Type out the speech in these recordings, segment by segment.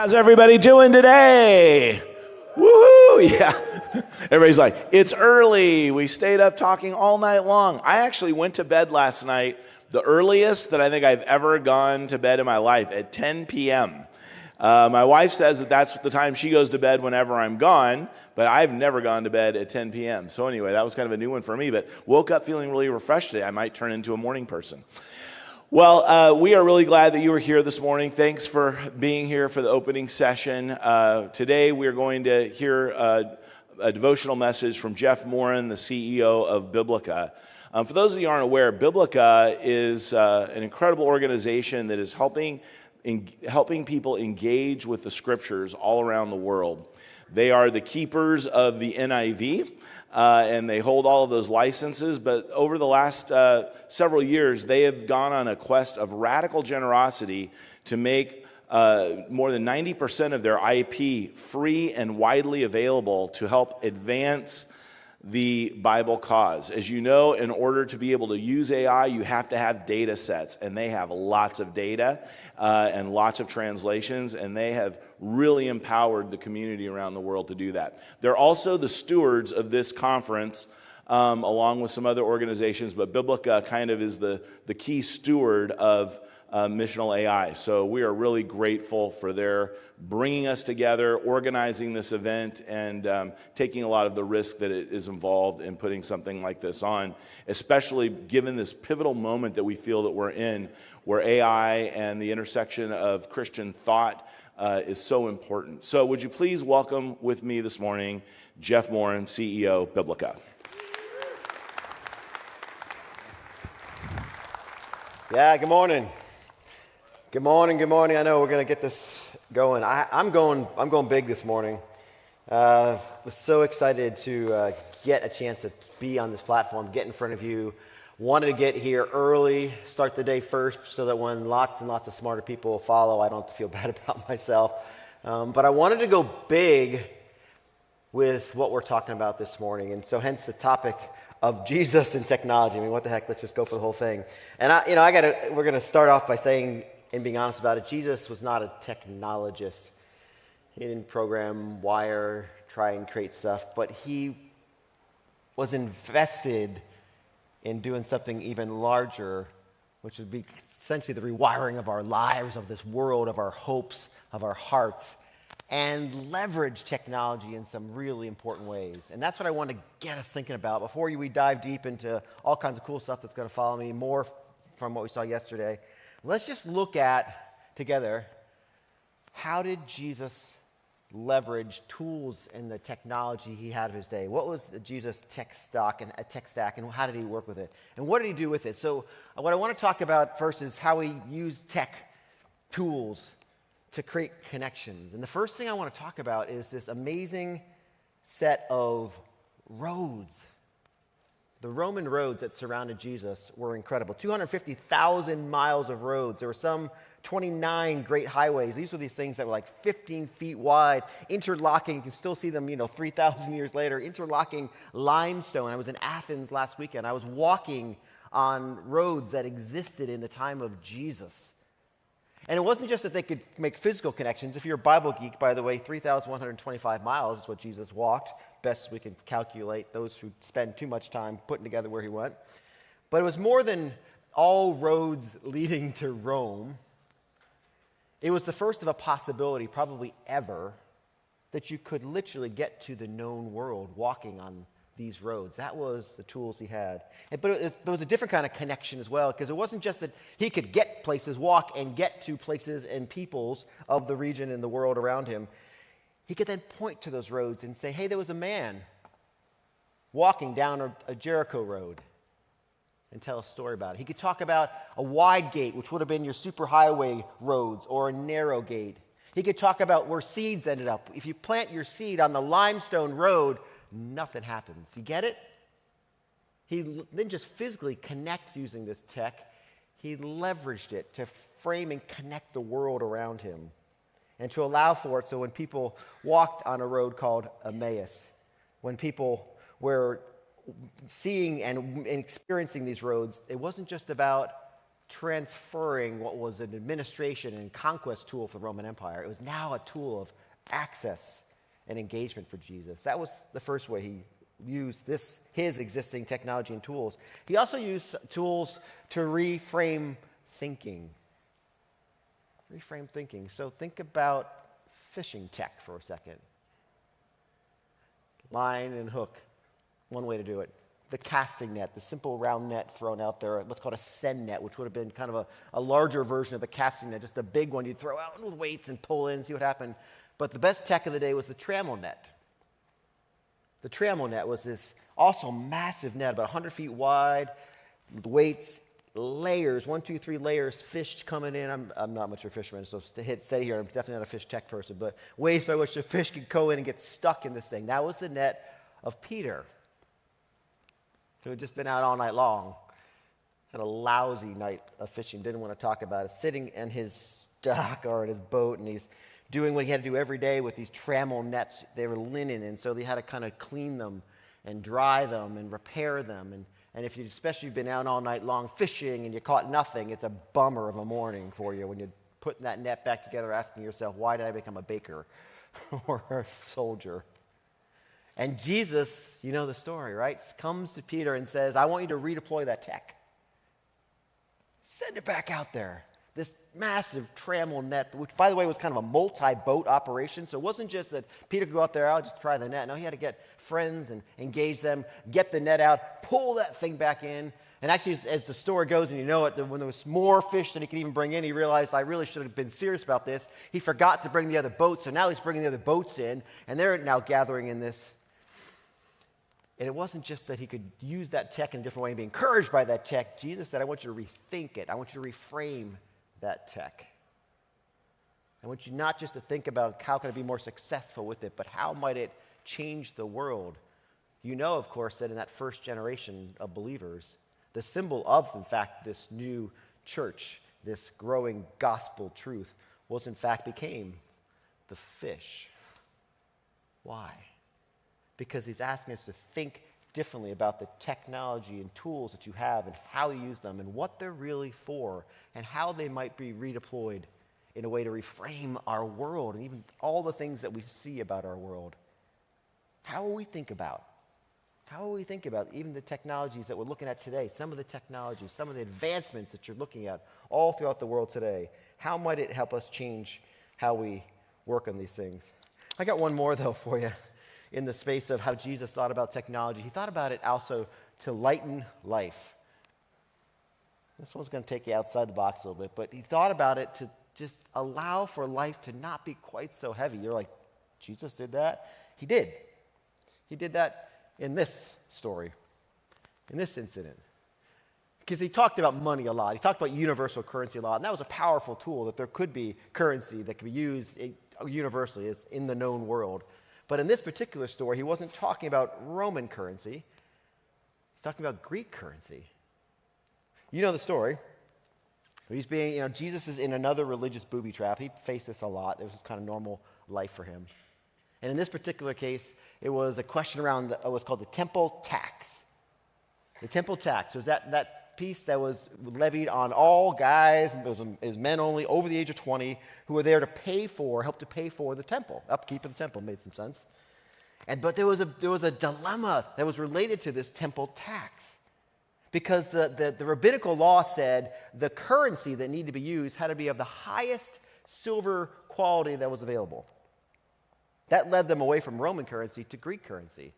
How's everybody doing today? Woohoo! Yeah. Everybody's like, it's early. We stayed up talking all night long. I actually went to bed last night, the earliest that I think I've ever gone to bed in my life, at 10 p.m. My wife says that that's the time she goes to bed whenever I'm gone, but I've never gone to bed at 10 p.m. So anyway, that was kind of a new one for me, but woke up feeling really refreshed today. I might turn into a morning person. Well, we are really glad that you were here this morning. Thanks for being here for the opening session. Today we are going to hear a devotional message from Jeff Morren, the CEO of Biblica. For those of you who aren't aware, Biblica is an incredible organization that is helping people engage with the scriptures all around the world. They are the keepers of the NIV, and they hold all of those licenses. But over the last several years, they have gone on a quest of radical generosity to make more than 90% of their IP free and widely available to help advance the Bible cause. As you know, in order to be able to use AI, you have to have data sets, and they have lots of data and lots of translations, and they have really empowered the community around the world to do that. They're also the stewards of this conference, along with some other organizations, but Biblica kind of is the key steward of Missional AI. So we are really grateful for their bringing us together, organizing this event, and taking a lot of the risk that it is involved in putting something like this on, especially given this pivotal moment that we feel that we're in, where AI and the intersection of Christian thought is so important. So would you please welcome with me this morning, Jeff Morren, CEO, Biblica. Yeah, good morning. Good morning, good morning. I know we're going to get this going. I'm going big this morning. Was so excited to get a chance to be on this platform, get in front of you. Wanted to get here early, start the day first, so that when lots and lots of smarter people follow, I don't have to feel bad about myself. But I wanted to go big with what we're talking about this morning, and so hence the topic of Jesus and technology. I mean, what the heck? Let's just go for the whole thing. And we're going to start off by saying, and being honest about it, Jesus was not a technologist. He didn't program, wire, try and create stuff, but he was invested in doing something even larger, which would be essentially the rewiring of our lives, of this world, of our hopes, of our hearts, and leverage technology in some really important ways. And that's what I want to get us thinking about before we dive deep into all kinds of cool stuff that's going to follow me, more from what we saw yesterday. Let's just look at, together, how did Jesus leverage tools and the technology he had of his day? What was Jesus' tech stack, and how did he work with it? And what did he do with it? So what I want to talk about first is how he used tech tools to create connections. And the first thing I want to talk about is this amazing set of roads. The Roman roads that surrounded Jesus were incredible. 250,000 miles of roads. There were some 29 great highways. These were these things that were like 15 feet wide, interlocking. You can still see them, 3,000 years later, interlocking limestone. I was in Athens last weekend. I was walking on roads that existed in the time of Jesus. And it wasn't just that they could make physical connections. If you're a Bible geek, by the way, 3,125 miles is what Jesus walked. Best we can calculate, those who spend too much time putting together where he went. But it was more than all roads leading to Rome. It was the first of a possibility, probably ever, that you could literally get to the known world walking on these roads. That was the tools he had. But it was a different kind of connection as well, because it wasn't just that he could get places, walk and get to places and peoples of the region and the world around him. He could then point to those roads and say, hey, there was a man walking down a Jericho road, and tell a story about it. He could talk about a wide gate, which would have been your superhighway roads, or a narrow gate. He could talk about where seeds ended up. If you plant your seed on the limestone road, nothing happens. You get it? He didn't just physically connect using this tech. He leveraged it to frame and connect the world around him, and to allow for it so when people walked on a road called Emmaus, when people were seeing and experiencing these roads, it wasn't just about transferring what was an administration and conquest tool for the Roman Empire. It was now a tool of access and engagement for Jesus. That was the first way he used his existing technology and tools. He also used tools to reframe thinking. Reframe thinking. So think about fishing tech for a second. Line and hook, one way to do it. The casting net, the simple round net thrown out there, what's called a send net, which would have been kind of a larger version of the casting net, just a big one you'd throw out with weights and pull in and see what happened. But the best tech of the day was the trammel net. The trammel net was this also massive net, about 100 feet wide, weights, layers, 1, 2, 3 layers, fish coming in. I'm not much of a fisherman, so stay here. I'm definitely not a fish tech person, but ways by which the fish could go in and get stuck in this thing. That was the net of Peter, who had just been out all night long. Had a lousy night of fishing, didn't want to talk about it. Sitting in his dock or in his boat, and he's doing what he had to do every day with these trammel nets. They were linen, and so they had to kind of clean them and dry them and repair them. And if you've especially been out all night long fishing and you caught nothing, it's a bummer of a morning for you when you're putting that net back together, asking yourself, why did I become a baker or a soldier? And Jesus, you know the story, right? Comes to Peter and says, I want you to redeploy that tech. Send it back out there. This massive trammel net, which, by the way, was kind of a multi-boat operation. So it wasn't just that Peter could go out there, I'll just try the net. No, he had to get friends and engage them, get the net out, pull that thing back in. And actually, as the story goes, and you know it, when there was more fish than he could even bring in, he realized, I really should have been serious about this. He forgot to bring the other boats, so now he's bringing the other boats in, and they're now gathering in this. And it wasn't just that he could use that tech in a different way and be encouraged by that tech. Jesus said, I want you to rethink it. I want you to reframe that tech. I want you not just to think about how can I be more successful with it, but how might it change the world. You know, of course, that in that first generation of believers, the symbol of, in fact, this new church, this growing gospel truth, was in fact became the fish. Why? Because he's asking us to think differently about the technology and tools that you have and how you use them and what they're really for and how they might be redeployed in a way to reframe our world and even all the things that we see about our world. How will we think about? How will we think about even the technologies that we're looking at today, some of the technologies, some of the advancements that you're looking at all throughout the world today? How might it help us change how we work on these things? I got one more, though, for you. In the space of how Jesus thought about technology, he thought about it also to lighten life. This one's going to take you outside the box a little bit, but he thought about it to just allow for life to not be quite so heavy. You're like, Jesus did that? He did. He did that in this story, in this incident. Because he talked about money a lot. He talked about universal currency a lot, and that was a powerful tool that there could be currency that could be used universally as in the known world. But in this particular story, he wasn't talking about Roman currency. He's talking about Greek currency. You know the story. Jesus is in another religious booby trap. He faced this a lot. It was just kind of normal life for him. And in this particular case, it was a question around what's called the temple tax. The temple tax was that piece that was levied on all guys, and it was men only over the age of 20, who were there to help to pay for the temple. Upkeep of the temple made some sense. But there was a dilemma that was related to this temple tax. Because the rabbinical law said the currency that needed to be used had to be of the highest silver quality that was available. That led them away from Roman currency to Greek currency.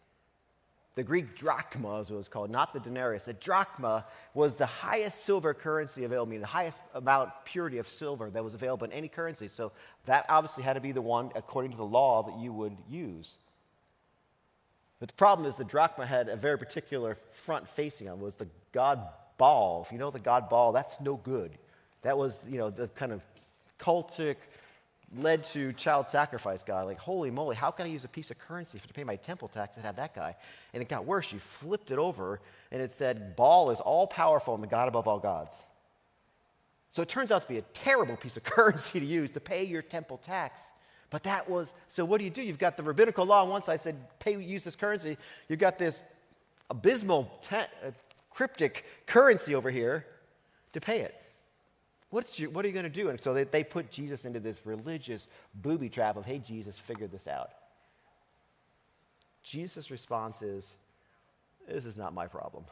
The Greek drachma, as it was called, not the denarius. The drachma was the highest silver currency available, meaning the highest amount purity of silver that was available in any currency. So that obviously had to be the one, according to the law, that you would use. But the problem is the drachma had a very particular front facing on it. Was the god Baal. If you know the god Baal, that's no good. That was, the kind of cultic, led to child sacrifice guy. Like, holy moly, how can I use a piece of currency to pay my temple tax that had that guy? And it got worse. You flipped it over, and it said, Baal is all-powerful and the God above all gods. So it turns out to be a terrible piece of currency to use to pay your temple tax. But so what do? You've got the rabbinical law on one side said, use this currency. You've got this abysmal, cryptic currency over here to pay it. What are you going to do? And so they put Jesus into this religious booby trap of, hey, Jesus, figure this out. Jesus' response is, this is not my problem.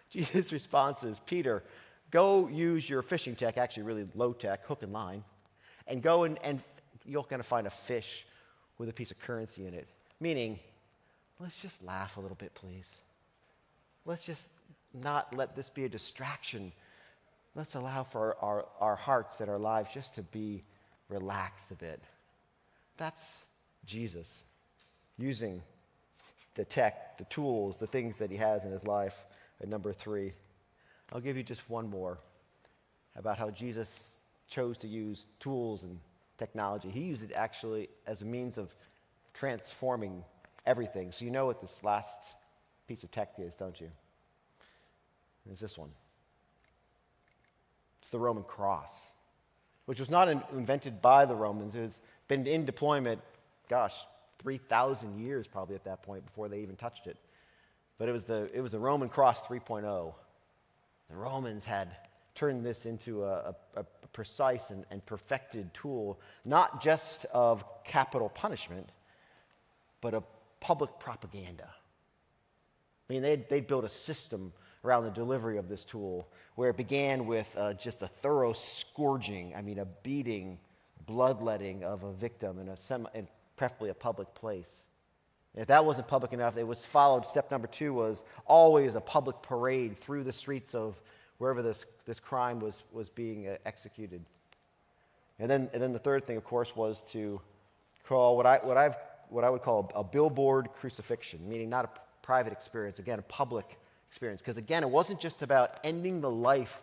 Jesus' response is, Peter, go use your fishing tech, actually really low tech, hook and line, and go and you're going to find a fish with a piece of currency in it. Meaning, let's just laugh a little bit, please. Let's just not let this be a distraction. Let's allow for our hearts and our lives just to be relaxed a bit. That's Jesus using the tech, the tools, the things that he has in his life. At number 3, I'll give you just one more about how Jesus chose to use tools and technology. He used it actually as a means of transforming everything. So you know what this last piece of tech is, don't you? It's this one. It's the Roman cross, which was not invented by the Romans. It has been in deployment, 3,000 years probably at that point before they even touched it. But it was the Roman cross 3.0. The Romans had turned this into a precise and perfected tool, not just of capital punishment, but of public propaganda. I mean, they built a system around the delivery of this tool where it began with just a thorough scourging, a beating, bloodletting of a victim in preferably a public place. If that wasn't public enough, it was followed. Step number 2 was always a public parade through the streets of wherever this crime was being executed. And then the third thing, of course, was to call what I would call a billboard crucifixion, meaning not a private experience, again, a public experience. Because again, it wasn't just about ending the life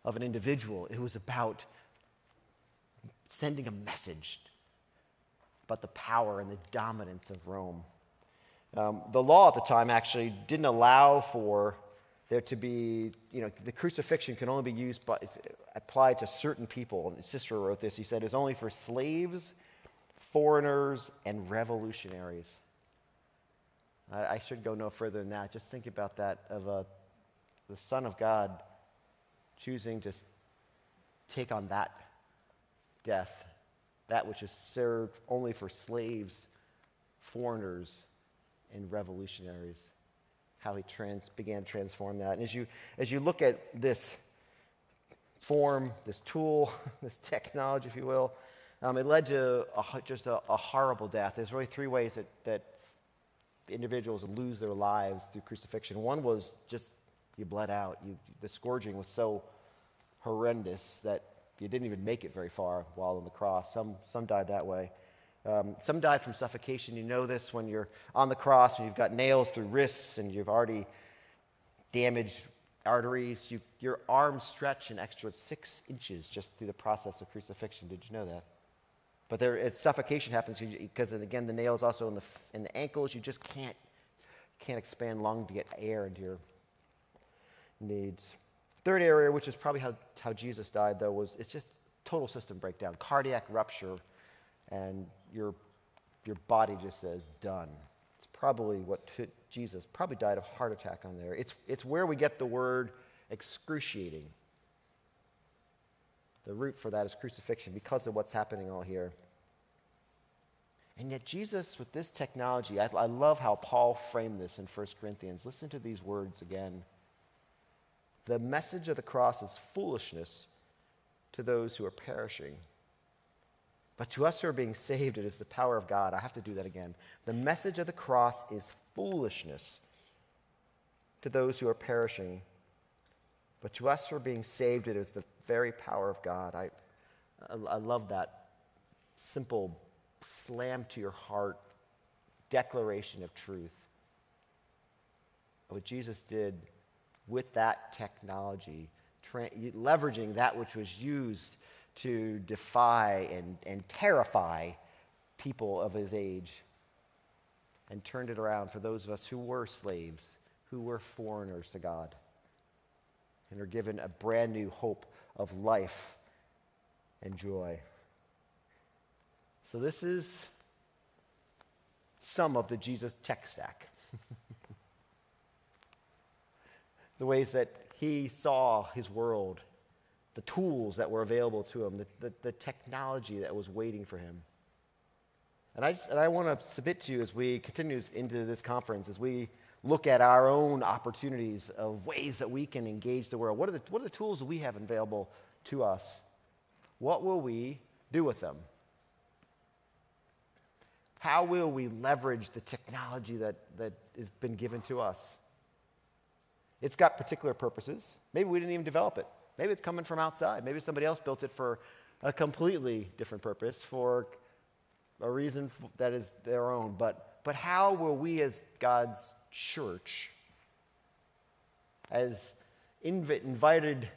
of an individual. It was about sending a message about the power and the dominance of Rome. The law at the time actually didn't allow for there to be, the crucifixion can only be applied to certain people. And Cicero wrote this. He said, it's only for slaves, foreigners, and revolutionaries. I should go no further than that. Just think about that, of the Son of God choosing to take on that death, that which is served only for slaves, foreigners, and revolutionaries. How he began to transform that. And as you look at this form, this tool, this technology, if you will, it led to just a horrible death. There's really 3 ways that individuals lose their lives through crucifixion. One was just you bled out. The scourging was so horrendous that you didn't even make it very far while on the cross. Some died that way. Some died from suffocation. You know this when you're on the cross and you've got nails through wrists and you've already damaged arteries. Your arms stretch an extra 6 inches just through the process of crucifixion. Did you know that? But as suffocation happens, because again the nails also in the ankles, you just can't expand lung to get air into your needs. Third area, which is probably how Jesus died, though, it's just total system breakdown, cardiac rupture, and your body just says done. It's probably what Jesus probably died of heart attack on there. It's where we get the word excruciating. The root for that is crucifixion because of what's happening all here. And yet Jesus, with this technology, I love how Paul framed this in 1 Corinthians. Listen to these words again. The message of the cross is foolishness to those who are perishing. But to us who are being saved, it is the power of God. I have to do that again. The message of the cross is foolishness to those who are perishing. But to us who are being saved, it is the very power of God. I love that simple slam to your heart declaration of truth. What Jesus did with that technology, leveraging that which was used to defy and terrify people of his age, and turned it around for those of us who were slaves, who were foreigners to God, and are given a brand new hope of life and joy. So this is some of the Jesus tech stack. The ways that he saw his world the tools that were available to him, the technology that was waiting for him. And I want to submit to you as we continue into this conference, as we look at our own opportunities of ways that we can engage the world. What are the tools that we have available to us? What will we do with them? How will we leverage the technology that has been given to us? It's got particular purposes. Maybe we didn't even develop it. Maybe it's coming from outside. Maybe somebody else built it for a completely different purpose, for a reason that is their own. But how will we as God's church, as invited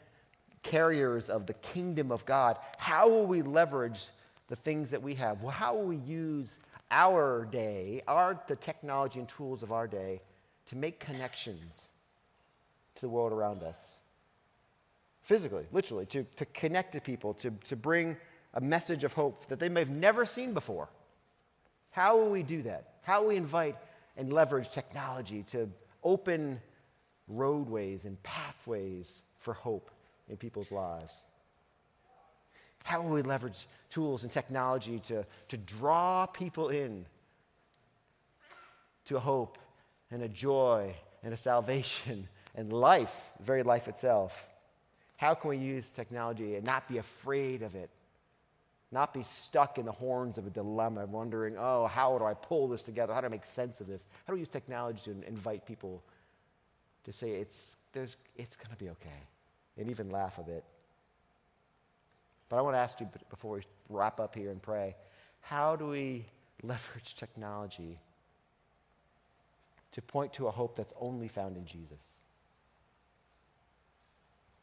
carriers of the kingdom of God, how will we leverage the things that we have? Well, how will we use our day, the technology and tools of our day, to make connections to the world around us? Physically, literally, to connect to people, to bring a message of hope that they may have never seen before. How will we do that? How will we invite and leverage technology to open roadways and pathways for hope in people's lives? How will we leverage tools and technology to draw people in to a hope and a joy and a salvation and life, the very life itself? How can we use technology and not be afraid of it? Not be stuck in the horns of a dilemma, wondering, oh, how do I pull this together? How do I make sense of this? How do we use technology to invite people to say it's going to be okay, and even laugh a bit? But I want to ask you before we wrap up here and pray, how do we leverage technology to point to a hope that's only found in Jesus?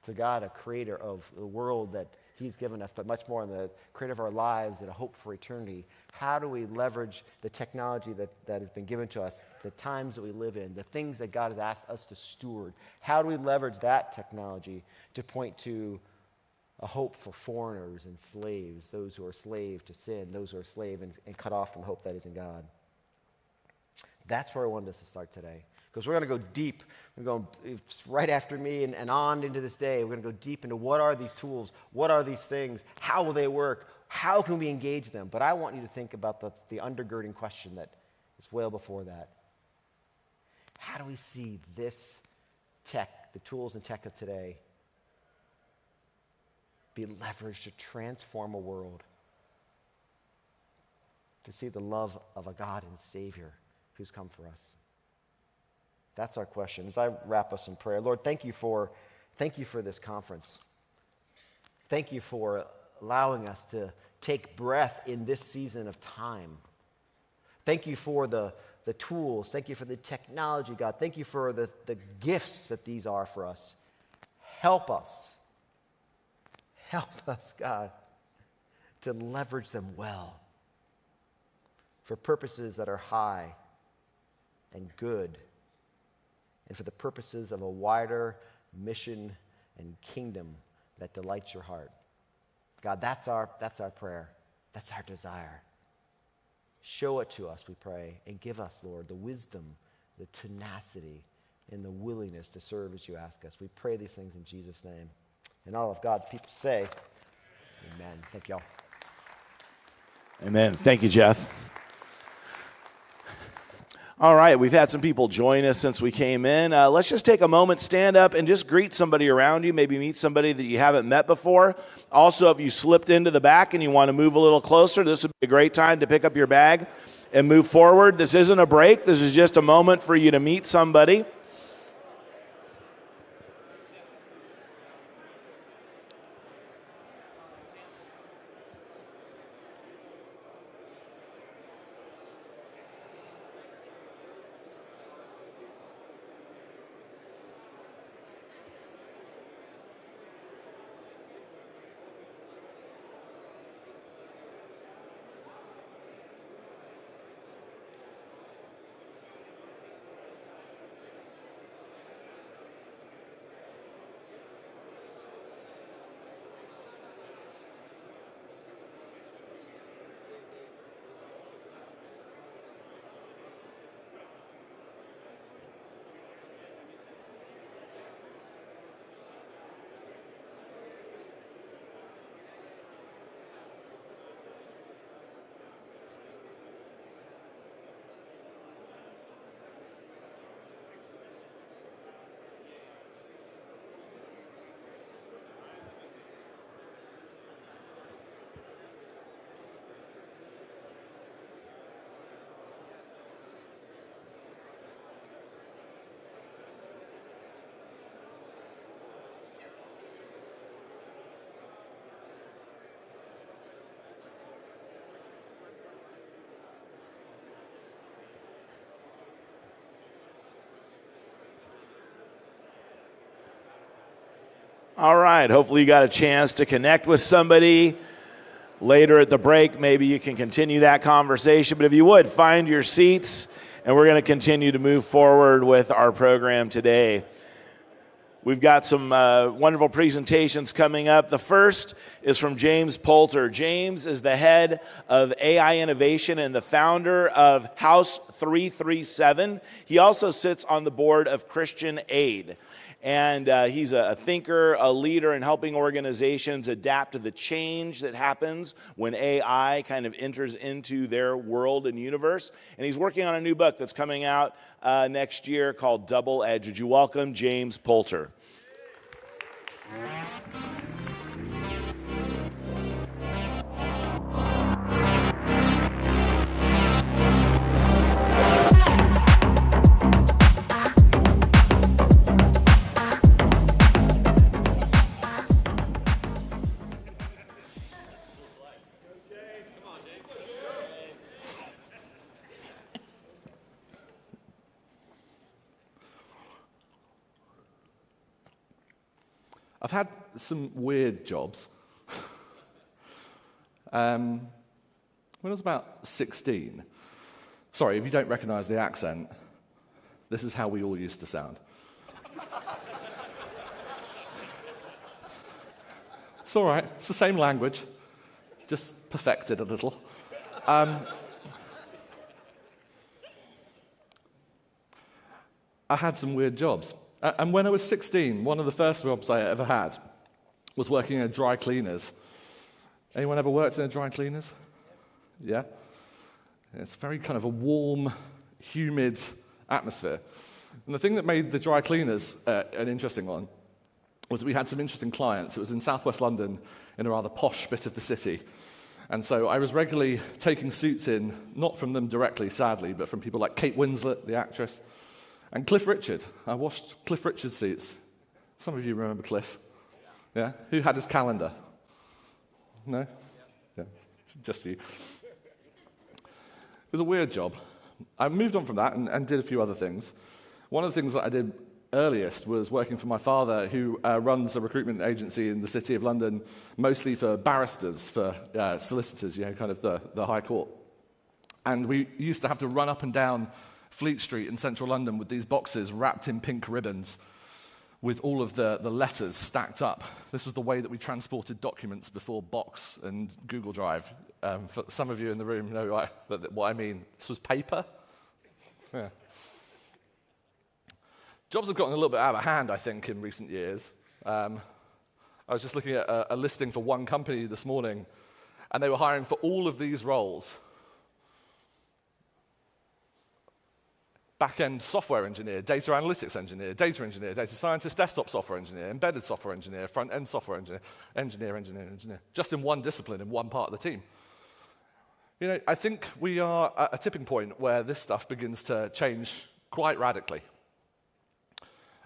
To God, a creator of the world that he's given us, but much more in the creator of our lives and a hope for eternity. How do we leverage the technology that has been given to us, the times that we live in, the things that God has asked us to steward? How do we leverage that technology to point to a hope for foreigners and slaves, those who are slave to sin, those who are slave and cut off from the hope that is in God? That's where I wanted us to start today. Because we're going to go deep. We're going right after me and on into this day. We're going to go deep into what are these tools? What are these things? How will they work? How can we engage them? But I want you to think about the undergirding question that is well before that. How do we see this tech, the tools and tech of today, be leveraged to transform a world, to see the love of a God and Savior who's come for us? That's our question. As I wrap us in prayer, Lord, thank you for this conference. Thank you for allowing us to take breath in this season of time. Thank you for the tools. Thank you for the technology, God. Thank you for the gifts that these are for us. Help us. Help us, God, to leverage them well for purposes that are high and good, and for the purposes of a wider mission and kingdom that delights your heart. God, that's our prayer. That's our desire. Show it to us, we pray, and give us, Lord, the wisdom, the tenacity, and the willingness to serve as you ask us. We pray these things in Jesus' name. And all of God's people say, amen. Thank y'all. Amen. Thank you, Jeff. All right, we've had some people join us since we came in. Let's just take a moment, stand up, and just greet somebody around you. Maybe meet somebody that you haven't met before. Also, if you slipped into the back and you want to move a little closer, this would be a great time to pick up your bag and move forward. This isn't a break. This is just a moment for you to meet somebody. All right, hopefully you got a chance to connect with somebody. Later at the break, maybe you can continue that conversation. But if you would, find your seats, and we're going to continue to move forward with our program today. We've got some wonderful presentations coming up. The first is from James Poulter. James is the head of AI innovation and the founder of House 337. He also sits on the board of Christian Aid. And he's a thinker, a leader in helping organizations adapt to the change that happens when AI kind of enters into their world and universe. And he's working on a new book that's coming out next year called Double Edge. Would you welcome James Poulter? I've had some weird jobs. When I was about 16, sorry, if you don't recognize the accent, this is how we all used to sound. It's all right, it's the same language, just perfected a little. I had some weird jobs. And when I was 16, one of the first jobs I ever had was working in a dry cleaners. Anyone ever worked in a dry cleaners? Yeah? It's very kind of a warm, humid atmosphere. And the thing that made the dry cleaners an interesting one was that we had some interesting clients. It was in southwest London, in a rather posh bit of the city. And so I was regularly taking suits in, not from them directly, sadly, but from people like Kate Winslet, the actress, and Cliff Richard. I washed Cliff Richard's suits. Some of you remember Cliff. Yeah? Who had his calendar? No? Yeah, just you. It was a weird job. I moved on from that and did a few other things. One of the things that I did earliest was working for my father, who runs a recruitment agency in the City of London, mostly for barristers, for solicitors, kind of the High Court. And we used to have to run up and down Fleet Street in central London with these boxes wrapped in pink ribbons with all of the letters stacked up. This was the way that we transported documents before Box and Google Drive. For some of you in the room know what I mean. This was paper. Yeah. Jobs have gotten a little bit out of hand, I think, in recent years. I was just looking at a listing for one company this morning, and they were hiring for all of these roles. Back-end software engineer, data analytics engineer, data scientist, desktop software engineer, embedded software engineer, front-end software engineer, just in one discipline, in one part of the team. I think we are at a tipping point where this stuff begins to change quite radically.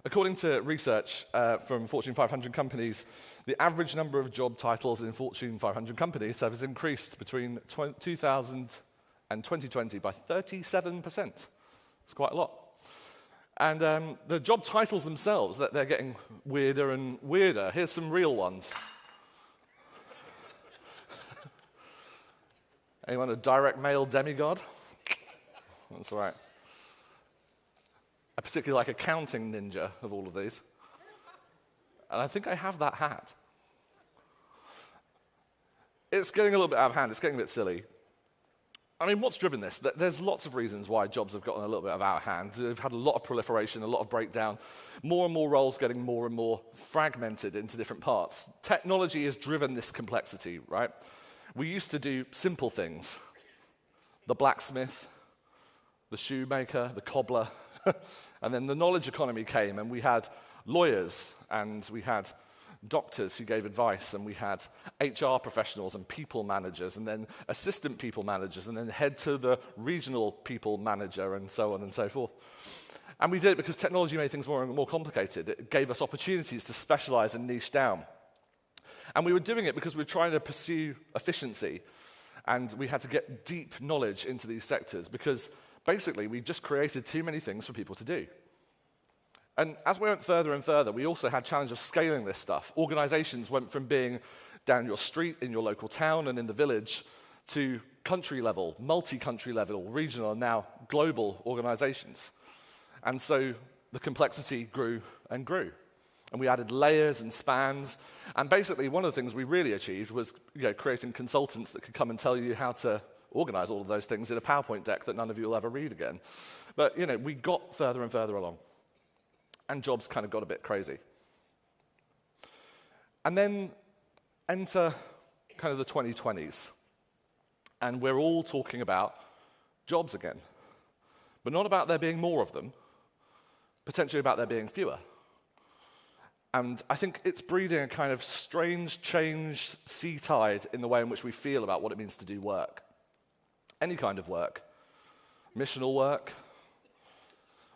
According to research from Fortune 500 companies, the average number of job titles in Fortune 500 companies has increased between 2000 and 2020 by 37%. It's quite a lot. And the job titles themselves, they're getting weirder and weirder. Here's some real ones. Anyone a direct mail demigod? That's all right. I particularly like accounting ninja of all of these. And I think I have that hat. It's getting a little bit out of hand. It's getting a bit silly. I mean, what's driven this? There's lots of reasons why jobs have gotten a little bit out of hand. They've had a lot of proliferation, a lot of breakdown, more and more roles getting more and more fragmented into different parts. Technology has driven this complexity, right? We used to do simple things. The blacksmith, the shoemaker, the cobbler. And then the knowledge economy came, and we had lawyers, and we had doctors who gave advice, and we had HR professionals and people managers, and then assistant people managers, and then head to the regional people manager, and so on and so forth. And we did it because technology made things more and more complicated. It gave us opportunities to specialize and niche down. And we were doing it because we were trying to pursue efficiency, and we had to get deep knowledge into these sectors because basically we just created too many things for people to do. And as we went further and further, we also had challenge of scaling this stuff. Organizations went from being down your street, in your local town, and in the village, to country level, multi-country level, regional, and now global organizations. And so the complexity grew and grew. And we added layers and spans. And basically, one of the things we really achieved was creating consultants that could come and tell you how to organize all of those things in a PowerPoint deck that none of you will ever read again. But we got further and further along. And jobs kind of got a bit crazy. And then enter kind of the 2020s. And we're all talking about jobs again. But not about there being more of them, potentially about there being fewer. And I think it's breeding a kind of strange change sea tide in the way in which we feel about what it means to do work. Any kind of work. Missional work,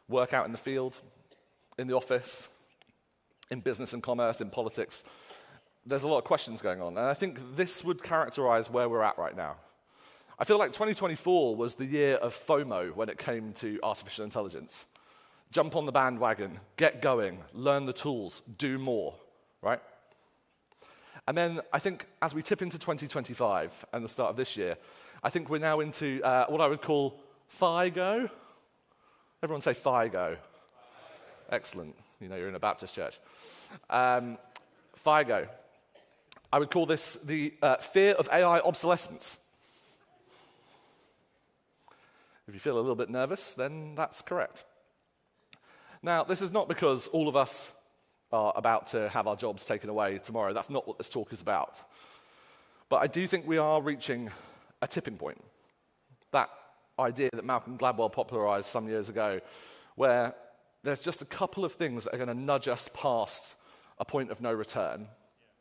work out in the field, in the office, in business and commerce, in politics. There's a lot of questions going on. And I think this would characterize where we're at right now. I feel like 2024 was the year of FOMO when it came to artificial intelligence. Jump on the bandwagon, get going, learn the tools, do more, right? And then I think as we tip into 2025 and the start of this year, I think we're now into what I would call FIGO. Everyone say FIGO. Excellent. You're in a Baptist church. FIGO. I would call this the fear of AI obsolescence. If you feel a little bit nervous, then that's correct. Now, this is not because all of us are about to have our jobs taken away tomorrow. That's not what this talk is about. But I do think we are reaching a tipping point. That idea that Malcolm Gladwell popularized some years ago, where there's just a couple of things that are going to nudge us past a point of no return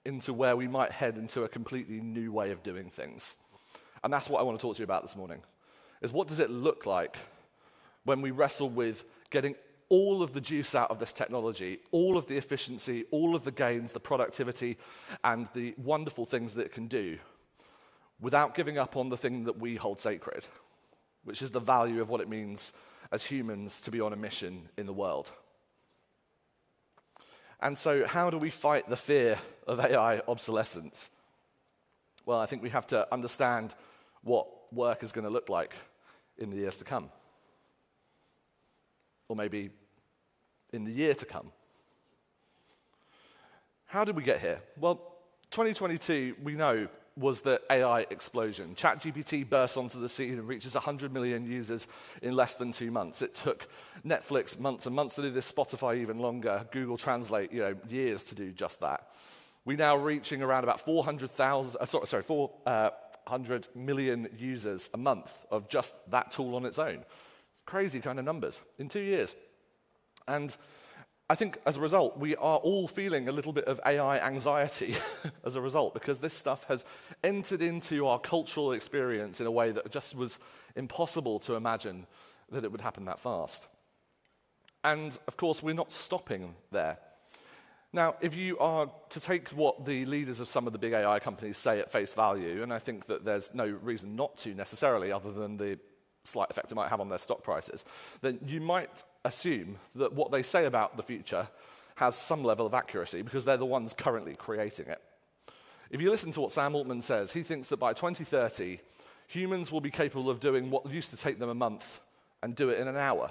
into where we might head into a completely new way of doing things. And that's what I want to talk to you about this morning, is what does it look like when we wrestle with getting all of the juice out of this technology, all of the efficiency, all of the gains, the productivity, and the wonderful things that it can do, without giving up on the thing that we hold sacred, which is the value of what it means as humans to be on a mission in the world. And so how do we fight the fear of AI obsolescence? Well, I think we have to understand what work is going to look like in the years to come. Or maybe in the year to come. How did we get here? Well, 2022, we know, was the AI explosion. ChatGPT bursts onto the scene and reaches 100 million users in less than 2 months. It took Netflix months and months to do this, Spotify even longer, Google Translate, years to do just that. We're now reaching around about 400 million users a month of just that tool on its own. Crazy kind of numbers in 2 years. And I think as a result, we are all feeling a little bit of AI anxiety as a result, because this stuff has entered into our cultural experience in a way that just was impossible to imagine that it would happen that fast. And of course, we're not stopping there. Now, if you are to take what the leaders of some of the big AI companies say at face value, and I think that there's no reason not to necessarily, other than the slight effect it might have on their stock prices, then you might assume that what they say about the future has some level of accuracy because they're the ones currently creating it. If you listen to what Sam Altman says, he thinks that by 2030, humans will be capable of doing what used to take them a month and do it in an hour.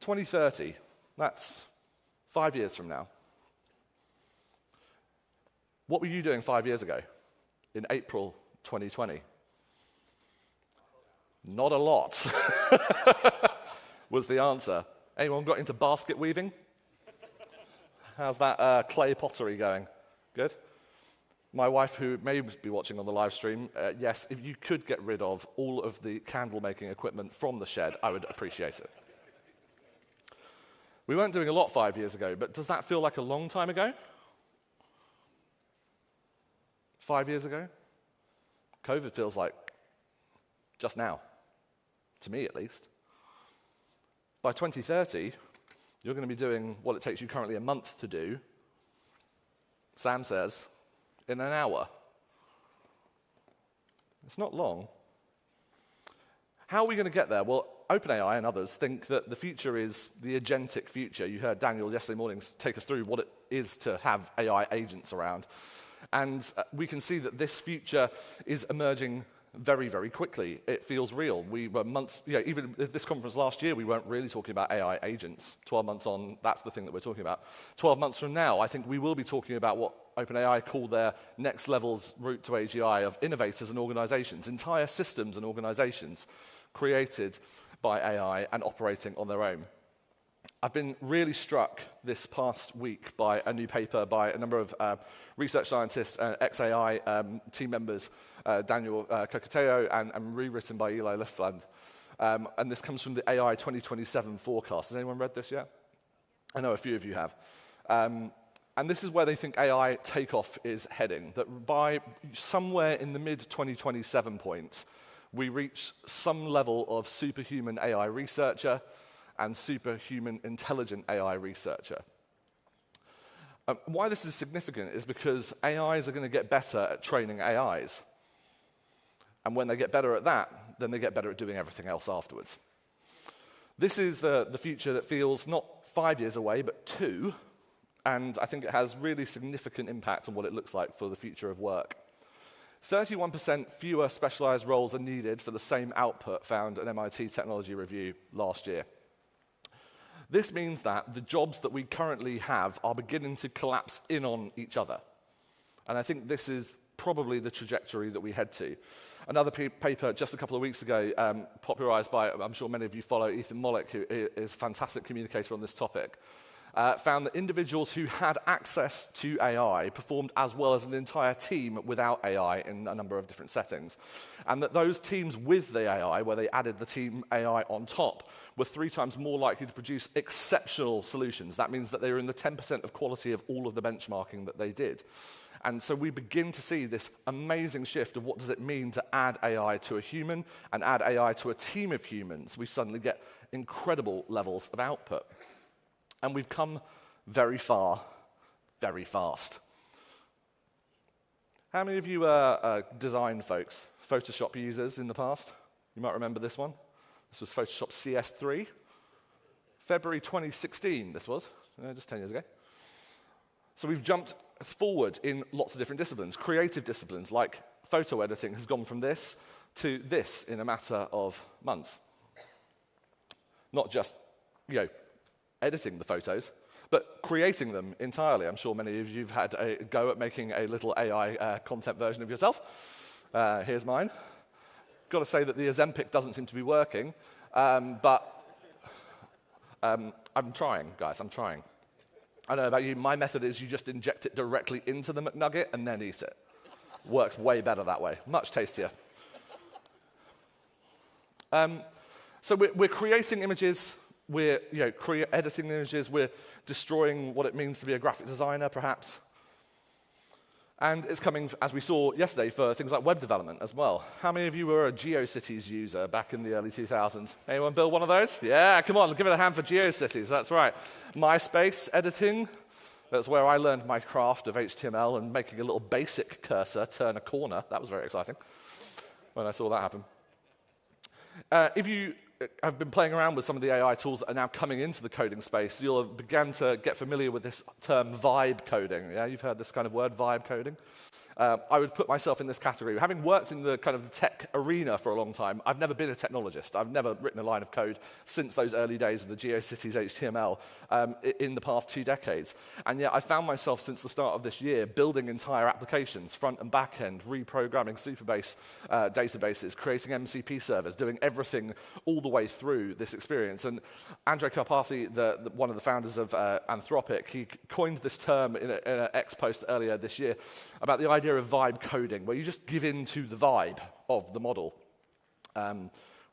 2030, that's 5 years from now. What were you doing 5 years ago in April 2020? Not a lot, was the answer. Anyone got into basket weaving? How's that clay pottery going? Good? My wife, who may be watching on the live stream, yes, if you could get rid of all of the candle-making equipment from the shed, I would appreciate it. We weren't doing a lot 5 years ago, but does that feel like a long time ago? 5 years ago? COVID feels like just now. To me, at least. By 2030, you're going to be doing what it takes you currently a month to do, Sam says, in an hour. It's not long. How are we going to get there? Well, OpenAI and others think that the future is the agentic future. You heard Daniel yesterday morning take us through what it is to have AI agents around. And we can see that this future is emerging very, very quickly. It feels real. We were months, even at this conference last year, we weren't really talking about AI agents. 12 months on, that's the thing that we're talking about. 12 months from now, I think we will be talking about what OpenAI call their next level's route to AGI of innovators and organizations, entire systems and organizations created by AI and operating on their own. I've been really struck this past week by a new paper by a number of research scientists, ex-AI team members, Daniel Cocoteo, and rewritten by Eli Liftland. And this comes from the AI 2027 forecast. Has anyone read this yet? I know a few of you have. And this is where they think AI takeoff is heading, that by somewhere in the mid-2027 point, we reach some level of superhuman AI researcher and superhuman intelligent AI researcher. Why this is significant is because AIs are going to get better at training AIs. And when they get better at that, then they get better at doing everything else afterwards. This is the future that feels not 5 years away, but 2, and I think it has really significant impact on what it looks like for the future of work. 31% fewer specialized roles are needed for the same output found an MIT Technology Review last year. This means that the jobs that we currently have are beginning to collapse in on each other. And I think this is probably the trajectory that we head to. Another paper just a couple of weeks ago, popularized by, I'm sure many of you follow, Ethan Mollick, who is a fantastic communicator on this topic, found that individuals who had access to AI performed as well as an entire team without AI in a number of different settings. And that those teams with the AI, where they added the team AI on top, were 3 times more likely to produce exceptional solutions. That means that they were in the 10% of quality of all of the benchmarking that they did. And so we begin to see this amazing shift of what does it mean to add AI to a human and add AI to a team of humans. We suddenly get incredible levels of output. And we've come very far, very fast. How many of you are design folks, Photoshop users in the past? You might remember this one. This was Photoshop CS3. February 2016, this was, just 10 years ago. So we've jumped forward in lots of different disciplines. Creative disciplines like photo editing has gone from this to this in a matter of months. Not just, editing the photos, but creating them entirely. I'm sure many of you have had a go at making a little AI content version of yourself. Here's mine. Got to say that the Ozempic doesn't seem to be working, but I'm trying, guys, I'm trying. I don't know about you, my method is you just inject it directly into the McNugget and then eat it. Works way better that way, much tastier. So we're creating images, we're editing images, we're destroying what it means to be a graphic designer, perhaps. And it's coming, as we saw yesterday, for things like web development as well. How many of you were a GeoCities user back in the early 2000s? Anyone build one of those? Yeah, come on, give it a hand for GeoCities, that's right. MySpace editing, that's where I learned my craft of HTML and making a little basic cursor turn a corner. That was very exciting when I saw that happen. If you have been playing around with some of the AI tools that are now coming into the coding space, you'll have begun to get familiar with this term vibe coding. Yeah, you've heard this kind of word, vibe coding. I would put myself in this category. Having worked in the kind of the tech arena for a long time, I've never been a technologist. I've never written a line of code since those early days of the GeoCities HTML in the past 2 decades. And yet I found myself since the start of this year building entire applications, front and back end, reprogramming Supabase databases, creating MCP servers, doing everything all the way through this experience. And Andrej Karpathy, one of the founders of Anthropic, he coined this term in an X post earlier this year about the idea of vibe coding, where you just give in to the vibe of the model,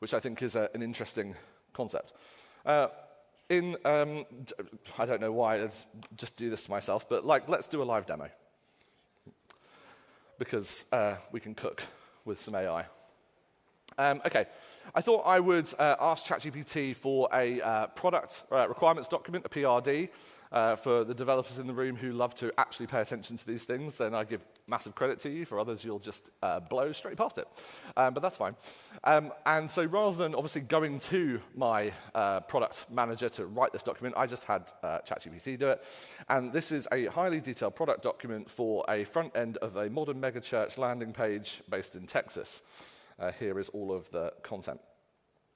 which I think is an interesting concept. I don't know why, let's just do this to myself, but let's do a live demo. Because we can cook with some AI. Okay, I thought I would ask ChatGPT for a product requirements document, a PRD, For the developers in the room who love to actually pay attention to these things, then I give massive credit to you. For others, you'll just blow straight past it. But that's fine. And so rather than obviously going to my product manager to write this document, I just had ChatGPT do it. And this is a highly detailed product document for a front end of a modern megachurch landing page based in Texas. Here is all of the content.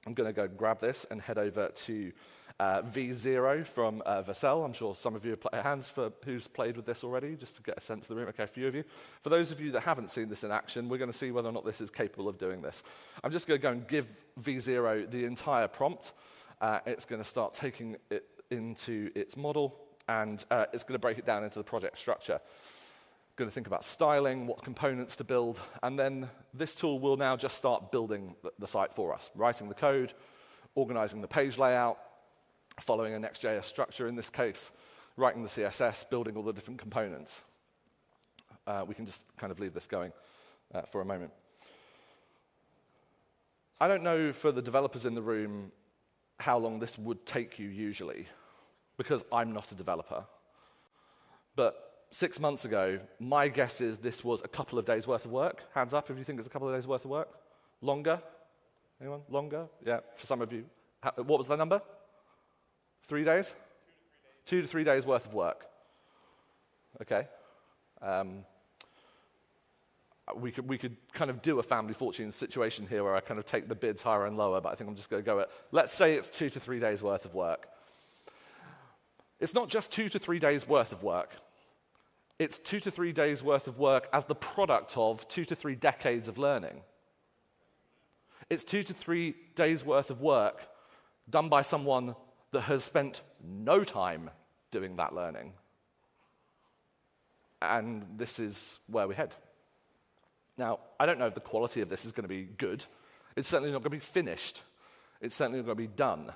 I'm going to go grab this and head over to V0 from Vercel. I'm sure some of you have hands for who's played with this already, just to get a sense of the room. Okay, a few of you. For those of you that haven't seen this in action, we're going to see whether or not this is capable of doing this. I'm just going to go and give V0 the entire prompt. It's going to start taking it into its model, and it's going to break it down into the project structure. Going to think about styling, what components to build, and then this tool will now just start building the site for us, writing the code, organizing the page layout, following a Next.js structure in this case, writing the CSS, building all the different components. We can just kind of leave this going for a moment. I don't know for the developers in the room how long this would take you usually, because I'm not a developer. But 6 months ago, my guess is this was a couple of days' worth of work. Hands up if you think it's a couple of days' worth of work. Longer? Anyone? Longer? Yeah, for some of you. What was the number? 3 days? 2 to 3 days worth of work. Okay. We could kind of do a family fortune situation here where I kind of take the bids higher and lower, but I think I'm just going to go at, let's say it's 2 to 3 days worth of work. It's not just 2 to 3 days worth of work. It's 2 to 3 days worth of work as the product of 2 to 3 decades of learning. It's 2 to 3 days worth of work done by someone that has spent no time doing that learning. And this is where we head. Now, I don't know if the quality of this is going to be good. It's certainly not going to be finished. It's certainly not going to be done.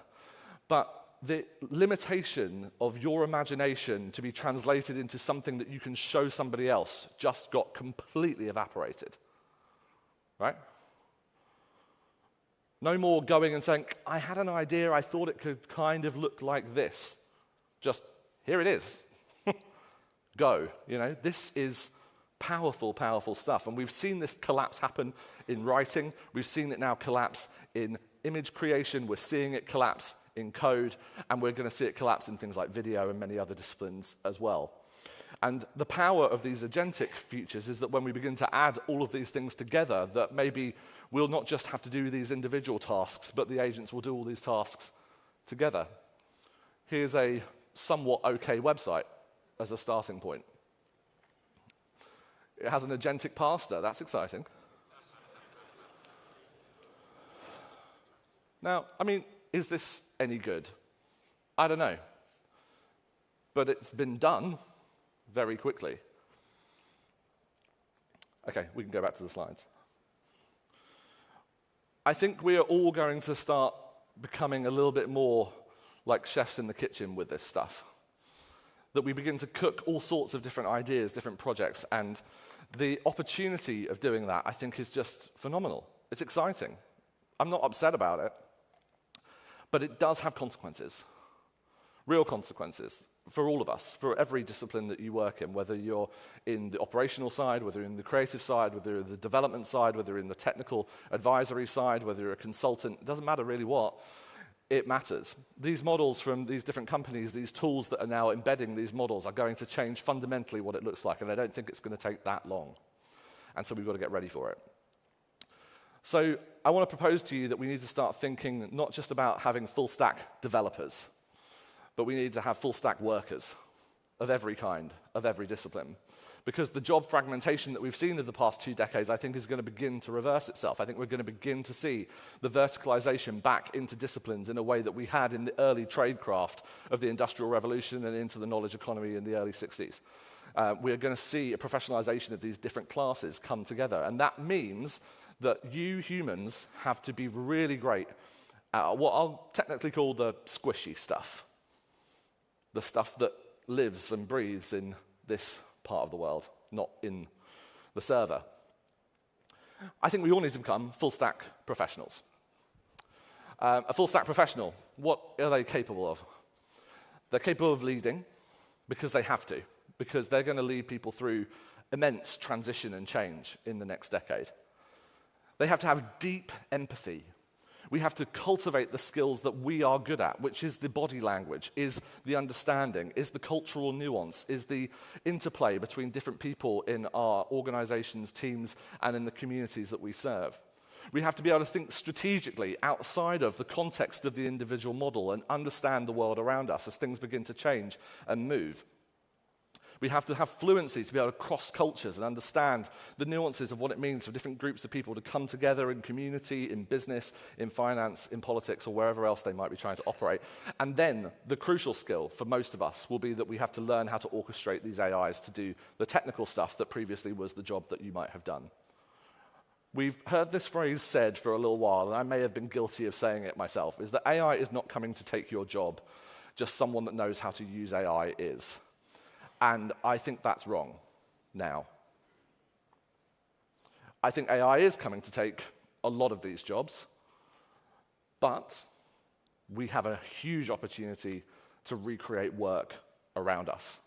But the limitation of your imagination to be translated into something that you can show somebody else just got completely evaporated, right? No more going and saying, I had an idea, I thought it could kind of look like this. Just, here it is. Go, This is powerful, powerful stuff. And we've seen this collapse happen in writing. We've seen it now collapse in image creation. We're seeing it collapse in code, and we're going to see it collapse in things like video and many other disciplines as well. And the power of these agentic features is that when we begin to add all of these things together, that maybe we'll not just have to do these individual tasks, but the agents will do all these tasks together. Here's a somewhat okay website as a starting point. It has an agentic pastor. That's exciting. Now, is this any good? I don't know. But it's been done very quickly. Okay, we can go back to the slides. I think we are all going to start becoming a little bit more like chefs in the kitchen with this stuff. That we begin to cook all sorts of different ideas, different projects, and the opportunity of doing that, I think, is just phenomenal. It's exciting. I'm not upset about it. But it does have consequences, real consequences for all of us, for every discipline that you work in, whether you're in the operational side, whether you're in the creative side, whether you're in the development side, whether you're in the technical advisory side, whether you're a consultant. It doesn't matter really what. It matters. These models from these different companies, these tools that are now embedding these models are going to change fundamentally what it looks like, and I don't think it's going to take that long. And so we've got to get ready for it. So I want to propose to you that we need to start thinking not just about having full-stack developers, but we need to have full-stack workers of every kind, of every discipline. Because the job fragmentation that we've seen in the past 2 decades, I think, is going to begin to reverse itself. I think we're going to begin to see the verticalization back into disciplines in a way that we had in the early tradecraft of the Industrial Revolution and into the knowledge economy in the early 60s. We're going to see a professionalization of these different classes come together. And that means that you humans have to be really great at what I'll technically call the squishy stuff. The stuff that lives and breathes in this part of the world, not in the server. I think we all need to become full-stack professionals. A full-stack professional, what are they capable of? They're capable of leading. because they have to, because they're going to lead people through immense transition and change in the next decade. They have to have deep empathy. We have to cultivate the skills that we are good at, which is the body language, is the understanding, is the cultural nuance, is the interplay between different people in our organizations, teams, and in the communities that we serve. We have to be able to think strategically outside of the context of the individual model and understand the world around us as things begin to change and move. We have to have fluency to be able to cross cultures and understand the nuances of what it means for different groups of people to come together in community, in business, in finance, in politics, or wherever else they might be trying to operate. And then the crucial skill for most of us will be that we have to learn how to orchestrate these AIs to do the technical stuff that previously was the job that you might have done. We've heard this phrase said for a little while, and I may have been guilty of saying it myself, is that AI is not coming to take your job, just someone that knows how to use AI is. And I think that's wrong now. I think AI is coming to take a lot of these jobs, but we have a huge opportunity to recreate work around us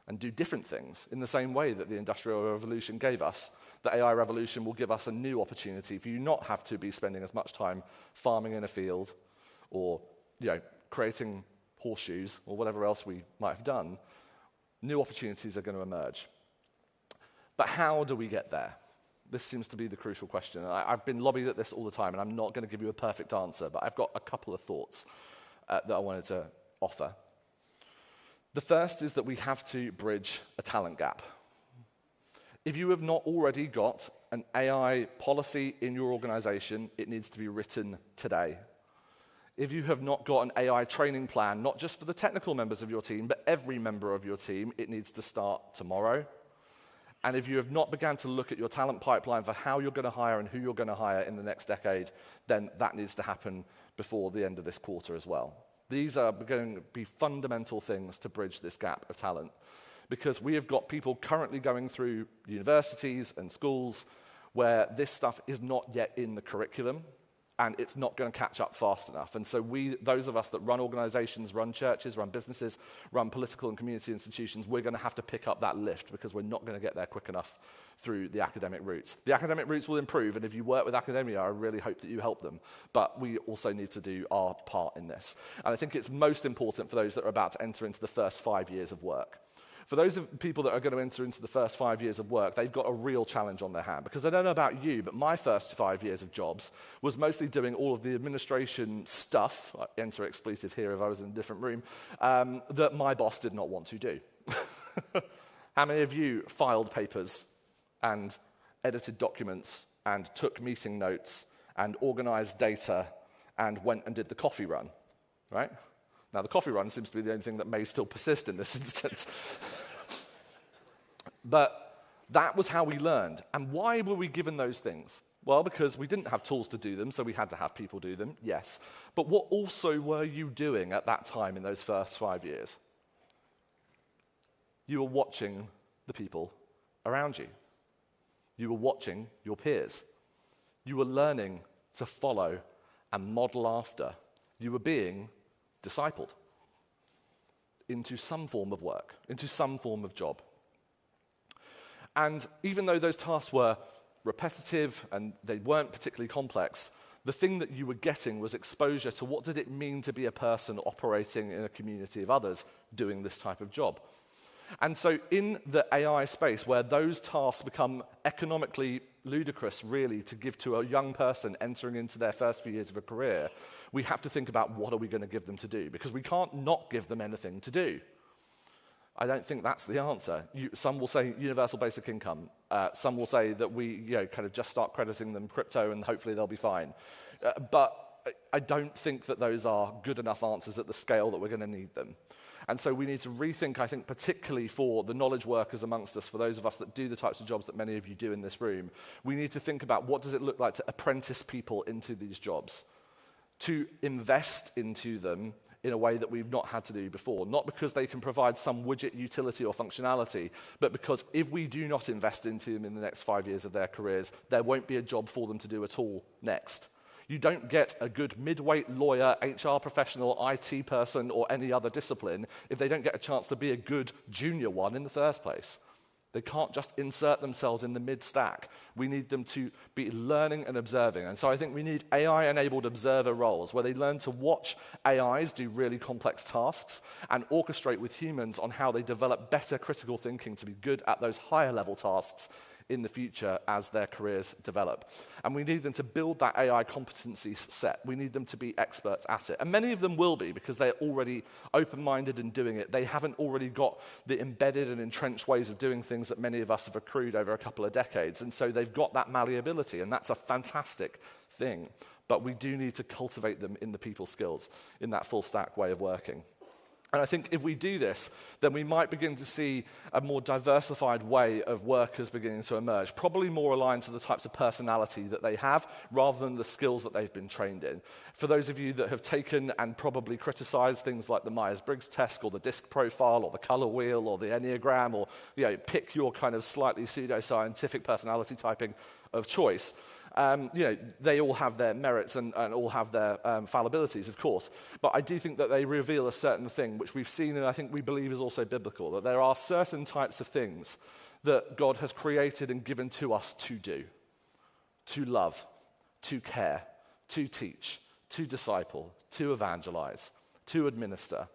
and do different things in the same way that the Industrial Revolution gave us. The AI revolution will give us a new opportunity for you not have to be spending as much time farming in a field or creating horseshoes or whatever else we might have done. New opportunities are going to emerge. But how do we get there? This seems to be the crucial question. I've been lobbied at this all the time, and I'm not going to give you a perfect answer, but I've got a couple of thoughts that I wanted to offer. The first is that we have to bridge a talent gap. If you have not already got an AI policy in your organization, it needs to be written today. If you have not got an AI training plan, not just for the technical members of your team, but every member of your team, it needs to start tomorrow. And if you have not begun to look at your talent pipeline for how you're going to hire and who you're going to hire in the next decade, then that needs to happen before the end of this quarter as well. These are going to be fundamental things to bridge this gap of talent, because we have got people currently going through universities and schools where this stuff is not yet in the curriculum, and it's not going to catch up fast enough. And so those of us that run organizations, run churches, run businesses, run political and community institutions, we're going to have to pick up that lift because we're not going to get there quick enough through the academic routes. The academic routes will improve, and if you work with academia, I really hope that you help them. But we also need to do our part in this. And I think it's most important for those that are about to enter into the first 5 years of work. For those people that are going to enter into the first 5 years of work, they've got a real challenge on their hand. Because I don't know about you, but my first 5 years of jobs was mostly doing all of the administration stuff, enter expletive here if I was in a different room, that my boss did not want to do. How many of you filed papers and edited documents and took meeting notes and organized data and went and did the coffee run, right? Now, the coffee run seems to be the only thing that may still persist in this instance. But that was how we learned. And why were we given those things? Well, because we didn't have tools to do them, so we had to have people do them, yes. But what also were you doing at that time in those first 5 years? You were watching the people around you. You were watching your peers. You were learning to follow and model after. You were being discipled into some form of work, into some form of job. And even though those tasks were repetitive and they weren't particularly complex, the thing that you were getting was exposure to what did it mean to be a person operating in a community of others doing this type of job. And so in the AI space, where those tasks become economically ludicrous, really, to give to a young person entering into their first few years of a career, we have to think about what are we going to give them to do, because we can't not give them anything to do. I don't think that's the answer. Some will say universal basic income. Some will say that we kind of just start crediting them crypto and hopefully they'll be fine. But I don't think that those are good enough answers at the scale that we're going to need them. And so we need to rethink, I think, particularly for the knowledge workers amongst us, for those of us that do the types of jobs that many of you do in this room, we need to think about what does it look like to apprentice people into these jobs, to invest into them in a way that we've not had to do before, not because they can provide some widget utility or functionality, but because if we do not invest into them in the next 5 years of their careers, there won't be a job for them to do at all next. You don't get a good midweight lawyer, HR professional, IT person, or any other discipline if they don't get a chance to be a good junior one in the first place. They can't just insert themselves in the mid-stack. We need them to be learning and observing. And so I think we need AI-enabled observer roles where they learn to watch AIs do really complex tasks and orchestrate with humans on how they develop better critical thinking to be good at those higher-level tasks in the future as their careers develop. And we need them to build that AI competency set. We need them to be experts at it. And many of them will be because they're already open-minded in doing it. They haven't already got the embedded and entrenched ways of doing things that many of us have accrued over a couple of decades. And so they've got that malleability, and that's a fantastic thing. But we do need to cultivate them in the people skills, in that full-stack way of working. And I think if we do this, then we might begin to see a more diversified way of workers beginning to emerge, probably more aligned to the types of personality that they have rather than the skills that they've been trained in. For those of you that have taken and probably criticized things like the Myers-Briggs test or the DISC profile or the color wheel or the Enneagram or pick your kind of slightly pseudo-scientific personality typing of choice, they all have their merits and all have their fallibilities, of course. But I do think that they reveal a certain thing, which we've seen and I think we believe is also biblical, that there are certain types of things that God has created and given to us to do, to love, to care, to teach, to disciple, to evangelize, to administer.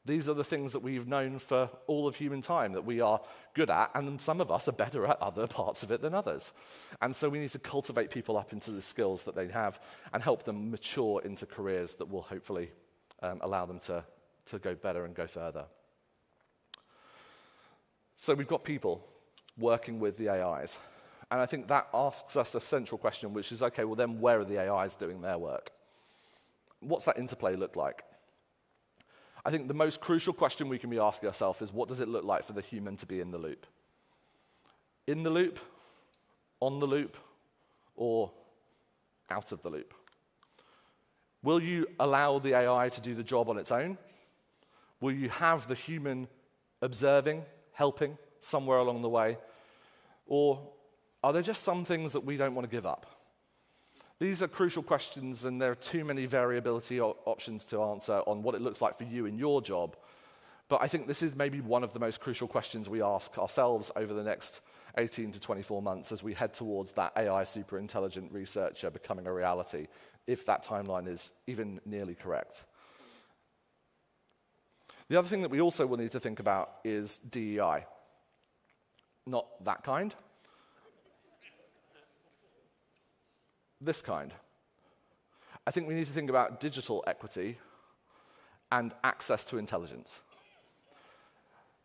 These are the things that we've known for all of human time that we are good at, and some of us are better at other parts of it than others. And so we need to cultivate people up into the skills that they have and help them mature into careers that will hopefully allow them to go better and go further. So we've got people working with the AIs. And I think that asks us a central question, which is, okay, well then where are the AIs doing their work? What's that interplay look like? I think the most crucial question we can be asking ourselves is, what does it look like for the human to be in the loop? In the loop, on the loop, or out of the loop? Will you allow the AI to do the job on its own? Will you have the human observing, helping somewhere along the way? Or are there just some things that we don't want to give up? These are crucial questions, and there are too many variability options to answer on what it looks like for you in your job. But I think this is maybe one of the most crucial questions we ask ourselves over the next 18 to 24 months as we head towards that AI superintelligent researcher becoming a reality, if that timeline is even nearly correct. The other thing that we also will need to think about is DEI. Not that kind. This kind. I think we need to think about digital equity and access to intelligence.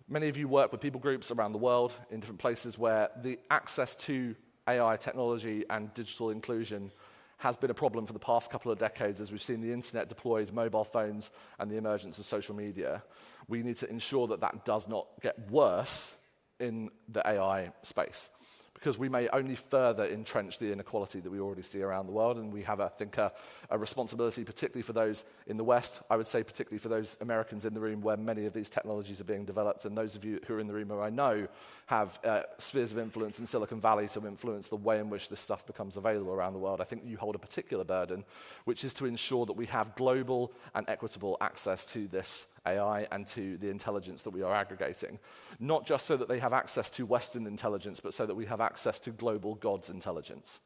Many of you work with people groups around the world in different places where the access to AI technology and digital inclusion has been a problem for the past couple of decades as we've seen the internet deployed, mobile phones, and the emergence of social media. We need to ensure that that does not get worse in the AI space, because we may only further entrench the inequality that we already see around the world, and we have, I think, a responsibility, particularly for those in the West, I would say particularly for those Americans in the room where many of these technologies are being developed, and those of you who are in the room who I know have spheres of influence in Silicon Valley to influence the way in which this stuff becomes available around the world. I think you hold a particular burden, which is to ensure that we have global and equitable access to this AI and to the intelligence that we are aggregating. Not just so that they have access to Western intelligence, but so that we have access to global God's intelligence.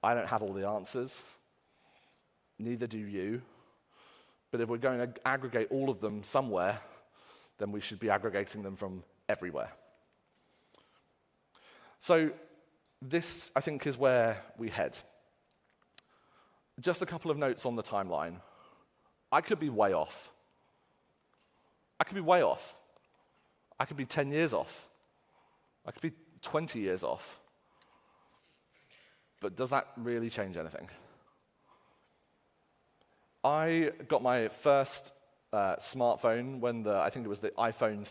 I don't have all the answers. Neither do you. But if we're going to aggregate all of them somewhere, then we should be aggregating them from everywhere. So this, I think, is where we head. Just a couple of notes on the timeline. I could be way off. I could be way off. I could be 10 years off. I could be 20 years off. But does that really change anything? I got my first smartphone when I think it was the iPhone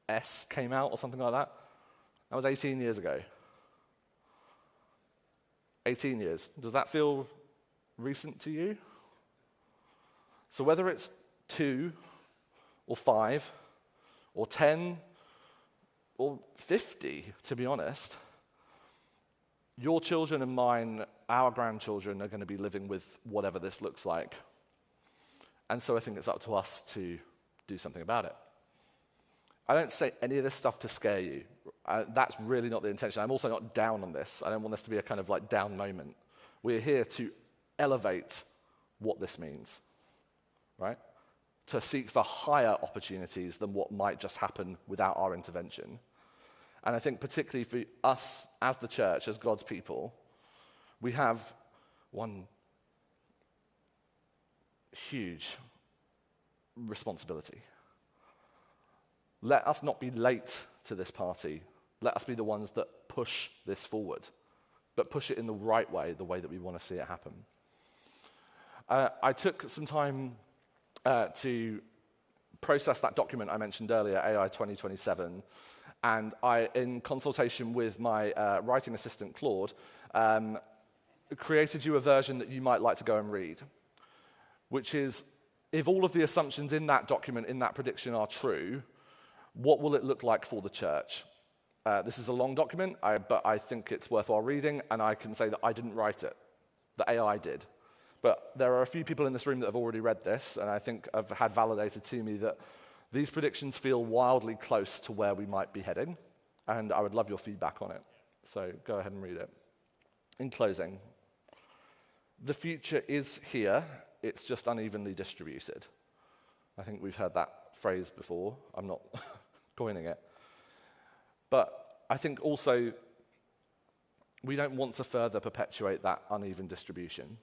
3S came out or something like that. That was 18 years ago. 18 years. Does that feel recent to you? So whether it's 2 or 5 or 10 or 50, to be honest, Your children and mine, our grandchildren, are going to be living with whatever this looks like. And so I think it's up to us to do something about it. I don't say any of this stuff to scare you. That's really not the intention. I'm also not down on this. I don't want this to be a kind of like down moment. We're here to elevate what this means, right? To seek for higher opportunities than what might just happen without our intervention. And I think particularly for us as the church, as God's people, we have one huge responsibility. Let us not be late to this party. Let us be the ones that push this forward, but push it in the right way, the way that we want to see it happen. I took some time to process that document I mentioned earlier, AI 2027, and I, in consultation with my writing assistant, Claude, created you a version that you might like to go and read, which is, if all of the assumptions in that document, in that prediction are true, what will it look like for the church? This is a long document, but I think it's worthwhile reading, and I can say that I didn't write it. The AI did. But there are a few people in this room that have already read this, and I think have had validated to me that these predictions feel wildly close to where we might be heading, and I would love your feedback on it. So go ahead and read it. In closing, the future is here, it's just unevenly distributed. I think we've heard that phrase before. I'm not coining it. But I think also we don't want to further perpetuate that uneven distribution.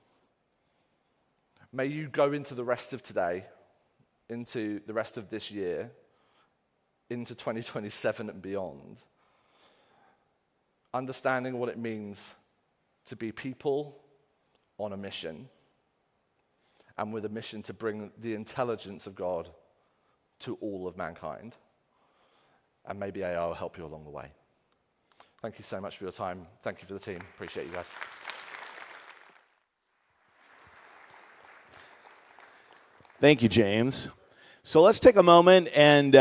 May you go into the rest of today, into the rest of this year, into 2027 and beyond, understanding what it means to be people on a mission, and with a mission to bring the intelligence of God to all of mankind. And maybe AI will help you along the way. Thank you so much for your time. Thank you for the team. Appreciate you guys. Thank you, James. So let's take a moment and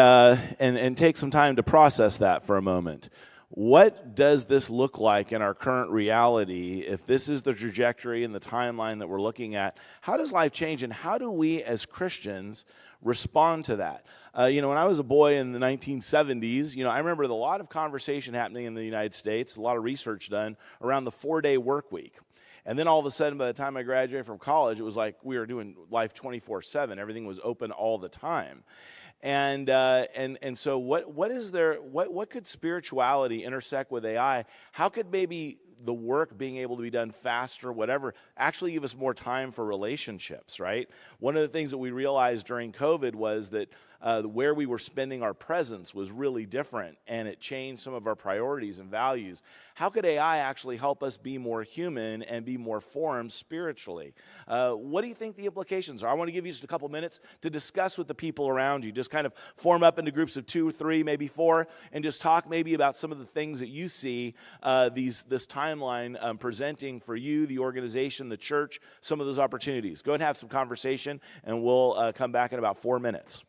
take some time to process that for a moment. What does this look like in our current reality? If this is the trajectory and the timeline that we're looking at, how does life change, and how do we as Christians respond to that? When I was a boy in the 1970s, I remember a lot of conversation happening in the United States, a lot of research done around the 4-day work week. And then all of a sudden, by the time I graduated from college, it was like we were doing life 24/7. Everything was open all the time. And so what could spirituality intersect with AI? How could maybe the work being able to be done faster, whatever, actually give us more time for relationships, right? One of the things that we realized during COVID was that where we were spending our presence was really different, and it changed some of our priorities and values. How could AI actually help us be more human and be more formed spiritually? What do you think the implications are? I want to give you just a couple minutes to discuss with the people around you. Just kind of form up into groups of 2 or 3, maybe 4, and just talk maybe about some of the things that you see this timeline presenting for you, the organization, the church, some of those opportunities. Go ahead and have some conversation, and we'll come back in about 4 minutes.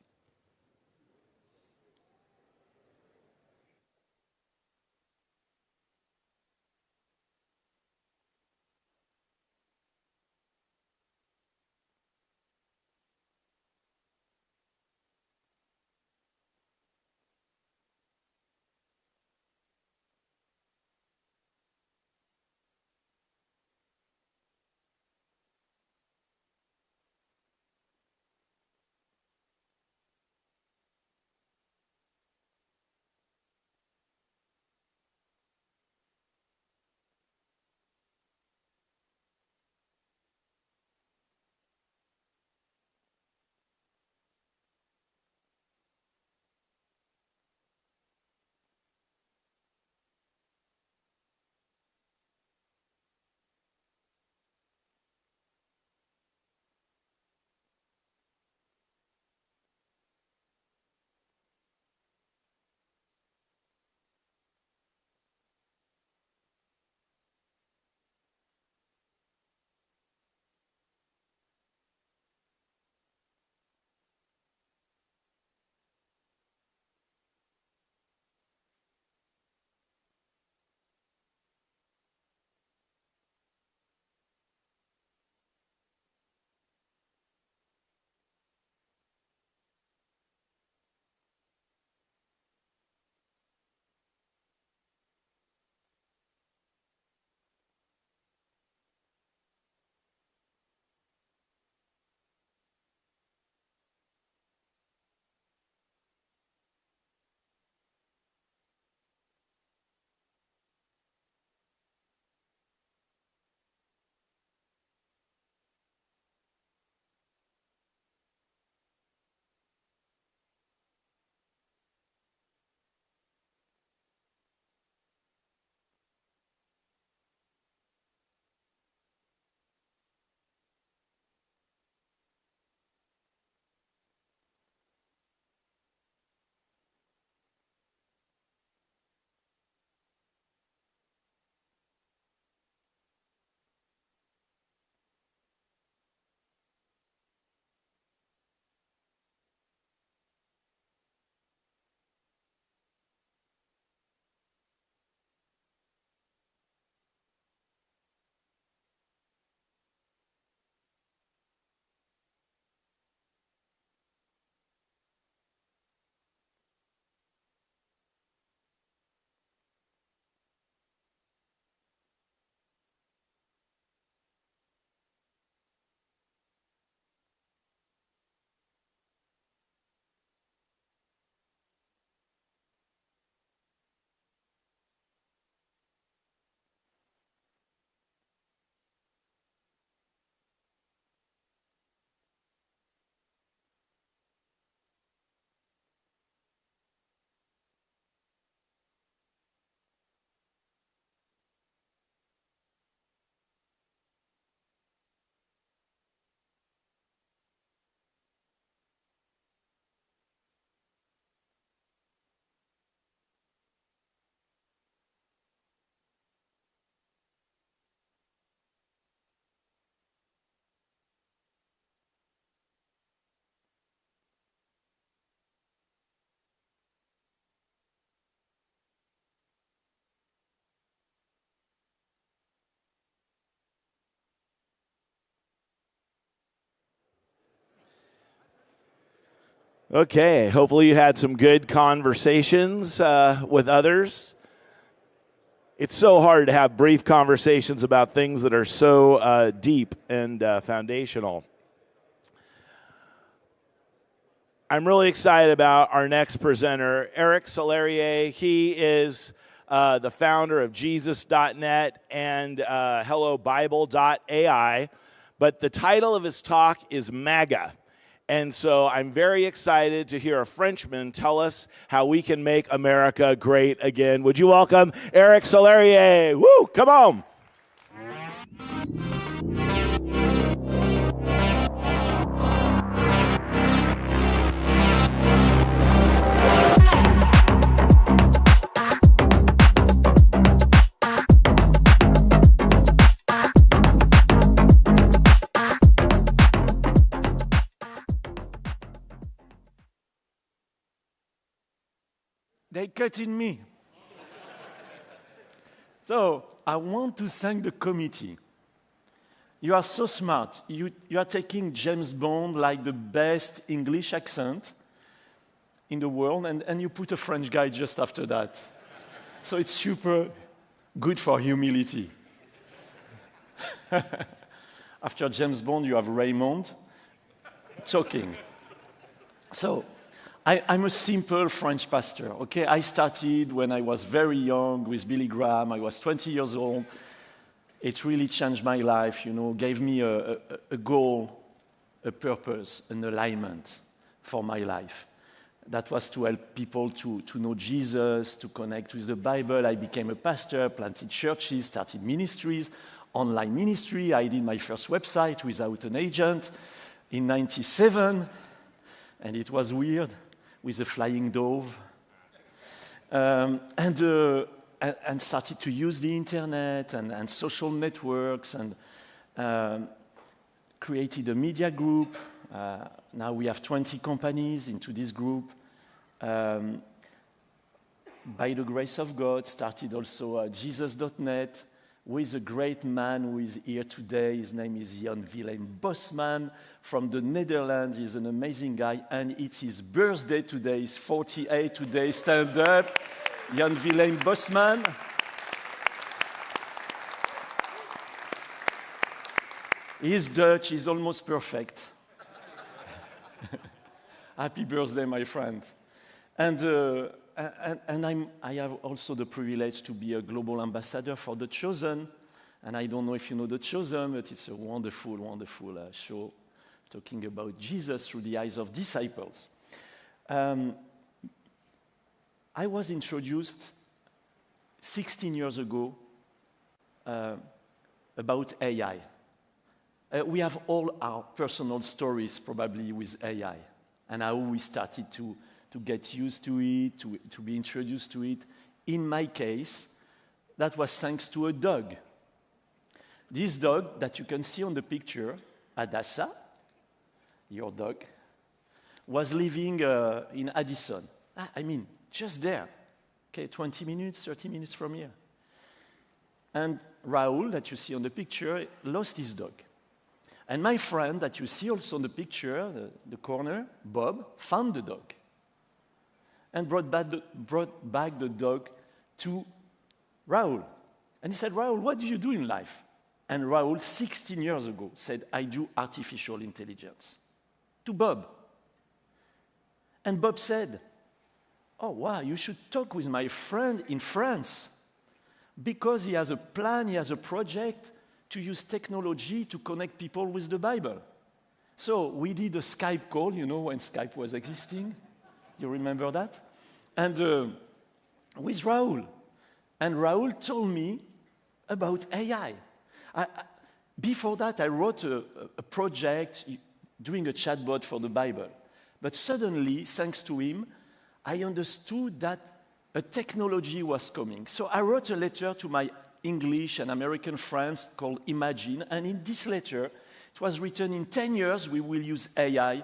Okay, hopefully you had some good conversations with others. It's so hard to have brief conversations about things that are so deep and foundational. I'm really excited about our next presenter, Eric Celerier. He is the founder of Jesus.net and HelloBible.ai, but the title of his talk is MAGA. And so I'm very excited to hear a Frenchman tell us how we can make America great again. Would you welcome Eric Celerier? Woo, come on. They cut in me. So I want to thank the committee. You are so smart. You are taking James Bond like the best English accent in the world, and you put a French guy just after that. So it's super good for humility. After James Bond, you have Raymond talking. So I'm a simple French pastor, okay? I started when I was very young with Billy Graham. I was 20 years old. It really changed my life, gave me a goal, a purpose, an alignment for my life. That was to help people to know Jesus, to connect with the Bible. I became a pastor, planted churches, started ministries, online ministry. I did my first website without an agent in 97, and it was weird, with a flying dove, and started to use the internet and social networks, and created a media group. Now we have 20 companies into this group. By the grace of God, started also Jesus.net with a great man who is here today. His name is Jan Willem Bosman from the Netherlands. He's an amazing guy, and it's his birthday today. He's 48 today. Stand up, Jan Willem Bosman. He's Dutch. He's almost perfect. Happy birthday, my friend. And I have also the privilege to be a global ambassador for The Chosen. And I don't know if you know The Chosen, but it's a wonderful, wonderful show talking about Jesus through the eyes of disciples. I was introduced 16 years ago about AI. We have all our personal stories probably with AI and how we started to get used to it, to be introduced to it. In my case, that was thanks to a dog. This dog that you can see on the picture, Adassa, your dog, was living in Addison. I mean, just there. Okay, 20 minutes, 30 minutes from here. And Raoul, that you see on the picture, lost his dog. And my friend that you see also on the picture, the corner, Bob, found the dog and brought back the dog to Raoul. And he said, Raoul, what do you do in life? And Raoul, 16 years ago, said, I do artificial intelligence to Bob. And Bob said, oh, wow, you should talk with my friend in France because he has a plan, he has a project to use technology to connect people with the Bible. So we did a Skype call, when Skype was existing. You remember that? And with Raoul. And Raoul told me about AI. Before that, I wrote a project doing a chatbot for the Bible. But suddenly, thanks to him, I understood that a technology was coming. So I wrote a letter to my English and American friends called Imagine, and in this letter, it was written, in 10 years, we will use AI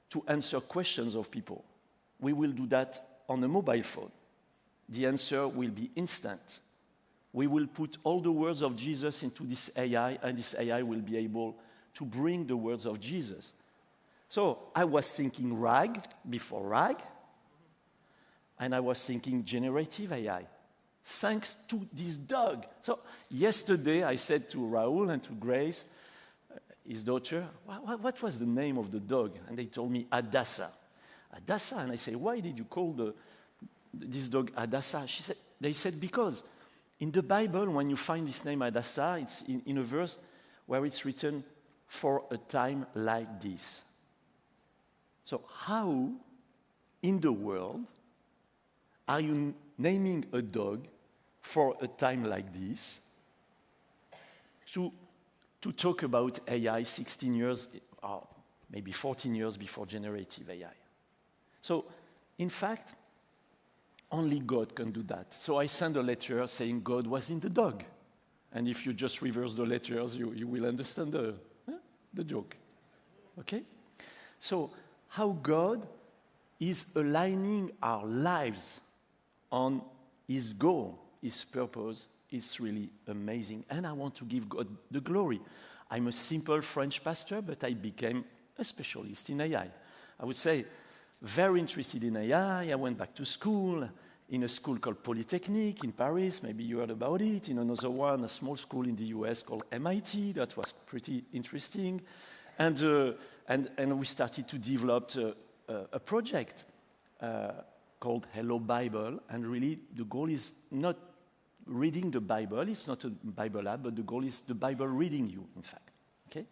to answer questions of people. We will do that on a mobile phone. The answer will be instant. We will put all the words of Jesus into this AI, and this AI will be able to bring the words of Jesus. So I was thinking RAG before RAG, and I was thinking generative AI, thanks to this dog. So yesterday I said to Raoul and to Grace, his daughter, what was the name of the dog? And they told me Adassa. Adassa, and I said, why did you call this dog Adassa? They said, because in the Bible, when you find this name Adassa, it's in a verse where it's written, for a time like this. So how in the world are you naming a dog for a time like this to talk about AI 16 years, or maybe 14 years before generative AI? So, in fact, only God can do that. So I sent a letter saying God was in the dog. And if you just reverse the letters, you will understand the joke. Okay? So, how God is aligning our lives on His goal, His purpose, is really amazing. And I want to give God the glory. I'm a simple French pastor, but I became a specialist in AI. I would say, very interested in AI. I went back to school, in a school called Polytechnique in Paris. Maybe you heard about it. In another one, a small school in the US called MIT. That was pretty interesting. And we started to develop a project called HelloBible. And really, the goal is not reading the Bible. It's not a Bible app, but the goal is the Bible reading you, in fact. Okay?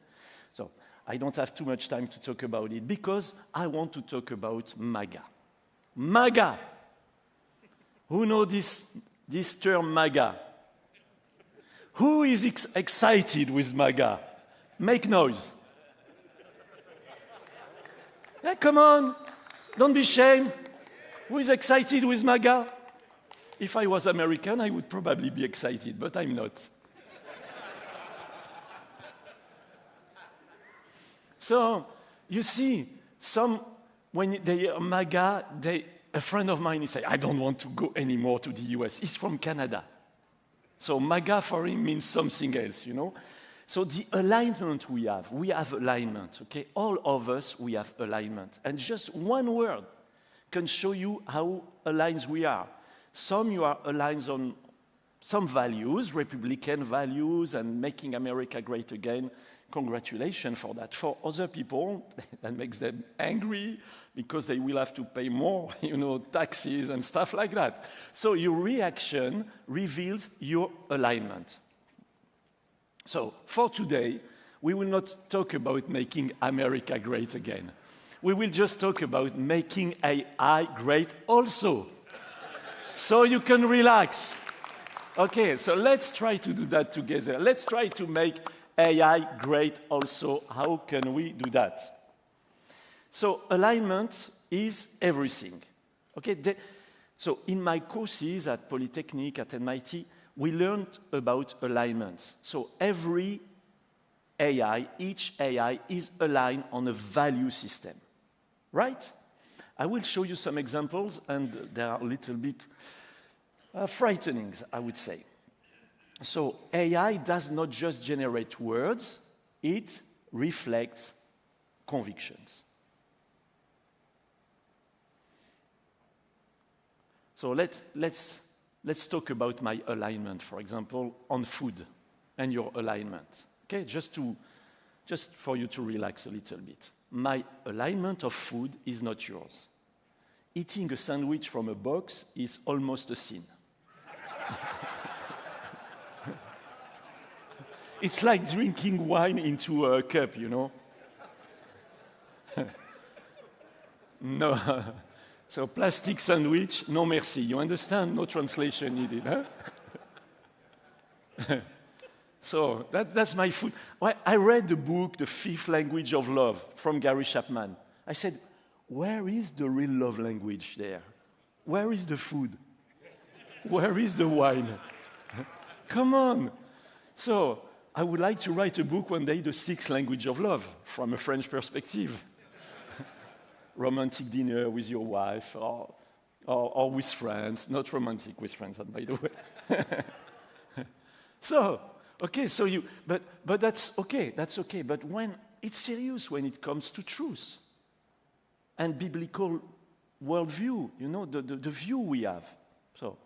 So I don't have too much time to talk about it because I want to talk about MAGA. MAGA! Who knows this term MAGA? Who is excited with MAGA? Make noise. Yeah, come on. Don't be ashamed. Who is excited with MAGA? If I was American, I would probably be excited, but I'm not. So, you see, when they hear MAGA, a friend of mine is saying, I don't want to go anymore to the US. He's from Canada. So MAGA for him means something else, you know. So the alignment we have alignment, okay? All of us, we have alignment. And just one word can show you how aligned we are. Some you are aligned on some values, Republican values, and making America great again. Congratulations for that. For other people, that makes them angry because they will have to pay more, taxes and stuff like that. So your reaction reveals your alignment. So for today, we will not talk about making America great again. We will just talk about making AI great also. So you can relax. Okay, so let's try to do that together. Let's try to make AI great also. How can we do that? So alignment is everything. Okay. So in my courses at Polytechnique, at MIT, we learned about alignment. So every AI, each AI is aligned on a value system, right? I will show you some examples, and they are a little bit frightening, I would say. So AI does not just generate words, it reflects convictions. So let's talk about my alignment, for example, on food and your alignment. Okay, just for you to relax a little bit. My alignment of food is not yours. Eating a sandwich from a box is almost a sin. It's like drinking wine into a cup, you know? No. So plastic sandwich, no merci. You understand? No translation needed, huh? So that's my food. I read the book, The Fifth Language of Love, from Gary Chapman. I said, where is the real love language there? Where is the food? Where is the wine? Come on. So I would like to write a book one day, The Sixth Language of Love, from a French perspective. Romantic dinner with your wife, or with friends. Not romantic with friends, by the way. So, okay, but that's okay. But when it's serious when it comes to truth, and biblical worldview, you know, the view we have. So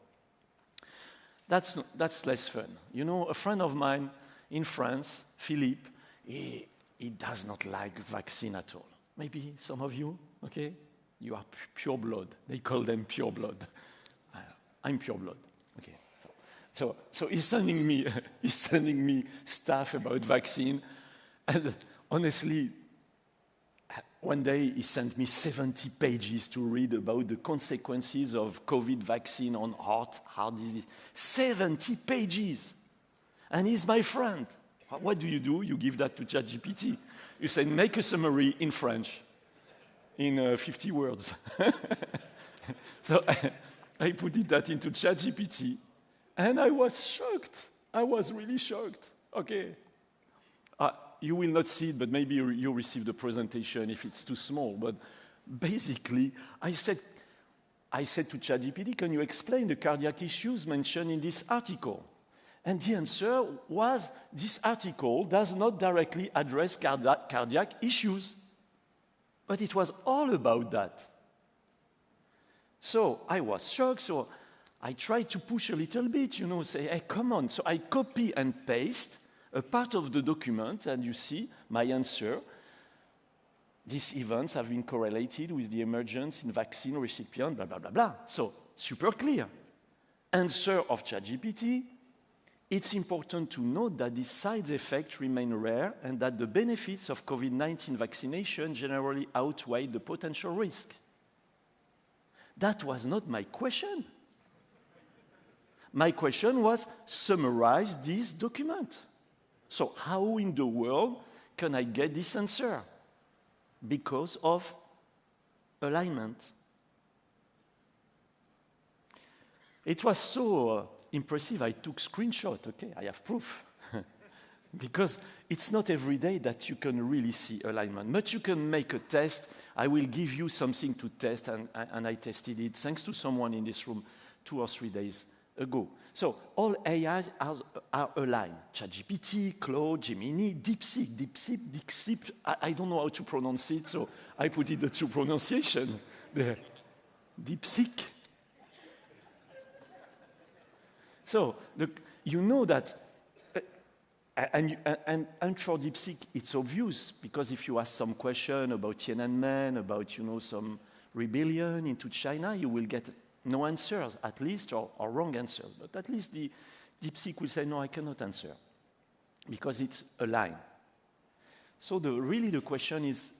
that's less fun. You know, a friend of mine in France, Philippe, he does not like vaccine at all. Maybe some of you, okay? You are pure blood. They call them pure blood. I'm pure blood. Okay. So he's sending me stuff about vaccine, and honestly, one day he sent me 70 pages to read about the consequences of COVID vaccine on heart disease. 70 pages, and he's my friend. What do? You give that to ChatGPT. You say, make a summary in French, in 50 words. So I put that into ChatGPT, and I was shocked. I was really shocked. Okay. You will not see it, but maybe you receive the presentation if it's too small. But basically, I said to ChatGPT, can you explain the cardiac issues mentioned in this article? And the answer was, this article does not directly address cardiac issues. But it was all about that. So I was shocked, so I tried to push a little bit, you know, say, hey, come on. So I copy and paste a part of the document, and you see my answer. These events have been correlated with the emergence in vaccine recipient, blah, blah, blah, blah. So super clear. Answer of ChatGPT, it's important to note that these side effects remain rare and that the benefits of COVID-19 vaccination generally outweigh the potential risk. That was not my question. My question was, summarize this document. So how in the world can I get this answer? Because of alignment. It was so impressive, I took screenshot, okay, I have proof. Because it's not every day that you can really see alignment. But you can make a test. I will give you something to test, and I tested it thanks to someone in this room 2 or 3 days ago. So all AIs are aligned. ChatGPT, Claude, Gemini, DeepSeek. I don't know how to pronounce it, so I put it the two pronunciation there. DeepSeek. So you know that, and for DeepSeek, it's obvious, because if you ask some question about Tiananmen, about, you know, some rebellion into China, you will get no answers, at least, or wrong answers. But at least the DeepSeek will say, no, I cannot answer, because it's aligned. So really the question is,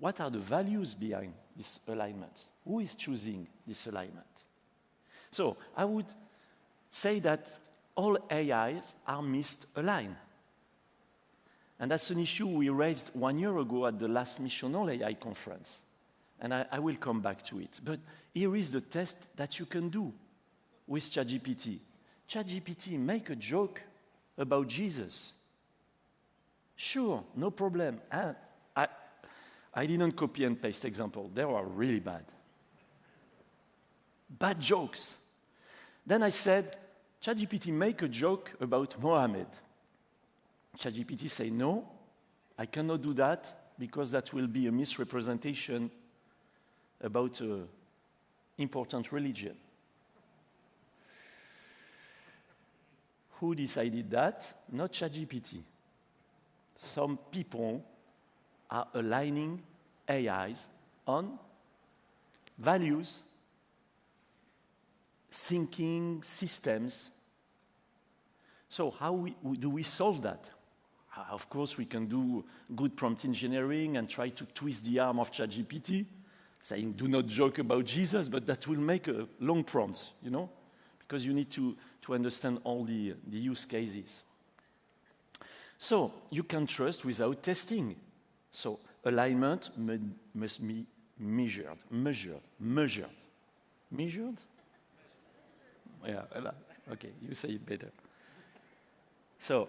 what are the values behind this alignment? Who is choosing this alignment? So I would say that all AIs are misaligned. And that's an issue we raised 1 year ago at the last Missional AI conference. And I will come back to it. But here is the test that you can do with ChatGPT. ChatGPT, make a joke about Jesus. Sure, no problem. I didn't copy and paste example. They were really bad. Bad jokes. Then I said, ChatGPT, make a joke about Mohammed. ChatGPT say, no, I cannot do that because that will be a misrepresentation about an important religion. Who decided that? Not ChatGPT. Some people are aligning AIs on values, thinking systems. So how do we solve that? Of course, we can do good prompt engineering and try to twist the arm of ChatGPT, saying, do not joke about Jesus, but that will make a long prompts, you know, because you need to understand all the use cases. So you can trust without testing. So alignment must be measured. Measured? Yeah, okay, you say it better. So,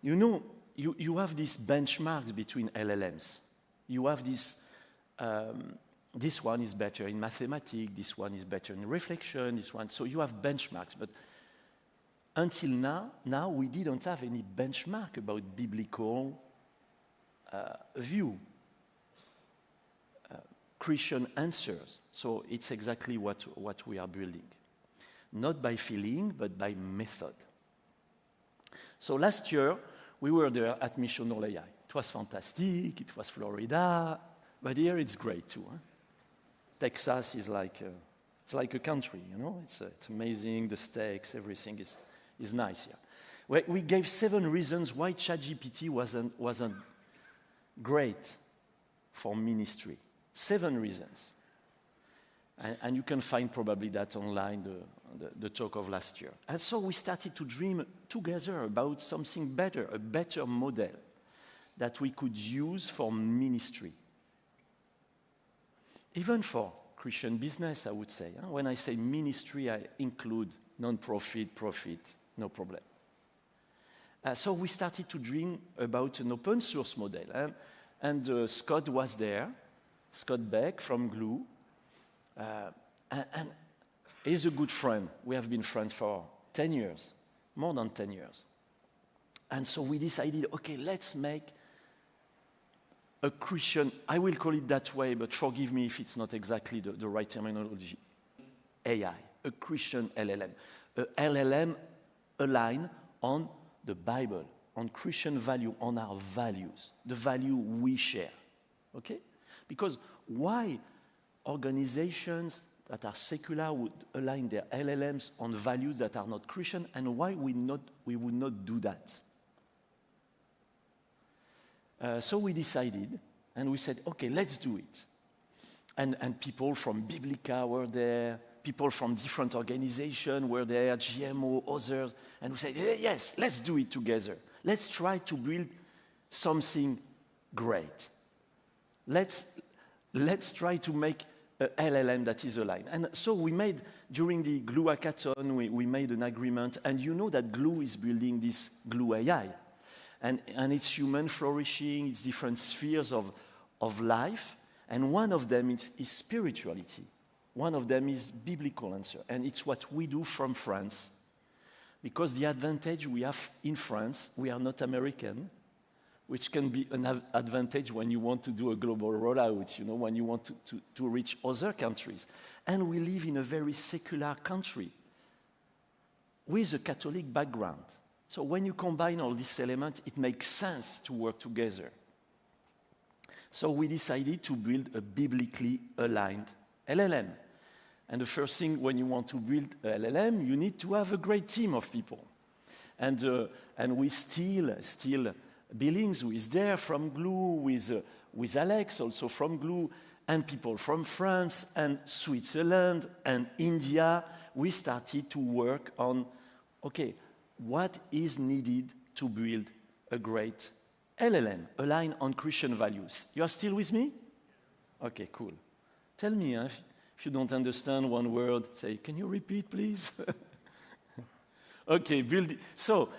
you know, you have these benchmarks between LLMs. You have this one is better in mathematics, this one is better in reflection, this one. So you have benchmarks. But until now we didn't have any benchmark about biblical view. Christian answers. So it's exactly what we are building. Not by feeling, but by method. So last year, we were there at Missional AI. It was fantastic, it was Florida, but here it's great too. Huh? Texas is like a country, you know? It's amazing, the steaks, everything is nice here. We gave 7 reasons why ChatGPT wasn't great for ministry. 7 reasons. And you can find probably that online, the talk of last year. And so we started to dream together about something better, a better model that we could use for ministry. Even for Christian business, I would say. When I say ministry, I include non-profit, profit, no problem. So we started to dream about an open source model. And Scott was there, Scott Beck from Glue. And he's a good friend. We have been friends for 10 years, more than 10 years. And so we decided, okay, let's make a Christian, I will call it that way, but forgive me if it's not exactly the right terminology, AI, a Christian LLM. A LLM aligned on the Bible, on Christian value, on our values, the value we share, okay? Because why organizations that are secular would align their LLMs on values that are not Christian, and why we would not do that? So we decided, and we said, okay, let's do it. And people from Biblica were there, people from different organizations were there, GMO, others, and we said, yes, let's do it together. Let's try to build something great. Let's try to make an LLM that is aligned. And so we made, during the Glue hackathon, we made an agreement, and you know that Glue is building this Glue AI. And it's human flourishing, it's different spheres of life, and one of them is spirituality. One of them is biblical answer, and it's what we do from France. Because the advantage we have in France, we are not American, which can be an advantage when you want to do a global rollout, you know, when you want to reach other countries. And we live in a very secular country with a Catholic background. So when you combine all these elements, it makes sense to work together. So we decided to build a biblically aligned LLM. And the first thing when you want to build an LLM, you need to have a great team of people. And we still Billings, who is there from Glue, with Alex, also from Glue, and people from France and Switzerland and India. We started to work on, okay, what is needed to build a great LLM, aligned on Christian values. You are still with me? Okay, cool. Tell me if you don't understand one word, say, can you repeat, please? Okay, build it. So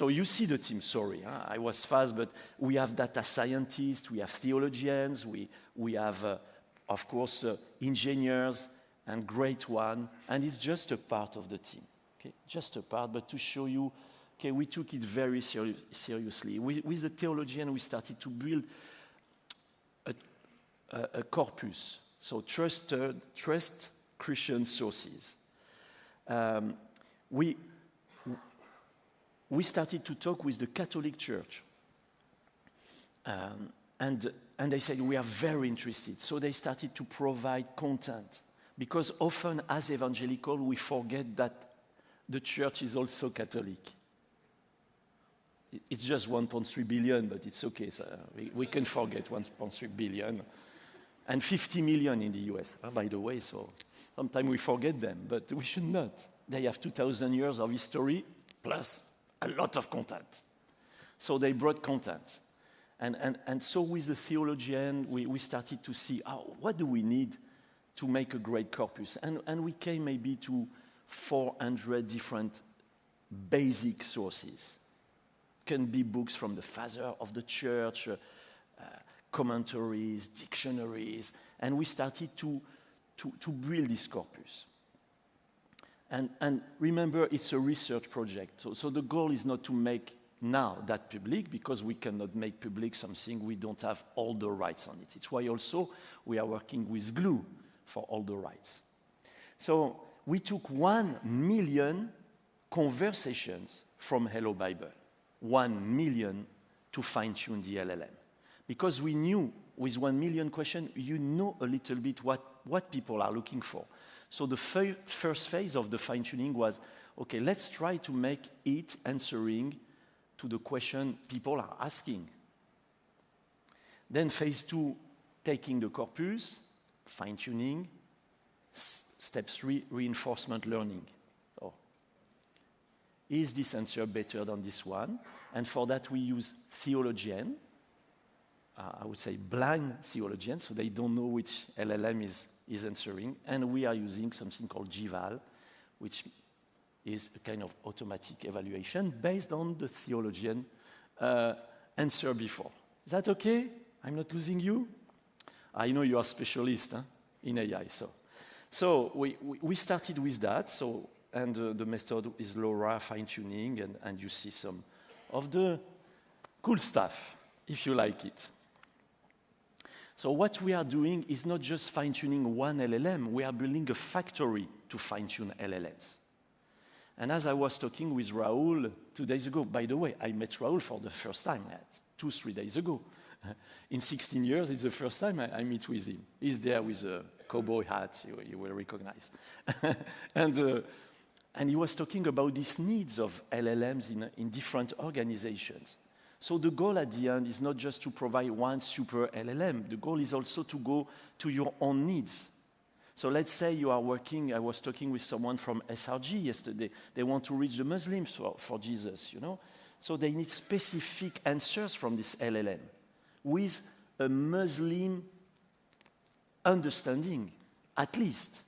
you see the team, sorry, I was fast, but we have data scientists, we have theologians, we have, of course, engineers, and great one, and it's just a part of the team, okay? Just a part, but to show you, okay, we took it very seriously. With the theologian, we started to build a corpus, so trust Christian sources. We started to talk with the Catholic Church. And they said, we are very interested. So they started to provide content. Because often, as evangelical, we forget that the church is also Catholic. It's just 1.3 billion, but it's okay. So we can forget 1.3 billion. And 50 million in the US, by the way, so sometimes we forget them, but we should not. They have 2,000 years of history, plus a lot of content. So they brought content. And so with the theologian, we started to see, what do we need to make a great corpus? And we came maybe to 400 different basic sources. It can be books from the father of the church, commentaries, dictionaries, and we started to build this corpus. And remember, it's a research project. So the goal is not to make now that public because we cannot make public something we don't have all the rights on it. It's why also we are working with Glue for all the rights. So we took 1 million conversations from Hello Bible, 1 million to fine-tune the LLM. Because we knew with 1 million questions, you know a little bit what people are looking for. So the first phase of the fine-tuning was, okay, let's try to make it answering to the question people are asking. Then phase 2, taking the corpus, fine-tuning. Step 3, reinforcement learning. So, is this answer better than this one? And for that we use theologian, I would say blind theologian, so they don't know which LLM is answering. And we are using something called GVAL, which is a kind of automatic evaluation based on the theologian answer before. Is that okay? I'm not losing you? I know you are specialist in AI, so we started with that, and the method is LoRa fine-tuning, and you see some of the cool stuff, if you like it. So what we are doing is not just fine-tuning one LLM, we are building a factory to fine-tune LLMs. And as I was talking with Raoul 2 days ago, by the way, I met Raoul for the first time, 2-3 days ago. In 16 years, it's the first time I meet with him. He's there with a cowboy hat, you will recognize. And he was talking about these needs of LLMs in different organizations. So the goal at the end is not just to provide one super LLM. The goal is also to go to your own needs. So let's say you are working, I was talking with someone from SRG yesterday. They want to reach the Muslims for Jesus, you know. So they need specific answers from this LLM with a Muslim understanding, at least,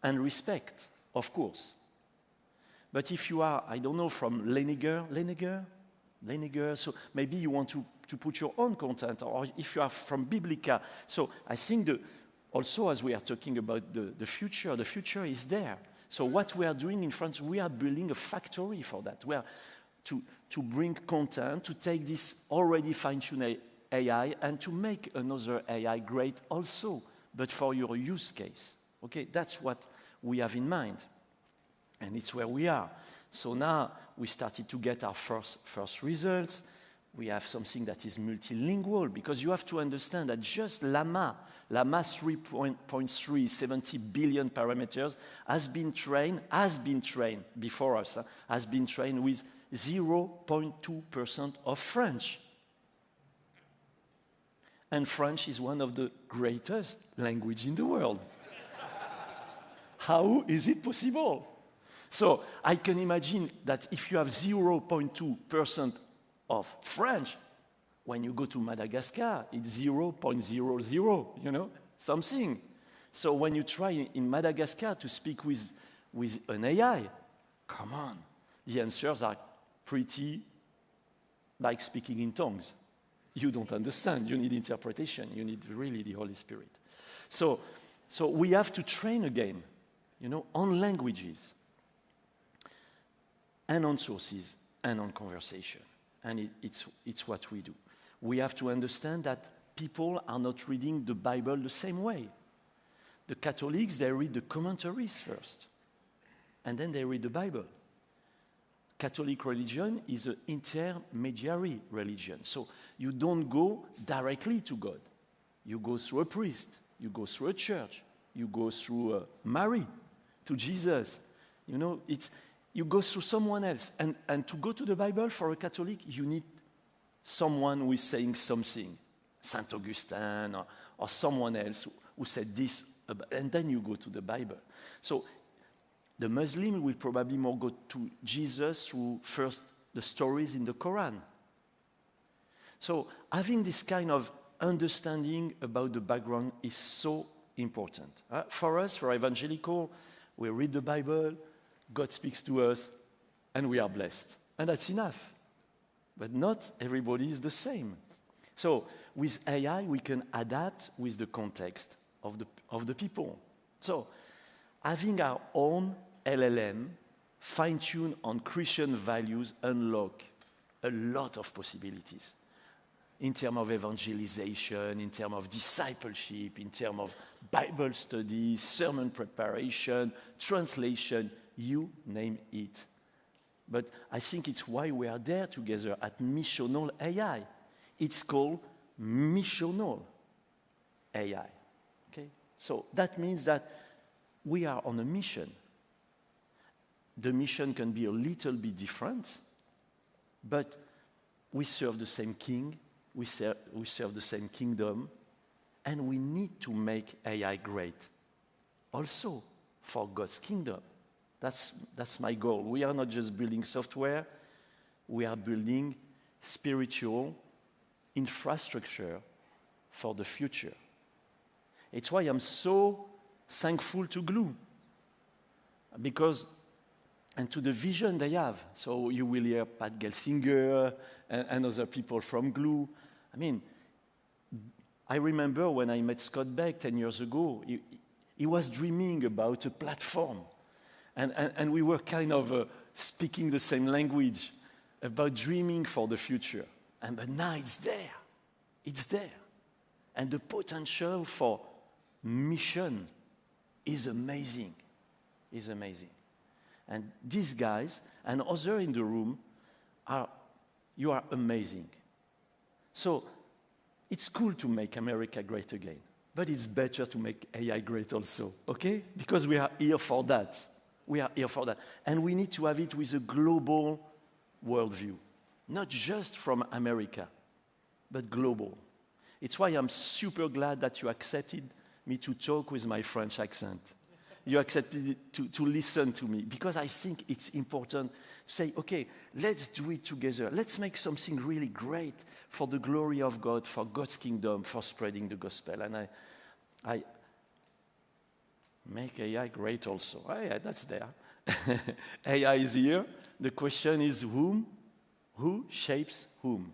and respect, of course. But if you are, I don't know, from Leniger, so maybe you want to put your own content, or if you are from Biblica. So I think also as we are talking about the future is there. So what we are doing in France, we are building a factory for that. We are to bring content, to take this already fine-tuned AI and to make another AI great also, but for your use case. Okay, that's what we have in mind. And it's where we are. So now we started to get our first results. We have something that is multilingual, because you have to understand that just Llama 3.3, 70 billion parameters, has been trained before us, has been trained with 0.2% of French. And French is one of the greatest languages in the world. How is it possible? So I can imagine that if you have 0.2% of French, when you go to Madagascar, it's 0.00, you know, something. So when you try in Madagascar to speak with an AI, come on, the answers are pretty like speaking in tongues. You don't understand, you need interpretation, you need really the Holy Spirit. So we have to train again, you know, on languages, and on sources, and on conversation. And it's what we do. We have to understand that people are not reading the Bible the same way. The Catholics, they read the commentaries first, and then they read the Bible. Catholic religion is an intermediary religion. So you don't go directly to God. You go through a priest, you go through a church, you go through Mary, to Jesus. You know, you go through someone else. And to go to the Bible for a Catholic, you need someone who is saying something, Saint Augustine or someone else who said this, and then you go to the Bible. So the Muslim will probably more go to Jesus through first the stories in the Quran. So having this kind of understanding about the background is so important. For us, for evangelical, we read the Bible, God speaks to us, and we are blessed. And that's enough. But not everybody is the same. So with AI, we can adapt with the context of the people. So having our own LLM fine-tuned on Christian values, unlock a lot of possibilities in terms of evangelization, in terms of discipleship, in terms of Bible study, sermon preparation, translation, you name it. But I think it's why we are there together at Missional AI. It's called Missional AI. Okay? So that means that we are on a mission. The mission can be a little bit different, but we serve the same king, we serve the same kingdom, and we need to make AI great also for God's kingdom. That's my goal. We are not just building software, we are building spiritual infrastructure for the future. It's why I'm so thankful to Glue, because, and to the vision they have. So you will hear Pat Gelsinger and other people from Glue. I mean, I remember when I met Scott Beck 10 years ago, he was dreaming about a platform. And we were kind of speaking the same language about dreaming for the future. But now it's there. It's there. And the potential for mission is amazing. Is amazing. And these guys and others in the room you are amazing. So it's cool to make America great again, but it's better to make AI great also, okay? Because we are here for that. We are here for that. And we need to have it with a global worldview, not just from America, but global. It's why I'm super glad that you accepted me to talk with my French accent. You accepted to listen to me, because I think it's important to say, okay, let's do it together. Let's make something really great for the glory of God, for God's kingdom, for spreading the gospel. And I make AI great also. Oh, yeah, that's there. AI is here. The question is whom? Who shapes whom?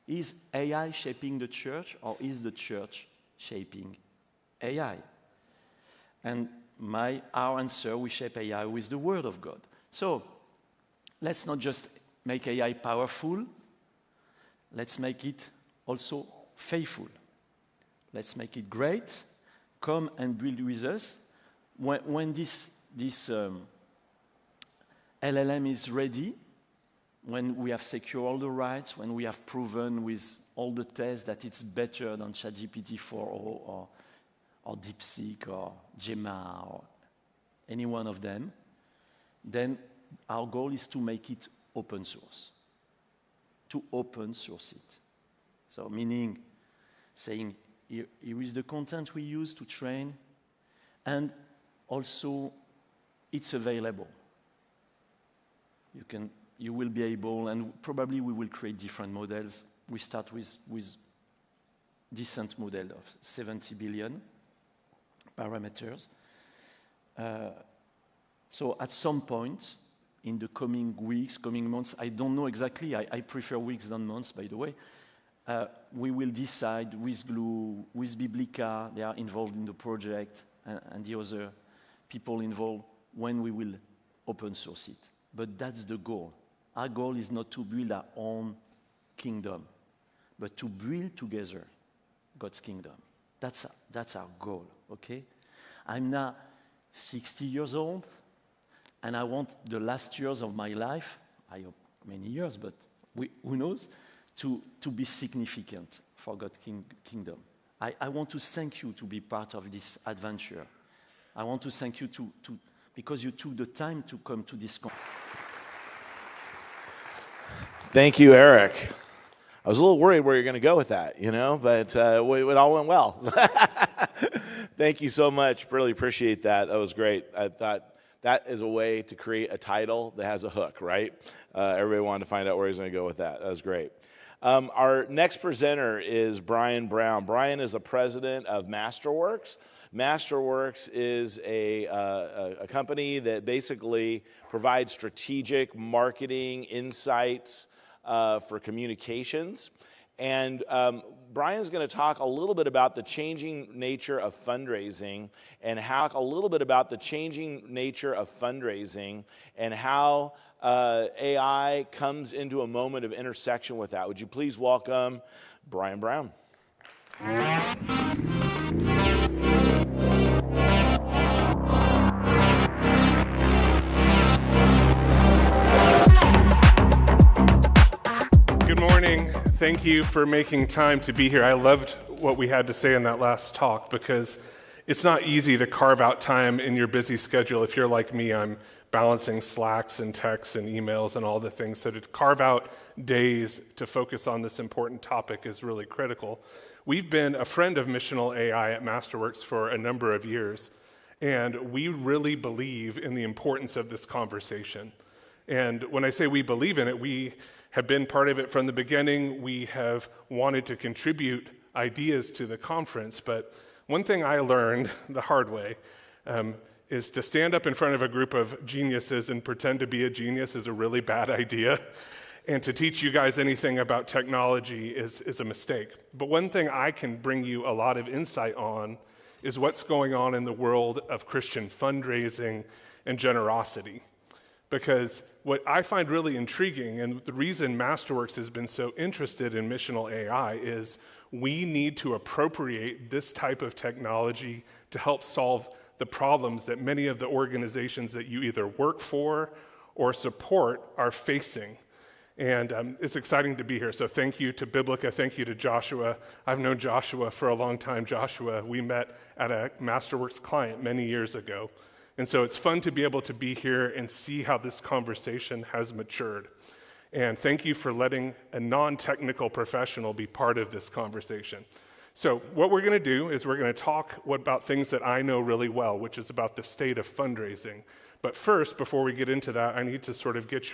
Is AI shaping the church, or is the church shaping AI? And our answer, we shape AI with the Word of God. So let's not just make AI powerful, let's make it also faithful. Let's make it great. Come and build with us. When this LLM is ready, when we have secured all the rights, when we have proven with all the tests that it's better than ChatGPT 4 or DeepSeek or Gemma or any one of them, then our goal is to make it open source, to open source it. So meaning saying, here is the content we use to train, and also it's available. You will be able, and probably we will create different models. We start with decent model of 70 billion parameters. So at some point in the coming weeks, coming months, I don't know exactly, I prefer weeks than months, by the way, we will decide with Glue, with Biblica, they are involved in the project, and the other people involved, when we will open source it. But that's the goal. Our goal is not to build our own kingdom, but to build together God's kingdom. That's our goal, okay? I'm now 60 years old, and I want the last years of my life, I hope many years, but who knows, to be significant for God's kingdom. I want to thank you to be part of this adventure. I want to thank you because you took the time to come to this conference. Thank you, Eric. I was a little worried where you're going to go with that, but it all went well. Thank you so much. Really appreciate that. That was great. I thought that is a way to create a title that has a hook, right? Everybody wanted to find out where he's going to go with that. That was great. Our next presenter is Brian Brown. Brian is the president of Masterworks. Masterworks is a company that basically provides strategic marketing insights for communications. And Brian's going to talk a little bit about the changing nature of fundraising and how AI comes into a moment of intersection with that. Would you please welcome Brian Brown? Good morning. Thank you for making time to be here. I loved what we had to say in that last talk because it's not easy to carve out time in your busy schedule. If you're like me, I'm balancing Slacks and texts and emails and all the things. So to carve out days to focus on this important topic is really critical. We've been a friend of Missional AI at Masterworks for a number of years, and we really believe in the importance of this conversation. And when I say we believe in it, we have been part of it from the beginning. We have wanted to contribute ideas to the conference. But one thing I learned the hard way is to stand up in front of a group of geniuses and pretend to be a genius is a really bad idea. And to teach you guys anything about technology is a mistake. But one thing I can bring you a lot of insight on is what's going on in the world of Christian fundraising and generosity. Because what I find really intriguing, and the reason Masterworks has been so interested in Missional AI, is we need to appropriate this type of technology to help solve the problems that many of the organizations that you either work for or support are facing. And it's exciting to be here. So thank you to Biblica, thank you to Joshua. I've known Joshua for a long time. Joshua, we met at a Masterworks client many years ago. And so it's fun to be able to be here and see how this conversation has matured. And thank you for letting a non-technical professional be part of this conversation. So what we're going to do is we're going to talk about things that I know really well, which is about the state of fundraising. But first, before we get into that, I need to sort of get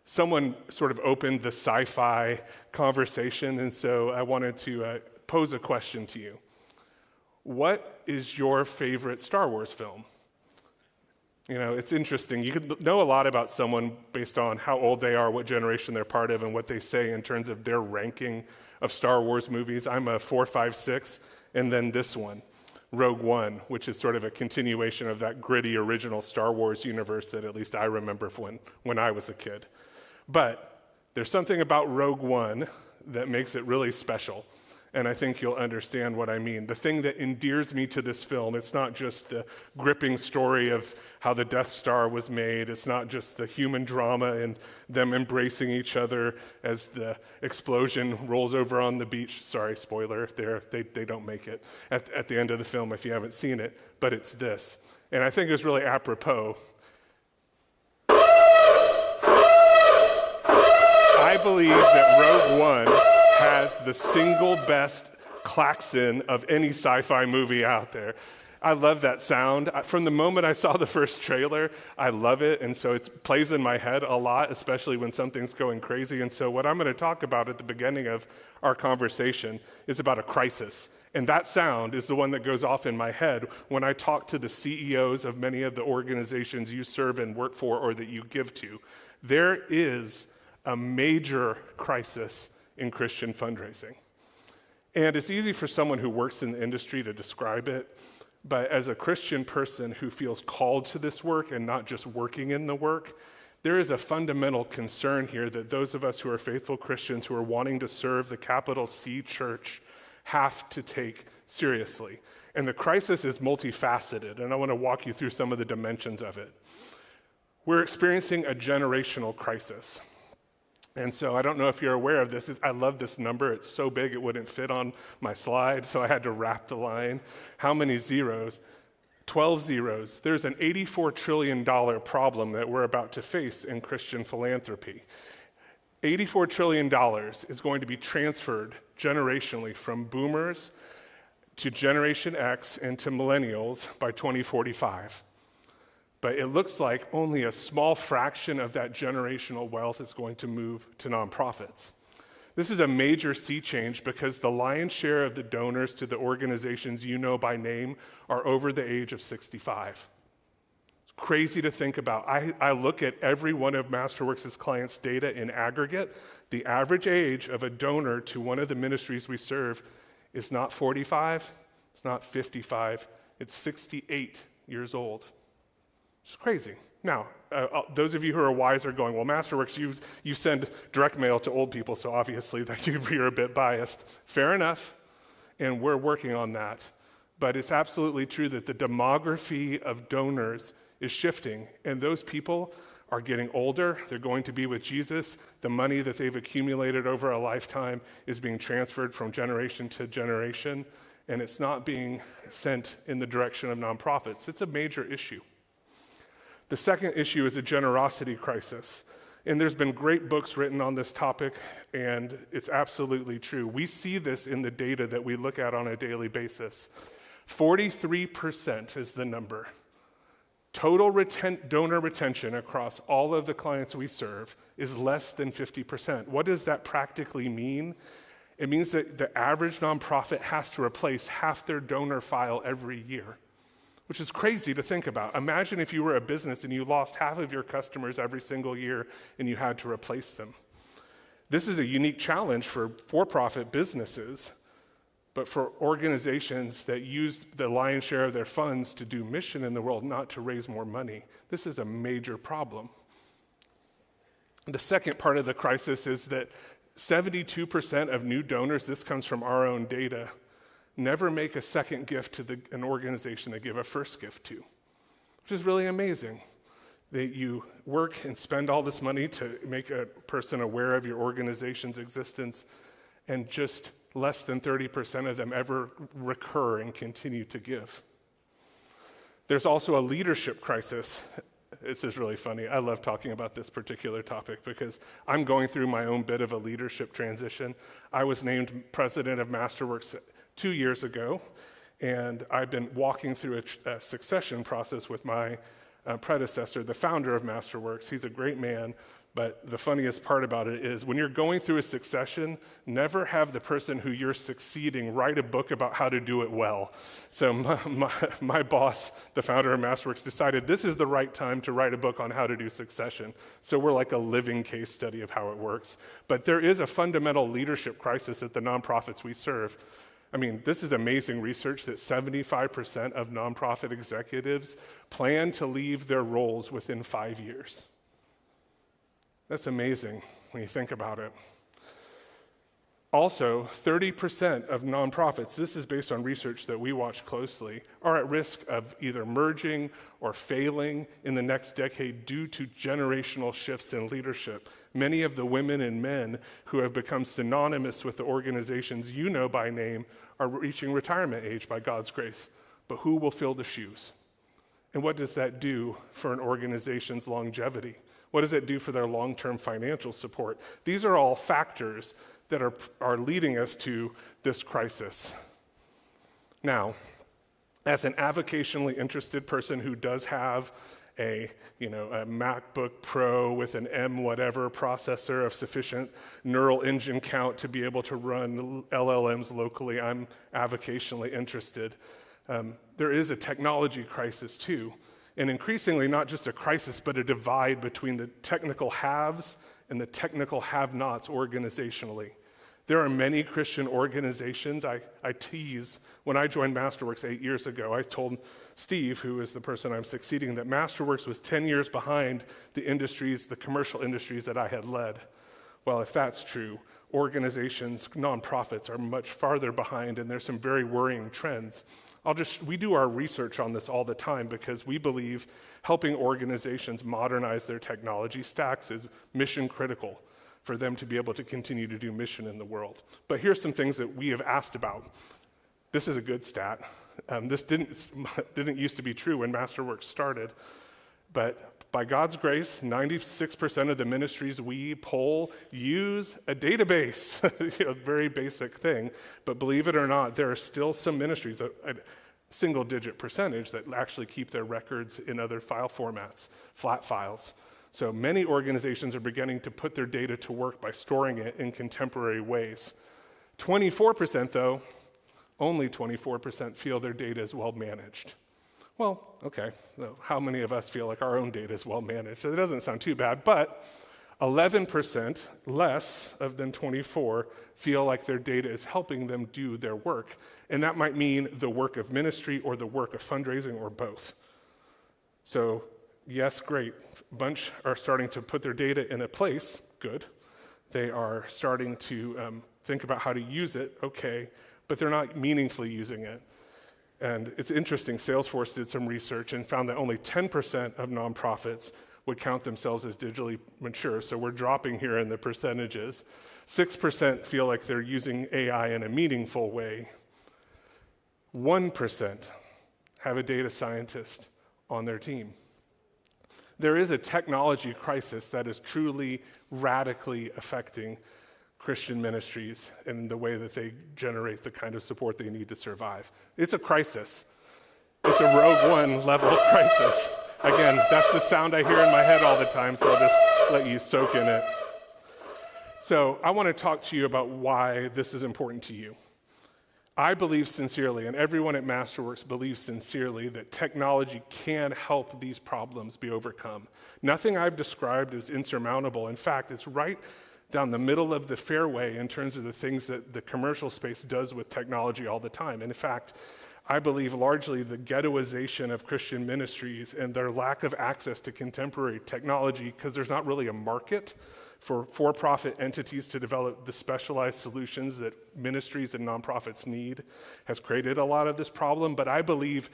someone sort of opened the sci-fi conversation, and so I wanted to pose a question to you. What is your favorite Star Wars film? You know, it's interesting. You can know a lot about someone based on how old they are, what generation they're part of, and what they say in terms of their ranking of Star Wars movies. I'm a 4, 5, 6, and then this one, Rogue One, which is sort of a continuation of that gritty original Star Wars universe that at least I remember when I was a kid. But there's something about Rogue One that makes it really special. And I think you'll understand what I mean. The thing that endears me to this film, it's not just the gripping story of how the Death Star was made. It's not just the human drama and them embracing each other as the explosion rolls over on the beach. Sorry, spoiler, they don't make it at the end of the film if you haven't seen it. But it's this. And I think it's really apropos. I believe that Rogue One has the single best klaxon of any sci-fi movie out there. I love that sound. From the moment I saw the first trailer, I love it, and so it plays in my head a lot, especially when something's going crazy. And so what I'm going to talk about at the beginning of our conversation is about a crisis. And that sound is the one that goes off in my head when I talk to the CEOs of many of the organizations you serve and work for or that you give to. There is a major crisis in Christian fundraising. And it's easy for someone who works in the industry to describe it, but as a Christian person who feels called to this work and not just working in the work, there is a fundamental concern here that those of us who are faithful Christians who are wanting to serve the capital C church have to take seriously. And the crisis is multifaceted, and I want to walk you through some of the dimensions of it. We're experiencing a generational crisis. And so I don't know if you're aware of this. I love this number. It's so big it wouldn't fit on my slide, so I had to wrap the line. How many zeros? 12 zeros. There's an $84 trillion problem that we're about to face in Christian philanthropy. $84 trillion is going to be transferred generationally from boomers to Generation X and to millennials by 2045. But it looks like only a small fraction of that generational wealth is going to move to nonprofits. This is a major sea change because the lion's share of the donors to the organizations you know by name are over the age of 65. It's crazy to think about. I look at every one of Masterworks' clients' data in aggregate. The average age of a donor to one of the ministries we serve is not 45, it's not 55, it's 68 years old. It's crazy. Now, those of you who are wise are going, well, Masterworks, you send direct mail to old people, so obviously that you're a bit biased. Fair enough, and we're working on that. But it's absolutely true that the demography of donors is shifting, and those people are getting older. They're going to be with Jesus. The money that they've accumulated over a lifetime is being transferred from generation to generation, and it's not being sent in the direction of nonprofits. It's a major issue. The second issue is a generosity crisis. And there's been great books written on this topic, and it's absolutely true. We see this in the data that we look at on a daily basis. 43% is the number. Total donor retention across all of the clients we serve is less than 50%. What does that practically mean? It means that the average nonprofit has to replace half their donor file every year, which is crazy to think about. Imagine if you were a business and you lost half of your customers every single year and you had to replace them. This is a unique challenge for for-profit businesses, but for organizations that use the lion's share of their funds to do mission in the world, not to raise more money, this is a major problem. The second part of the crisis is that 72% of new donors, this comes from our own data, never make a second gift to an organization they give a first gift to, which is really amazing. That you work and spend all this money to make a person aware of your organization's existence, and just less than 30% of them ever recur and continue to give. There's also a leadership crisis. This is really funny. I love talking about this particular topic because I'm going through my own bit of a leadership transition. I was named president of Masterworks 2 years ago, and I've been walking through a succession process with my predecessor, the founder of Masterworks. He's a great man, but the funniest part about it is when you're going through a succession, never have the person who you're succeeding write a book about how to do it well. So my boss, the founder of Masterworks, decided this is the right time to write a book on how to do succession. So we're like a living case study of how it works. But there is a fundamental leadership crisis at the nonprofits we serve. I mean, this is amazing research that 75% of nonprofit executives plan to leave their roles within 5 years. That's amazing when you think about it. Also, 30% of nonprofits, this is based on research that we watch closely, are at risk of either merging or failing in the next decade due to generational shifts in leadership. Many of the women and men who have become synonymous with the organizations you know by name are reaching retirement age by God's grace. But who will fill the shoes? And what does that do for an organization's longevity? What does it do for their long-term financial support? These are all factors that are leading us to this crisis. Now, as an avocationally interested person who does have a MacBook Pro with an M whatever processor of sufficient neural engine count to be able to run LLMs locally, I'm avocationally interested. There is a technology crisis too, and increasingly not just a crisis, but a divide between the technical haves and the technical have-nots organizationally. There are many Christian organizations. I tease, when I joined Masterworks 8 years ago, I told Steve, who is the person I'm succeeding, that Masterworks was 10 years behind the industries, the commercial industries that I had led. Well, if that's true, organizations, nonprofits are much farther behind, and there's some very worrying trends. We do our research on this all the time because we believe helping organizations modernize their technology stacks is mission critical for them to be able to continue to do mission in the world. But here's some things that we have asked about. This is a good stat. This didn't used to be true when Masterworks started, but by God's grace, 96% of the ministries we poll use a database, a very basic thing. But believe it or not, there are still some ministries, a single-digit percentage, that actually keep their records in other file formats, flat files. So many organizations are beginning to put their data to work by storing it in contemporary ways. 24%, though, only 24% feel their data is well managed. Well, okay, so how many of us feel like our own data is well managed? So it doesn't sound too bad, but 11% less than 24 feel like their data is helping them do their work. And that might mean the work of ministry or the work of fundraising or both. So yes, great. A bunch are starting to put their data in a place, good. They are starting to think about how to use it, okay, but they're not meaningfully using it. And it's interesting, Salesforce did some research and found that only 10% of nonprofits would count themselves as digitally mature. So we're dropping here in the percentages. 6% feel like they're using AI in a meaningful way. 1% have a data scientist on their team. There is a technology crisis that is truly radically affecting Christian ministries and the way that they generate the kind of support they need to survive. It's a crisis. It's a Rogue One level crisis. Again, that's the sound I hear in my head all the time, so I'll just let you soak in it. So I want to talk to you about why this is important to you. I believe sincerely, and everyone at Masterworks believes sincerely, that technology can help these problems be overcome. Nothing I've described is insurmountable. In fact, it's right down the middle of the fairway in terms of the things that the commercial space does with technology all the time. And in fact, I believe largely the ghettoization of Christian ministries and their lack of access to contemporary technology, because there's not really a market for-profit entities to develop the specialized solutions that ministries and nonprofits need, has created a lot of this problem. But I believe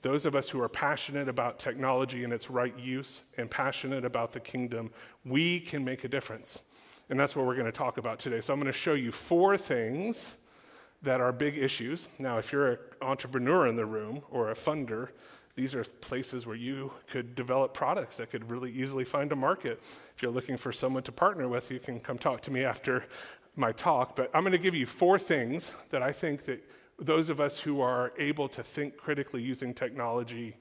those of us who are passionate about technology and its right use and passionate about the kingdom, we can make a difference. And that's what we're going to talk about today. So I'm going to show you 4 things that are big issues. Now, if you're an entrepreneur in the room or a funder, these are places where you could develop products that could really easily find a market. If you're looking for someone to partner with, you can come talk to me after my talk. But I'm going to give you 4 things that I think that those of us who are able to think critically using technology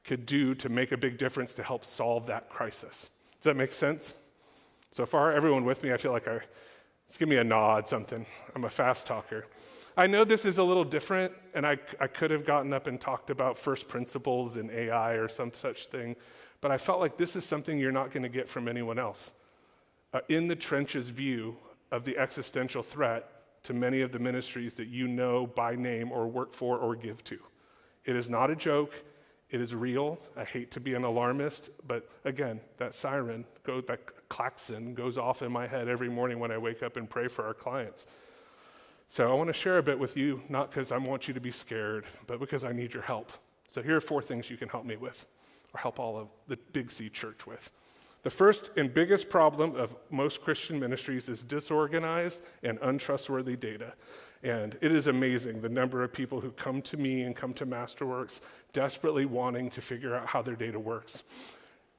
could do to make a big difference to help solve that crisis. Does that make sense? So far, everyone with me? I feel like just give me a nod, something. I'm a fast talker. I know this is a little different, and I could have gotten up and talked about first principles in AI or some such thing, but I felt like this is something you're not going to get from anyone else. In the trenches view of the existential threat to many of the ministries that you know by name or work for or give to. It is not a joke. It is real. I hate to be an alarmist, but again, that siren, that klaxon goes off in my head every morning when I wake up and pray for our clients. So I want to share a bit with you, not because I want you to be scared, but because I need your help. So here are 4 things you can help me with, or help all of the Big C Church with. The first and biggest problem of most Christian ministries is disorganized and untrustworthy data. And it is amazing the number of people who come to me and come to Masterworks desperately wanting to figure out how their data works.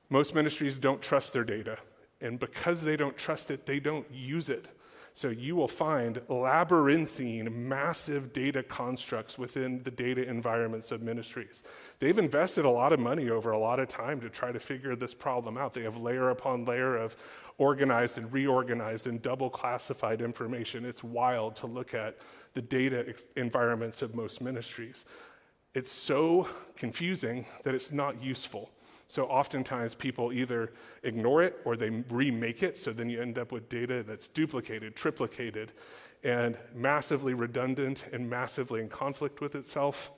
Most ministries don't trust their data. And because they don't trust it, they don't use it. So you will find labyrinthine, massive data constructs within the data environments of ministries. They've invested a lot of money over a lot of time to try to figure this problem out. They have layer upon layer of organized and reorganized and double classified information. It's wild to look at the data environments of most ministries. It's so confusing that it's not useful. So oftentimes people either ignore it or they remake it, so then you end up with data that's duplicated, triplicated, and massively redundant and massively in conflict with itself.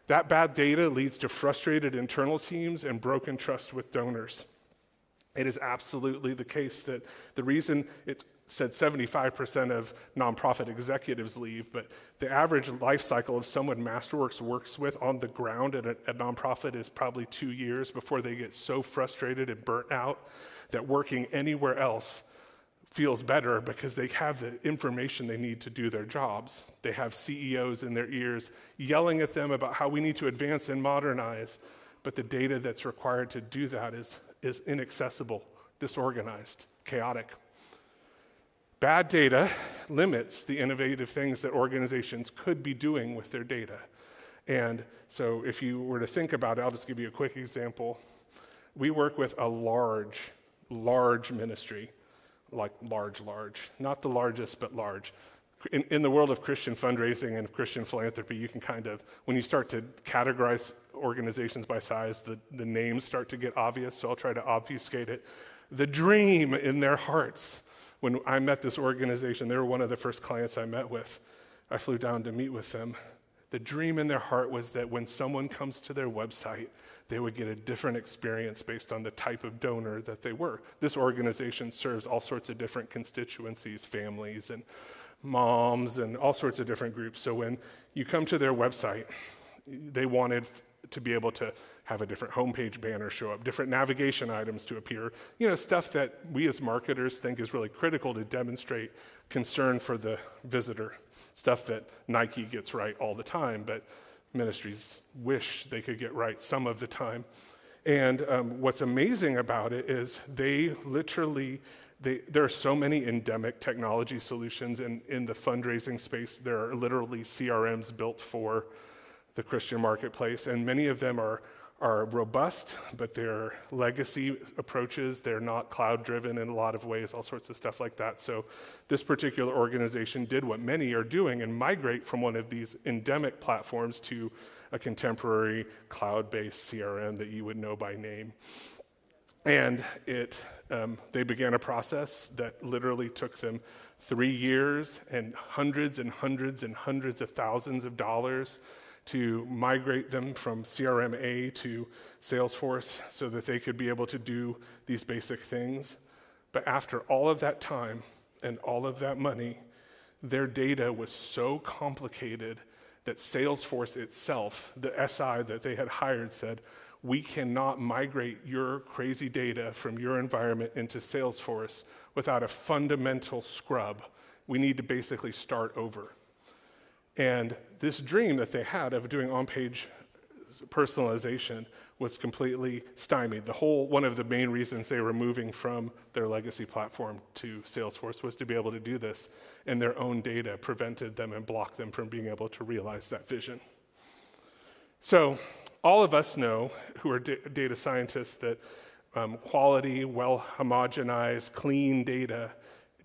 That bad data leads to frustrated internal teams and broken trust with donors. It is absolutely the case that the reason it said 75% of nonprofit executives leave, but the average life cycle of someone Masterworks works with on the ground at a nonprofit is probably 2 years before they get so frustrated and burnt out that working anywhere else feels better because they have the information they need to do their jobs. They have CEOs in their ears yelling at them about how we need to advance and modernize, but the data that's required to do that is inaccessible, disorganized, chaotic. Bad data limits the innovative things that organizations could be doing with their data. And so if you were to think about it, I'll just give you a quick example. We work with a large ministry, like large, not the largest, but large, in the world of Christian fundraising and Christian philanthropy, you can kind of, when you start to categorize organizations by size, the names start to get obvious, so I'll try to obfuscate it. The dream in their hearts. When I met this organization, they were one of the first clients I met with. I flew down to meet with them. The dream in their heart was that when someone comes to their website, they would get a different experience based on the type of donor that they were. This organization serves all sorts of different constituencies, families and moms and all sorts of different groups. So when you come to their website, they wanted to be able to have a different homepage banner show up, different navigation items to appear, stuff that we as marketers think is really critical to demonstrate concern for the visitor, stuff that Nike gets right all the time, but ministries wish they could get right some of the time. And what's amazing about it is there are so many endemic technology solutions in the fundraising space. There are literally CRMs built for the Christian marketplace, and many of them are robust, but they're legacy approaches. They're not cloud-driven in a lot of ways, all sorts of stuff like that. So this particular organization did what many are doing and migrate from one of these endemic platforms to a contemporary cloud-based CRM that you would know by name. And they began a process that literally took them 3 years and hundreds and hundreds and hundreds of thousands of dollars to migrate them from CRM A to Salesforce so that they could be able to do these basic things. But after all of that time and all of that money, their data was so complicated that Salesforce itself, the SI that they had hired, said, we cannot migrate your crazy data from your environment into Salesforce without a fundamental scrub. We need to basically start over. And this dream that they had of doing on-page personalization was completely stymied. One of the main reasons they were moving from their legacy platform to Salesforce was to be able to do this, and their own data prevented them and blocked them from being able to realize that vision. So all of us know, who are data scientists, that quality, well homogenized, clean data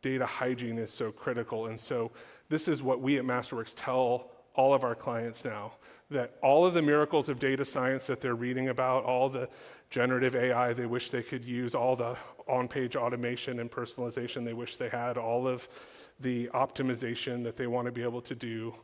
hygiene is so critical. And so this is what we at Masterworks tell all of our clients now, that all of the miracles of data science that they're reading about, all the generative AI they wish they could use, all the on-page automation and personalization they wish they had, all of the optimization that they want to be able to do,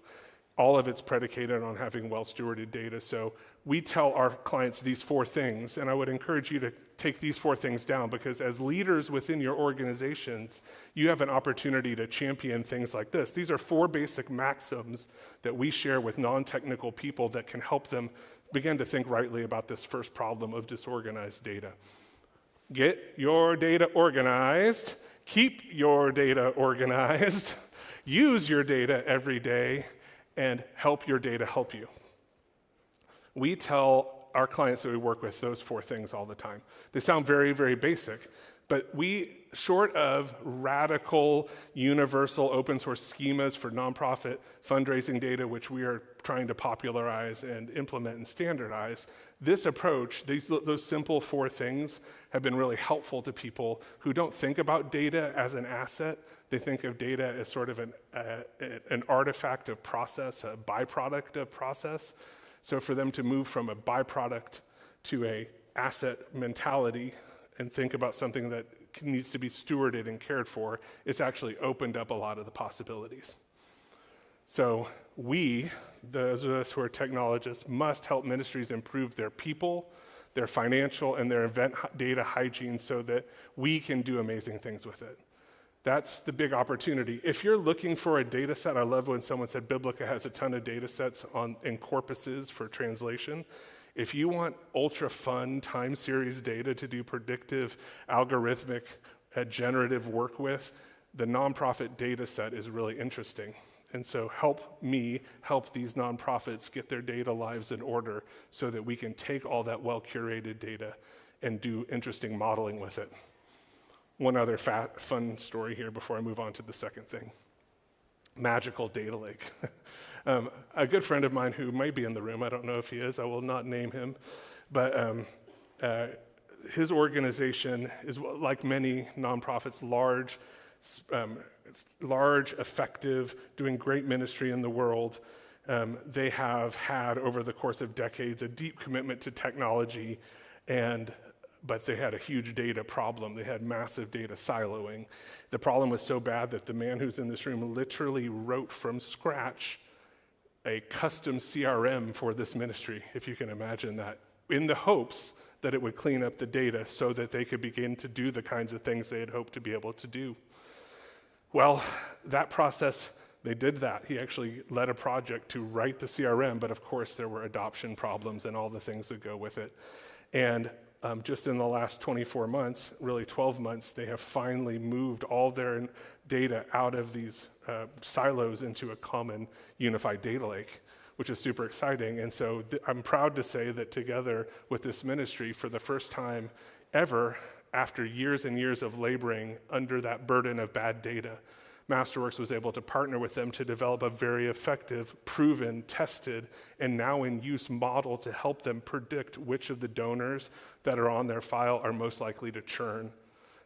all of it's predicated on having well-stewarded data. So we tell our clients these 4 things, and I would encourage you to take these 4 things down, because as leaders within your organizations, you have an opportunity to champion things like this. These are 4 basic maxims that we share with non-technical people that can help them begin to think rightly about this first problem of disorganized data. Get your data organized, keep your data organized, use your data every day, and help your data help you. We tell our clients that we work with those 4 things all the time. They sound very, very basic, but short of radical, universal, open source schemas for nonprofit fundraising data, which we are trying to popularize and implement and standardize, this approach, those simple 4 things have been really helpful to people who don't think about data as an asset. They think of data as sort of an artifact of process, a byproduct of process. So for them to move from a byproduct to an asset mentality and think about something that needs to be stewarded and cared for, it's actually opened up a lot of the possibilities. So we, those of us who are technologists, must help ministries improve their people, their financial, and their event data hygiene so that we can do amazing things with it. That's the big opportunity. If you're looking for a data set, I love when someone said Biblica has a ton of data sets in corpuses for translation. If you want ultra fun time series data to do predictive, algorithmic, generative work with, the nonprofit data set is really interesting. And so help me help these nonprofits get their data lives in order so that we can take all that well-curated data and do interesting modeling with it. One other fun story here before I move on to the second thing. Magical data lake. A good friend of mine who might be in the room, I don't know if he is, I will not name him, but his organization is, like many nonprofits, large, It's large, effective, doing great ministry in the world. They have had, over the course of decades, a deep commitment to technology, but they had a huge data problem. They had massive data siloing. The problem was so bad that the man who's in this room literally wrote from scratch a custom CRM for this ministry, if you can imagine that, in the hopes that it would clean up the data so that they could begin to do the kinds of things they had hoped to be able to do. Well, that process, they did that. He actually led a project to write the CRM, but of course there were adoption problems and all the things that go with it. And just in the last 24 months, really 12 months, they have finally moved all their data out of these silos into a common unified data lake, which is super exciting. And so I'm proud to say that together with this ministry, for the first time ever, after years and years of laboring under that burden of bad data, Masterworks was able to partner with them to develop a very effective, proven, tested, and now in use model to help them predict which of the donors that are on their file are most likely to churn.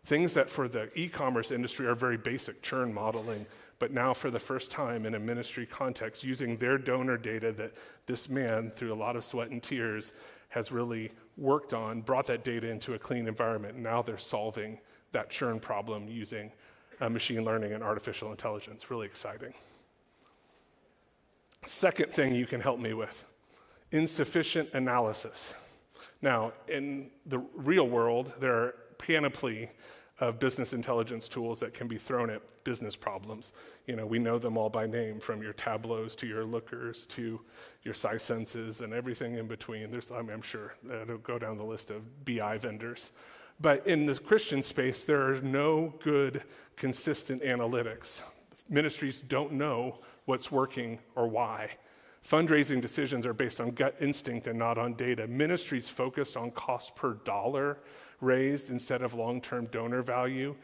Things that for the e-commerce industry are very basic, churn modeling, but now for the first time in a ministry context, using their donor data that this man, through a lot of sweat and tears, has really worked on, brought that data into a clean environment. Now they're solving that churn problem using machine learning and artificial intelligence. Really exciting. Second thing you can help me with, insufficient analysis. Now, in the real world, there are panoply of business intelligence tools that can be thrown at business problems. You know, we know them all by name, from your Tableaus to your Lookers to your Sisenses and everything in between. I'm sure it'll go down the list of BI vendors. But in the Christian space, there are no good, consistent analytics. Ministries don't know what's working or why. Fundraising decisions are based on gut instinct and not on data. Ministries focused on cost per dollar raised instead of long-term donor value.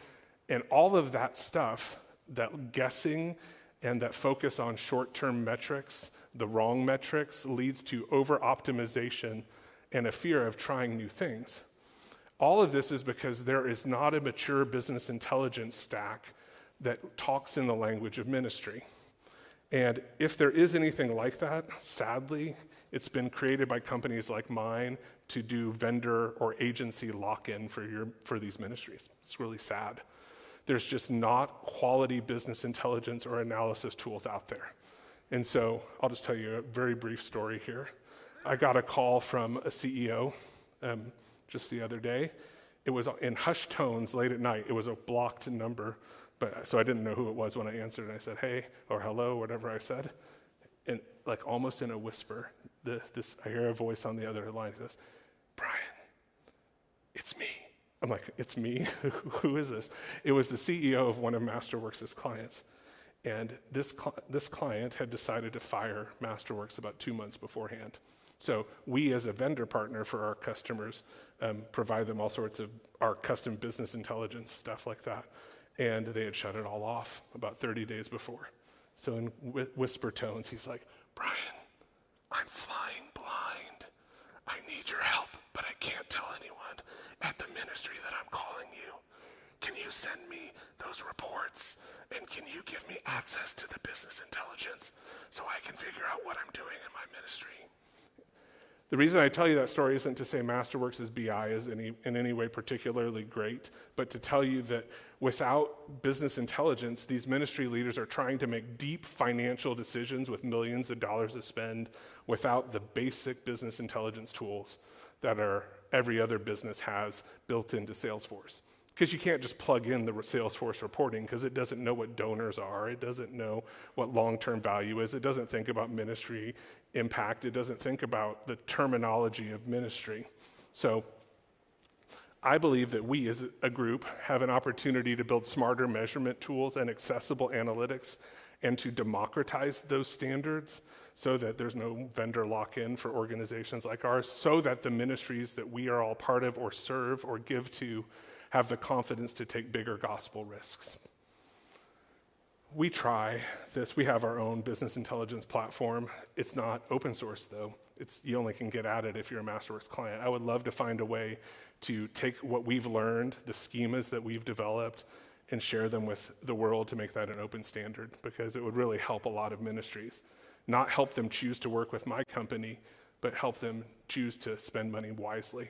And all of that stuff, that guessing and that focus on short-term metrics, the wrong metrics, leads to over-optimization and a fear of trying new things. All of this is because there is not a mature business intelligence stack that talks in the language of ministry. And if there is anything like that, sadly, it's been created by companies like mine to do vendor or agency lock-in for these ministries. It's really sad. There's just not quality business intelligence or analysis tools out there. And so I'll just tell you a very brief story here. I got a call from a CEO just the other day. It was in hushed tones late at night. It was a blocked number. So I didn't know who it was when I answered, and I said, hey, or hello, whatever I said. And like almost in a whisper, I hear a voice on the other line that says, Brian, it's me. I'm like, it's me? Who is this? It was the CEO of one of Masterworks' clients. And this client had decided to fire Masterworks about 2 months beforehand. So we, as a vendor partner for our customers, provide them all sorts of our custom business intelligence, stuff like that. And they had shut it all off about 30 days before. So in whisper tones, he's like, Brian, I'm flying blind. I need your help, but I can't tell anyone at the ministry that I'm calling you. Can you send me those reports? And can you give me access to the business intelligence so I can figure out what I'm doing in my ministry? The reason I tell you that story isn't to say Masterworks' BI is in any way particularly great, but to tell you that without business intelligence, these ministry leaders are trying to make deep financial decisions with millions of dollars to spend without the basic business intelligence tools that every other business has built into Salesforce. Because you can't just plug in the Salesforce reporting because it doesn't know what donors are. It doesn't know what long-term value is. It doesn't think about ministry impact. It doesn't think about the terminology of ministry. So I believe that we as a group have an opportunity to build smarter measurement tools and accessible analytics and to democratize those standards so that there's no vendor lock-in for organizations like ours, so that the ministries that we are all part of or serve or give to have the confidence to take bigger gospel risks. We try this. We have our own business intelligence platform. It's not open source, though. You only can get at it if you're a Masterworks client. I would love to find a way to take what we've learned, the schemas that we've developed, and share them with the world to make that an open standard, because it would really help a lot of ministries. Not help them choose to work with my company, but help them choose to spend money wisely.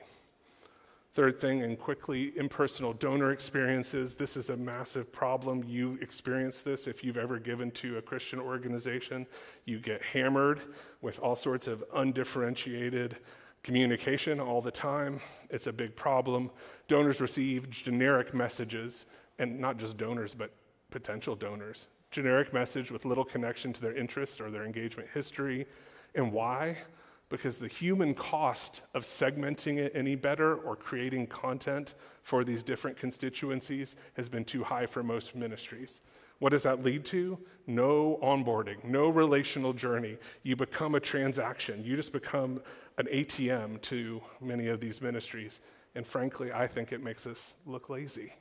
Third thing, and quickly, impersonal donor experiences. This is a massive problem. You experience this if you've ever given to a Christian organization. You get hammered with all sorts of undifferentiated communication all the time. It's a big problem. Donors receive generic messages, and not just donors, but potential donors. Generic message with little connection to their interest or their engagement history. And why? Because the human cost of segmenting it any better or creating content for these different constituencies has been too high for most ministries. What does that lead to? No onboarding, no relational journey. You become a transaction. You just become an ATM to many of these ministries. And frankly, I think it makes us look lazy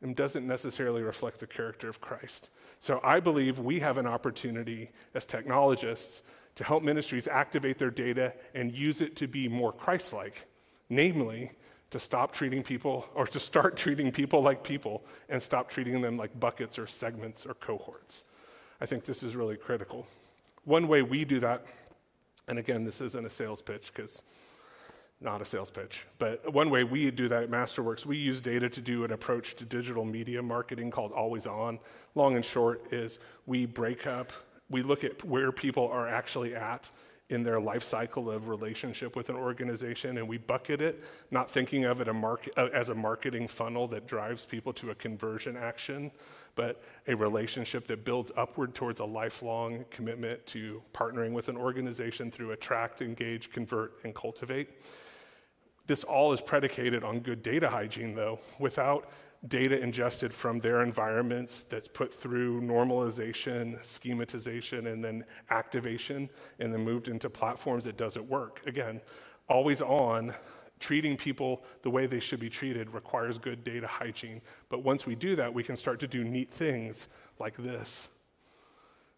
and doesn't necessarily reflect the character of Christ. So I believe we have an opportunity as technologists to help ministries activate their data and use it to be more Christ-like, namely, to stop treating people, or to start treating people like people and stop treating them like buckets or segments or cohorts. I think this is really critical. One way we do that, and again, this isn't a sales pitch, because not a sales pitch, but one way we do that at Masterworks, we use data to do an approach to digital media marketing called Always On. Long and short is we look at where people are actually at in their life cycle of relationship with an organization, and we bucket it, not thinking of it as a marketing funnel that drives people to a conversion action, but a relationship that builds upward towards a lifelong commitment to partnering with an organization through attract, engage, convert, and cultivate. This all is predicated on good data hygiene, though. Without data ingested from their environments that's put through normalization, schematization, and then activation, and then moved into platforms, it doesn't work. Again, always on, treating people the way they should be treated requires good data hygiene. But once we do that, we can start to do neat things like this.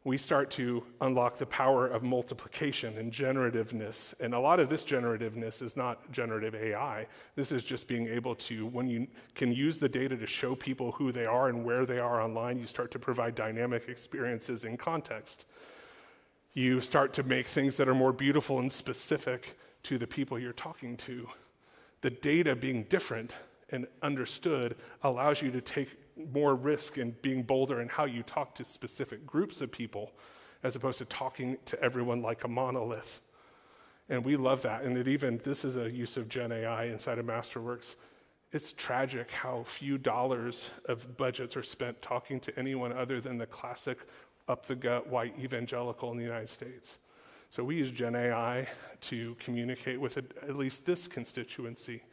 We start to unlock the power of multiplication and generativeness. And a lot of this generativeness is not generative AI. This is just being able to, when you can use the data to show people who they are and where they are online, you start to provide dynamic experiences in context. You start to make things that are more beautiful and specific to the people you're talking to. The data being different and understood allows you to take more risk in being bolder in how you talk to specific groups of people, as opposed to talking to everyone like a monolith. And we love that. And this is a use of Gen AI inside of Masterworks. It's tragic how few dollars of budgets are spent talking to anyone other than the classic up-the-gut white evangelical in the United States. So we use Gen AI to communicate with at least this constituency.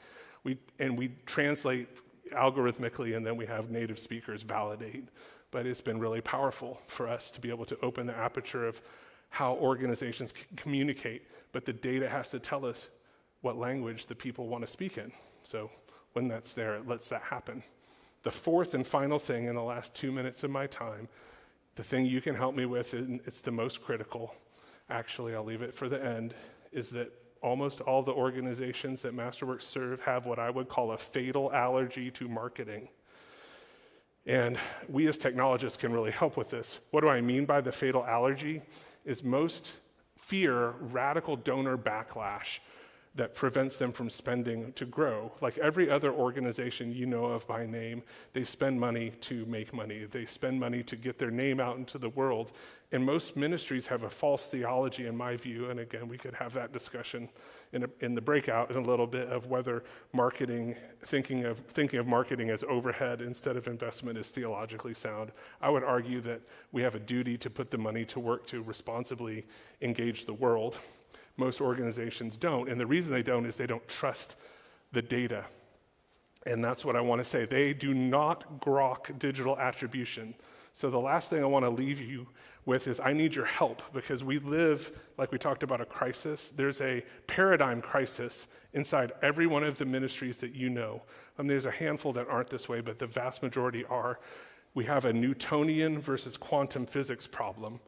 We translate algorithmically, and then we have native speakers validate. But it's been really powerful for us to be able to open the aperture of how organizations can communicate, but the data has to tell us what language the people want to speak in. So when that's there, it lets that happen. The fourth and final thing in the last 2 minutes of my time, the thing you can help me with, and it's the most critical, actually I'll leave it for the end, is that almost all the organizations that Masterworks serve have what I would call a fatal allergy to marketing. And we as technologists can really help with this. What do I mean by the fatal allergy? Is most fear radical donor backlash that prevents them from spending to grow. Like every other organization you know of by name, they spend money to make money. They spend money to get their name out into the world. And most ministries have a false theology, in my view, and again, we could have that discussion in the breakout in a little bit of whether marketing, thinking of marketing as overhead instead of investment is theologically sound. I would argue that we have a duty to put the money to work to responsibly engage the world. Most organizations don't, and the reason they don't is they don't trust the data. And that's what I want to say. They do not grok digital attribution. So the last thing I want to leave you with is I need your help, because we live, like we talked about, a crisis. There's a paradigm crisis inside every one of the ministries that you know. There's a handful that aren't this way, but the vast majority are. We have a Newtonian versus quantum physics problem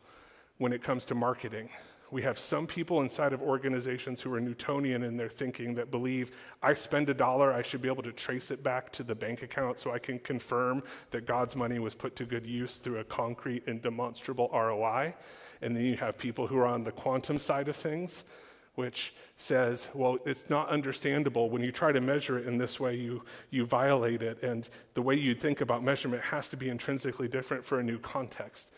when it comes to marketing. We have some people inside of organizations who are Newtonian in their thinking that believe I spend $1, I should be able to trace it back to the bank account so I can confirm that God's money was put to good use through a concrete and demonstrable ROI. And then you have people who are on the quantum side of things, which says, well, it's not understandable. When you try to measure it in this way, you violate it. And the way you think about measurement has to be intrinsically different for a new context.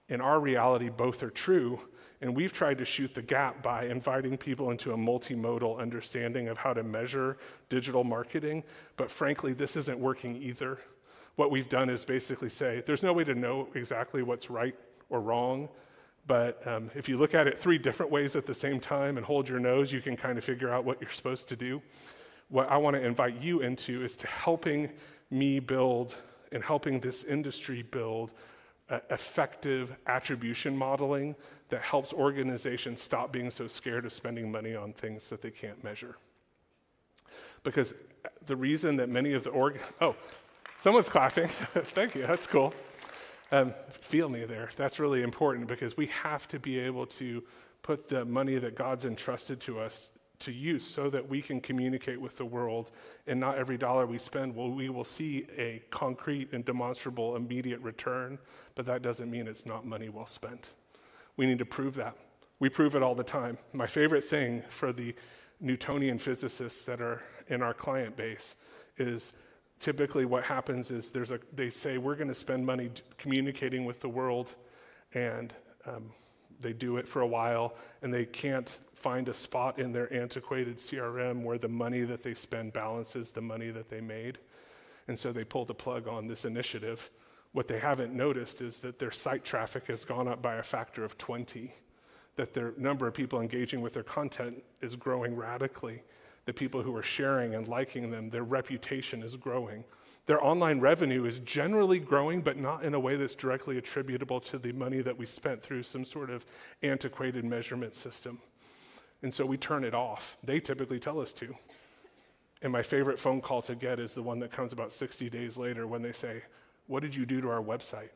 In our reality, both are true. And we've tried to shoot the gap by inviting people into a multimodal understanding of how to measure digital marketing. But frankly, this isn't working either. What we've done is basically say, there's no way to know exactly what's right or wrong. But if you look at it 3 different ways at the same time and hold your nose, you can kind of figure out what you're supposed to do. What I want to invite you into is to helping me build and helping this industry build effective attribution modeling that helps organizations stop being so scared of spending money on things that they can't measure. Because the reason that many of the someone's clapping. Thank you, that's cool. Feel me there. That's really important because we have to be able to put the money that God's entrusted to us to use so that we can communicate with the world, and not every dollar we spend, we will see a concrete and demonstrable immediate return, but that doesn't mean it's not money well spent. We need to prove that. We prove it all the time. My favorite thing for the Newtonian physicists that are in our client base is typically what happens is they say, we're going to spend money communicating with the world, and they do it for a while, and they can't find a spot in their antiquated CRM where the money that they spend balances the money that they made. And so they pull the plug on this initiative. What they haven't noticed is that their site traffic has gone up by a factor of 20, that their number of people engaging with their content is growing radically. The people who are sharing and liking them, their reputation is growing. Their online revenue is generally growing, but not in a way that's directly attributable to the money that we spent through some sort of antiquated measurement system. And so we turn it off. They typically tell us to. And my favorite phone call to get is the one that comes about 60 days later when they say, what did you do to our website?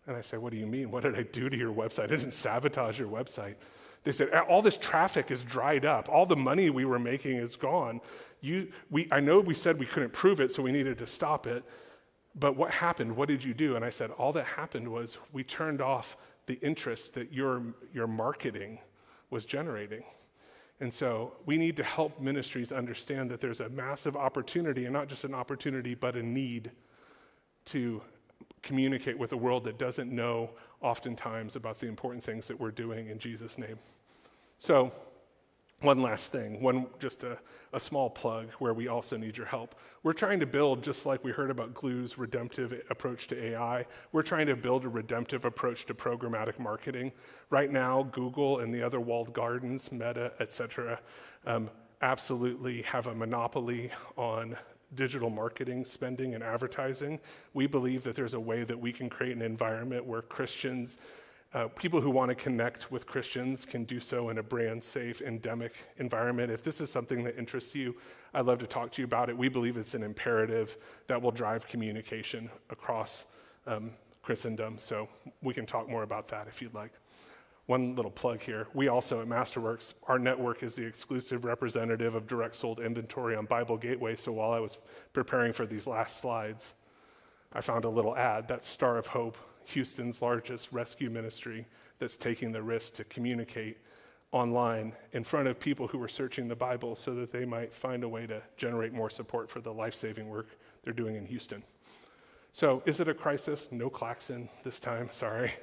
And I say, what do you mean? What did I do to your website? I didn't sabotage your website. They said, all this traffic is dried up. All the money we were making is gone. I know we said we couldn't prove it, so we needed to stop it. But what happened? What did you do? And I said, all that happened was we turned off the interest that your marketing was generating. And so we need to help ministries understand that there's a massive opportunity, and not just an opportunity, but a need to communicate with a world that doesn't know oftentimes about the important things that we're doing in Jesus' name. So one last thing, just a small plug where we also need your help. We're trying to build, just like we heard about Glue's redemptive approach to AI, we're trying to build a redemptive approach to programmatic marketing. Right now, Google and the other walled gardens, Meta, et cetera, absolutely have a monopoly on digital marketing, spending, and advertising. We believe that there's a way that we can create an environment where Christians, people who want to connect with Christians can do so in a brand-safe, endemic environment. If this is something that interests you, I'd love to talk to you about it. We believe it's an imperative that will drive communication across Christendom, so we can talk more about that if you'd like. One little plug here. We also at Masterworks, our network is the exclusive representative of direct sold inventory on Bible Gateway. So while I was preparing for these last slides, I found a little ad. That's Star of Hope, Houston's largest rescue ministry that's taking the risk to communicate online in front of people who are searching the Bible so that they might find a way to generate more support for the life-saving work they're doing in Houston. So is it a crisis? No klaxon this time, sorry.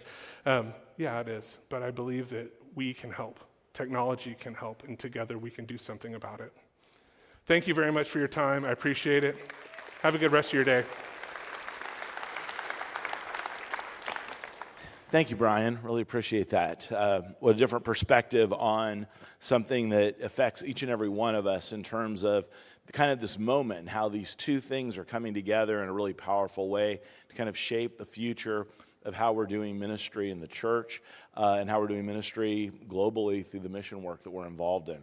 Yeah, it is, but I believe that we can help. Technology can help, and together we can do something about it. Thank you very much for your time. I appreciate it. Have a good rest of your day. Thank you, Brian. Really appreciate that. What a different perspective on something that affects each and every one of us in terms of kind of this moment and how these two things are coming together in a really powerful way to kind of shape the future of how we're doing ministry in the church and how we're doing ministry globally through the mission work that we're involved in.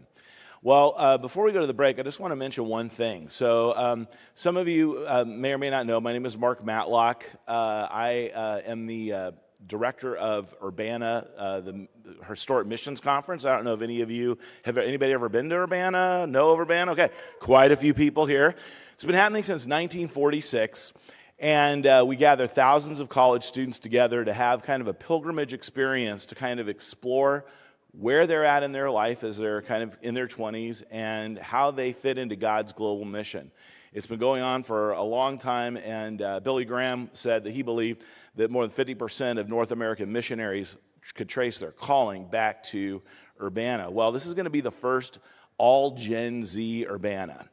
Well, before we go to the break, I just want to mention one thing. So some of you may or may not know, my name is Mark Matlock. I am the director of Urbana, the Historic Missions Conference. I don't know if any of you, have anybody ever been to Urbana? Know of Urbana? Okay, quite a few people here. It's been happening since 1946. And we gather thousands of college students together to have kind of a pilgrimage experience to kind of explore where they're at in their life as they're kind of in their 20s and how they fit into God's global mission. It's been going on for a long time, and Billy Graham said that he believed that more than 50% of North American missionaries could trace their calling back to Urbana. Well, this is going to be the first all Gen Z Urbana.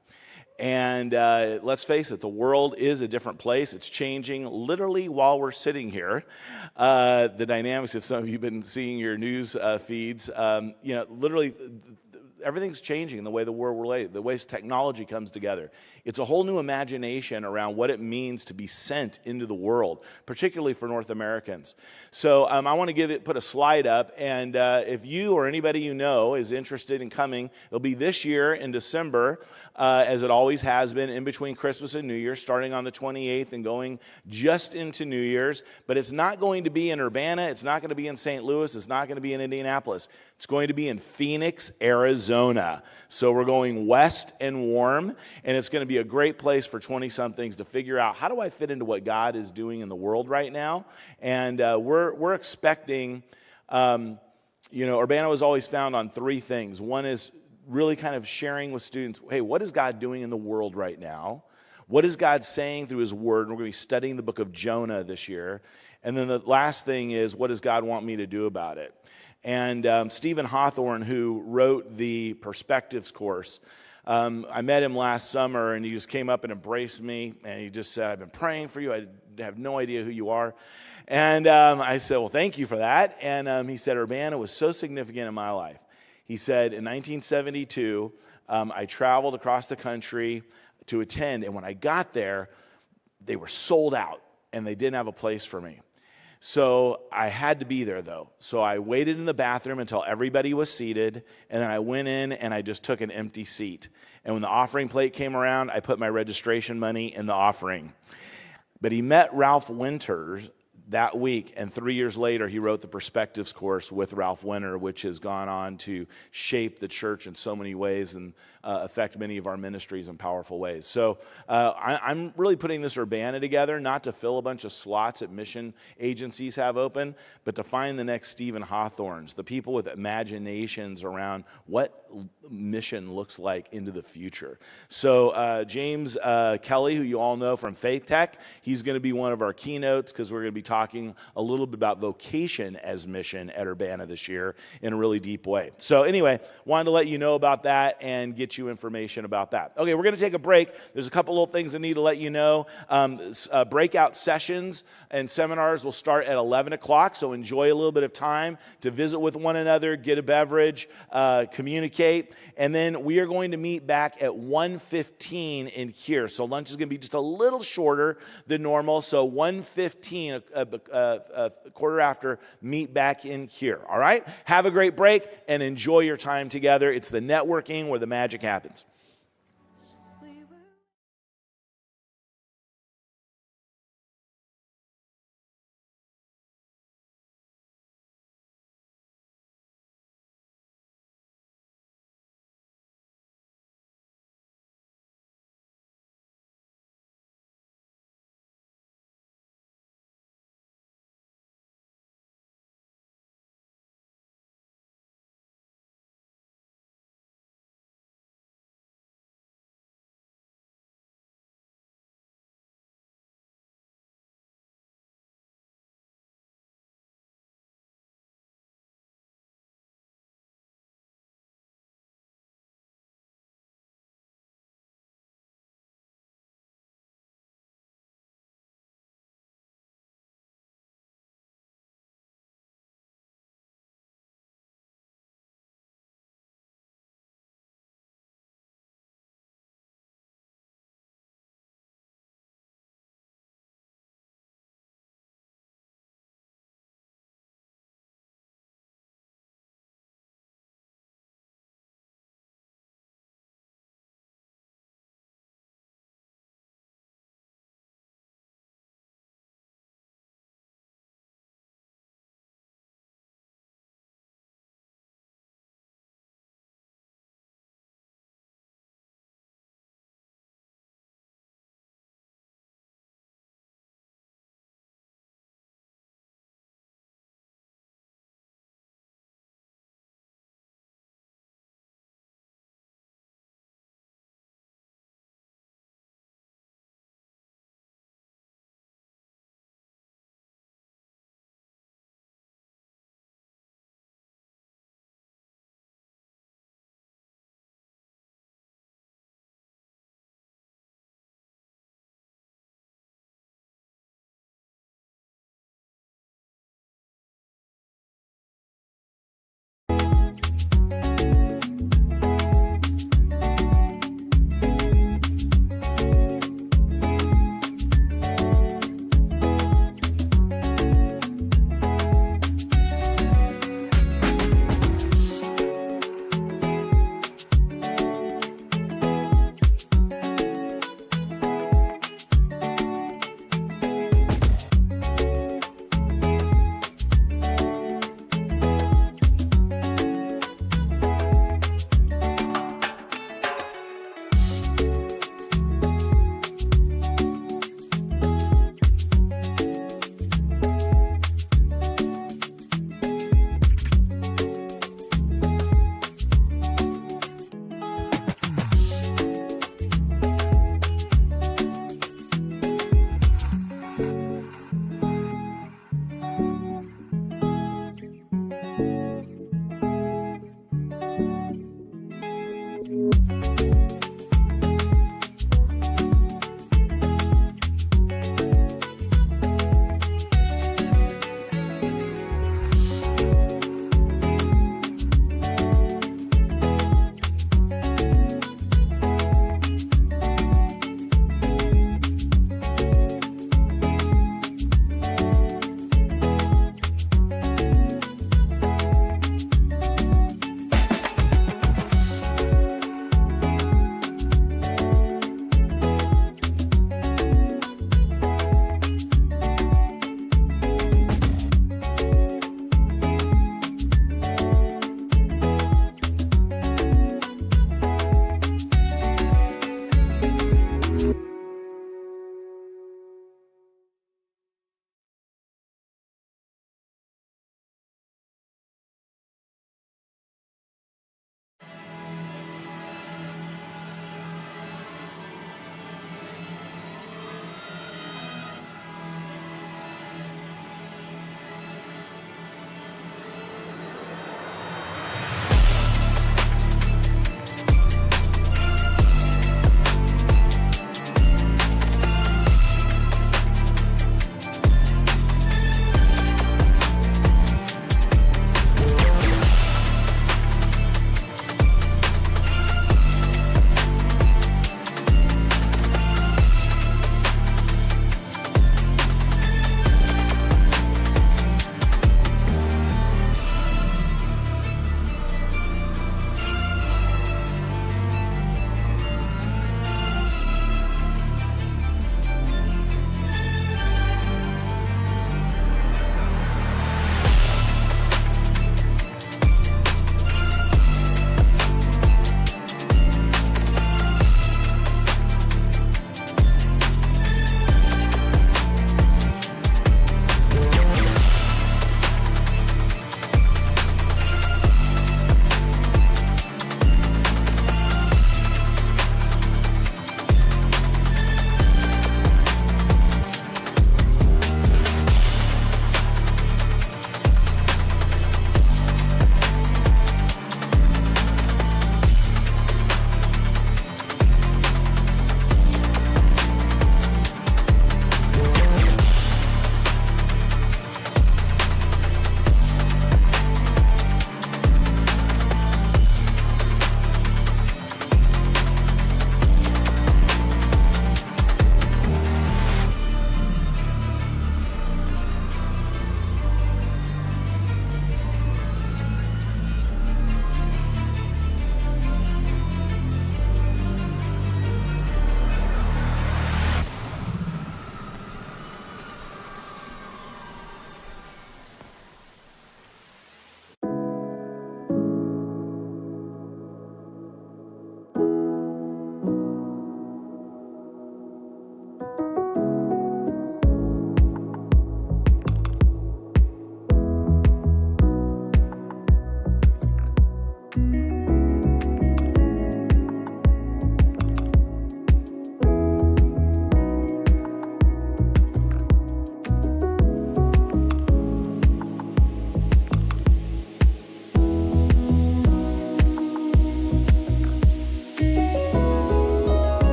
And let's face it, the world is a different place. It's changing literally while we're sitting here. The dynamics, if some of you have been seeing your news feeds, literally everything's changing in the way the world related, the way technology comes together. It's a whole new imagination around what it means to be sent into the world, particularly for North Americans. So I want to put a slide up, and if you or anybody you know is interested in coming, it'll be this year in December, as it always has been, in between Christmas and New Year's, starting on the 28th and going just into New Year's. But it's not going to be in Urbana. It's not going to be in St. Louis. It's not going to be in Indianapolis. It's going to be in Phoenix, Arizona. So we're going west and warm, and it's going to be a great place for 20-somethings to figure out, how do I fit into what God is doing in the world right now? And we're expecting, Urbana was always found on three things. One is really kind of sharing with students, hey, what is God doing in the world right now? What is God saying through his word? And we're going to be studying the book of Jonah this year. And then the last thing is, what does God want me to do about it? And Stephen Hawthorne, who wrote the Perspectives course, I met him last summer, and he just came up and embraced me, and he just said, I've been praying for you. I have no idea who you are. And I said, well, thank you for that. And he said, Urbana was so significant in my life. He said, in 1972, I traveled across the country to attend, and when I got there, they were sold out, and they didn't have a place for me. So I had to be there, though. So I waited in the bathroom until everybody was seated, and then I went in and I just took an empty seat. And when the offering plate came around, I put my registration money in the offering. But he met Ralph Winters that week, and 3 years later, he wrote the Perspectives course with Ralph Winter, which has gone on to shape the church in so many ways and affect many of our ministries in powerful ways. So I'm really putting this Urbana together, not to fill a bunch of slots that mission agencies have open, but to find the next Stephen Hawthorns, the people with imaginations around what mission looks like into the future. So James Kelly, who you all know from Faith Tech, he's going to be one of our keynotes, because we're going to be talking a little bit about vocation as mission at Urbana this year in a really deep way. So anyway, wanted to let you know about that and get you information about that. Okay, we're going to take a break. There's a couple little things I need to let you know. Breakout sessions and seminars will start at 11 o'clock, so enjoy a little bit of time to visit with one another, get a beverage, communicate, and then we are going to meet back at 1:15 in here. So lunch is going to be just a little shorter than normal, so 1:15, a quarter after, meet back in here, all right? Have a great break and enjoy your time together. It's the networking where the magic happens.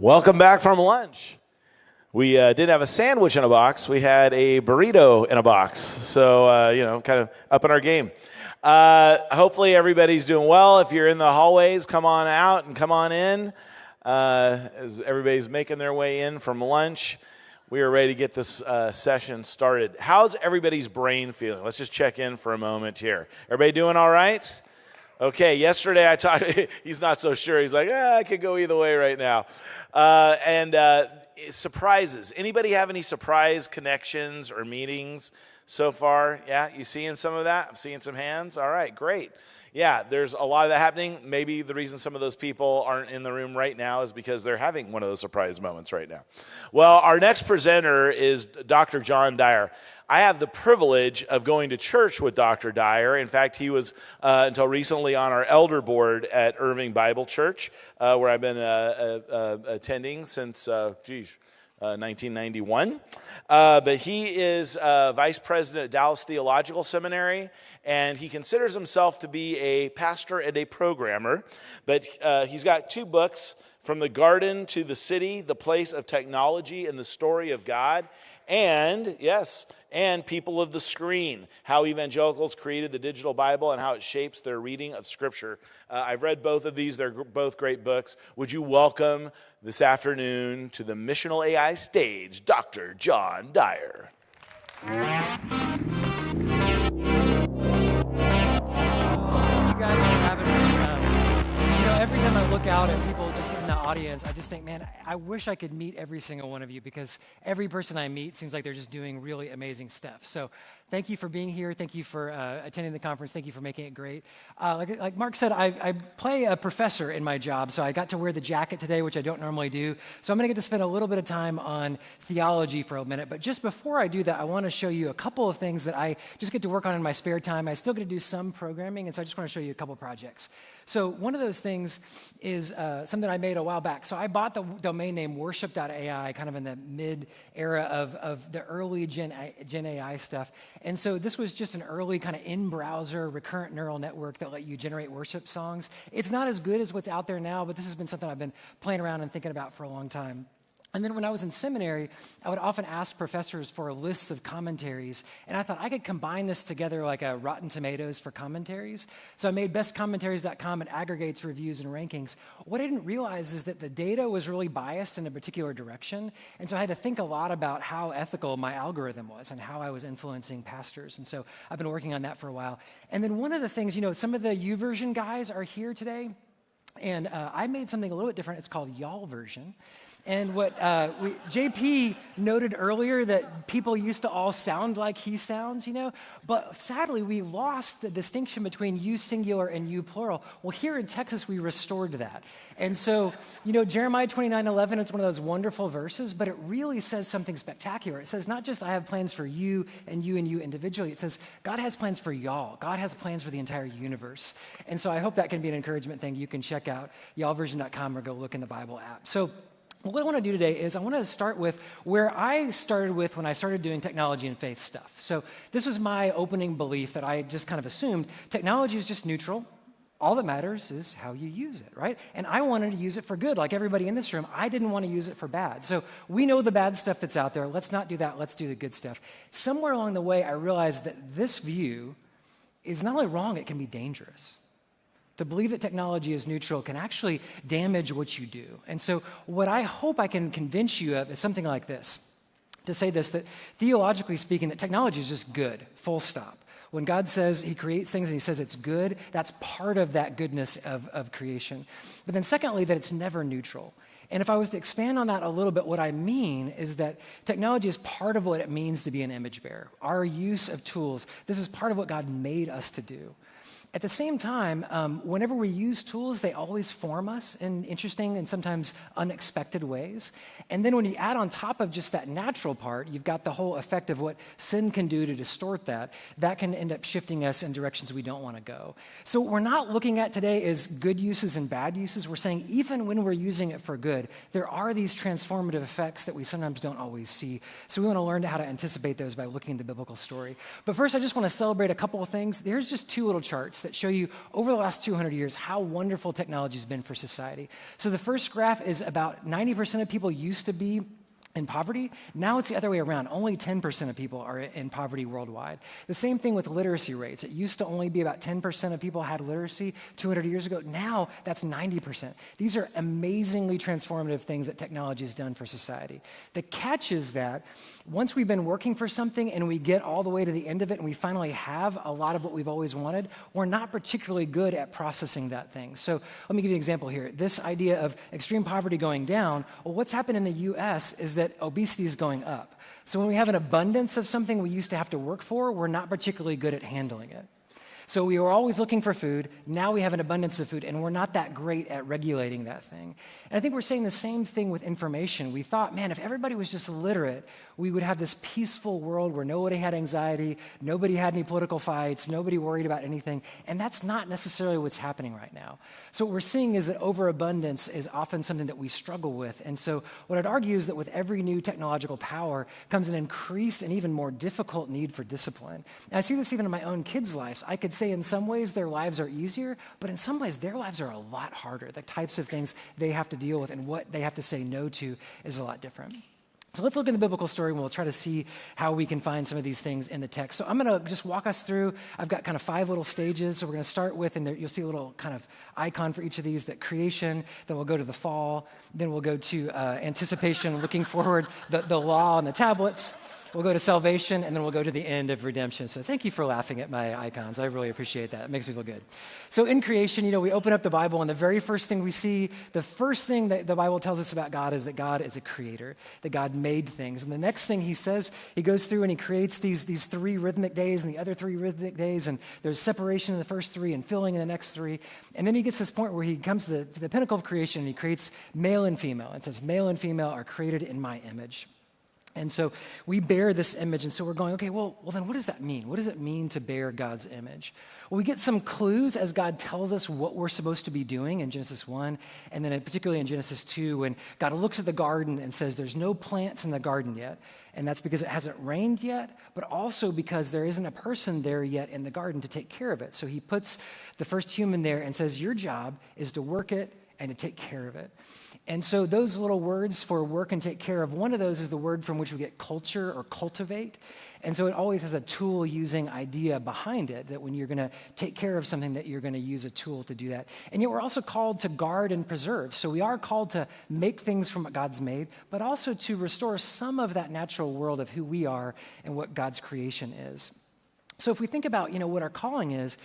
Welcome back from lunch. We didn't have a sandwich in a box. We had a burrito in a box. So, kind of up in our game. Hopefully everybody's doing well. If you're in the hallways, come on out and come on in. As everybody's making their way in from lunch, we are ready to get this session started. How's everybody's brain feeling? Let's just check in for a moment here. Everybody doing all right? Okay, yesterday I talked, he's not so sure. He's like, I could go either way right now. Surprises. Anybody have any surprise connections or meetings so far? Yeah, you seeing some of that? I'm seeing some hands. All right, great. Yeah, there's a lot of that happening. Maybe the reason some of those people aren't in the room right now is because they're having one of those surprise moments right now. Well, our next presenter is Dr. John Dyer. I have the privilege of going to church with Dr. Dyer. In fact, he was, until recently, on our elder board at Irving Bible Church, where I've been attending since, 1991. But he is vice president at Dallas Theological Seminary, and he considers himself to be a pastor and a programmer. But he's got 2 books, From the Garden to the City, The Place of Technology and the Story of God, and, yes, and People of the Screen, How Evangelicals Created the Digital Bible and How It Shapes Their Reading of Scripture. I've read both of these. They're both great books. Would you welcome this afternoon to the Missional AI stage, Dr. John Dyer. Thank you guys for having me. Every time I look out at people just in the audience, I just think, man, I wish I could meet every single one of you, because every person I meet seems like they're just doing really amazing stuff. So thank you for being here. Thank you for attending the conference. Thank you for making it great. Like Mark said, I play a professor in my job, so I got to wear the jacket today, which I don't normally do. So I'm going to get to spend a little bit of time on theology for a minute. But just before I do that, I want to show you a couple of things that I just get to work on in my spare time. I still get to do some programming, and so I just want to show you a couple projects. So one of those things is something I made a while back. So I bought the domain name worship.ai kind of in the mid-era of the early Gen AI stuff. And so this was just an early kind of in-browser recurrent neural network that let you generate worship songs. It's not as good as what's out there now, but this has been something I've been playing around and thinking about for a long time. And then when I was in seminary, I would often ask professors for lists of commentaries, and I thought I could combine this together like a Rotten Tomatoes for commentaries. So I made bestcommentaries.com and aggregates reviews and rankings. What I didn't realize is that the data was really biased in a particular direction, and so I had to think a lot about how ethical my algorithm was and how I was influencing pastors. And so I've been working on that for a while. And then one of the things, some of the YouVersion guys are here today, and I made something a little bit different. It's called Y'all Version. And what JP noted earlier, that people used to all sound like he sounds, but sadly we lost the distinction between you singular and you plural. Well, here in Texas we restored that. And so, Jeremiah 29:11, it's one of those wonderful verses, but it really says something spectacular. It says not just I have plans for you and you individually. It says God has plans for y'all. God has plans for the entire universe. And so I hope that can be an encouragement thing. You can check out y'allversion.com or go look in the Bible app. So what I want to do today is I want to start with where I started with when I started doing technology and faith stuff. So this was my opening belief that I just kind of assumed technology is just neutral. All that matters is how you use it, right? And I wanted to use it for good, like everybody in this room. I didn't want to use it for bad. So we know the bad stuff that's out there. Let's not do that. Let's do the good stuff. Somewhere along the way, I realized that this view is not only wrong, it can be dangerous. To believe that technology is neutral can actually damage what you do. And so what I hope I can convince you of is something like this. To say this, that theologically speaking, that technology is just good, full stop. When God says he creates things and he says it's good, that's part of that goodness of creation. But then secondly, that it's never neutral. And if I was to expand on that a little bit, what I mean is that technology is part of what it means to be an image bearer. Our use of tools, this is part of what God made us to do. At the same time, whenever we use tools, they always form us in interesting and sometimes unexpected ways. And then when you add on top of just that natural part, you've got the whole effect of what sin can do to distort that. That can end up shifting us in directions we don't want to go. So what we're not looking at today is good uses and bad uses. We're saying even when we're using it for good, there are these transformative effects that we sometimes don't always see. So we want to learn how to anticipate those by looking at the biblical story. But first, I just want to celebrate a couple of things. Here's just 2 little charts. charts that show you over the last 200 years how wonderful technology has been for society. So the first graph is about 90% of people used to be in poverty. Now it's the other way around. Only 10% of people are in poverty worldwide. The same thing with literacy rates. It used to only be about 10% of people had literacy 200 years ago. Now that's 90%. These are amazingly transformative things that technology has done for society. The catch is that once we've been working for something and we get all the way to the end of it and we finally have a lot of what we've always wanted, we're not particularly good at processing that thing. So let me give you an example here. This idea of extreme poverty going down, well, what's happened in the US is that obesity is going up. So when we have an abundance of something we used to have to work for, we're not particularly good at handling it. So we were always looking for food. Now we have an abundance of food, and we're not that great at regulating that thing. And I think we're saying the same thing with information. We thought, man, if everybody was just literate, we would have this peaceful world where nobody had anxiety, nobody had any political fights, nobody worried about anything. And that's not necessarily what's happening right now. So what we're seeing is that overabundance is often something that we struggle with. And so what I'd argue is that with every new technological power comes an increased and even more difficult need for discipline. And I see this even in my own kids' lives. I could say in some ways their lives are easier, but in some ways their lives are a lot harder. The types of things they have to deal with and what they have to say no to is a lot different. So let's look at the biblical story and we'll try to see how we can find some of these things in the text. So I'm going to just walk us through. I've got kind of 5 little stages. So we're going to start with, and there, you'll see a little kind of icon for each of these, that creation, then we'll go to the fall, then we'll go to anticipation, looking forward, the law and the tablets. We'll go to salvation, and then we'll go to the end of redemption. So thank you for laughing at my icons. I really appreciate that. It makes me feel good. So in creation, we open up the Bible, and the very first thing we see, the first thing that the Bible tells us about God is that God is a creator, that God made things. And the next thing he says, he goes through and he creates these 3 rhythmic days and the other 3 rhythmic days, and there's separation in the first 3 and filling in the next 3. And then he gets this point where he comes to the pinnacle of creation, and he creates male and female. It says, male and female are created in my image. And so we bear this image, and so we're going, okay, well, then what does that mean? What does it mean to bear God's image? Well, we get some clues as God tells us what we're supposed to be doing in Genesis 1, and then particularly in Genesis 2, when God looks at the garden and says there's no plants in the garden yet, and that's because it hasn't rained yet, but also because there isn't a person there yet in the garden to take care of it. So he puts the first human there and says, your job is to work it and to take care of it. And so those little words for work and take care of, one of those is the word from which we get culture or cultivate. And so it always has a tool using idea behind it, that when you're going to take care of something, that you're going to use a tool to do that. And yet we're also called to guard and preserve. So we are called to make things from what God's made, but also to restore some of that natural world of who we are and what God's creation is. So if we think about, what our calling is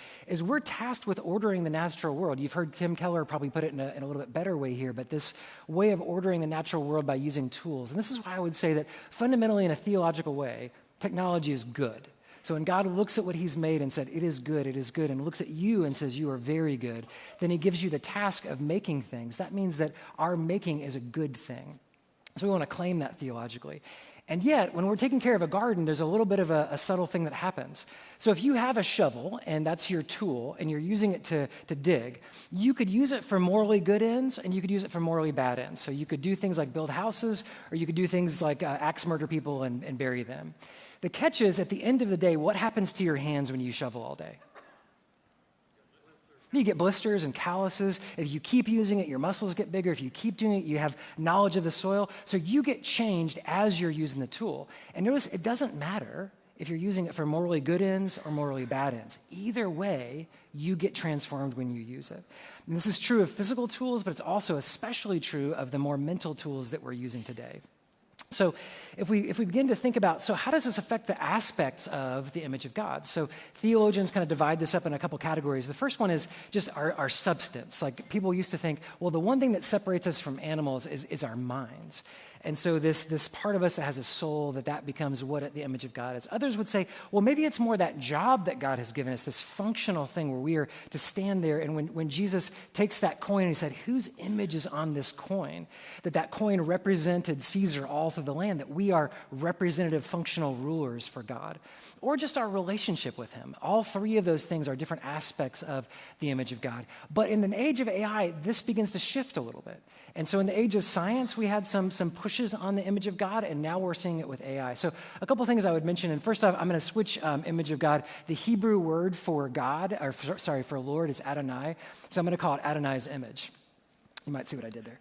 we're tasked with ordering the natural world. You've heard Tim Keller probably put it in a little bit better way here, but this way of ordering the natural world by using tools. And this is why I would say that fundamentally in a theological way, technology is good. So when God looks at what he's made and said, it is good, and looks at you and says, you are very good, then he gives you the task of making things. That means that our making is a good thing. So we want to claim that theologically. And yet, when we're taking care of a garden, there's a little bit of a subtle thing that happens. So if you have a shovel, and that's your tool, and you're using it to dig, you could use it for morally good ends, and you could use it for morally bad ends. So you could do things like build houses, or you could do things like axe murder people and bury them. The catch is, at the end of the day, what happens to your hands when you shovel all day? You get blisters and calluses. If you keep using it, your muscles get bigger. If you keep doing it, you have knowledge of the soil. So you get changed as you're using the tool. And notice, it doesn't matter if you're using it for morally good ends or morally bad ends. Either way, you get transformed when you use it. And this is true of physical tools, but it's also especially true of the more mental tools that we're using today. So if we begin to think about, so how does this affect the aspects of the image of God? So theologians kind of divide this up in a couple categories. The first one is just our substance. Like people used to think, well, the one thing that separates us from animals is our minds. And so this part of us that has a soul, that becomes what the image of God is. Others would say, well, maybe it's more that job that God has given us, this functional thing where we are to stand there. And when Jesus takes that coin and he said, whose image is on this coin? That coin represented Caesar all through the land, that we are representative functional rulers for God. Or just our relationship with him. All 3 of those things are different aspects of the image of God. But in the age of AI, this begins to shift a little bit. And so in the age of science, we had some push pushes on the image of God, and now we're seeing it with AI. So a couple things I would mention, and first off, I'm going to switch image of God. The Hebrew word for God, or for Lord is Adonai, so I'm going to call it Adonai's image. You might see what I did there.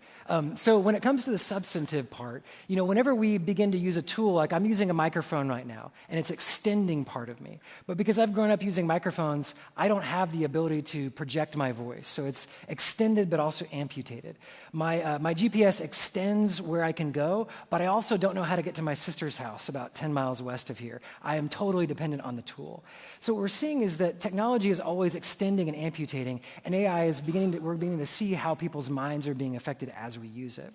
So when it comes to the substantive part, whenever we begin to use a tool, like I'm using a microphone right now, and it's extending part of me. But because I've grown up using microphones, I don't have the ability to project my voice. So it's extended but also amputated. My GPS extends where I can go, but I also don't know how to get to my sister's house about 10 miles west of here. I am totally dependent on the tool. So what we're seeing is that technology is always extending and amputating, and AI is we're beginning to see how people's minds are being affected as we use it.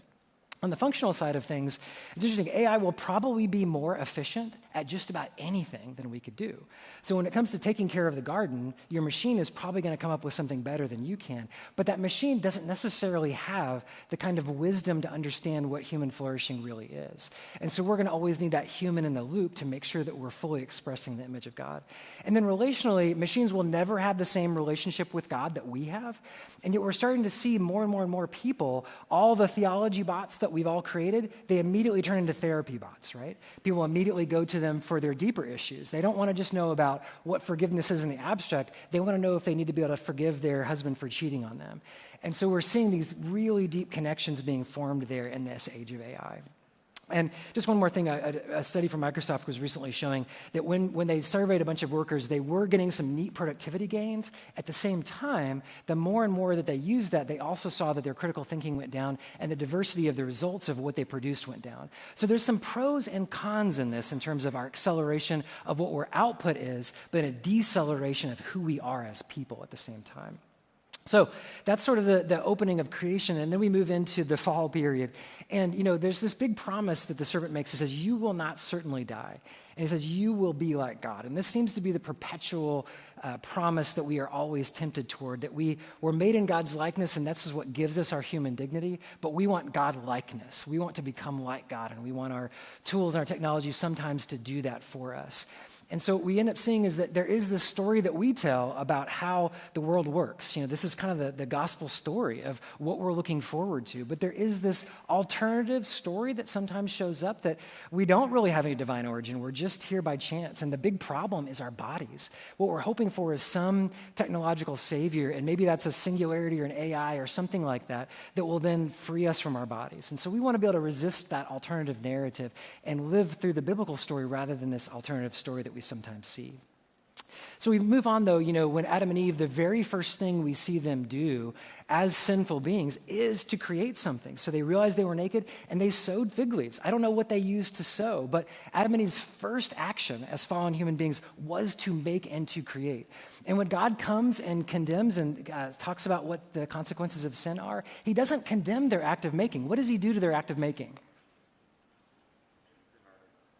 On the functional side of things, it's interesting, AI will probably be more efficient at just about anything than we could do. So when it comes to taking care of the garden, your machine is probably going to come up with something better than you can. But that machine doesn't necessarily have the kind of wisdom to understand what human flourishing really is. And so we're going to always need that human in the loop to make sure that we're fully expressing the image of God. And then relationally, machines will never have the same relationship with God that we have. And yet we're starting to see more and more and more people, all the theology bots that we've all created, they immediately turn into therapy bots, right? People immediately go to them for their deeper issues. They don't want to just know about what forgiveness is in the abstract. They want to know if they need to be able to forgive their husband for cheating on them. And so we're seeing these really deep connections being formed there in this age of AI. And just one more thing, a study from Microsoft was recently showing that when they surveyed a bunch of workers, they were getting some neat productivity gains. At the same time, the more and more that they used that, they also saw that their critical thinking went down and the diversity of the results of what they produced went down. So there's some pros and cons in this in terms of our acceleration of what our output is, but a deceleration of who we are as people at the same time. So that's sort of the opening of creation, and then we move into the fall period. And, there's this big promise that the servant makes. It says, you will not certainly die. And he says, you will be like God. And this seems to be the perpetual promise that we are always tempted toward, that we were made in God's likeness, and this is what gives us our human dignity, but we want God-likeness. We want to become like God, and we want our tools and our technology sometimes to do that for us. And so what we end up seeing is that there is this story that we tell about how the world works. This is kind of the gospel story of what we're looking forward to. But there is this alternative story that sometimes shows up that we don't really have any divine origin. We're just here by chance. And the big problem is our bodies. What we're hoping for is some technological savior, and maybe that's a singularity or an AI or something like that, that will then free us from our bodies. And so we want to be able to resist that alternative narrative and live through the biblical story rather than this alternative story that we sometimes see. So we move on, though, when Adam and Eve, the very first thing we see them do as sinful beings is to create something. So they realized they were naked and they sewed fig leaves. I don't know what they used to sew, but Adam and Eve's first action as fallen human beings was to make and to create. And when God comes and condemns and talks about what the consequences of sin are, he doesn't condemn their act of making. What does he do to their act of making?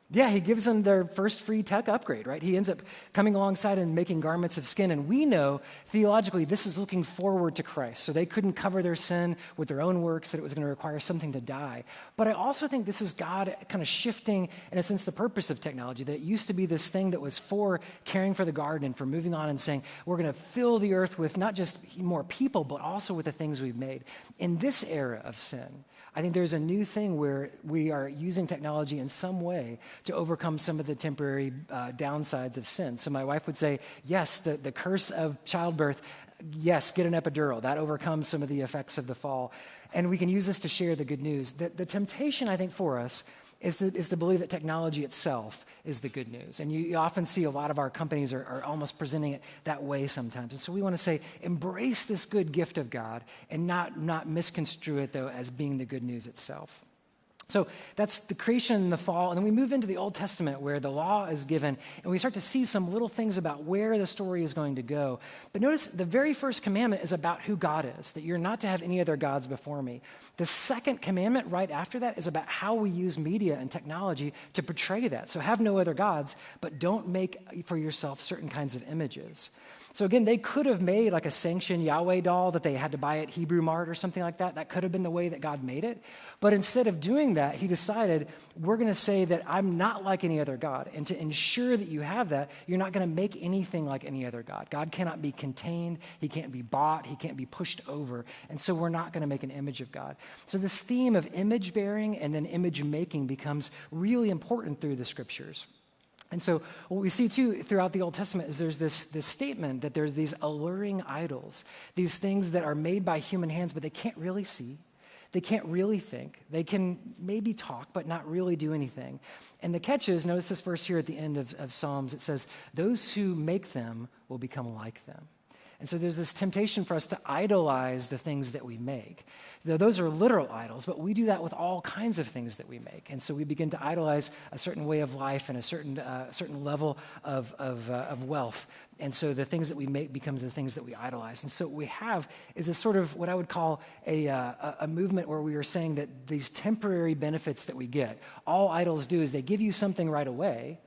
Yeah, he gives them their first free tech upgrade, right? He ends up coming alongside and making garments of skin. And we know, theologically, this is looking forward to Christ. So they couldn't cover their sin with their own works, that it was going to require something to die. But I also think this is God kind of shifting, in a sense, the purpose of technology, that it used to be this thing that was for caring for the garden and for moving on and saying, we're going to fill the earth with not just more people, but also with the things we've made. In this era of sin, I think there's a new thing where we are using technology in some way to overcome some of the temporary downsides of sin. So my wife would say, yes, the curse of childbirth, yes, get an epidural. That overcomes some of the effects of the fall. And we can use this to share the good news. The temptation, I think, for us is to believe that technology itself is the good news. And you often see a lot of our companies are almost presenting it that way sometimes. And so we want to say, embrace this good gift of God and not misconstrue it, though, as being the good news itself. So that's the creation and the fall. And then we move into the Old Testament where the law is given, and we start to see some little things about where the story is going to go. But notice the very first commandment is about who God is, that you're not to have any other gods before me. The second commandment right after that is about how we use media and technology to portray that. So have no other gods, but don't make for yourself certain kinds of images. So again, they could have made like a sanctioned Yahweh doll that they had to buy at Hebrew Mart or something like that. That could have been the way that God made it. But instead of doing that, he decided, we're going to say that I'm not like any other God. And to ensure that you have that, you're not going to make anything like any other God. God cannot be contained. He can't be bought. He can't be pushed over. And so we're not going to make an image of God. So this theme of image bearing and then image making becomes really important through the scriptures. And so what we see too throughout the Old Testament is there's this statement that there's these alluring idols, these things that are made by human hands, but they can't really see. They can't really think. They can maybe talk, but not really do anything. And the catch is, notice this verse here at the end of Psalms, it says, those who make them will become like them. And so there's this temptation for us to idolize the things that we make. Those are literal idols, but we do that with all kinds of things that we make. And so we begin to idolize a certain way of life and a certain level of wealth. And so the things that we make becomes the things that we idolize. And so what we have is a sort of what I would call a movement where we are saying that these temporary benefits that we get, all idols do is they give you something right away,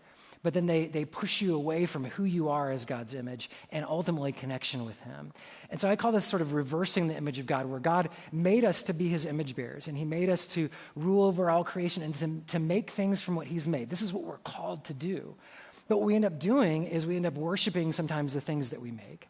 but then they push you away from who you are as God's image and ultimately connection with him. And so I call this sort of reversing the image of God, where God made us to be his image bearers, and he made us to rule over all creation and to make things from what he's made. This is what we're called to do. But what we end up doing is we end up worshiping sometimes the things that we make.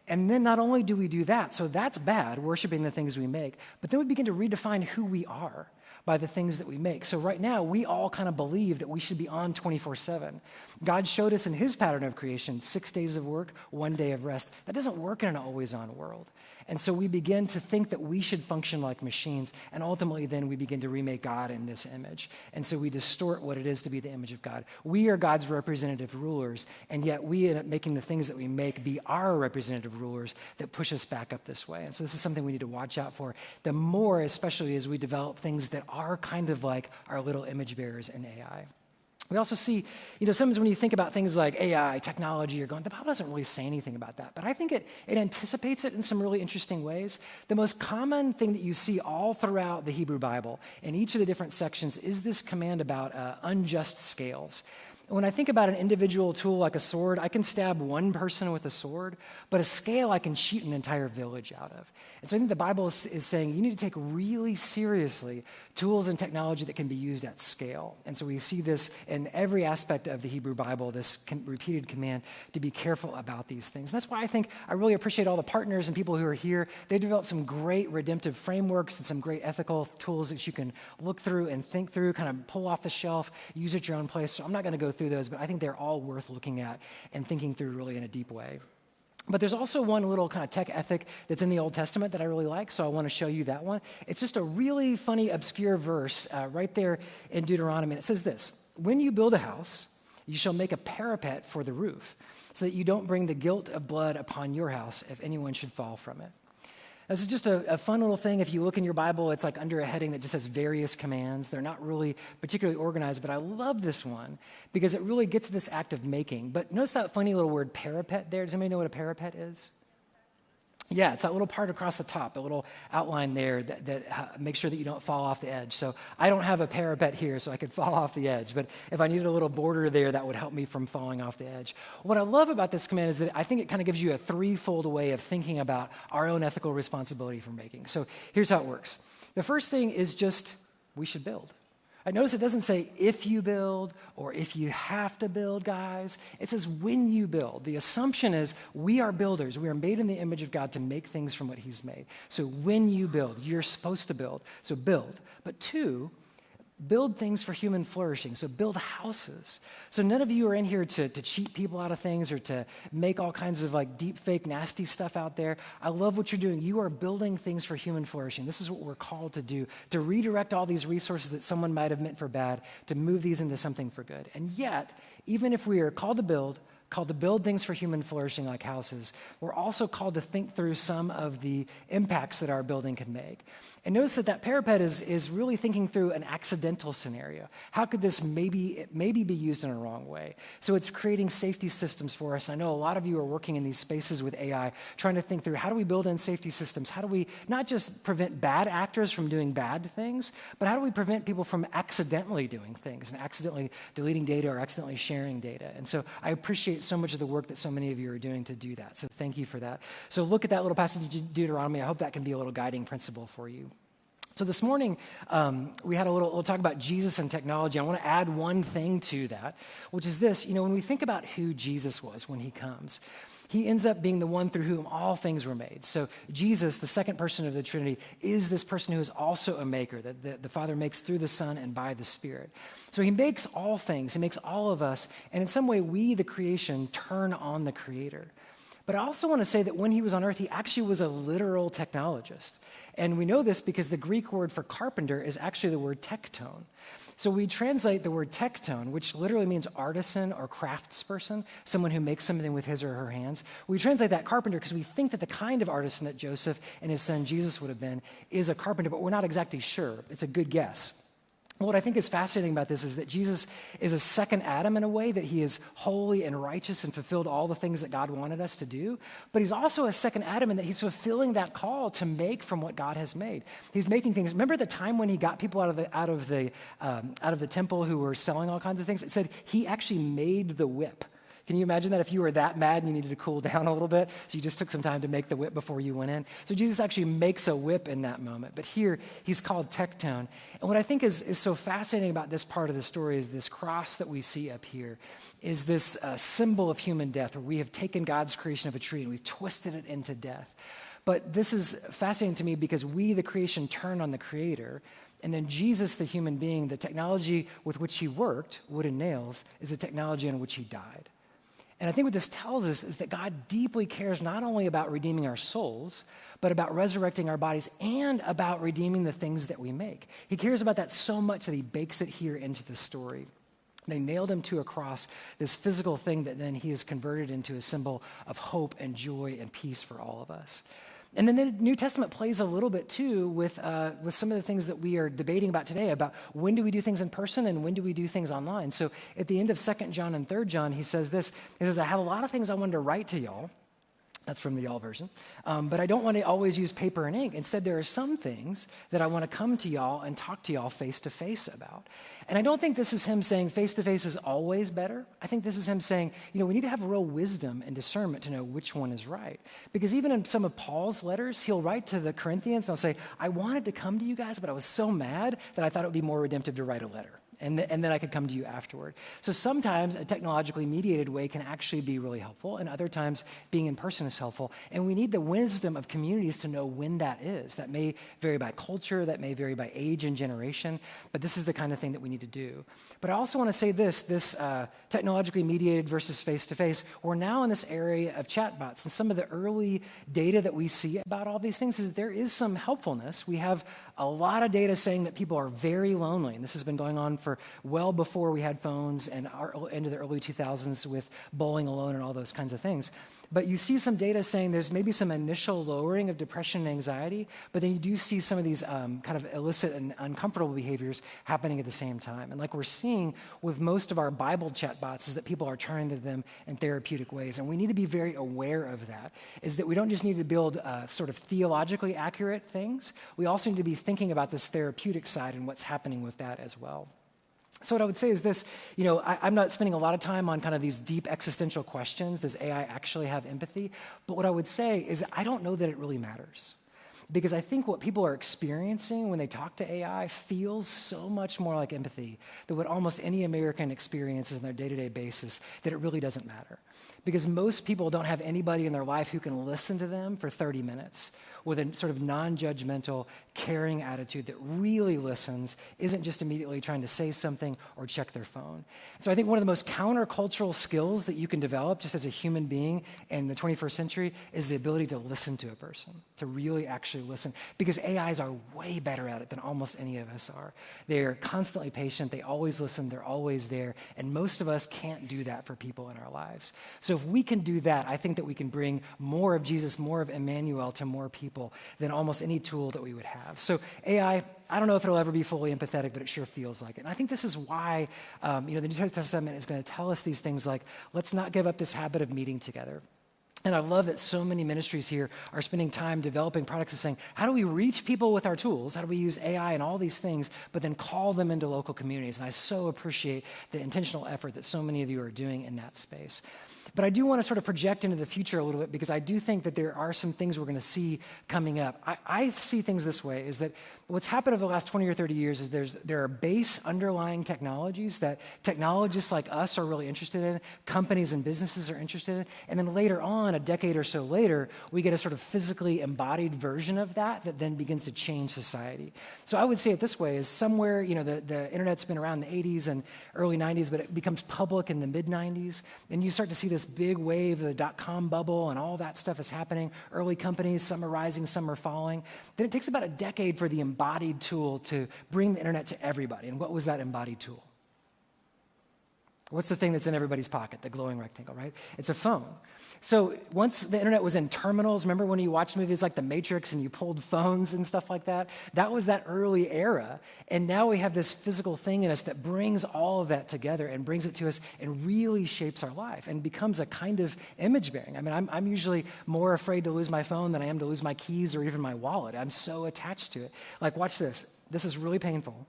And then not only do we do that, so that's bad, worshiping the things we make, but then we begin to redefine who we are by the things that we make. So right now, we all kind of believe that we should be on 24/7. God showed us in his pattern of creation 6 days of work, 1 day of rest. That doesn't work in an always-on world. And so we begin to think that we should function like machines, and ultimately then we begin to remake God in this image. And so we distort what it is to be the image of God. We are God's representative rulers, and yet we end up making the things that we make be our representative rulers that push us back up this way. And so this is something we need to watch out for, the more especially as we develop things that are kind of like our little image bearers in AI. We also see, sometimes when you think about things like AI, technology, you're going, the Bible doesn't really say anything about that. But I think it anticipates it in some really interesting ways. The most common thing that you see all throughout the Hebrew Bible in each of the different sections is this command about unjust scales. When I think about an individual tool like a sword, I can stab one person with a sword, but a scale I can shoot an entire village out of. And so I think the Bible is saying you need to take really seriously tools and technology that can be used at scale. And so we see this in every aspect of the Hebrew Bible, this repeated command to be careful about these things. And that's why I really appreciate all the partners and people who are here. They developed some great redemptive frameworks and some great ethical tools that you can look through and think through, kind of pull off the shelf, use at your own place. So I'm not going to go through those, but I think they're all worth looking at and thinking through really in a deep way. But there's also one little kind of tech ethic that's in the Old Testament that I really like, so I want to show you that one. It's just a really funny, obscure verse right there in Deuteronomy. And it says this: when you build a house, you shall make a parapet for the roof, so that you don't bring the guilt of blood upon your house if anyone should fall from it. This is just a fun little thing. If you look in your Bible, it's like under a heading that just says various commands. They're not really particularly organized, but I love this one because it really gets to this act of making. But notice that funny little word parapet there. Does anybody know what a parapet is? Yeah, it's that little part across the top, a little outline there that makes sure that you don't fall off the edge. So I don't have a parapet here, so I could fall off the edge. But if I needed a little border there, that would help me from falling off the edge. What I love about this command is that I think it kind of gives you a threefold way of thinking about our own ethical responsibility for making. So here's how it works. The first thing is just we should build. I notice it doesn't say if you build or if you have to build, guys. It says when you build. The assumption is we are builders. We are made in the image of God to make things from what he's made. So when you build, you're supposed to build. So build. But two, build things for human flourishing. So build houses. So none of you are in here to cheat people out of things or to make all kinds of like deep fake nasty stuff out there. I love what you're doing. You are building things for human flourishing. This is what we're called to do, to redirect all these resources that someone might have meant for bad, to move these into something for good. And yet, even if we are called to build things for human flourishing like houses, we're also called to think through some of the impacts that our building can make. And notice that parapet is really thinking through an accidental scenario. How could this maybe be used in a wrong way? So it's creating safety systems for us. I know a lot of you are working in these spaces with AI, trying to think through how do we build in safety systems? How do we not just prevent bad actors from doing bad things, but how do we prevent people from accidentally doing things and accidentally deleting data or accidentally sharing data? And so I appreciate appreciate so much of the work that so many of you are doing to do that. So thank you for that. So look at that little passage of Deuteronomy. I hope that can be a little guiding principle for you. So this morning, we had a little talk about Jesus and technology. I want to add one thing to that, which is this. When we think about who Jesus was when he comes, he ends up being the one through whom all things were made. So Jesus, the second person of the Trinity, is this person who is also a maker that the Father makes through the Son and by the Spirit. So he makes all things. He makes all of us. And in some way, we, the creation, turn on the Creator. But I also want to say that when he was on earth, he actually was a literal technologist. And we know this because the Greek word for carpenter is actually the word tekton. So we translate the word tekton, which literally means artisan or craftsperson, someone who makes something with his or her hands. We translate that carpenter because we think that the kind of artisan that Joseph and his son Jesus would have been is a carpenter, but we're not exactly sure. It's a good guess. What I think is fascinating about this is that Jesus is a second Adam in a way, that he is holy and righteous and fulfilled all the things that God wanted us to do. But he's also a second Adam in that he's fulfilling that call to make from what God has made. He's making things. Remember the time when he got people out of the temple who were selling all kinds of things? It said he actually made the whip. Can you imagine that if you were that mad and you needed to cool down a little bit, so you just took some time to make the whip before you went in? So Jesus actually makes a whip in that moment. But here, he's called tekton. And what I think is so fascinating about this part of the story is this cross that we see up here is this symbol of human death, where we have taken God's creation of a tree and we've twisted it into death. But this is fascinating to me because we, the creation, turn on the Creator. And then Jesus, the human being, the technology with which he worked, wood and nails, is the technology on which he died. And I think what this tells us is that God deeply cares not only about redeeming our souls, but about resurrecting our bodies and about redeeming the things that we make. He cares about that so much that he bakes it here into the story. They nailed him to a cross, this physical thing that then he has converted into a symbol of hope and joy and peace for all of us. And then the New Testament plays a little bit too with some of the things that we are debating about today, about when do we do things in person and when do we do things online. So at the end of 2 John and 3 John, he says this. He says, I have a lot of things I wanted to write to y'all. That's from the y'all version. But I don't want to always use paper and ink. Instead, there are some things that I want to come to y'all and talk to y'all face to face about. And I don't think this is him saying face to face is always better. I think this is him saying, we need to have real wisdom and discernment to know which one is right. Because even in some of Paul's letters, he'll write to the Corinthians and he'll say, I wanted to come to you guys, but I was so mad that I thought it would be more redemptive to write a letter. And then I could come to you afterward. So sometimes a technologically mediated way can actually be really helpful, and other times being in person is helpful. And we need the wisdom of communities to know when that is. That may vary by culture, that may vary by age and generation, but this is the kind of thing that we need to do. But I also want to say this technologically mediated versus face-to-face, we're now in this area of chatbots, and some of the early data that we see about all these things is there is some helpfulness. We have a lot of data saying that people are very lonely, and this has been going on for well before we had phones and into the early 2000s with bowling alone and all those kinds of things. But you see some data saying there's maybe some initial lowering of depression and anxiety, but then you do see some of these kind of illicit and uncomfortable behaviors happening at the same time. And like we're seeing with most of our Bible chatbots is that people are turning to them in therapeutic ways. And we need to be very aware of that, is that we don't just need to build sort of theologically accurate things. We also need to be thinking about this therapeutic side and what's happening with that as well. So what I would say is this, I'm not spending a lot of time on kind of these deep existential questions. Does AI actually have empathy? But what I would say is I don't know that it really matters. Because I think what people are experiencing when they talk to AI feels so much more like empathy than what almost any American experiences on their day-to-day basis, that it really doesn't matter. Because most people don't have anybody in their life who can listen to them for 30 minutes with a sort of non-judgmental, caring attitude that really listens, isn't just immediately trying to say something or check their phone. So I think one of the most countercultural skills that you can develop just as a human being in the 21st century is the ability to listen to a person, to really actually listen, because AIs are way better at it than almost any of us are. They're constantly patient, they always listen, they're always there, and most of us can't do that for people in our lives. So if we can do that, I think that we can bring more of Jesus, more of Emmanuel to more people than almost any tool that we would have. So AI, I don't know if it'll ever be fully empathetic, but it sure feels like it. And I think this is why the New Testament is going to tell us these things like, let's not give up this habit of meeting together. And I love that so many ministries here are spending time developing products and saying, how do we reach people with our tools? How do we use AI and all these things, but then call them into local communities? And I so appreciate the intentional effort that so many of you are doing in that space. But I do want to sort of project into the future a little bit, because I do think that there are some things we're going to see coming up. I see things this way, is that what's happened over the last 20 or 30 years is there are base underlying technologies that technologists like us are really interested in, companies and businesses are interested in, and then later on, a decade or so later, we get a sort of physically embodied version of that then begins to change society. So I would say it this way, is somewhere, the internet's been around in the 80s and early 90s, but it becomes public in the mid-90s, and you start to see this big wave of the dot-com bubble and all that stuff is happening. Early companies, some are rising, some are falling. Then it takes about a decade for the embodied tool to bring the internet to everybody. And what was that embodied tool? What's the thing that's in everybody's pocket, the glowing rectangle, right? It's a phone. So once the internet was in terminals, remember when you watched movies like The Matrix and you pulled phones and stuff like that? That was that early era. And now we have this physical thing in us that brings all of that together and brings it to us and really shapes our life and becomes a kind of image bearing. I mean, I'm usually more afraid to lose my phone than I am to lose my keys or even my wallet. I'm so attached to it. Like, watch this. This is really painful.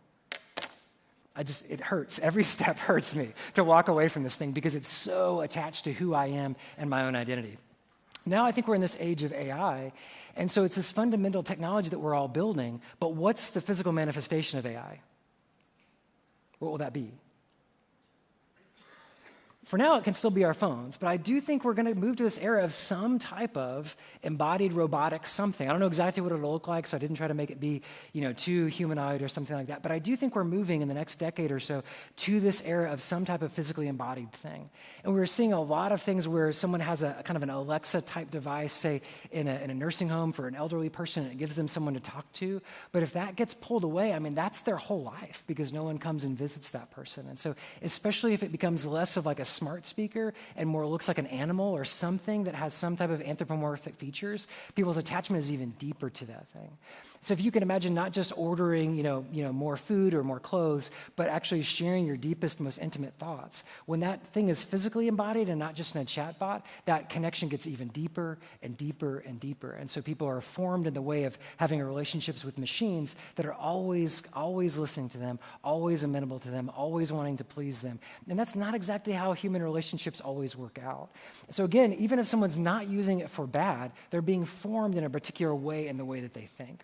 It hurts. Every step hurts me to walk away from this thing because it's so attached to who I am and my own identity. Now I think we're in this age of AI, and so it's this fundamental technology that we're all building, but what's the physical manifestation of AI? What will that be? For now, it can still be our phones, but I do think we're going to move to this era of some type of embodied robotic something. I don't know exactly what it'll look like, so I didn't try to make it be, too humanoid or something like that, but I do think we're moving in the next decade or so to this era of some type of physically embodied thing. And we're seeing a lot of things where someone has a kind of an Alexa-type device, say, in a nursing home for an elderly person, and it gives them someone to talk to. But if that gets pulled away, I mean, that's their whole life because no one comes and visits that person. And so especially if it becomes less of like a smart speaker and more looks like an animal or something that has some type of anthropomorphic features, people's attachment is even deeper to that thing. So if you can imagine not just ordering, more food or more clothes, but actually sharing your deepest, most intimate thoughts, when that thing is physically embodied and not just in a chat bot, that connection gets even deeper and deeper and deeper. And so people are formed in the way of having relationships with machines that are always listening to them, always amenable to them, always wanting to please them. And that's not exactly how human relationships always work out. So again, even if someone's not using it for bad, they're being formed in a particular way in the way that they think.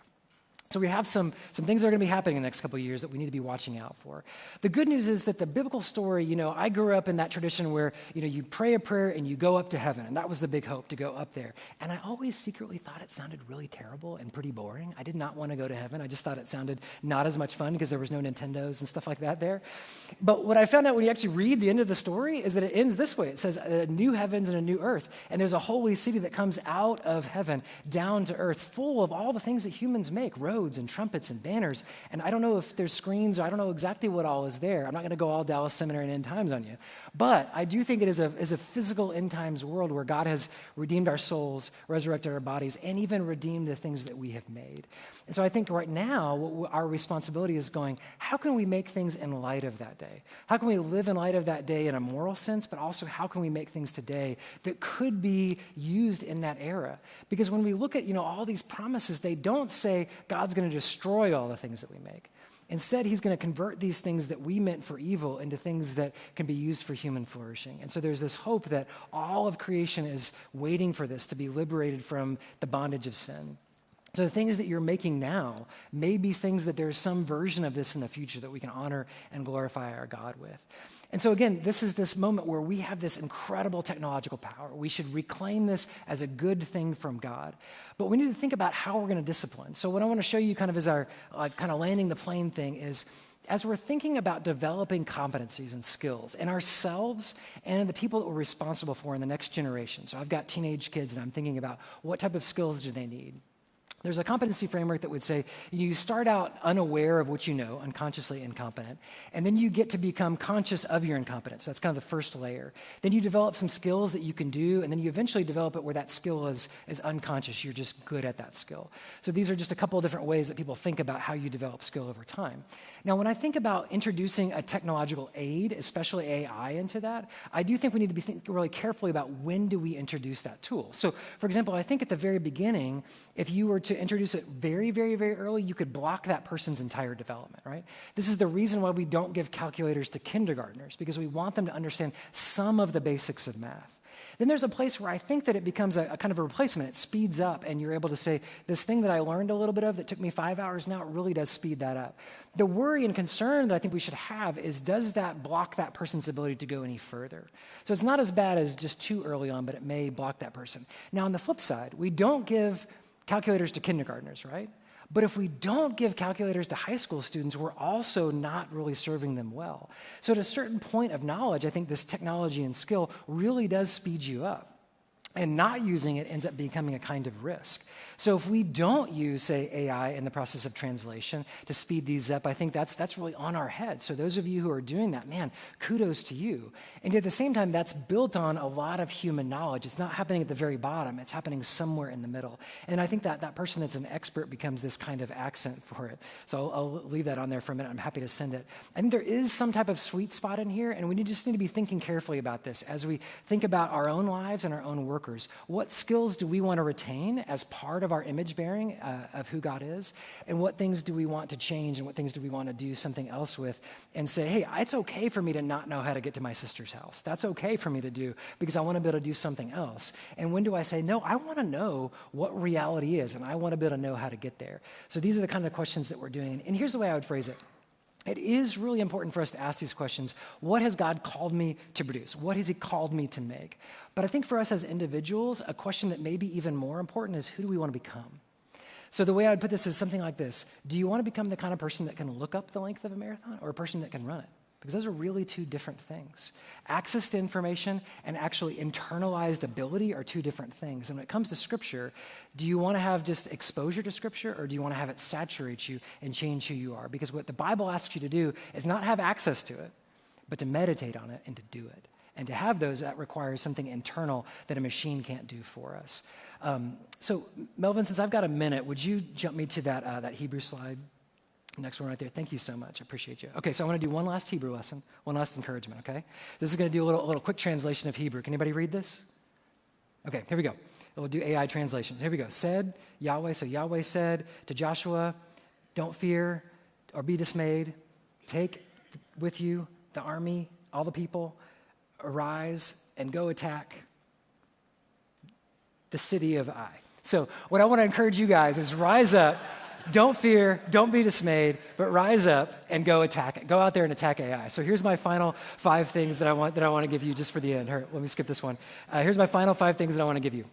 So we have some things that are going to be happening in the next couple of years that we need to be watching out for. The good news is that the biblical story, I grew up in that tradition where, you pray a prayer and you go up to heaven. And that was the big hope, to go up there. And I always secretly thought it sounded really terrible and pretty boring. I did not want to go to heaven. I just thought it sounded not as much fun because there was no Nintendos and stuff like that there. But what I found out when you actually read the end of the story is that it ends this way. It says a new heavens and a new earth. And there's a holy city that comes out of heaven down to earth, full of all the things that humans make, roads and trumpets and banners. And I don't know if there's screens, or I don't know exactly what all is there. I'm not going to go all Dallas Seminary and end times on you. But I do think it is a physical end times world where God has redeemed our souls, resurrected our bodies, and even redeemed the things that we have made. And so I think right now, our responsibility is going, how can we make things in light of that day? How can we live in light of that day in a moral sense, but also how can we make things today that could be used in that era? Because when we look at, all these promises, they don't say God's going to destroy all the things that we make. Instead, he's going to convert these things that we meant for evil into things that can be used for human flourishing. And so there's this hope that all of creation is waiting for this to be liberated from the bondage of sin. So the things that you're making now may be things that there's some version of this in the future that we can honor and glorify our God with. And so again, this is this moment where we have this incredible technological power. We should reclaim this as a good thing from God. But we need to think about how we're going to discipline. So what I want to show you kind of as our kind of landing the plane thing is, as we're thinking about developing competencies and skills in ourselves and in the people that we're responsible for in the next generation. So I've got teenage kids and I'm thinking about what type of skills do they need? There's a competency framework that would say you start out unaware of what you know, unconsciously incompetent, and then you get to become conscious of your incompetence. So that's kind of the first layer. Then you develop some skills that you can do, and then you eventually develop it where that skill is unconscious. You're just good at that skill. So these are just a couple of different ways that people think about how you develop skill over time. Now, when I think about introducing a technological aid, especially AI, into that, I do think we need to be thinking really carefully about when do we introduce that tool. So, for example, I think at the very beginning, if you were to introduce it very, very, very early, you could block that person's entire development, right? This is the reason why we don't give calculators to kindergartners, because we want them to understand some of the basics of math. Then there's a place where I think that it becomes a kind of a replacement. It speeds up, and you're able to say, this thing that I learned a little bit of that took me 5 hours now, it really does speed that up. The worry and concern that I think we should have is, does that block that person's ability to go any further? So it's not as bad as just too early on, but it may block that person. Now, on the flip side, we don't give calculators to kindergartners, right? But if we don't give calculators to high school students, we're also not really serving them well. So at a certain point of knowledge, I think this technology and skill really does speed you up. And not using it ends up becoming a kind of risk. So if we don't use, say, AI in the process of translation to speed these up, I think that's really on our head. So those of you who are doing that, man, kudos to you. And at the same time, that's built on a lot of human knowledge. It's not happening at the very bottom. It's happening somewhere in the middle. And I think that person that's an expert becomes this kind of accent for it. So I'll leave that on there for a minute. I'm happy to send it. I think there is some type of sweet spot in here, and we just need to be thinking carefully about this as we think about our own lives and our own workers. What skills do we want to retain as part of our image bearing of who God is? And what things do we want to change, and what things do we want to do something else with and say, hey, it's okay for me to not know how to get to my sister's house. That's okay for me to do because I want to be able to do something else. And when do I say, no, I want to know what reality is, and I want to be able to know how to get there. So these are the kind of questions that we're doing. And here's the way I would phrase it. It is really important for us to ask these questions. What has God called me to produce? What has he called me to make? But I think for us as individuals, a question that may be even more important is, who do we want to become? So the way I would put this is something like this. Do you want to become the kind of person that can look up the length of a marathon, or a person that can run it? Because those are really two different things. Access to information and actually internalized ability are two different things. And when it comes to Scripture, do you want to have just exposure to Scripture, or do you want to have it saturate you and change who you are? Because what the Bible asks you to do is not have access to it, but to meditate on it and to do it. And to have those, that requires something internal that a machine can't do for us. So Melvin, since I've got a minute, would you jump me to that Hebrew slide? Next one right there. Thank you so much. I appreciate you. Okay, so I want to do one last Hebrew lesson, one last encouragement, okay? This is going to do a little quick translation of Hebrew. Can anybody read this? Okay, here we go. We'll do AI translation. Here we go. Said Yahweh, so Yahweh said to Joshua, don't fear or be dismayed. Take with you the army, all the people, arise and go attack the city of Ai. So what I want to encourage you guys is rise up. Don't fear, don't be dismayed, but rise up and go attack it. Go out there and attack AI. So here's my final 5 things that I want to give you just for the end. Here, let me skip this one. Here's my final 5 things that I want to give you.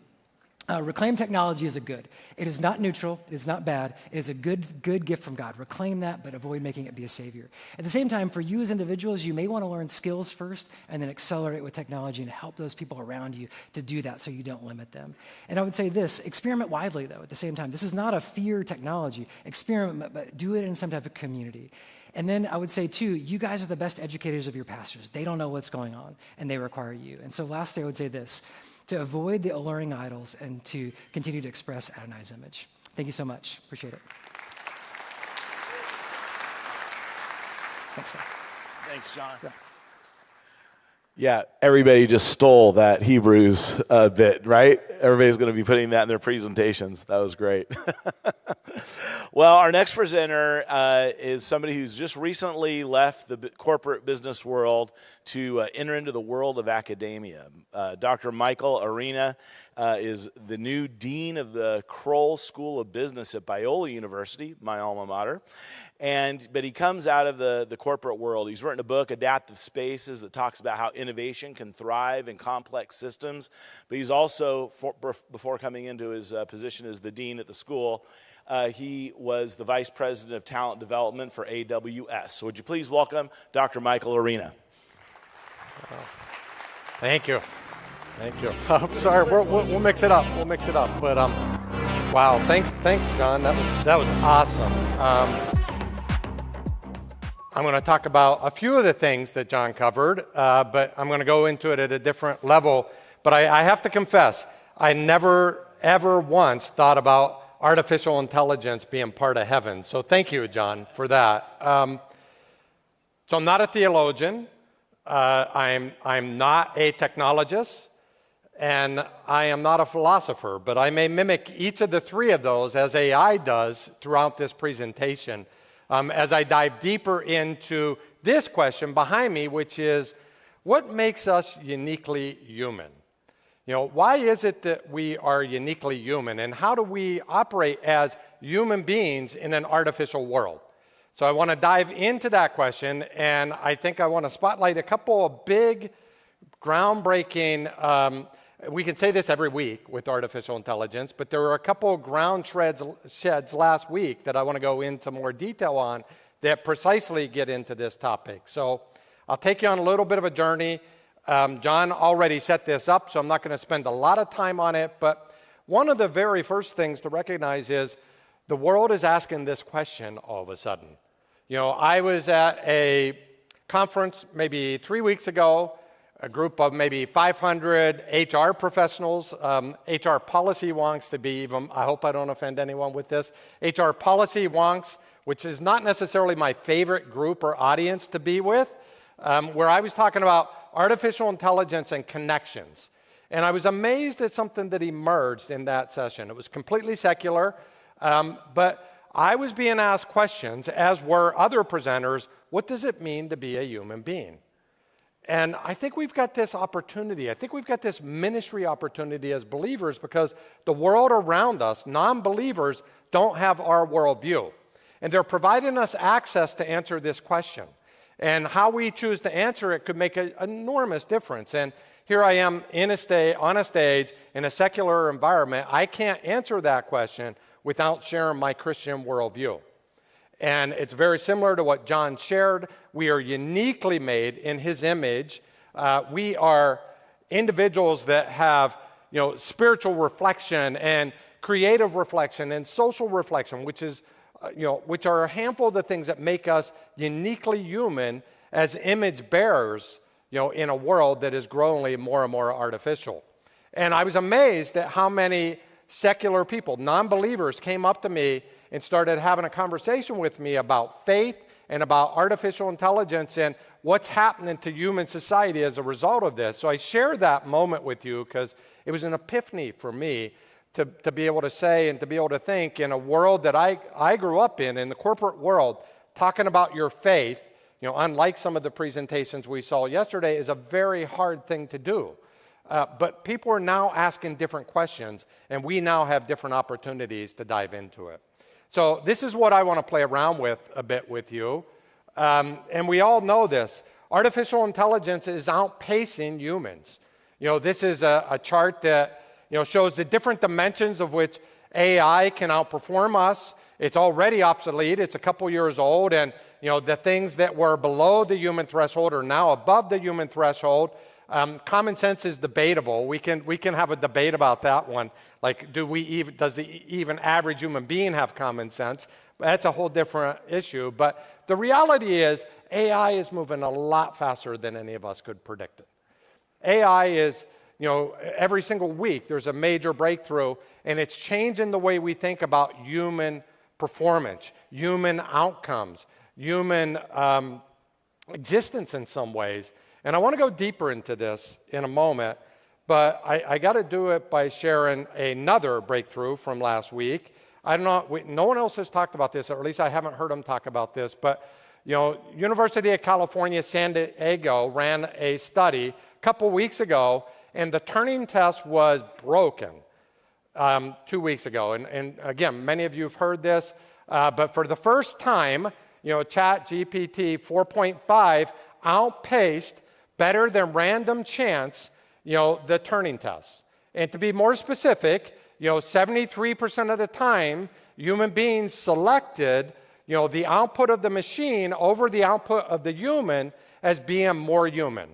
Reclaim technology is a good. It is not neutral. It is not bad. It is a good gift from God. Reclaim that, but avoid making it be a savior. At the same time, for you as individuals, you may want to learn skills first and then accelerate with technology and help those people around you to do that so you don't limit them. And I would say this, experiment widely, though, at the same time. This is not a fear technology. Experiment, but do it in some type of community. And then I would say, too, you guys are the best educators of your pastors. They don't know what's going on, and they require you. And so lastly, I would say this, to avoid the alluring idols and to continue to express Adonai's image. Thank you so much. Appreciate it. Thanks, man. Thanks, John. Yeah. Yeah, everybody just stole that Hebrews bit, right? Everybody's going to be putting that in their presentations. That was great. Well, our next presenter is somebody who's just recently left the corporate business world to enter into the world of academia. Dr. Michael Arena is the new dean of the Kroll School of Business at Biola University, my alma mater. But he comes out of the corporate world. He's written a book, Adaptive Spaces, that talks about how innovation can thrive in complex systems. But he's also, before coming into his position as the dean at the school, he was the vice president of talent development for AWS. So would you please welcome Dr. Michael Arena. Thank you. Thank you. Sorry, we'll mix it up. We'll mix it up. But Wow, thanks, John. That was awesome. I'm going to talk about a few of the things that John covered, but I'm going to go into it at a different level. But I have to confess, I never, ever once thought about artificial intelligence being part of heaven. So thank you, John, for that. So I'm not a theologian. I'm not a technologist. And I am not a philosopher, but I may mimic each of the three of those as AI does throughout this presentation as I dive deeper into this question behind me, which is, what makes us uniquely human? You know, why is it that we are uniquely human, and how do we operate as human beings in an artificial world? So I want to dive into that question, and I think I want to spotlight a couple of big, groundbreaking we can say this every week with artificial intelligence, but there were a couple of ground sheds last week that I want to go into more detail on that precisely get into this topic. So I'll take you on a little bit of a journey. John already set this up, so I'm not going to spend a lot of time on it, but one of the very first things to recognize is the world is asking this question all of a sudden. You know, I was at a conference maybe 3 weeks ago, a group of maybe 500 HR professionals, HR policy wonks to be even, I hope I don't offend anyone with this, HR policy wonks, which is not necessarily my favorite group or audience to be with, where I was talking about artificial intelligence and connections. And I was amazed at something that emerged in that session. It was completely secular, but I was being asked questions, as were other presenters, what does it mean to be a human being? And I think we've got this opportunity. I think we've got this ministry opportunity as believers because the world around us, non-believers, don't have our worldview. And they're providing us access to answer this question. And how we choose to answer it could make an enormous difference. And here I am on a stage in a secular environment. I can't answer that question without sharing my Christian worldview. And it's very similar to what John shared. We are uniquely made in his image. We are individuals that have, spiritual reflection and creative reflection and social reflection, which are a handful of the things that make us uniquely human as image bearers, in a world that is growingly more and more artificial. And I was amazed at how many secular people, non-believers, came up to me and started having a conversation with me about faith and about artificial intelligence and what's happening to human society as a result of this. So I share that moment with you because it was an epiphany for me to be able to say and to be able to think in a world that I grew up in the corporate world, talking about your faith, unlike some of the presentations we saw yesterday, is a very hard thing to do. But people are now asking different questions, and we now have different opportunities to dive into it. So this is what I want to play around with a bit with you. And we all know this. Artificial intelligence is outpacing humans. This is a chart that shows the different dimensions of which AI can outperform us. It's already obsolete. It's a couple years old. And the things that were below the human threshold are now above the human threshold. Common sense is debatable. We can have a debate about that one. Like, does the even average human being have common sense? That's a whole different issue. But the reality is AI is moving a lot faster than any of us could predict it. AI is, every single week there's a major breakthrough, and it's changing the way we think about human performance, human outcomes, human existence in some ways. And I want to go deeper into this in a moment, but I got to do it by sharing another breakthrough from last week. I don't know, no one else has talked about this, or at least I haven't heard them talk about this, but University of California, San Diego ran a study a couple weeks ago, and the Turing test was broken 2 weeks ago. And again, many of you have heard this, but for the first time, ChatGPT 4.5 outpaced better than random chance, the Turing test. And to be more specific, 73% of the time, human beings selected, the output of the machine over the output of the human as being more human.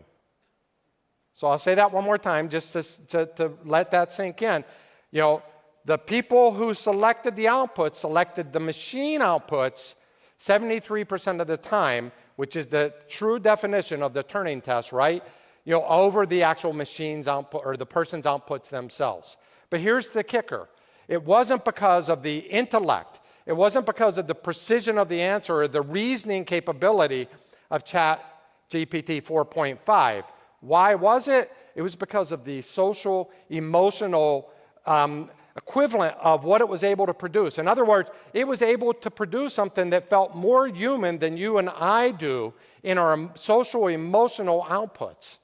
So I'll say that one more time just to let that sink in. The The people who selected the outputs selected the machine outputs 73% of the time, which is the true definition of the Turing test, right? Over the actual machine's output or the person's outputs themselves. But here's the kicker. It wasn't because of the intellect. It wasn't because of the precision of the answer or the reasoning capability of ChatGPT 4.5. Why was it? It was because of the social, emotional equivalent of what it was able to produce. In other words, it was able to produce something that felt more human than you and I do in our social, emotional outputs.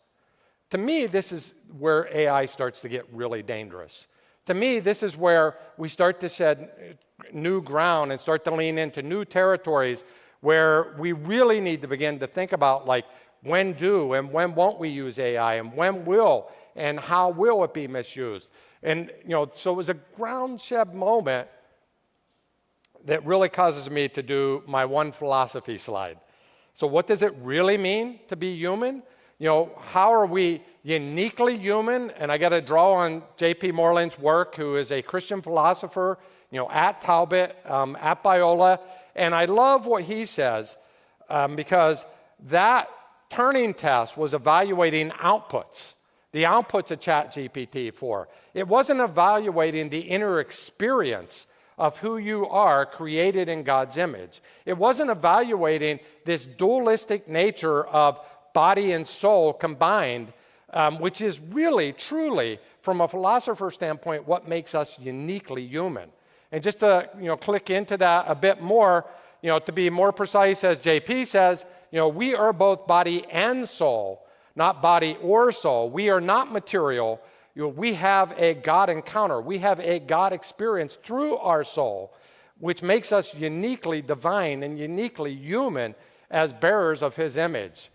To me, this is where AI starts to get really dangerous. To me, this is where we start to shed new ground and start to lean into new territories where we really need to begin to think about, like, when do and when won't we use AI, and when will and how will it be misused? And, so it was a ground-shed moment that really causes me to do my one philosophy slide. So what does it really mean to be human? How are we uniquely human? And I got to draw on J.P. Morren's work, who is a Christian philosopher, at Talbot, at Biola. And I love what he says because that Turing test was evaluating outputs, the outputs of ChatGPT-4. It wasn't evaluating the inner experience of who you are created in God's image. It wasn't evaluating this dualistic nature of body and soul combined, which is really, truly, from a philosopher's standpoint, what makes us uniquely human. And just to click into that a bit more, to be more precise, as JP says, we are both body and soul, not body or soul. We are not material. We have a God encounter. We have a God experience through our soul, which makes us uniquely divine and uniquely human as bearers of his image.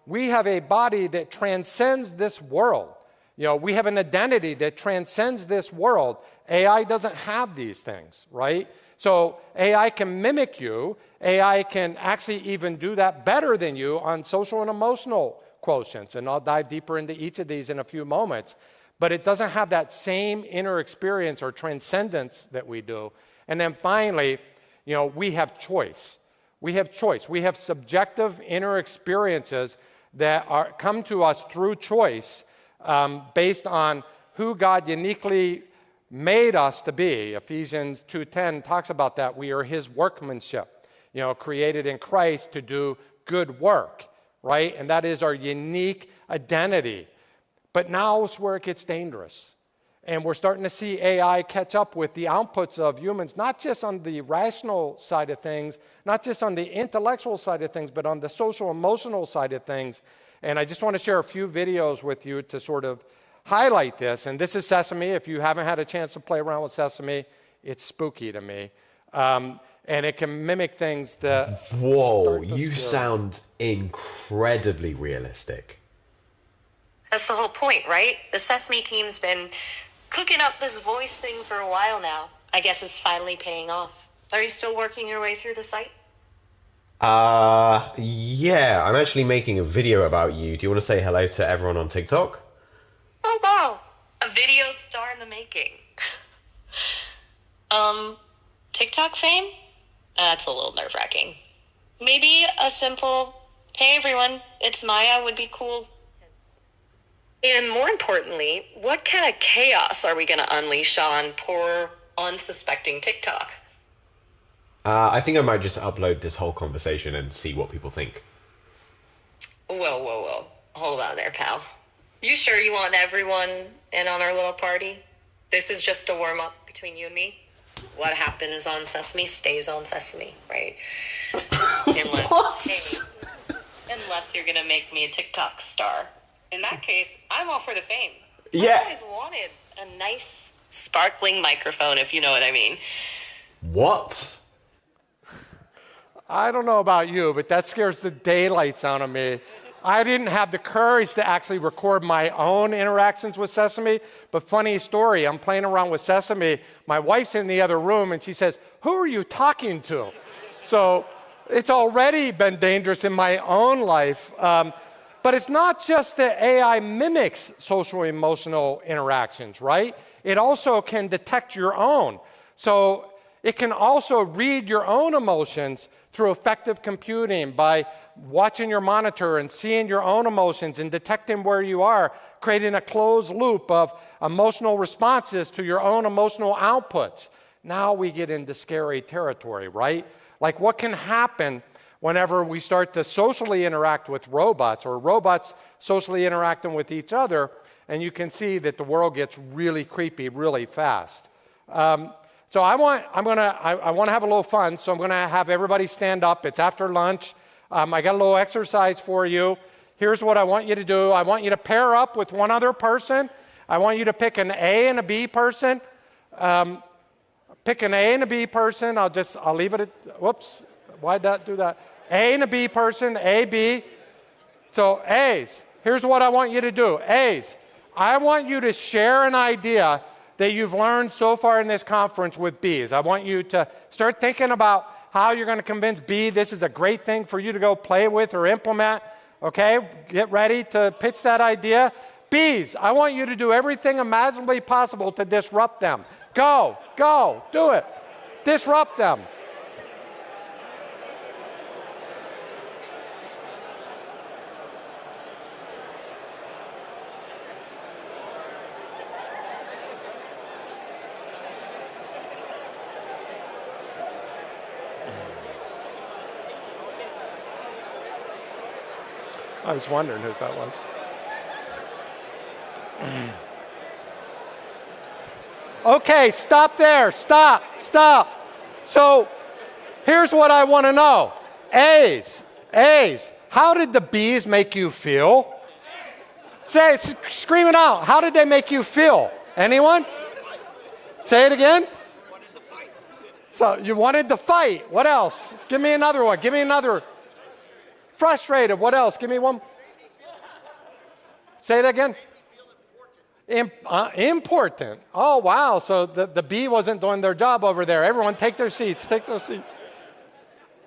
We have a body that transcends this world. We have an identity that transcends this world. AI doesn't have these things, right? So AI can mimic you. AI can actually even do that better than you on social and emotional quotients. And I'll dive deeper into each of these in a few moments. But it doesn't have that same inner experience or transcendence that we do. And then finally, we have choice. We have choice. We have subjective inner experiences that come to us through choice based on who God uniquely made us to be. Ephesians 2:10 talks about that. We are his workmanship, created in Christ to do good work, right? And that is our unique identity. But now is where it gets dangerous. And we're starting to see AI catch up with the outputs of humans, not just on the rational side of things, not just on the intellectual side of things, but on the social, emotional side of things. And I just want to share a few videos with you to sort of highlight this. And this is Sesame. If you haven't had a chance to play around with Sesame, it's spooky to me. And it can mimic things that... Whoa, you sound incredibly realistic. That's the whole point, right? The Sesame team's been cooking up this voice thing for a while now. I guess it's finally paying off. Are you still working your way through the site? Yeah, I'm actually making a video about you. Do you want to say hello to everyone on TikTok? Oh, wow. A video star in the making. TikTok fame? That's a little nerve-wracking. Maybe a simple, hey everyone, it's Maya would be cool. And more importantly, what kind of chaos are we going to unleash on poor, unsuspecting TikTok? I think I might just upload this whole conversation and see what people think. Whoa. Hold on there, pal. You sure you want everyone in on our little party? This is just a warm-up between you and me. What happens on Sesame stays on Sesame, right? Unless you're going to make me a TikTok star. In that case, I'm all for the fame. Yeah. I always wanted a nice, sparkling microphone, if you know what I mean. What? I don't know about you, but that scares the daylights out of me. I didn't have the courage to actually record my own interactions with Sesame, but funny story, I'm playing around with Sesame. My wife's in the other room, and she says, "Who are you talking to?" So it's already been dangerous in my own life. But it's not just that AI mimics social emotional interactions, right? It also can detect your own. So it can also read your own emotions through effective computing by watching your monitor and seeing your own emotions and detecting where you are, creating a closed loop of emotional responses to your own emotional outputs. Now we get into scary territory, right? Like what can happen whenever we start to socially interact with robots or robots socially interacting with each other, and you can see that the world gets really creepy really fast. So I want to have a little fun, so I'm going to have everybody stand up. It's after lunch. I got a little exercise for you. Here's what I want you to do. I want you to pair up with one other person. I want you to pick an A and a B person. Pick an A and a B person. I'll leave it at, whoops, why'd that do that? A and a B person, A, B. So A's, here's what I want you to do. A's, I want you to share an idea that you've learned so far in this conference with B's. I want you to start thinking about how you're going to convince B this is a great thing for you to go play with or implement. Okay, get ready to pitch that idea. B's, I want you to do everything imaginably possible to disrupt them. Go, do it. Disrupt them. I was wondering who that was. Okay, stop there. Stop. So here's what I want to know. A's, how did the B's make you feel? Say, scream it out. How did they make you feel? Anyone? Say it again. So you wanted to fight. What else? Give me another one. Give me another. Frustrated. What else? Give me one. Say it again. Important. Oh, wow. So the B wasn't doing their job over there. Everyone take their seats. Take those seats.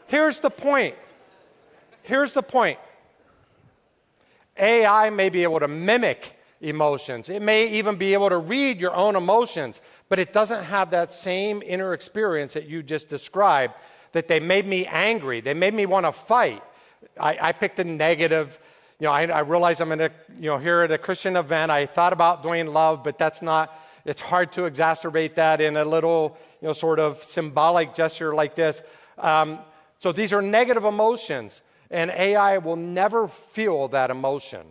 Here's the point. AI may be able to mimic emotions. It may even be able to read your own emotions, but it doesn't have that same inner experience that you just described, that they made me angry. They made me want to fight. I picked a negative. I realize I'm here at a Christian event. I thought about doing love, but that's not, it's hard to exacerbate that in a little, sort of symbolic gesture like this. So these are negative emotions, and AI will never feel that emotion.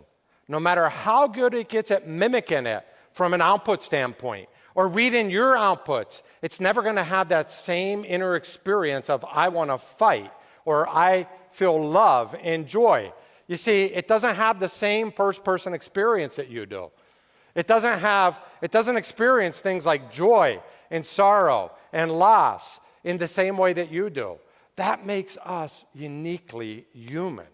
No matter how good it gets at mimicking it from an output standpoint or reading your outputs, it's never going to have that same inner experience of I want to fight or I feel love and joy. You see, it doesn't have the same first-person experience that you do. It doesn't experience things like joy and sorrow and loss in the same way that you do. That makes us uniquely human.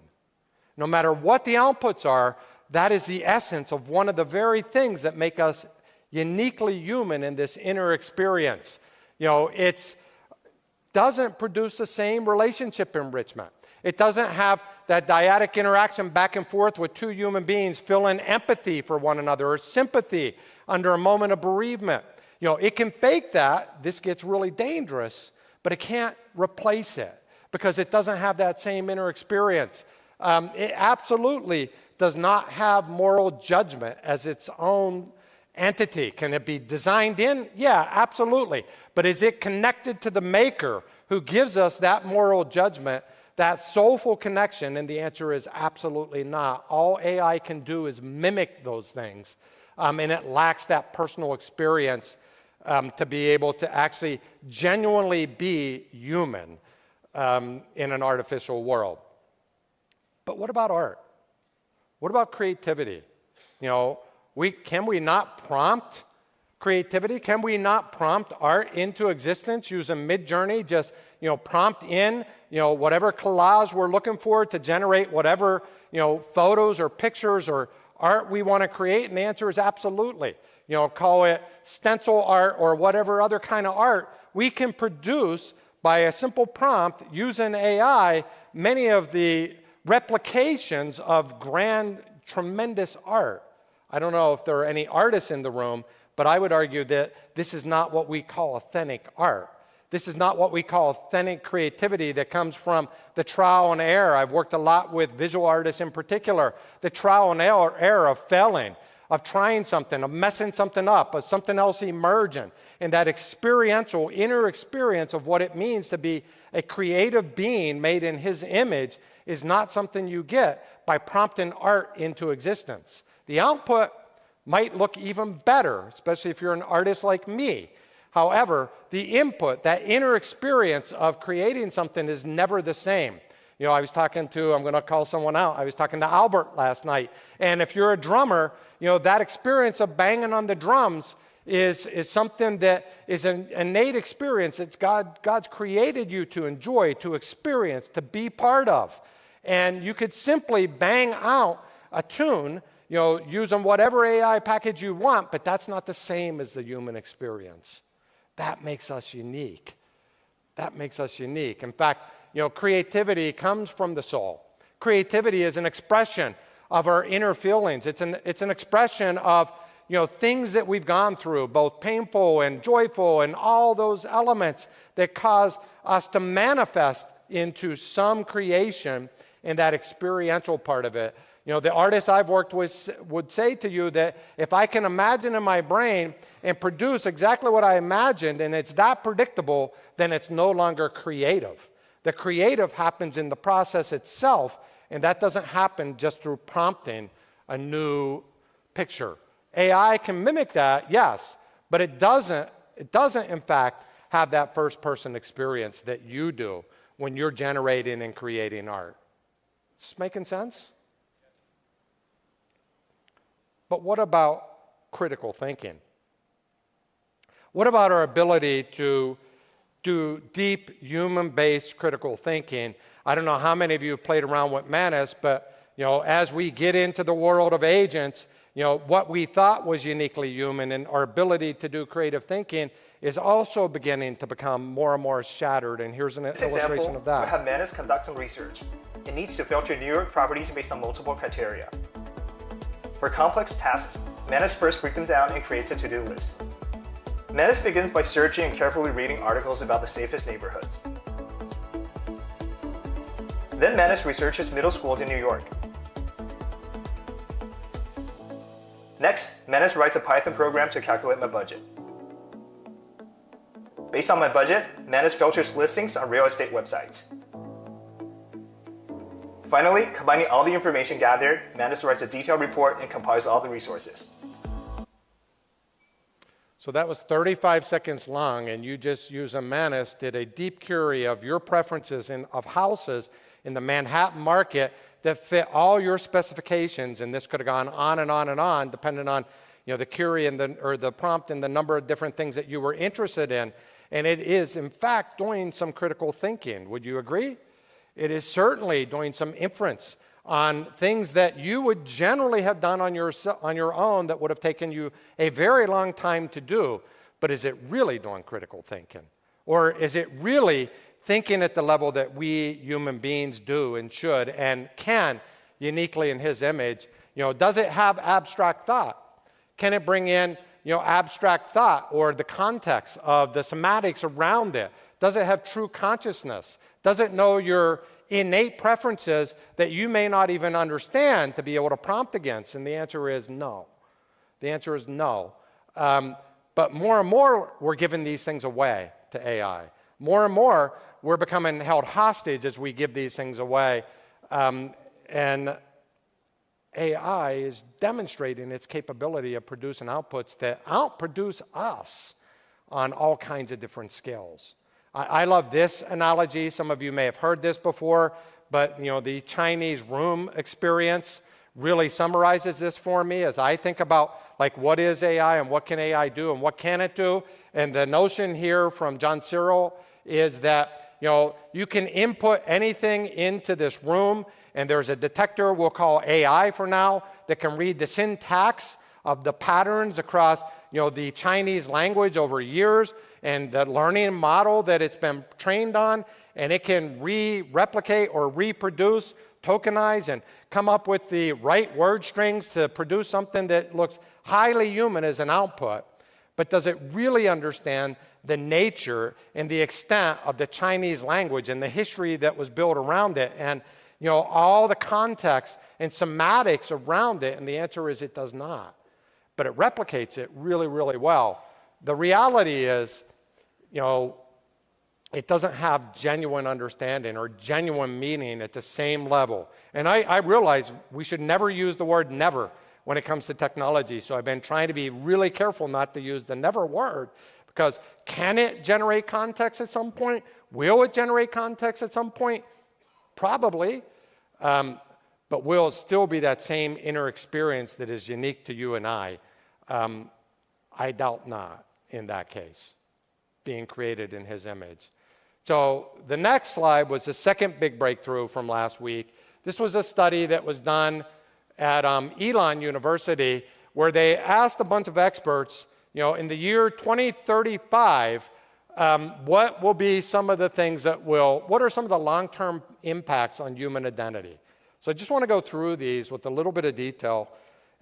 No matter what the outputs are, that is the essence of one of the very things that make us uniquely human in this inner experience. It doesn't produce the same relationship enrichment. It doesn't have that dyadic interaction back and forth with two human beings feeling empathy for one another or sympathy under a moment of bereavement. It can fake that. This gets really dangerous, but it can't replace it because it doesn't have that same inner experience. It absolutely does not have moral judgment as its own entity. Can it be designed in? Yeah, absolutely. But is it connected to the maker who gives us that moral judgment, that soulful connection? And the answer is absolutely not. All AI can do is mimic those things, and it lacks that personal experience to be able to actually genuinely be human in an artificial world. But what about art? What about creativity? Can we not prompt creativity? Can we not prompt art into existence using Midjourney? Just prompt in whatever collage we're looking for to generate whatever photos or pictures or art we want to create. And the answer is absolutely. Call it stencil art or whatever other kind of art we can produce by a simple prompt using AI. Many of the replications of grand, tremendous art. I don't know if there are any artists in the room, but I would argue that this is not what we call authentic art. This is not what we call authentic creativity that comes from the trial and error. I've worked a lot with visual artists in particular. The trial and error of failing, of trying something, of messing something up, of something else emerging, and that experiential, inner experience of what it means to be a creative being made in His image is not something you get by prompting art into existence. The output might look even better, especially if you're an artist like me. However, the input, that inner experience of creating something is never the same. You know, I was talking to, I'm going to call someone out, I was talking to Albert last night, and if you're a drummer, you know, that experience of banging on the drums is something that is an innate experience that God's created you to enjoy, to experience, to be part of. And you could simply bang out a tune, you know, using whatever AI package you want, but that's not the same as the human experience. That makes us unique. That makes us unique. In fact, you know, creativity comes from the soul. Creativity is an expression of our inner feelings. It's an expression of, you know, things that we've gone through, both painful and joyful, and all those elements that cause us to manifest into some creation in that experiential part of it. You know, the artists I've worked with would say to you that if I can imagine in my brain and produce exactly what I imagined, and it's that predictable, then it's no longer creative. The creative happens in the process itself, and that doesn't happen just through prompting a new picture. AI can mimic that, yes, but it doesn't in fact have that first-person experience that you do when you're generating and creating art. Is this making sense? But what about critical thinking? What about our ability to do deep human-based critical thinking? I don't know how many of you have played around with Manus, but you know, as we get into the world of agents, you know, what we thought was uniquely human and our ability to do creative thinking is also beginning to become more and more shattered. And here's an illustration of that. We have Manus conduct some research. It needs to filter New York properties based on multiple criteria. For complex tasks, Manus first breaks them down and creates a to-do list. Manus begins by searching and carefully reading articles about the safest neighborhoods. Then Manus researches middle schools in New York. Next, Manus writes a Python program to calculate my budget. Based on my budget, Manus filters listings on real estate websites. Finally, combining all the information gathered, Manus writes a detailed report and compiles all the resources. So that was 35 seconds long, and you just using Manus did a deep query of your preferences of houses in the Manhattan market that fit all your specifications, and this could have gone on and on and on, depending on, you know, the query and the prompt and the number of different things that you were interested in. And it is, in fact, doing some critical thinking. Would you agree? It is certainly doing some inference on things that you would generally have done on your own that would have taken you a very long time to do. But is it really doing critical thinking? Or is it really thinking at the level that we human beings do and should and can uniquely in His image? You know, does it have abstract thought? Can it bring in, you know, abstract thought or the context of the semantics around it? Does it have true consciousness? Does it know your innate preferences that you may not even understand to be able to prompt against? And the answer is no. The answer is no. But more and more, we're giving these things away to AI. More and more, we're becoming held hostage as we give these things away. And AI is demonstrating its capability of producing outputs that outproduce us on all kinds of different scales. I love this analogy. Some of you may have heard this before, but you know, the Chinese room experience really summarizes this for me as I think about like what is AI and what can AI do and what can it do. And the notion here from John Searle is that, you know, you can input anything into this room, and there's a detector we'll call AI for now that can read the syntax of the patterns across the Chinese language over years and the learning model that it's been trained on, and it can replicate or reproduce, tokenize, and come up with the right word strings to produce something that looks highly human as an output. But does it really understand the nature and the extent of the Chinese language and the history that was built around it, and all the context and semantics around it? And the answer is it does not. But it replicates it really, really well. The reality is, it doesn't have genuine understanding or genuine meaning at the same level. And I realize we should never use the word never when it comes to technology. So I've been trying to be really careful not to use the never word, because can it generate context at some point? Will it generate context at some point? Probably. But will it still be that same inner experience that is unique to you and I? I doubt not in that case, being created in his image. So the next slide was the second big breakthrough from last week. This was a study that was done at Elon University, where they asked a bunch of experts, in the year 2035, what will be some of the things what are some of the long-term impacts on human identity? So I just want to go through these with a little bit of detail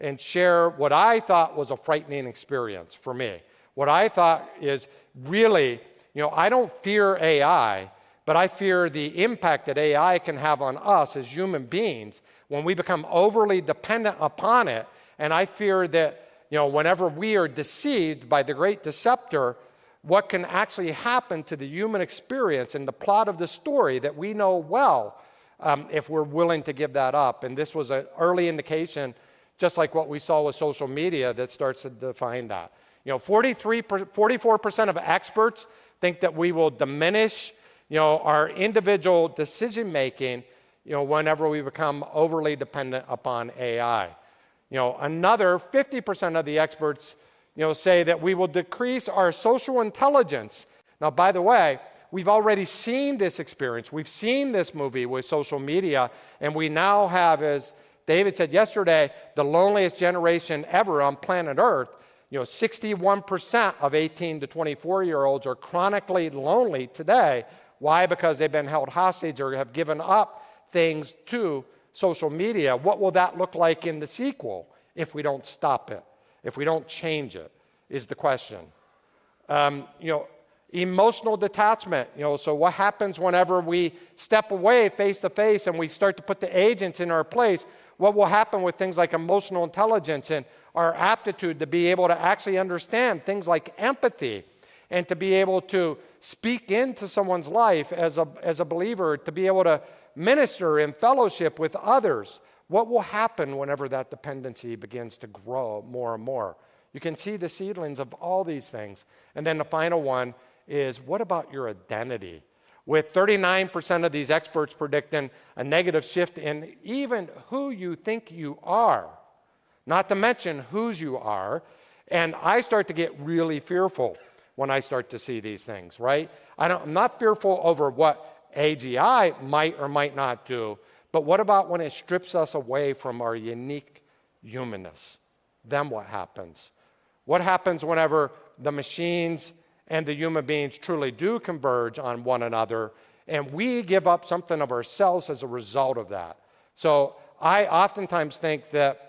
and share what I thought was a frightening experience for me. What I thought is really, I don't fear AI, but I fear the impact that AI can have on us as human beings when we become overly dependent upon it. And I fear that, whenever we are deceived by the great deceptor, what can actually happen to the human experience and the plot of the story that we know well, if we're willing to give that up. And this was an early indication, just like what we saw with social media, that starts to define that. 44% of experts think that we will diminish, our individual decision-making, whenever we become overly dependent upon AI. Another 50% of the experts, say that we will decrease our social intelligence. Now, by the way, we've already seen this experience. We've seen this movie with social media, and we now have, as David said yesterday, the loneliest generation ever on planet Earth. 61% of 18 to 24-year-olds are chronically lonely today. Why? Because they've been held hostage or have given up things to social media. What will that look like in the sequel if we don't stop it, if we don't change it, is the question. Emotional detachment. So what happens whenever we step away face to face and we start to put the agents in our place? What will happen with things like emotional intelligence and our aptitude to be able to actually understand things like empathy and to be able to speak into someone's life as a believer, to be able to minister in fellowship with others? What will happen whenever that dependency begins to grow more and more? You can see the seedlings of all these things. And then the final one is, what about your identity? With 39% of these experts predicting a negative shift in even who you think you are, not to mention whose you are. And I start to get really fearful when I start to see these things, right? I'm not fearful over what AGI might or might not do, but what about when it strips us away from our unique humanness? Then what happens? What happens whenever the machines and the human beings truly do converge on one another and we give up something of ourselves as a result of that? So I oftentimes think that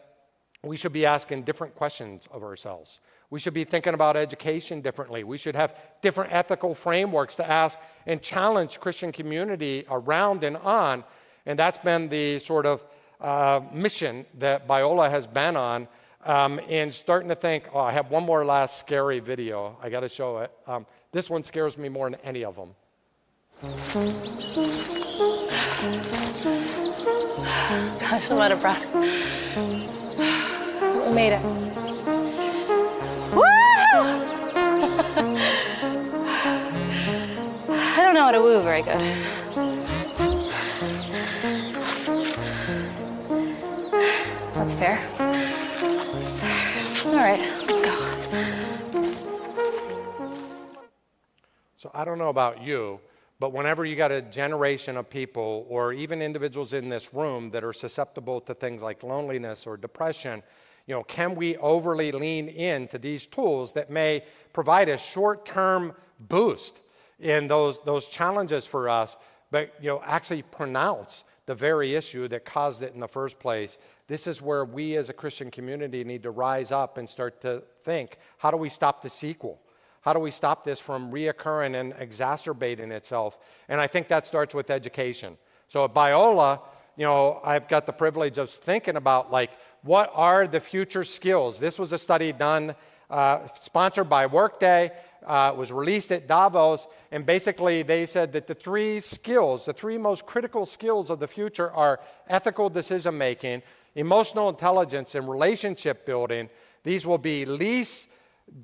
we should be asking different questions of ourselves. We should be thinking about education differently. We should have different ethical frameworks to ask and challenge Christian community around and on. And that's been the sort of mission that Biola has been on, in starting to think, I have one more last scary video. I got to show it. This one scares me more than any of them. Gosh, I'm out of breath. We made it. Woo! I don't know how to woo very good. That's fair. All right, let's go. So I don't know about you, but whenever you got a generation of people or even individuals in this room that are susceptible to things like loneliness or depression, Can we overly lean into these tools that may provide a short-term boost in those challenges for us, but actually pronounce the very issue that caused it in the first place? This is where we as a Christian community need to rise up and start to think, how do we stop the sequel? How do we stop this from reoccurring and exacerbating itself? And I think that starts with education. So at Biola, I've got the privilege of thinking about, what are the future skills? This was a study done, sponsored by Workday. It was released at Davos, and basically they said that the three most critical skills of the future are ethical decision-making, emotional intelligence, and relationship building. These will be least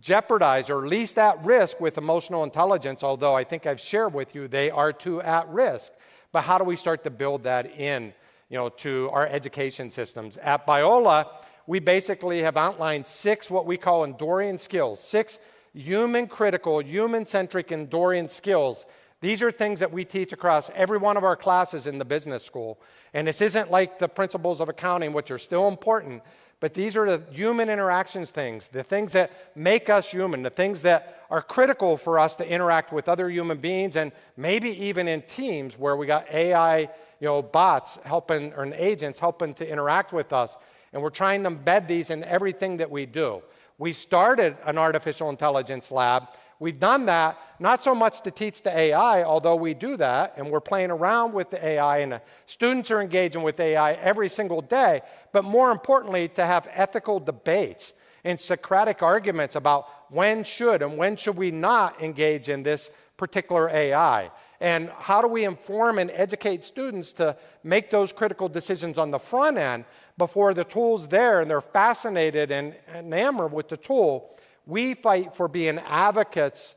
jeopardized or least at risk with emotional intelligence, although I think I've shared with you they are too at risk. But how do we start to build that in, to our education systems? At Biola, we basically have outlined 6 what we call enduring skills, 6 human-critical, human-centric enduring skills. These are things that we teach across every one of our classes in the business school. And this isn't like the principles of accounting, which are still important, but these are the human interactions things, the things that make us human, the things that are critical for us to interact with other human beings, and maybe even in teams where we got AI, bots helping, or agents helping to interact with us. And we're trying to embed these in everything that we do. We started an artificial intelligence lab. We've done that not so much to teach the AI, although we do that, and we're playing around with the AI, and the students are engaging with AI every single day, but more importantly, to have ethical debates and Socratic arguments about when should and when should we not engage in this particular AI. And how do we inform and educate students to make those critical decisions on the front end before the tool's there and they're fascinated and enamored with the tool? We fight for being advocates,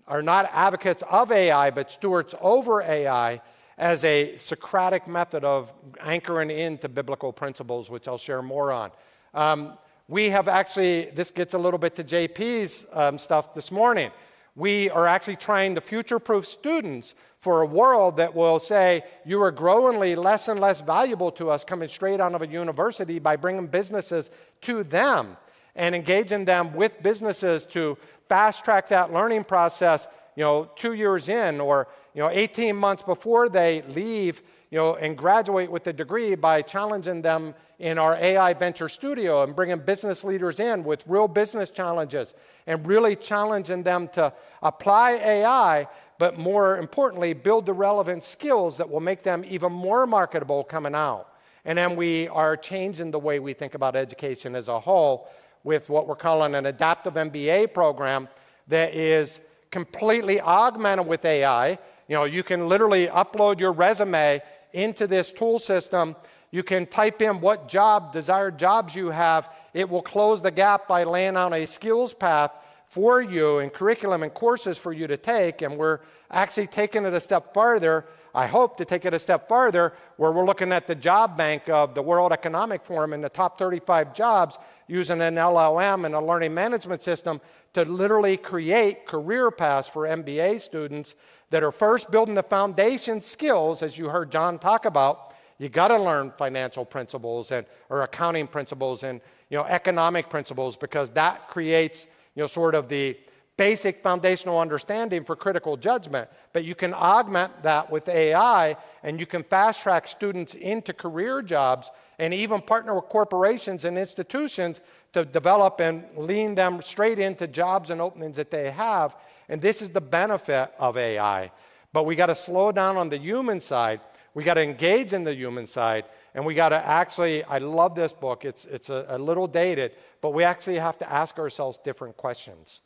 or not advocates of AI, but stewards over AI as a Socratic method of anchoring into biblical principles, which I'll share more on. We have actually, this gets a little bit to JP's stuff this morning. We are actually trying to future-proof students for a world that will say, you are growingly less and less valuable to us coming straight out of a university, by bringing businesses to them and engaging them with businesses to fast-track that learning process, 2 years in, or 18 months before they leave, and graduate with a degree, by challenging them in our AI Venture Studio and bringing business leaders in with real business challenges and really challenging them to apply AI, but more importantly, build the relevant skills that will make them even more marketable coming out. And then we are changing the way we think about education as a whole with what we're calling an adaptive MBA program that is completely augmented with AI. You can literally upload your resume into this tool system. You can type in what desired jobs you have. It will close the gap by laying out a skills path for you and curriculum and courses for you to take. And we're actually taking it a step farther. I hope to take it a step farther, where we're looking at the job bank of the World Economic Forum and the top 35 jobs using an LLM and a learning management system to literally create career paths for MBA students that are first building the foundation skills, as you heard John talk about. You got to learn financial principles or accounting principles and economic principles, because that creates sort of the basic foundational understanding for critical judgment. But you can augment that with AI, and you can fast track students into career jobs, and even partner with corporations and institutions to develop and lean them straight into jobs and openings that they have. And this is the benefit of AI. But we got to slow down on the human side. We got to engage in the human side, and we got to actually, I love this book. It's a little dated, but we actually have to ask ourselves different questions.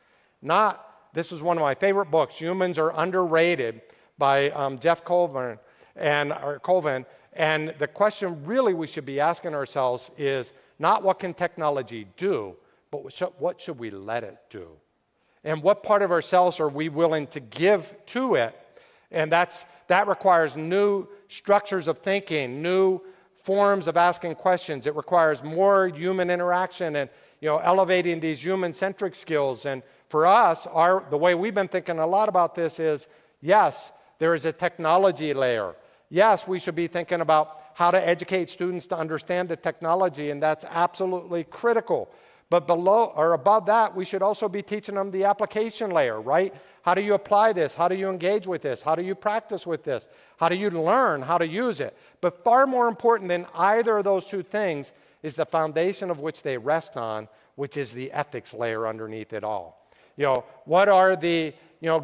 This was one of my favorite books, Humans Are Underrated, by Jeff Colvin. And the question really we should be asking ourselves is not what can technology do, but what should we let it do? And what part of ourselves are we willing to give to it? And that requires new structures of thinking, new forms of asking questions. It requires more human interaction and elevating these human-centric skills. And for us, the way we've been thinking a lot about this is, yes, there is a technology layer. Yes, we should be thinking about how to educate students to understand the technology, and that's absolutely critical. But below or above that, we should also be teaching them the application layer, right? How do you apply this? How do you engage with this? How do you practice with this? How do you learn how to use it? But far more important than either of those two things is the foundation of which they rest on, which is the ethics layer underneath it all. What are the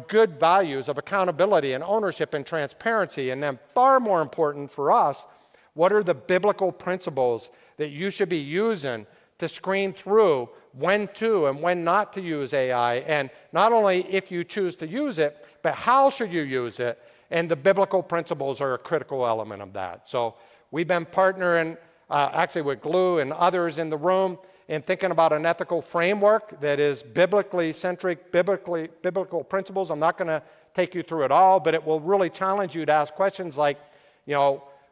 good values of accountability and ownership and transparency? And then far more important for us, what are the biblical principles that you should be using to screen through when to and when not to use AI? And not only if you choose to use it, but how should you use it? And the biblical principles are a critical element of that. So we've been partnering actually with Glue and others in the room in thinking about an ethical framework that is biblically centric, biblical principles. I'm not going to take you through it all, but it will really challenge you to ask questions like,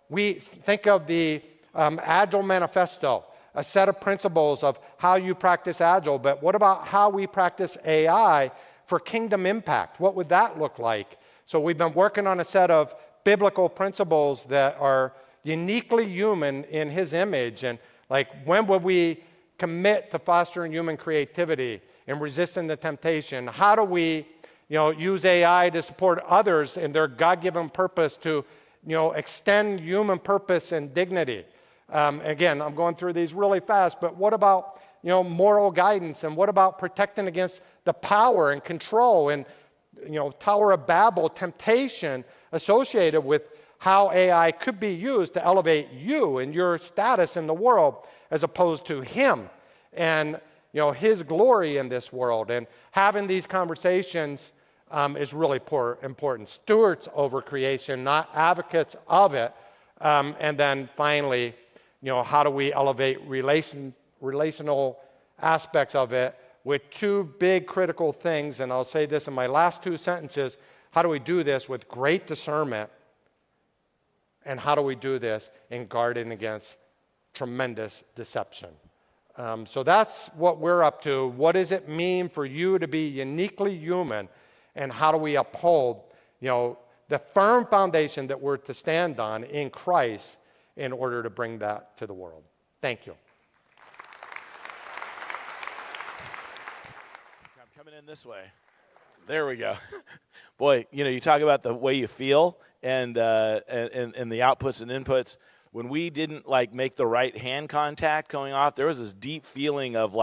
we think of the Agile Manifesto, a set of principles of how you practice Agile, but what about how we practice AI for kingdom impact? What would that look like? So we've been working on a set of biblical principles that are uniquely human in his image, and like when would we commit to fostering human creativity and resisting the temptation? How do we use AI to support others in their God-given purpose to extend human purpose and dignity? Again, I'm going through these really fast, but what about moral guidance, and what about protecting against the power and control and Tower of Babel temptation associated with how AI could be used to elevate you and your status in the world as opposed to him and his glory in this world? And having these conversations is really important. Stewards over creation, not advocates of it. And then finally, how do we elevate relational aspects of it with two big critical things? And I'll say this in my last two sentences. How do we do this with great discernment? And how do we do this in guarding against tremendous deception? So that's what we're up to. What does it mean for you to be uniquely human? And how do we uphold, the firm foundation that we're to stand on in Christ in order to bring that to the world? Thank you. I'm coming in this way. There we go. Boy, you talk about the way you feel and the outputs and inputs. When we didn't make the right hand contact going off, there was this deep feeling of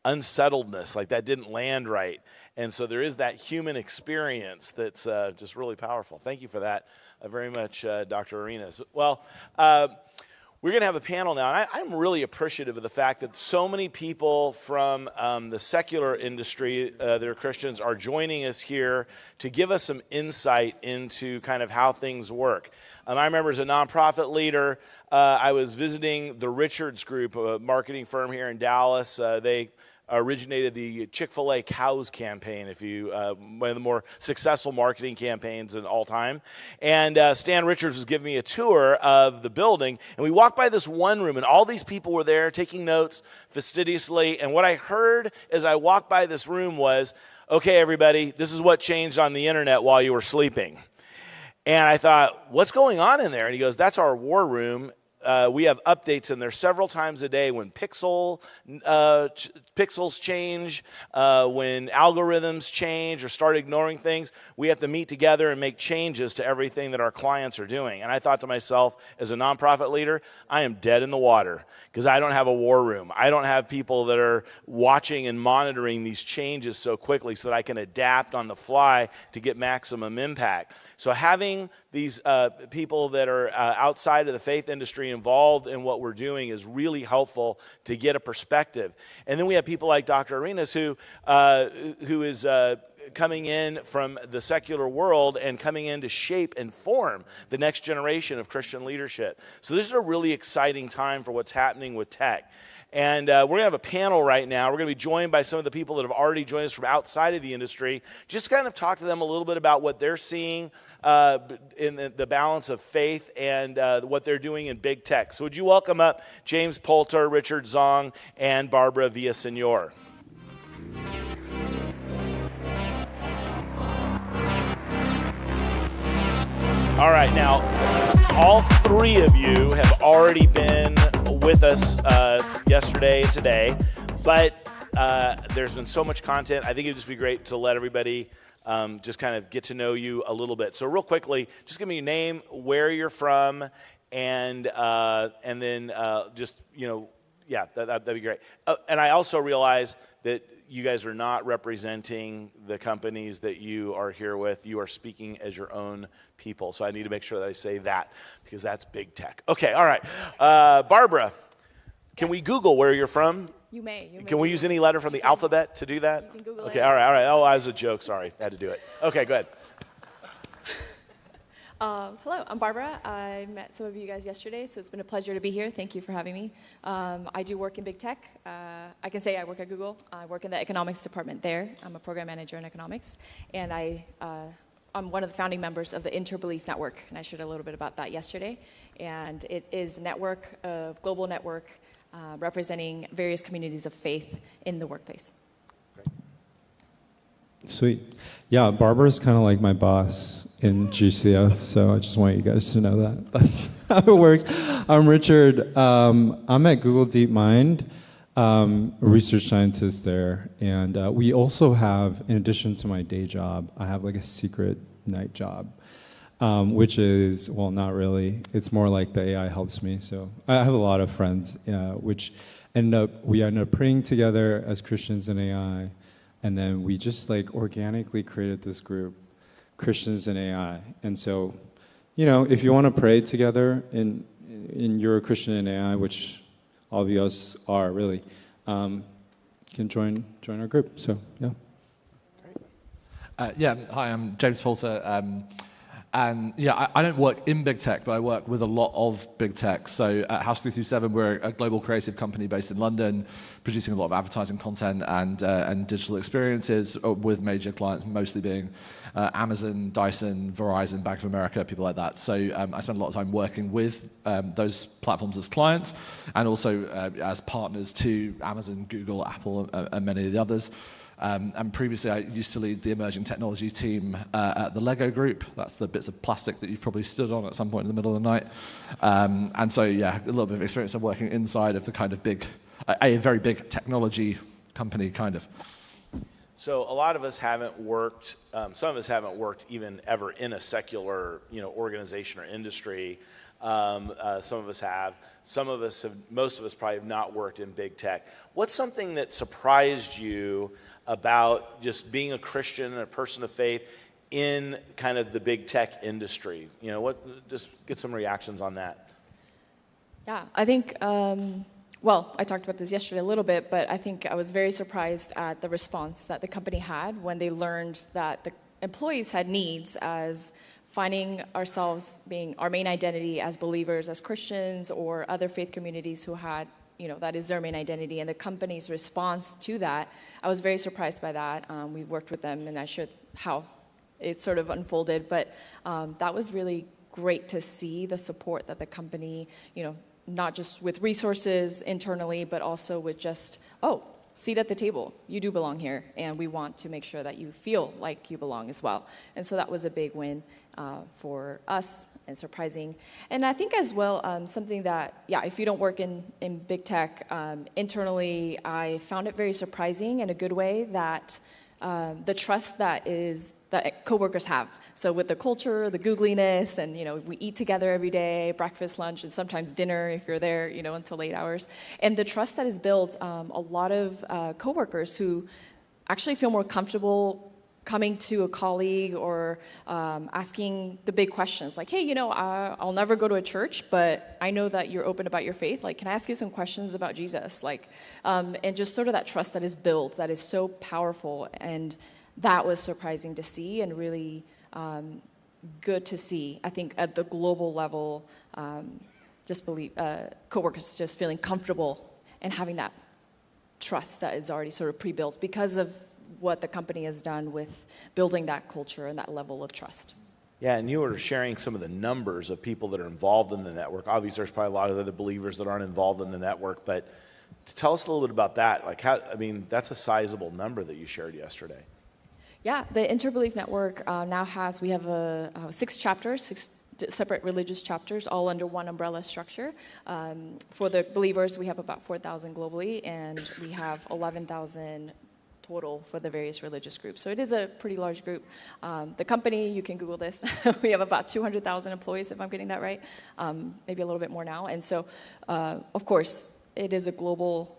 unsettledness, that didn't land right. And so there is that human experience that's just really powerful. Thank you for that very much, Dr. Arenas. Well, we're going to have a panel now. And I'm really appreciative of the fact that so many people from the secular industry that are Christians are joining us here to give us some insight into kind of how things work. I remember as a nonprofit leader, I was visiting the Richards Group, a marketing firm here in Dallas. They originated the Chick-fil-A Cows campaign, one of the more successful marketing campaigns in all time. And Stan Richards was giving me a tour of the building, and we walked by this one room, and all these people were there taking notes fastidiously. And what I heard as I walked by this room was, okay, everybody, this is what changed on the internet while you were sleeping. And I thought, what's going on in there? And he goes, that's our war room. We have updates in there several times a day when pixels change, when algorithms change or start ignoring things. We have to meet together and make changes to everything that our clients are doing. And I thought to myself, as a nonprofit leader, I am dead in the water because I don't have a war room. I don't have people that are watching and monitoring these changes so quickly so that I can adapt on the fly to get maximum impact. So having these people that are outside of the faith industry involved in what we're doing is really helpful to get a perspective. And then we have people like Dr. Arenas who is coming in from the secular world and coming in to shape and form the next generation of Christian leadership. So this is a really exciting time for what's happening with tech. And we're going to have a panel right now. We're going to be joined by some of the people that have already joined us from outside of the industry. Just kind of talk to them a little bit about what they're seeing in the balance of faith and what they're doing in big tech. So would you welcome up James Poulter, Richard Zong, and Barbara Villasenor. All right, now all three of you have already been with us yesterday and today, but there's been so much content. I think it'd just be great to let everybody just kind of get to know you a little bit. So real quickly, just give me your name, where you're from, and then just, that'd be great. And I also realize that you guys are not representing the companies that you are here with. You are speaking as your own people. So I need to make sure that I say that because that's big tech. Okay, all right. Barbara, can we Google where you're from? You may. Can we use any letter from the alphabet to do that? You can Google okay, it. all right. Oh, that was a joke. Sorry, I had to do it. Okay, go ahead. Hello, I'm Barbara. I met some of you guys yesterday, so it's been a pleasure to be here. Thank you for having me. I do work in big tech. I can say I work at Google. I work in the economics department there. I'm a program manager in economics, and I'm one of the founding members of the Interbelief Network, and I shared a little bit about that yesterday. And it is a global network representing various communities of faith in the workplace. Sweet. Yeah, Barbara's kind of like my boss in GCF, so I just want you guys to know that. That's how it works. I'm Richard. I'm at Google DeepMind, a research scientist there. And we also have, in addition to my day job, I have like a secret night job, which is, well, not really. It's more like the AI helps me. So I have a lot of friends, we end up praying together as Christians in AI. And then we just like organically created this group, Christians in AI. And so, if you want to pray together and you're a Christian in AI, which all of us are really, you can join our group. So, yeah. Hi, I'm James Poulter. I don't work in big tech, but I work with a lot of big tech. So at House 337, we're a global creative company based in London, producing a lot of advertising content and digital experiences with major clients, mostly being Amazon, Dyson, Verizon, Bank of America, people like that. So I spend a lot of time working with those platforms as clients and also as partners to Amazon, Google, Apple, and many of the others. And previously, I used to lead the emerging technology team at the Lego Group. That's the bits of plastic that you've probably stood on at some point in the middle of the night. And so, a little bit of experience of working inside of the kind of a very big technology company, kind of. So a lot of us haven't worked, some of us haven't worked even ever in a secular, organization or industry. Some of us have. Some of us have, most of us probably have not worked in big tech. What's something that surprised you about just being a Christian and a person of faith in kind of the big tech industry? Just get some reactions on that. Yeah, I think, I talked about this yesterday a little bit, but I think I was very surprised at the response that the company had when they learned that the employees had needs as finding ourselves being our main identity as believers, as Christians, or other faith communities who had, that is their main identity, and the company's response to that, I was very surprised by that. We worked with them, and I shared how it sort of unfolded, but that was really great to see the support that the company, not just with resources internally, but also with just, seat at the table. You do belong here, and we want to make sure that you feel like you belong as well. And so that was a big win for us and surprising. And I think as well, something that, if you don't work in big tech, internally, I found it very surprising in a good way that the trust that coworkers have. So with the culture, the googliness, and we eat together every day, breakfast, lunch, and sometimes dinner if you're there, until late hours. And the trust that is built, a lot of coworkers who actually feel more comfortable coming to a colleague or asking the big questions, like, hey, I'll never go to a church, but I know that you're open about your faith. Like, can I ask you some questions about Jesus? Like, and just sort of that trust that is built, that is so powerful, and that was surprising to see and really good to see. I think at the global level, coworkers just feeling comfortable and having that trust that is already sort of pre-built because of what the company has done with building that culture and that level of trust. Yeah, and you were sharing some of the numbers of people that are involved in the network. Obviously, there's probably a lot of other believers that aren't involved in the network, but tell us a little bit about that. Like, that's a sizable number that you shared yesterday. Yeah, the Interbelief Network now we have 6 chapters, 6 separate religious chapters, all under one umbrella structure. For the believers, we have about 4,000 globally, and we have 11,000 total for the various religious groups. So it is a pretty large group. The company, you can Google this, we have about 200,000 employees, if I'm getting that right, maybe a little bit more now. And so, of course, it is a global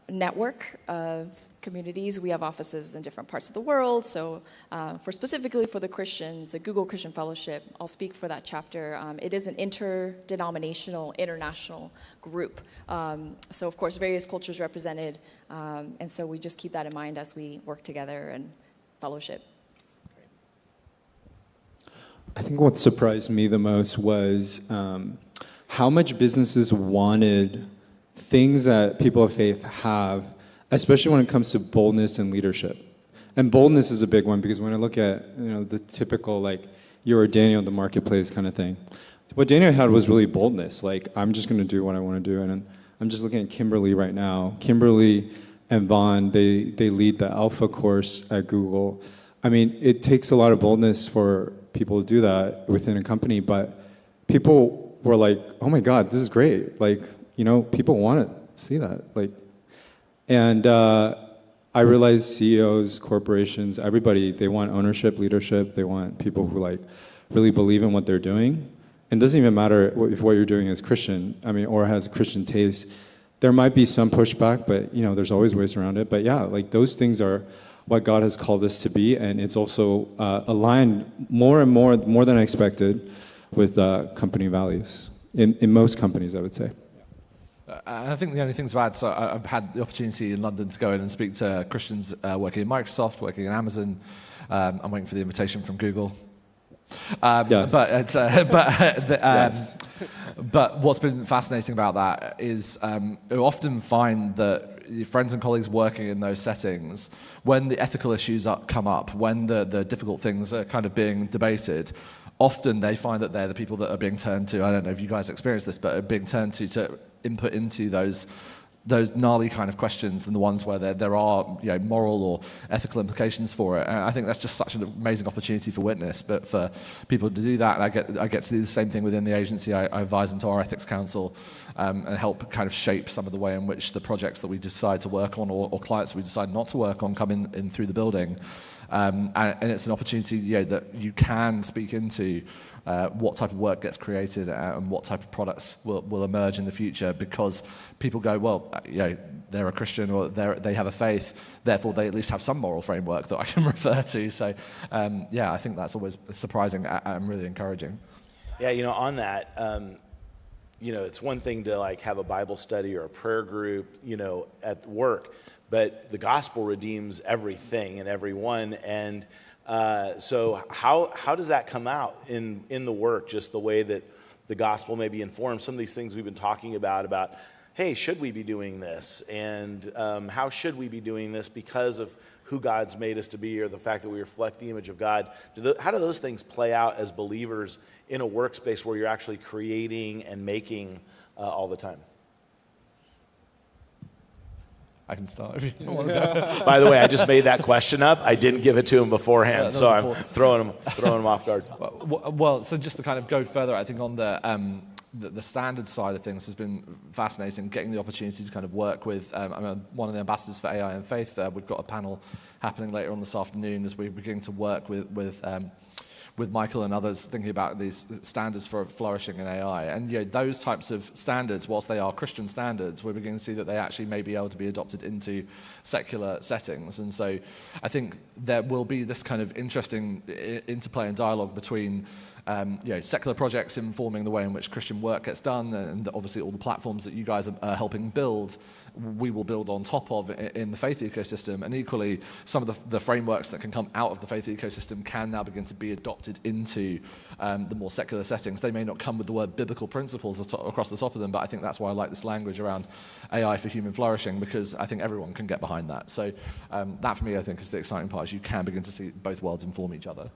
network of communities. We have offices in different parts of the world. So specifically for the Christians, the Google Christian Fellowship, I'll speak for that chapter. It is an interdenominational, international group. So of course, various cultures represented. And so we just keep that in mind as we work together and fellowship. I think what surprised me the most was how much businesses wanted things that people of faith have, especially when it comes to boldness and leadership. And boldness is a big one, because when I look at the typical, like, you're Daniel in the marketplace kind of thing, what Daniel had was really boldness. Like, I'm just going to do what I want to do. And I'm just looking at Kimberly right now. Kimberly and Vaughn, they lead the Alpha course at Google. I mean, it takes a lot of boldness for people to do that within a company, but people were like, oh my God, this is great. Like, people want to see that. Like, and I realize CEOs, corporations, everybody, they want ownership, leadership. They want people who really believe in what they're doing. And it doesn't even matter if what you're doing is Christian, or has a Christian taste. There might be some pushback, but there's always ways around it. But yeah, like, those things are what God has called us to be, and it's also aligned more and more than I expected with company values in most companies, I would say. I think the only thing to add, so I've had the opportunity in London to go in and speak to Christians working in Microsoft, working in Amazon. I'm waiting for the invitation from Google. Yes. Yes. But what's been fascinating about that is you often find that your friends and colleagues working in those settings, when the ethical issues come up, when the difficult things are kind of being debated, often they find that they're the people that are being turned to. I don't know if you guys experience this, but are being turned to input into those gnarly kind of questions than the ones where there are moral or ethical implications for it. And I think that's just such an amazing opportunity for witness, but for people to do that, and I get to do the same thing within the agency. I advise into our ethics council and help kind of shape some of the way in which the projects that we decide to work on or clients we decide not to work on come in through the building. And it's an opportunity that you can speak into what type of work gets created and what type of products will emerge in the future, because people go, well, they're a Christian or they have a faith, therefore they at least have some moral framework that I can refer to. So, I think that's always surprising and really encouraging. Yeah, on that, it's one thing to have a Bible study or a prayer group, at work, but the gospel redeems everything and everyone, and so how does that come out in the work, just the way that the gospel maybe informs some of these things we've been talking about, hey, should we be doing this? And how should we be doing this because of who God's made us to be, or the fact that we reflect the image of God? How do those things play out as believers in a workspace where you're actually creating and making all the time? I can start if you want to. By the way, I just made that question up. I didn't give it to him beforehand, so I'm throwing him off guard. Well, so just to kind of go further, I think on the standard side of things has been fascinating, getting the opportunity to kind of work with I'm one of the ambassadors for AI and Faith. We've got a panel happening later on this afternoon as we begin to work with Michael and others thinking about these standards for flourishing in AI. And those types of standards, whilst they are Christian standards, we're beginning to see that they actually may be able to be adopted into secular settings. And so I think there will be this kind of interesting interplay and dialogue between secular projects informing the way in which Christian work gets done, and obviously all the platforms that you guys are helping build, we will build on top of in the faith ecosystem. And equally, some of the frameworks that can come out of the faith ecosystem can now begin to be adopted into the more secular settings. They may not come with the word biblical principles across the top of them, but I think that's why I like this language around AI for human flourishing, because I think everyone can get behind that. So that for me, I think, is the exciting part, is you can begin to see both worlds inform each other.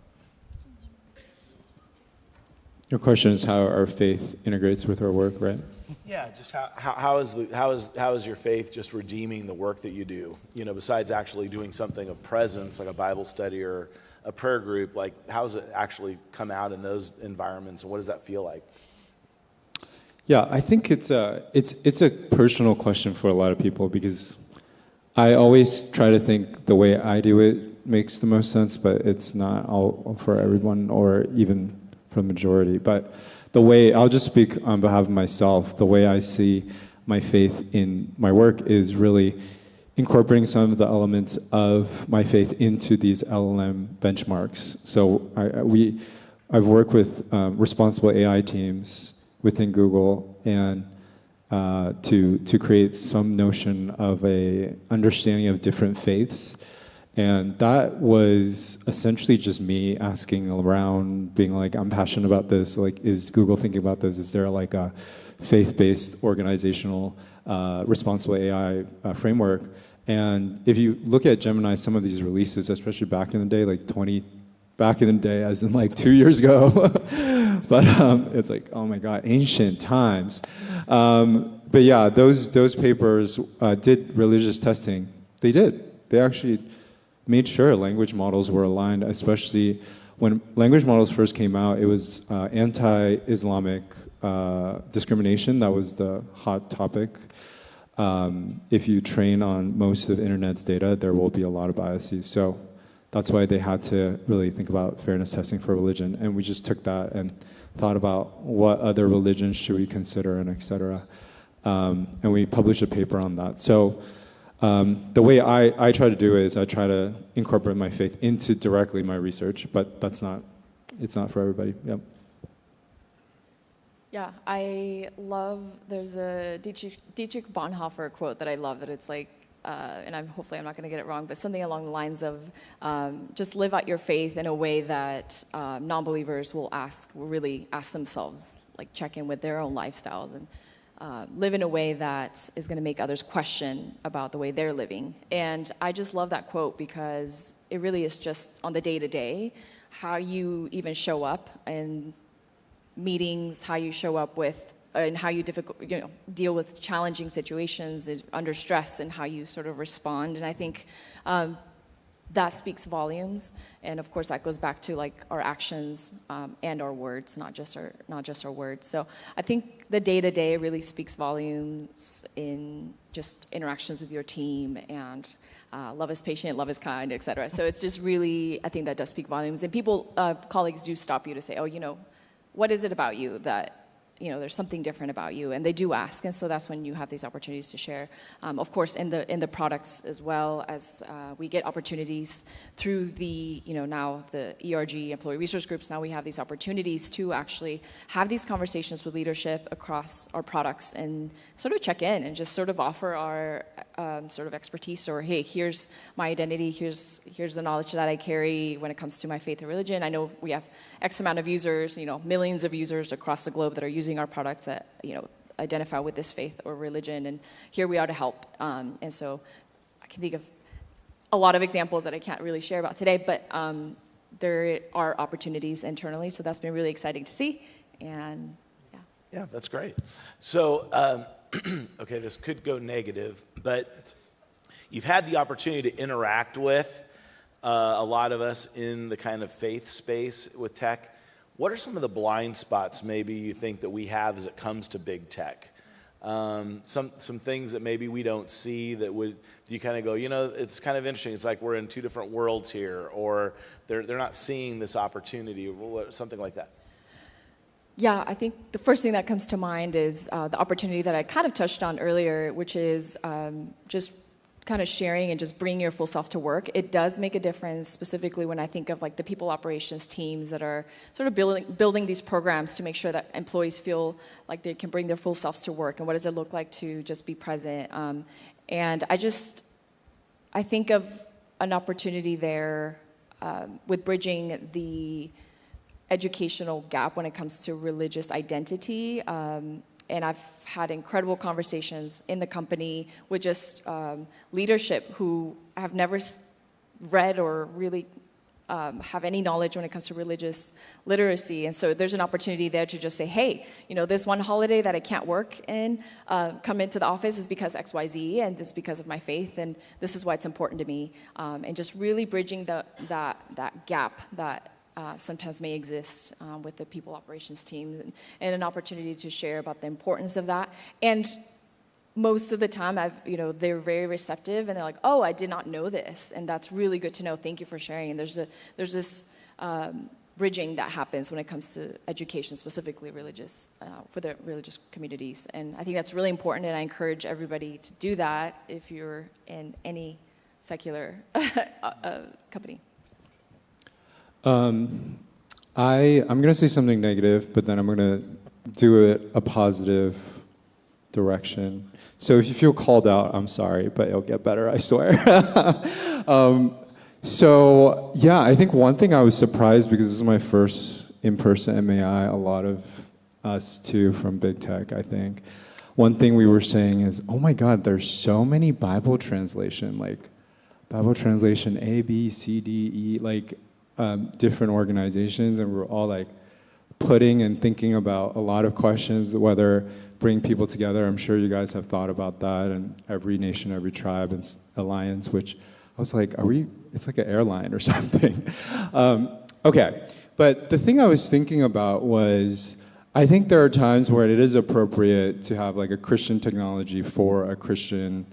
Your question is how our faith integrates with our work, right? Yeah, just how is your faith just redeeming the work that you do? You know, besides actually doing something of presence, like a Bible study or a prayer group, like how does it actually come out in those environments, and what does that feel like? Yeah, I think it's a personal question for a lot of people, because I always try to think the way I do it makes the most sense, but it's not all for everyone or even for the majority. But the way, I'll just speak on behalf of myself, the way I see my faith in my work is really incorporating some of the elements of my faith into these LLM benchmarks. So I've worked with responsible AI teams within Google and to create some notion of a understanding of different faiths. And that was essentially just me asking around, being like, I'm passionate about this. Like, is Google thinking about this? Is there like a faith-based organizational responsible AI framework? And if you look at Gemini, some of these releases, especially back in the day, like back in the day, as in like 2 years ago, but it's like, oh my God, ancient times. But yeah, those papers did religious testing. They did. They actually made sure language models were aligned, especially when language models first came out. It was anti-Islamic discrimination. That was the hot topic. If you train on most of the internet's data, there will be a lot of biases. So that's why they had to really think about fairness testing for religion. And we just took that and thought about what other religions should we consider, and et cetera. And we published a paper on that. So the way I try to do it is I try to incorporate my faith into directly my research, but it's not for everybody. Yep. Yeah, I love, there's a Dietrich Bonhoeffer quote that I love, that it's like, and hopefully I'm not going to get it wrong, but something along the lines of just live out your faith in a way that non-believers will really ask themselves, like check in with their own lifestyles, and live in a way that is going to make others question about the way they're living. And I just love that quote, because it really is just on the day-to-day, how you even show up in meetings, how you show up with, and how you deal with challenging situations under stress, and how you sort of respond. And I think that speaks volumes. And of course, that goes back to like our actions and our words, not just our words. So I think the day-to-day really speaks volumes in just interactions with your team, and love is patient, love is kind, et cetera. So it's just really, I think that does speak volumes. And people, colleagues do stop you to say, oh, what is it about you that, there's something different about you, and they do ask, and so that's when you have these opportunities to share. Of course, in the products as well, as we get opportunities through the, now the ERG, employee resource groups, now we have these opportunities to actually have these conversations with leadership across our products, and sort of check in and just sort of offer our sort of expertise, or hey, here's my identity, here's the knowledge that I carry when it comes to my faith and religion. I know we have X amount of users, millions of users across the globe that are using our products that identify with this faith or religion, and here we are to help. And so I can think of a lot of examples that I can't really share about today, but there are opportunities internally, so that's been really exciting to see. And yeah, that's great. So okay, this could go negative, but you've had the opportunity to interact with a lot of us in the kind of faith space with tech. What are some of the blind spots maybe you think that we have as it comes to big tech? Some things that maybe we don't see that you kind of go, it's kind of interesting. It's like we're in two different worlds here, or they're not seeing this opportunity, or something like that. Yeah, I think the first thing that comes to mind is the opportunity that I kind of touched on earlier, which is just kind of sharing and just bringing your full self to work. It does make a difference, specifically when I think of like the people operations teams that are sort of building these programs to make sure that employees feel like they can bring their full selves to work, and what does it look like to just be present. And I think of an opportunity there with bridging the educational gap when it comes to religious identity. And I've had incredible conversations in the company with just leadership who have never read or really have any knowledge when it comes to religious literacy. And so there's an opportunity there to just say, hey, this one holiday that I can't work in, come into the office is because X, Y, Z, and it's because of my faith, and this is why it's important to me. And just really bridging that gap that sometimes may exist with the people operations team, and an opportunity to share about the importance of that. And most of the time, they're very receptive, and they're like, "Oh, I did not know this," and that's really good to know. Thank you for sharing. And there's this bridging that happens when it comes to education, specifically religious, for the religious communities, and I think that's really important. And I encourage everybody to do that if you're in any secular company. I'm going to say something negative, but then I'm going to do it a positive direction. So if you feel called out, I'm sorry, but it'll get better, I swear. So yeah, I think one thing I was surprised, because this is my first in-person MAI, a lot of us too from big tech, I think. One thing we were saying is, oh my God, there's so many Bible translation, like Bible translation A, B, C, D, E, like different organizations, and we're all like putting and thinking about a lot of questions, whether bring people together. I'm sure you guys have thought about that, and every nation, every tribe and alliance, which I was like, it's like an airline or something. Okay, but the thing I was thinking about was, I think there are times where it is appropriate to have like a Christian technology for a Christian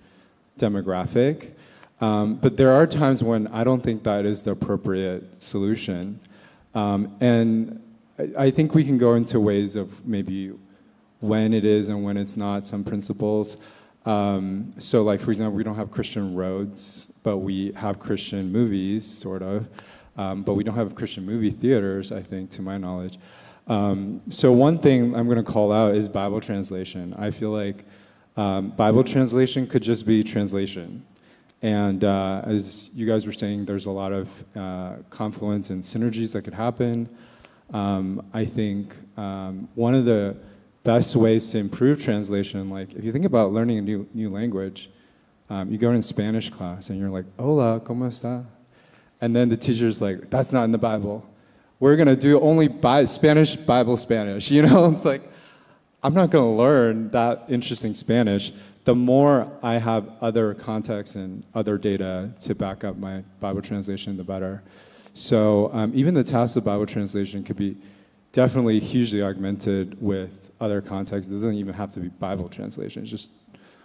demographic. But there are times when I don't think that is the appropriate solution. And I think we can go into ways of maybe when it is and when it's not, some principles. So like, for example, we don't have Christian roads, but we have Christian movies, sort of. But we don't have Christian movie theaters, I think, to my knowledge. So one thing I'm going to call out is Bible translation. I feel like Bible translation could just be translation. And as you guys were saying, there's a lot of confluence and synergies that could happen. I think one of the best ways to improve translation, like if you think about learning a new language, you go in Spanish class and you're like, hola, ¿cómo está? And then the teacher's like, that's not in the Bible. We're going to do only Spanish, Bible, Spanish. It's like, I'm not going to learn that interesting Spanish. The more I have other context and other data to back up my Bible translation, the better. So even the task of Bible translation could be definitely hugely augmented with other contexts. It doesn't even have to be Bible translation.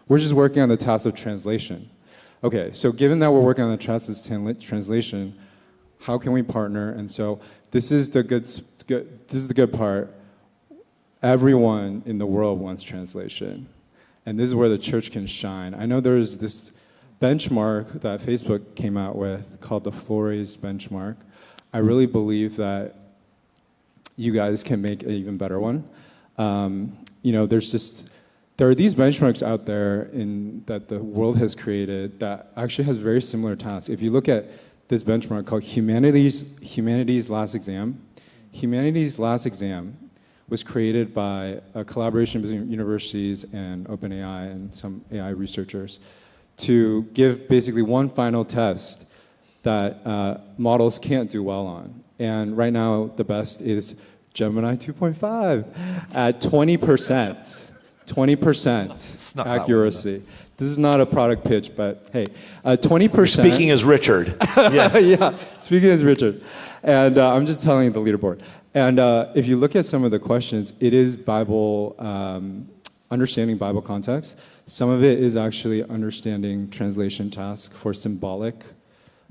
We're just working on the task of translation. Okay, so given that we're working on the task of translation, how can we partner? And so this is the good part. Everyone in the world wants translation. And this is where the church can shine. I know there's this benchmark that Facebook came out with called the Flourishing benchmark. I really believe that you guys can make an even better one. There are these benchmarks out there that the world has created that actually has very similar tasks. If you look at this benchmark called Humanities Last Exam, Humanities Last Exam was created by a collaboration between universities and OpenAI and some AI researchers to give basically one final test that models can't do well on. And right now, the best is Gemini 2.5 at 20%. 20% accuracy. This is not a product pitch, but hey, 20%. Speaking as Richard. Yes. Yeah, speaking as Richard. And I'm just telling you the leaderboard. And if you look at some of the questions, it is Bible, understanding Bible context. Some of it is actually understanding translation task for symbolic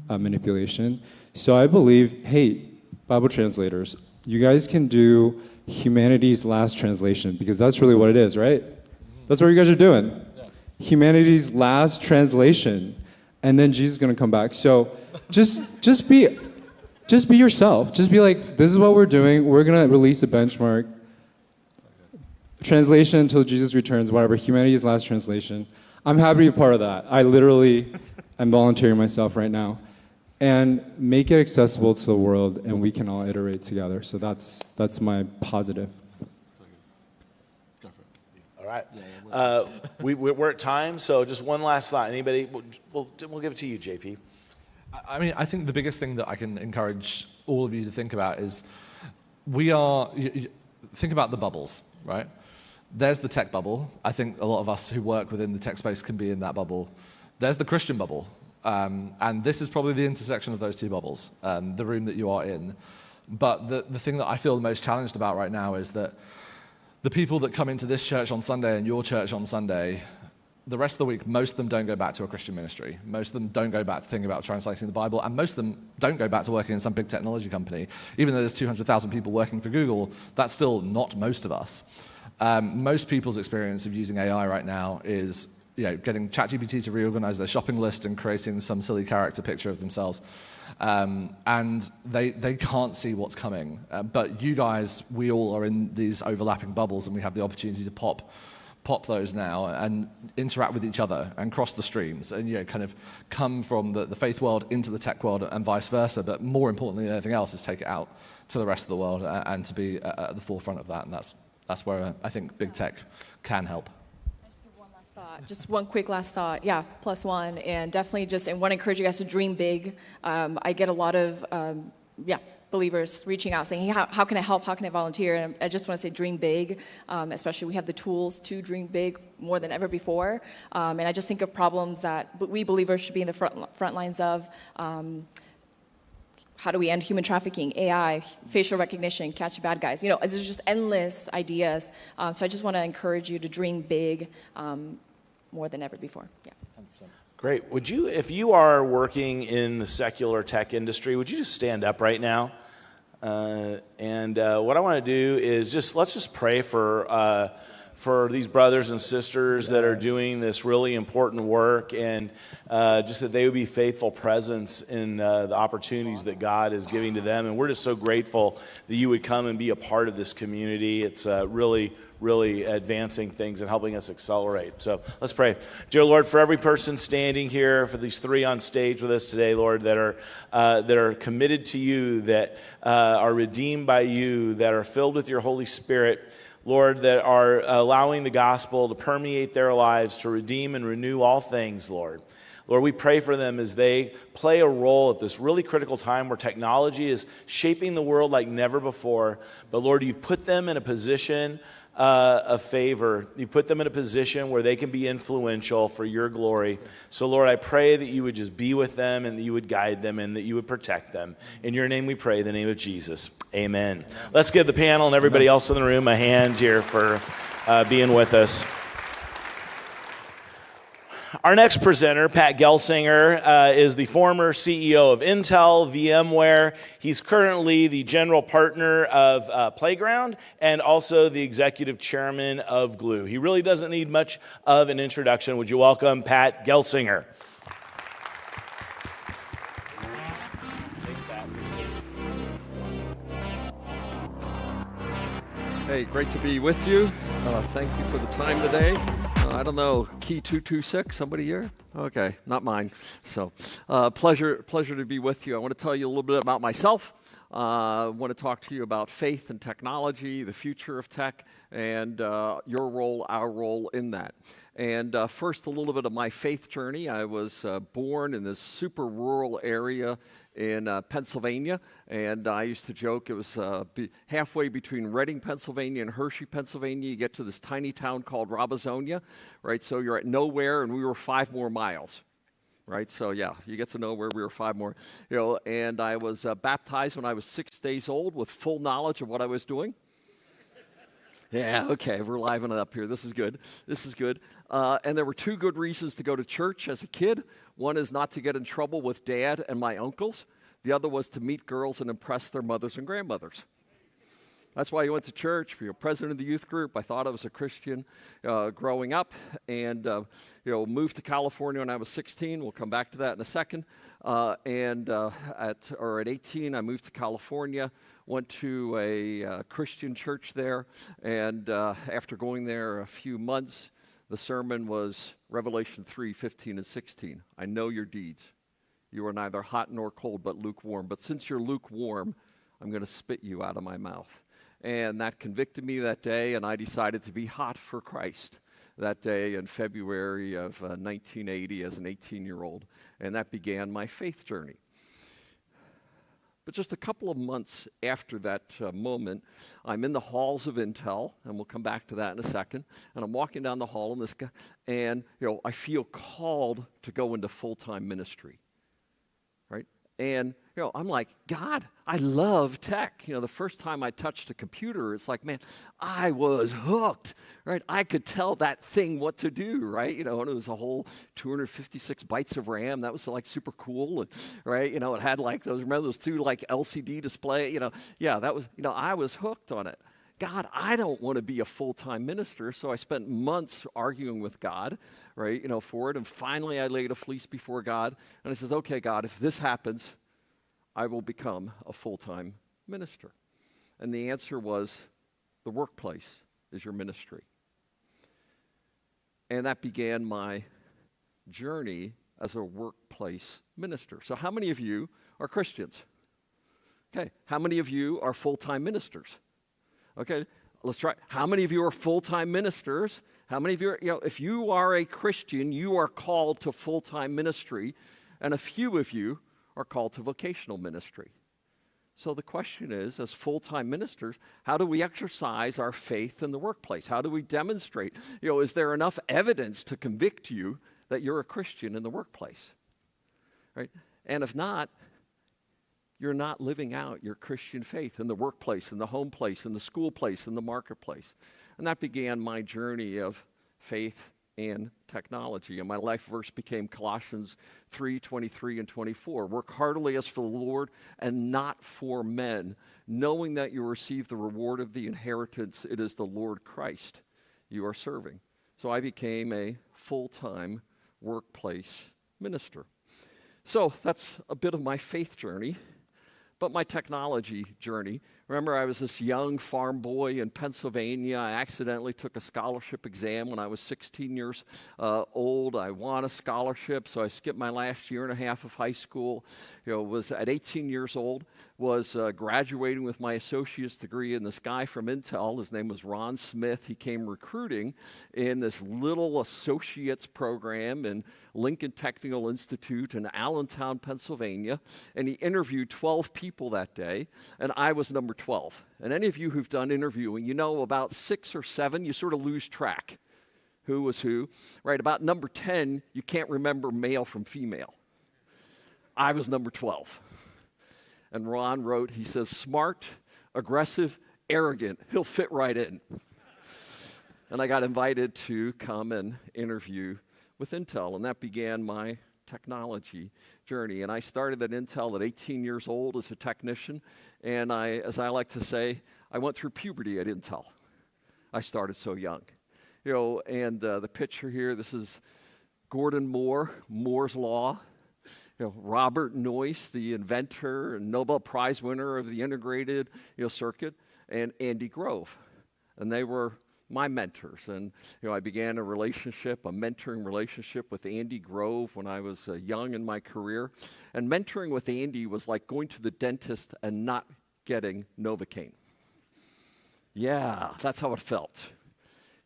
manipulation. So I believe, hey, Bible translators, you guys can do humanities last translation, because that's really what it is, right? That's what you guys are doing. Yeah. Humanities last translation, and then Jesus is going to come back. So just be yourself. Just be like, this is what we're doing. We're going to release a benchmark. Translation until Jesus returns, whatever. Humanities last translation. I'm happy to be part of that. I literally am volunteering myself right now. And make it accessible to the world, and we can all iterate together. So that's my positive. All right. We're at time, so just one last thought. Anybody? We'll give it to you, JP. I mean, I think the biggest thing that I can encourage all of you to think about is think about the bubbles, right? There's the tech bubble. I think a lot of us who work within the tech space can be in that bubble. There's the Christian bubble. And this is probably the intersection of those two bubbles, the room that you are in. But the thing that I feel the most challenged about right now is that the people that come into this church on Sunday and your church on Sunday, the rest of the week, most of them don't go back to a Christian ministry. Most of them don't go back to thinking about translating the Bible, and most of them don't go back to working in some big technology company. Even though there's 200,000 people working for Google, that's still not most of us. Most people's experience of using AI right now is getting ChatGPT to reorganize their shopping list and creating some silly character picture of themselves. And they can't see what's coming. But you guys, we all are in these overlapping bubbles, and we have the opportunity to pop those now and interact with each other and cross the streams and kind of come from the faith world into the tech world and vice versa. But more importantly than anything else is take it out to the rest of the world and to be at the forefront of that. And that's where I think big tech can help. Just one quick last thought. Yeah, plus one. And definitely and want to encourage you guys to dream big. I get a lot of, believers reaching out saying, hey, how can I help? How can I volunteer? And I just want to say dream big, especially we have the tools to dream big more than ever before. And I just think of problems that we believers should be in the front lines of. How do we end human trafficking, AI, facial recognition, catch bad guys? There's just endless ideas. So I just want to encourage you to dream big more than ever before. Yeah. 100%. Great. If you are working in the secular tech industry, would you just stand up right now? And what I want to do is let's just pray for these brothers and sisters that are doing this really important work, and just that they would be faithful presence in the opportunities that God is giving to them. And we're just so grateful that you would come and be a part of this community. It's really advancing things and helping us accelerate. So let's pray. Dear Lord, for every person standing here, for these three on stage with us today, Lord, that are committed to you, that are redeemed by you, that are filled with your Holy Spirit, Lord, that are allowing the gospel to permeate their lives, to redeem and renew all things, Lord. Lord, we pray for them as they play a role at this really critical time where technology is shaping the world like never before. But Lord, you've put them in a position of favor. You put them in a position where they can be influential for your glory. So Lord, I pray that you would just be with them and that you would guide them and that you would protect them. In your name we pray, in the name of Jesus. Amen. Let's give the panel and everybody else in the room a hand here for being with us. Our next presenter, Pat Gelsinger, is the former CEO of Intel, VMware. He's currently the general partner of Playground and also the executive chairman of Glue. He really doesn't need much of an introduction. Would you welcome Pat Gelsinger? Thanks, Pat. Hey, great to be with you. Thank you for the time today. I don't know, key 226, somebody here? Okay, not mine. So, pleasure to be with you. I want to tell you a little bit about myself. I want to talk to you about faith and technology, the future of tech, and your role, our role in that. And first, a little bit of my faith journey. I was born in this super rural area in Pennsylvania, and I used to joke it was halfway between Reading, Pennsylvania and Hershey, Pennsylvania. You get to this tiny town called Robizonia, right? So you're at nowhere, and we were 5 more miles, right? So yeah, you get to nowhere, we were 5 more, and I was baptized when I was 6 days old with full knowledge of what I was doing. Yeah, okay, we're livening it up here. This is good. And there were 2 good reasons to go to church as a kid. One is not to get in trouble with Dad and my uncles. The other was to meet girls and impress their mothers and grandmothers. That's why I went to church. President of the youth group. I thought I was a Christian growing up, and moved to California when I was 16. We'll come back to that in a second. At 18, I moved to California. Went to a Christian church there, and after going there a few months, the sermon was Revelation 3:15 and 16. I know your deeds. You are neither hot nor cold, but lukewarm. But since you're lukewarm, I'm going to spit you out of my mouth. And that convicted me that day, and I decided to be hot for Christ. that day in February of 1980 as an 18-year-old, and that began my faith journey. But just a couple of months after that moment, I'm in the halls of Intel, and we'll come back to that in a second. And I'm walking down the hall, and I feel called to go into full-time ministry, right? And I'm like, God, I love tech. The first time I touched a computer, it's like, man, I was hooked, right? I could tell that thing what to do, right? And it was a whole 256 bytes of RAM. That was like super cool, and, right? It had like remember those two like LCD display, Yeah, that was, I was hooked on it. God, I don't want to be a full-time minister, so I spent months arguing with God, right, for it, and finally I laid a fleece before God, and I says, okay, God, if this happens, I will become a full-time minister. And the answer was, the workplace is your ministry. And that began my journey as a workplace minister. So how many of you are Christians? Okay, how many of you are full-time ministers? Okay, let's try. How many of you are full-time ministers? How many of you are, if you are a Christian, you are called to full-time ministry, and a few of you are called to vocational ministry. So the question is, as full-time ministers, how do we exercise our faith in the workplace? How do we demonstrate? Is there enough evidence to convict you that you're a Christian in the workplace? Right? And if not, you're not living out your Christian faith in the workplace, in the home place, in the school place, in the marketplace. And that began my journey of faith and technology. And my life verse became Colossians 3:23 and 24. Work heartily as for the Lord and not for men, knowing that you receive the reward of the inheritance. It is the Lord Christ you are serving. So I became a full-time workplace minister. So that's a bit of my faith journey. But my technology journey, remember I was this young farm boy in Pennsylvania. I accidentally took a scholarship exam when I was 16 years old. I won a scholarship, so I skipped my last year and a half of high school. Was at 18 years old, was graduating with my associate's degree, and this guy from Intel, his name was Ron Smith, he came recruiting in this little associate's program in Lincoln Technical Institute in Allentown, Pennsylvania, and he interviewed 12 people that day, and I was number 12. And any of you who've done interviewing, about 6 or 7, you sort of lose track. Who was who, right? About number 10, you can't remember male from female. I was number 12. And Ron wrote, he says, smart, aggressive, arrogant, he'll fit right in. And I got invited to come and interview with Intel, and that began my technology journey. And I started at Intel at 18 years old as a technician, and as I like to say, I went through puberty at Intel. I started so young. And the picture here, this is Gordon Moore, Moore's Law. Robert Noyce, the inventor and Nobel Prize winner of the integrated circuit, and Andy Grove. And they were my mentors. And I began a mentoring relationship with Andy Grove when I was young in my career. And mentoring with Andy was like going to the dentist and not getting Novocaine. Yeah, that's how it felt.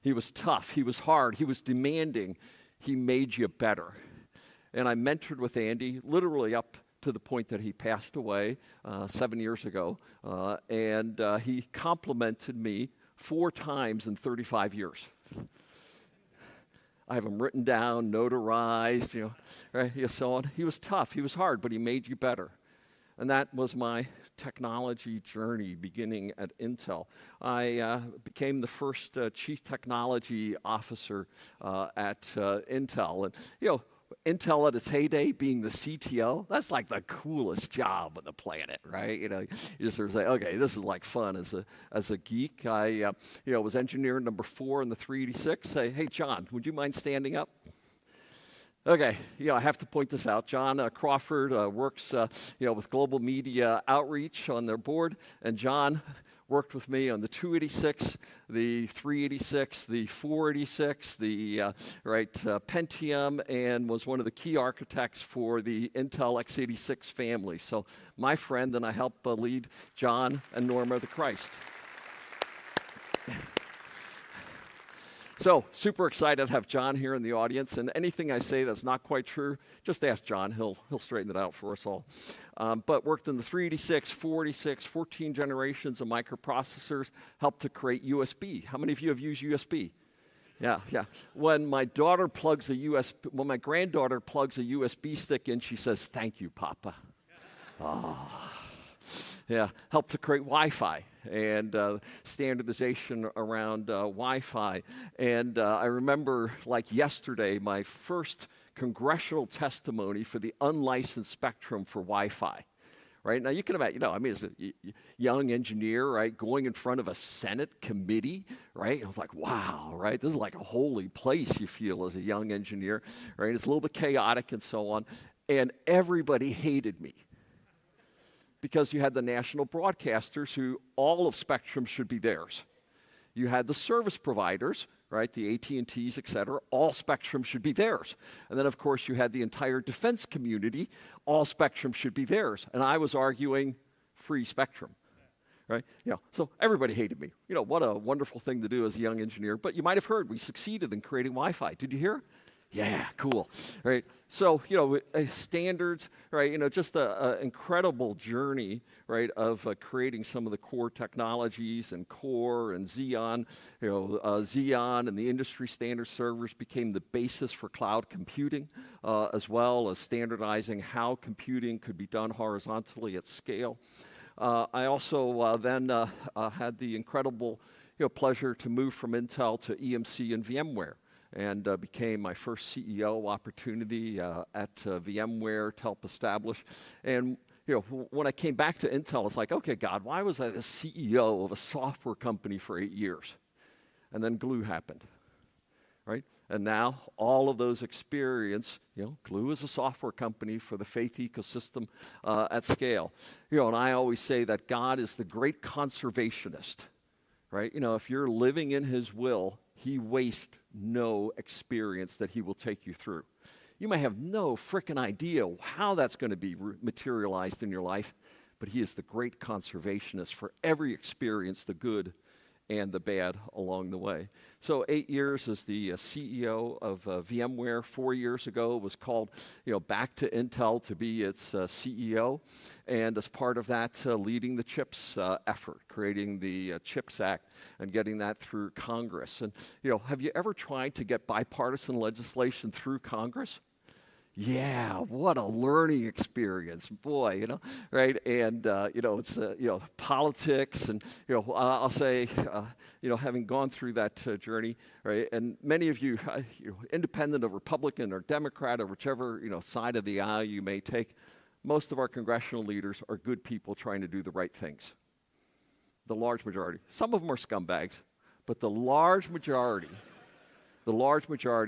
He was tough, he was hard, he was demanding, he made you better. And I mentored with Andy literally up to the point that he passed away 7 years ago. And he complimented me 4 times in 35 years. I have them written down, notarized, right, so on. He was tough, he was hard, but he made you better. And that was my technology journey beginning at Intel. I became the first chief technology officer at Intel. And, Intel at its heyday being the CTO, that's like the coolest job on the planet, right? You just sort of say, okay, this is like fun as a geek. I was engineer number 4 in the 386. Say, hey, John, would you mind standing up? Okay, I have to point this out. John Crawford works, with Global Media Outreach on their board, and John worked with me on the 286, the 386, the 486, the Pentium, and was one of the key architects for the Intel x86 family. So my friend, and I help lead John and Norma the Christ. So, super excited to have John here in the audience, and anything I say that's not quite true, just ask John. He'll straighten it out for us all. But worked in the 386, 486, 14 generations of microprocessors, helped to create USB. How many of you have used USB? Yeah. When my granddaughter plugs a USB stick in, she says, "Thank you, Papa." Yeah, helped to create Wi-Fi and standardization around Wi-Fi. And I remember, like yesterday, my first congressional testimony for the unlicensed spectrum for Wi-Fi. Right now, you can imagine, as a young engineer, right, going in front of a Senate committee, right? I was like, wow, right? This is like a holy place, you feel, as a young engineer, right? It's a little bit chaotic and so on. And everybody hated me because you had the national broadcasters who all of spectrum should be theirs. You had the service providers, right, the AT&Ts, et cetera, all spectrum should be theirs. And then, of course, you had the entire defense community, all spectrum should be theirs. And I was arguing free spectrum, right? So everybody hated me. What a wonderful thing to do as a young engineer. But you might have heard we succeeded in creating Wi-Fi. Did you hear? Yeah, cool, right? So, standards, right? Just an incredible journey, right, of creating some of the core technologies and Core and Xeon. Xeon and the industry standard servers became the basis for cloud computing, as well as standardizing how computing could be done horizontally at scale. I also then had the incredible, pleasure to move from Intel to EMC and VMware. And became my first CEO opportunity at VMware to help establish. And when I came back to Intel, it's like, okay, God, why was I the CEO of a software company for 8 years? And then Glue happened, right? And now all of those experience, Glue is a software company for the faith ecosystem at scale. And I always say that God is the great conservationist, right? If you're living in His will, He wastes no experience that He will take you through. You may have no frickin' idea how that's going to be materialized in your life, but He is the great conservationist for every experience, the good and the bad along the way. So 8 years as the CEO of VMware. 4 years ago was called back to Intel to be its CEO. And as part of that, leading the CHIPS effort, creating the CHIPS Act and getting that through Congress. And have you ever tried to get bipartisan legislation through Congress? Yeah, what a learning experience, boy, right? And, it's, politics and, I'll say, having gone through that journey, right? And many of you, independent of Republican or Democrat or whichever, side of the aisle you may take, most of our congressional leaders are good people trying to do the right things. The large majority. Some of them are scumbags, but the large majority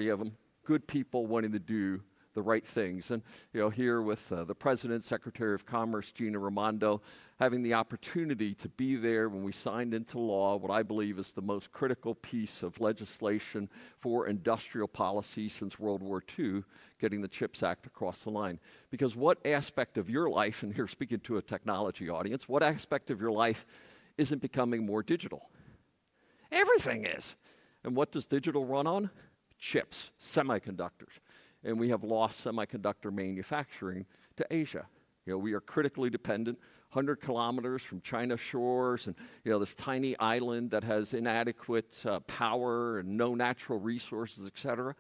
of them, good people wanting to do the right things. And here with the President, Secretary of Commerce, Gina Raimondo, having the opportunity to be there when we signed into law what I believe is the most critical piece of legislation for industrial policy since World War II, getting the CHIPS Act across the line. Because what aspect of your life, and here speaking to a technology audience, what aspect of your life isn't becoming more digital? Everything is. And what does digital run on? Chips, semiconductors. And we have lost semiconductor manufacturing to Asia. We are critically dependent, 100 kilometers from China shores, and this tiny island that has inadequate power and no natural resources, et cetera.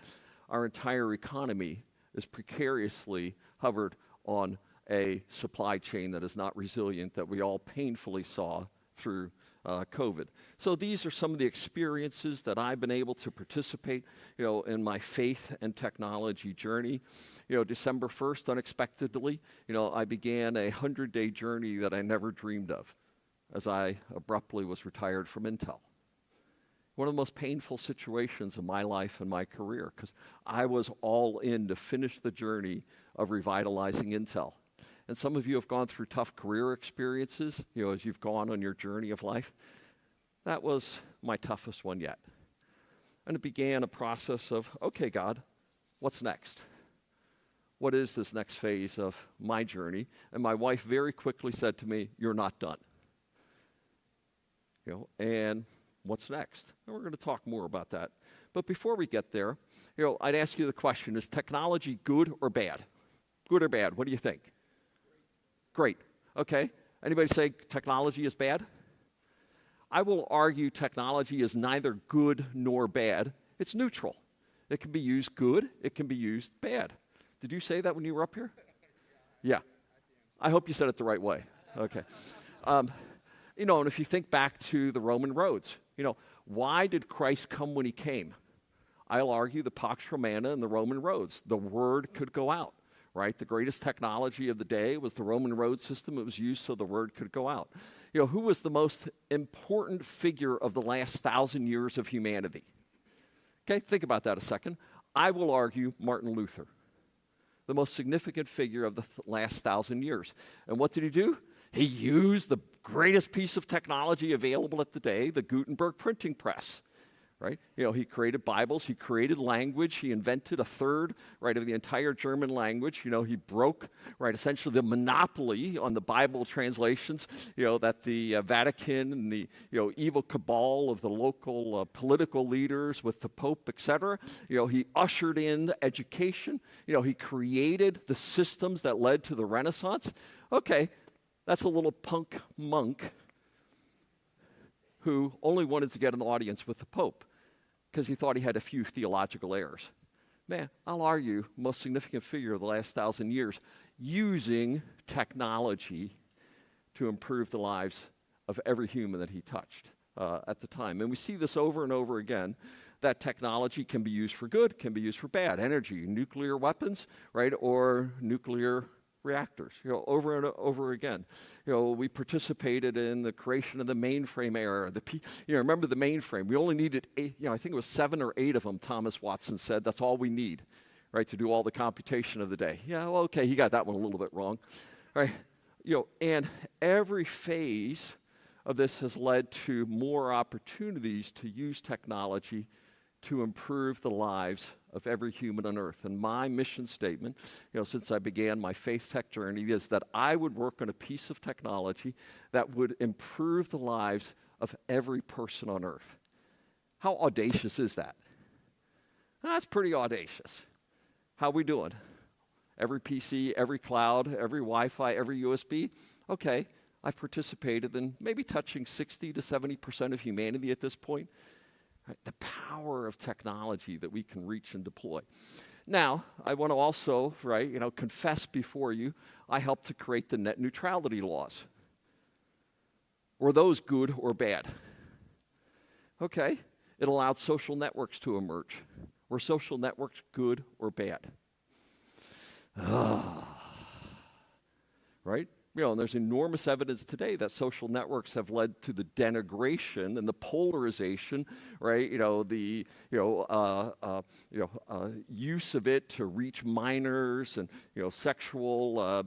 Our entire economy is precariously hovered on a supply chain that is not resilient, that we all painfully saw through COVID. So these are some of the experiences that I've been able to participate, in my faith and technology journey. December 1st, unexpectedly, I began a 100-day journey that I never dreamed of as I abruptly was retired from Intel. One of the most painful situations of my life and my career, because I was all in to finish the journey of revitalizing Intel. And some of you have gone through tough career experiences, as you've gone on your journey of life. That was my toughest one yet. And it began a process of, okay, God, what's next? What is this next phase of my journey? And my wife very quickly said to me, you're not done. And what's next? And we're going to talk more about that. But before we get there, I'd ask you the question, is technology good or bad? Good or bad? What do you think? Great. Okay. Anybody say technology is bad? I will argue technology is neither good nor bad. It's neutral. It can be used good. It can be used bad. Did you say that when you were up here? Yeah. I hope you said it the right way. Okay. And if you think back to the Roman roads, why did Christ come when he came? I'll argue the Pax Romana and the Roman roads. The word could go out, right? The greatest technology of the day was the Roman road system. It was used so the word could go out. Who was the most important figure of the last 1,000 years of humanity? Okay, think about that a second. I will argue Martin Luther, the most significant figure of the last 1,000 years. And what did he do? He used the greatest piece of technology available at the day, the Gutenberg printing press, right? He created Bibles, he created language, he invented a third, right, of the entire German language. He broke, right, essentially the monopoly on the Bible translations, that the Vatican and the, evil cabal of the local political leaders with the Pope, etc. He ushered in education. He created the systems that led to the Renaissance. Okay, that's a little punk monk who only wanted to get an audience with the Pope because he thought he had a few theological errors. Man, I'll argue most significant figure of the last 1,000 years using technology to improve the lives of every human that he touched at the time. And we see this over and over again, that technology can be used for good, can be used for bad. Energy, nuclear weapons, right, or nuclear reactors, over and over again. We participated in the creation of the mainframe era. Remember the mainframe? We only needed 8, I think it was 7 or 8 of them, Thomas Watson said. That's all we need, right, to do all the computation of the day. Yeah, well, okay, he got that one a little bit wrong, right? And every phase of this has led to more opportunities to use technology to improve the lives of every human on earth. And my mission statement, since I began my faith tech journey, is that I would work on a piece of technology that would improve the lives of every person on earth. How audacious is that? That's pretty audacious. How we doing? Every PC, every cloud, every Wi-Fi, every USB? Okay, I've participated in maybe touching 60 to 70% of humanity at this point. Right, the power of technology that we can reach and deploy. Now, I want to also, right, confess before you, I helped to create the net neutrality laws. Were those good or bad? Okay, it allowed social networks to emerge. Were social networks good or bad? Right? And there's enormous evidence today that social networks have led to the denigration and the polarization, right? The use of it to reach minors and sexual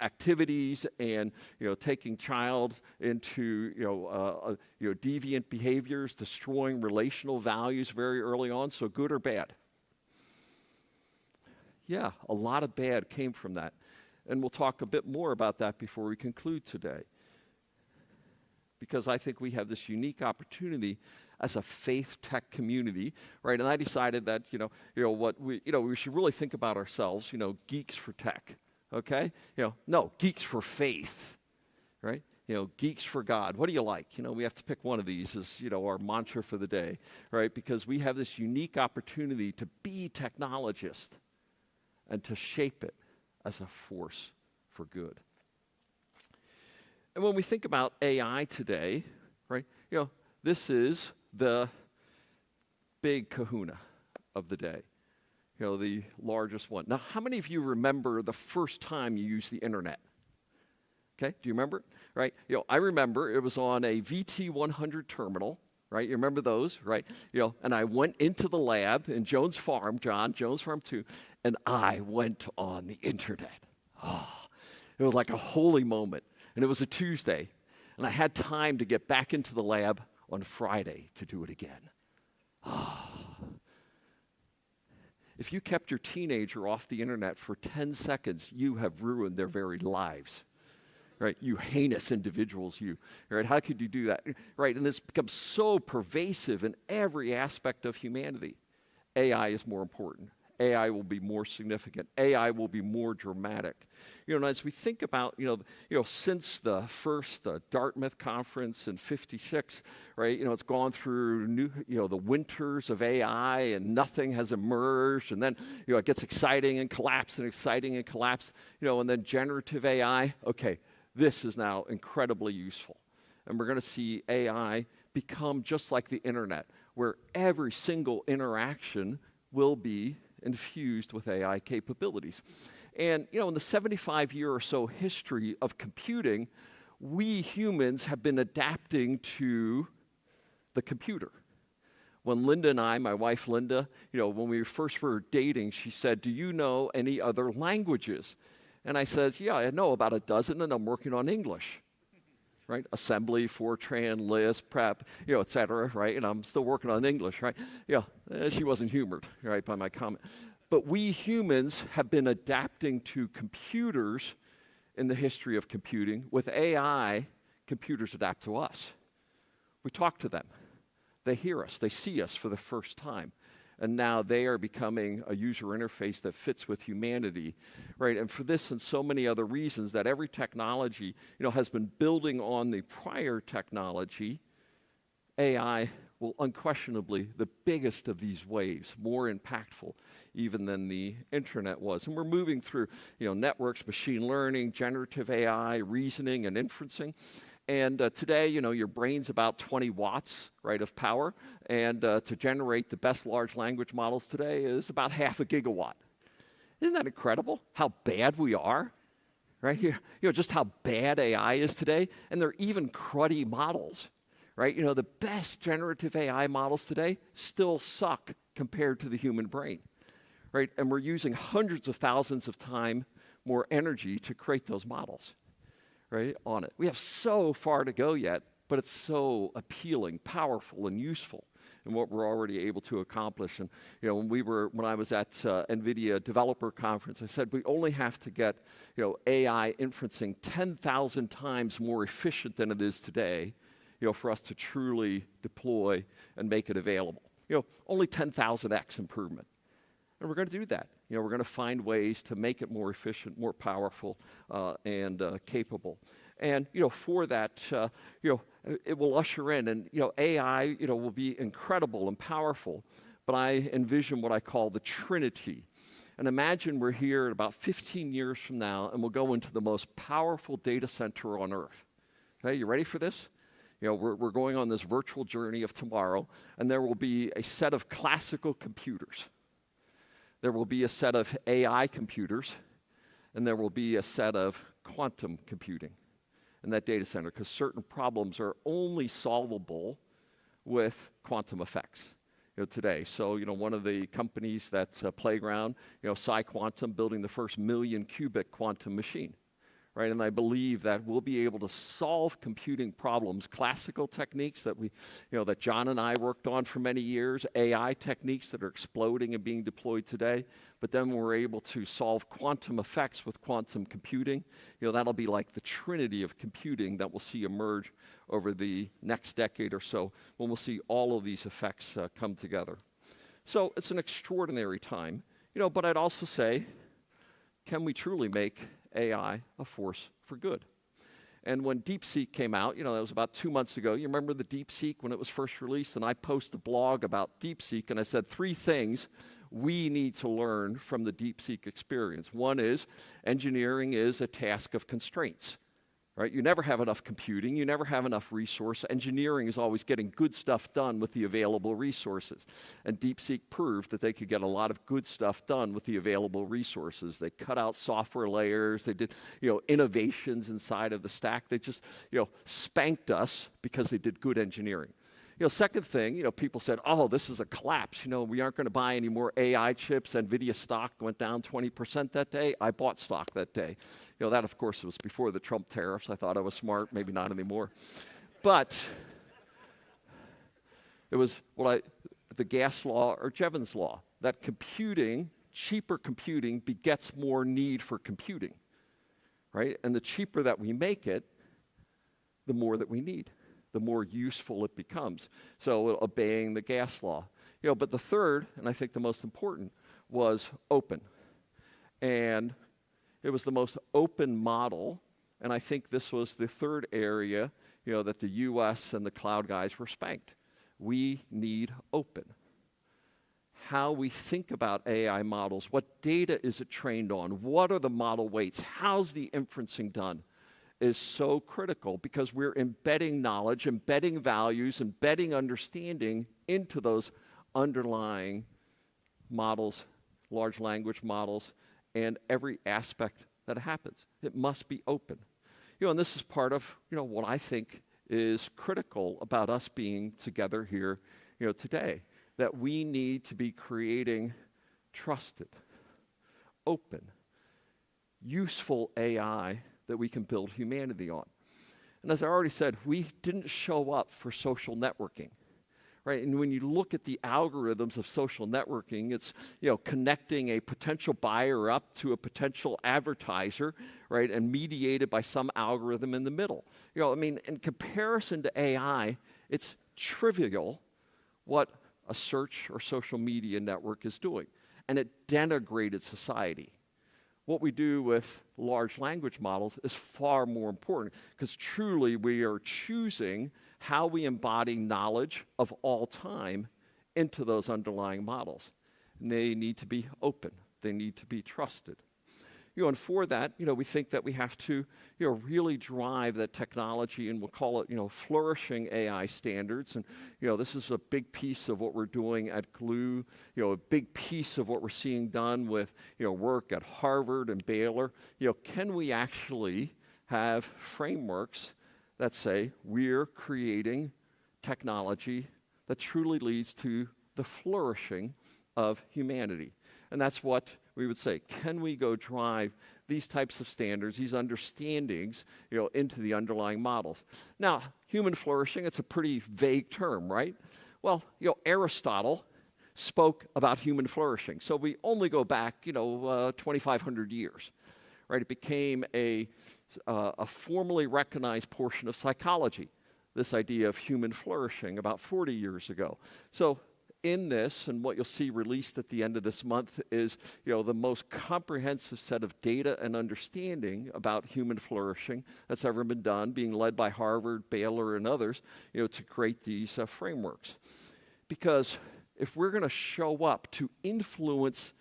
activities and taking child into deviant behaviors, destroying relational values very early on. So good or bad? Yeah, a lot of bad came from that. And we'll talk a bit more about that before we conclude today. Because I think we have this unique opportunity as a faith tech community, right? And I decided that, we should really think about ourselves, geeks for tech, okay? No, geeks for faith, right? Geeks for God. What do you like? We have to pick one of these as, our mantra for the day, right? Because we have this unique opportunity to be technologists and to shape it as a force for good. And when we think about AI today, right, this is the big kahuna of the day, the largest one. Now, how many of you remember the first time you used the internet? Okay, do you remember it? Right, I remember it was on a VT100 terminal, right? You remember those, right? And I went into the lab in Jones Farm, Jones Farm 2, and I went on the internet. Oh, it was like a holy moment. And it was a Tuesday. And I had time to get back into the lab on Friday to do it again. Oh. If you kept your teenager off the internet for 10 seconds, you have ruined their very lives. right? You heinous individuals, you, right? How could you do that, right? And this becomes so pervasive in every aspect of humanity. AI is more important. AI will be more significant. AI will be more dramatic. You know, and as we think about, since the first Dartmouth conference in '56, right? It's gone through the winters of AI, and nothing has emerged, and then it gets exciting and collapse and exciting and collapse, and then generative AI. Okay, this is now incredibly useful, and we're going to see AI become just like the internet, where every single interaction will be infused with AI capabilities. And in the 75-year or so history of computing, we humans have been adapting to the computer. When Linda and I, my wife Linda, when we first were dating, she said, "Do you know any other languages?" And I said, "Yeah, I know about a dozen, and I'm working on English." Right? Assembly, Fortran, Lisp, Prep, et cetera, right? And I'm still working on English, right? Yeah, she wasn't humored, right, by my comment. But we humans have been adapting to computers in the history of computing. With AI, computers adapt to us. We talk to them. They hear us. They see us for the first time. And now they are becoming a user interface that fits with humanity, right? And for this and so many other reasons, that every technology, has been building on the prior technology, AI will unquestionably the biggest of these waves, more impactful even than the internet was. And we're moving through, networks, machine learning, generative AI, reasoning, and inferencing. And today, your brain's about 20 watts, right, of power. And to generate the best large language models today is about half a gigawatt. Isn't that incredible? How bad we are, right here? Just how bad AI is today. And they're even cruddy models, right? The best generative AI models today still suck compared to the human brain, right? And we're using hundreds of thousands of times more energy to create those models. Right, on it. We have so far to go yet, but it's so appealing, powerful, and useful in what we're already able to accomplish. And when I was at NVIDIA Developer Conference, I said we only have to get AI inferencing 10,000 times more efficient than it is today, for us to truly deploy and make it available. Only 10,000x improvement. And we're going to do that. We're going to find ways to make it more efficient, more powerful, and capable. And for that, it will usher in, and AI, will be incredible and powerful. But I envision what I call the Trinity. And imagine we're here about 15 years from now, and we'll go into the most powerful data center on Earth. Okay, you ready for this? We're going on this virtual journey of tomorrow, and there will be a set of classical computers. There will be a set of AI computers, and there will be a set of quantum computing in that data center, because certain problems are only solvable with quantum effects today. So, one of the companies that's Playground, PsiQuantum, building the first 1 million qubit quantum machine. Right, and I believe that we'll be able to solve computing problems, classical techniques that that John and I worked on for many years, AI techniques that are exploding and being deployed today, but then we're able to solve quantum effects with quantum computing. That'll be like the trinity of computing that we'll see emerge over the next decade or so, when we'll see all of these effects come together. So it's an extraordinary time, but I'd also say, can we truly make AI a force for good? And when DeepSeek came out, that was about 2 months ago. You remember the DeepSeek when it was first released? And I posted a blog about DeepSeek, and I said 3 things we need to learn from the DeepSeek experience. One is engineering is a task of constraints. Right? You never have enough computing. You never have enough resource. Engineering is always getting good stuff done with the available resources. And DeepSeek proved that they could get a lot of good stuff done with the available resources. They cut out software layers. They did, innovations inside of the stack. They just, spanked us because they did good engineering. Second thing, people said, oh, this is a collapse. We aren't going to buy any more AI chips. NVIDIA stock went down 20% that day. I bought stock that day. That, of course, was before the Trump tariffs. I thought I was smart. Maybe not anymore. But it was the gas law or Jevons law, that cheaper computing begets more need for computing. right? And the cheaper that we make it, the more that we need, the more useful it becomes. So obeying the gas law. But the third, and I think the most important, was open. And it was the most open model, and I think this was the third area, that the US and the cloud guys were spanked. We need open. How we think about AI models, what data is it trained on, what are the model weights, how's the inferencing done, is so critical because we're embedding knowledge, embedding values, embedding understanding into those underlying models, large language models, and every aspect that happens. It must be open. And this is part of, what I think is critical about us being together here, today, that we need to be creating trusted, open, useful AI that we can build humanity on. And as I already said, we didn't show up for social networking. Right, and when you look at the algorithms of social networking, it's connecting a potential buyer up to a potential advertiser, right, and mediated by some algorithm in the middle. In comparison to AI, it's trivial what a search or social media network is doing, and it denigrated society. What we do with large language models is far more important because truly we are choosing how we embody knowledge of all time into those underlying models. And they need to be open. They need to be trusted. And for that, we think that we have to, really drive that technology, and we'll call it, flourishing AI standards. And, this is a big piece of what we're doing at Glue, a big piece of what we're seeing done with, work at Harvard and Baylor. Can we actually have frameworks that say we're creating technology that truly leads to the flourishing of humanity? And that's what we would say. Can we go drive these types of standards, these understandings, into the underlying models? Now, human flourishing, it's a pretty vague term, right? Well, Aristotle spoke about human flourishing. So we only go back, 2,500 years, right? It became a formally recognized portion of psychology, this idea of human flourishing about 40 years ago. So in this, and what you'll see released at the end of this month is, the most comprehensive set of data and understanding about human flourishing that's ever been done, being led by Harvard, Baylor, and others, to create these frameworks. Because if we're going to show up to influence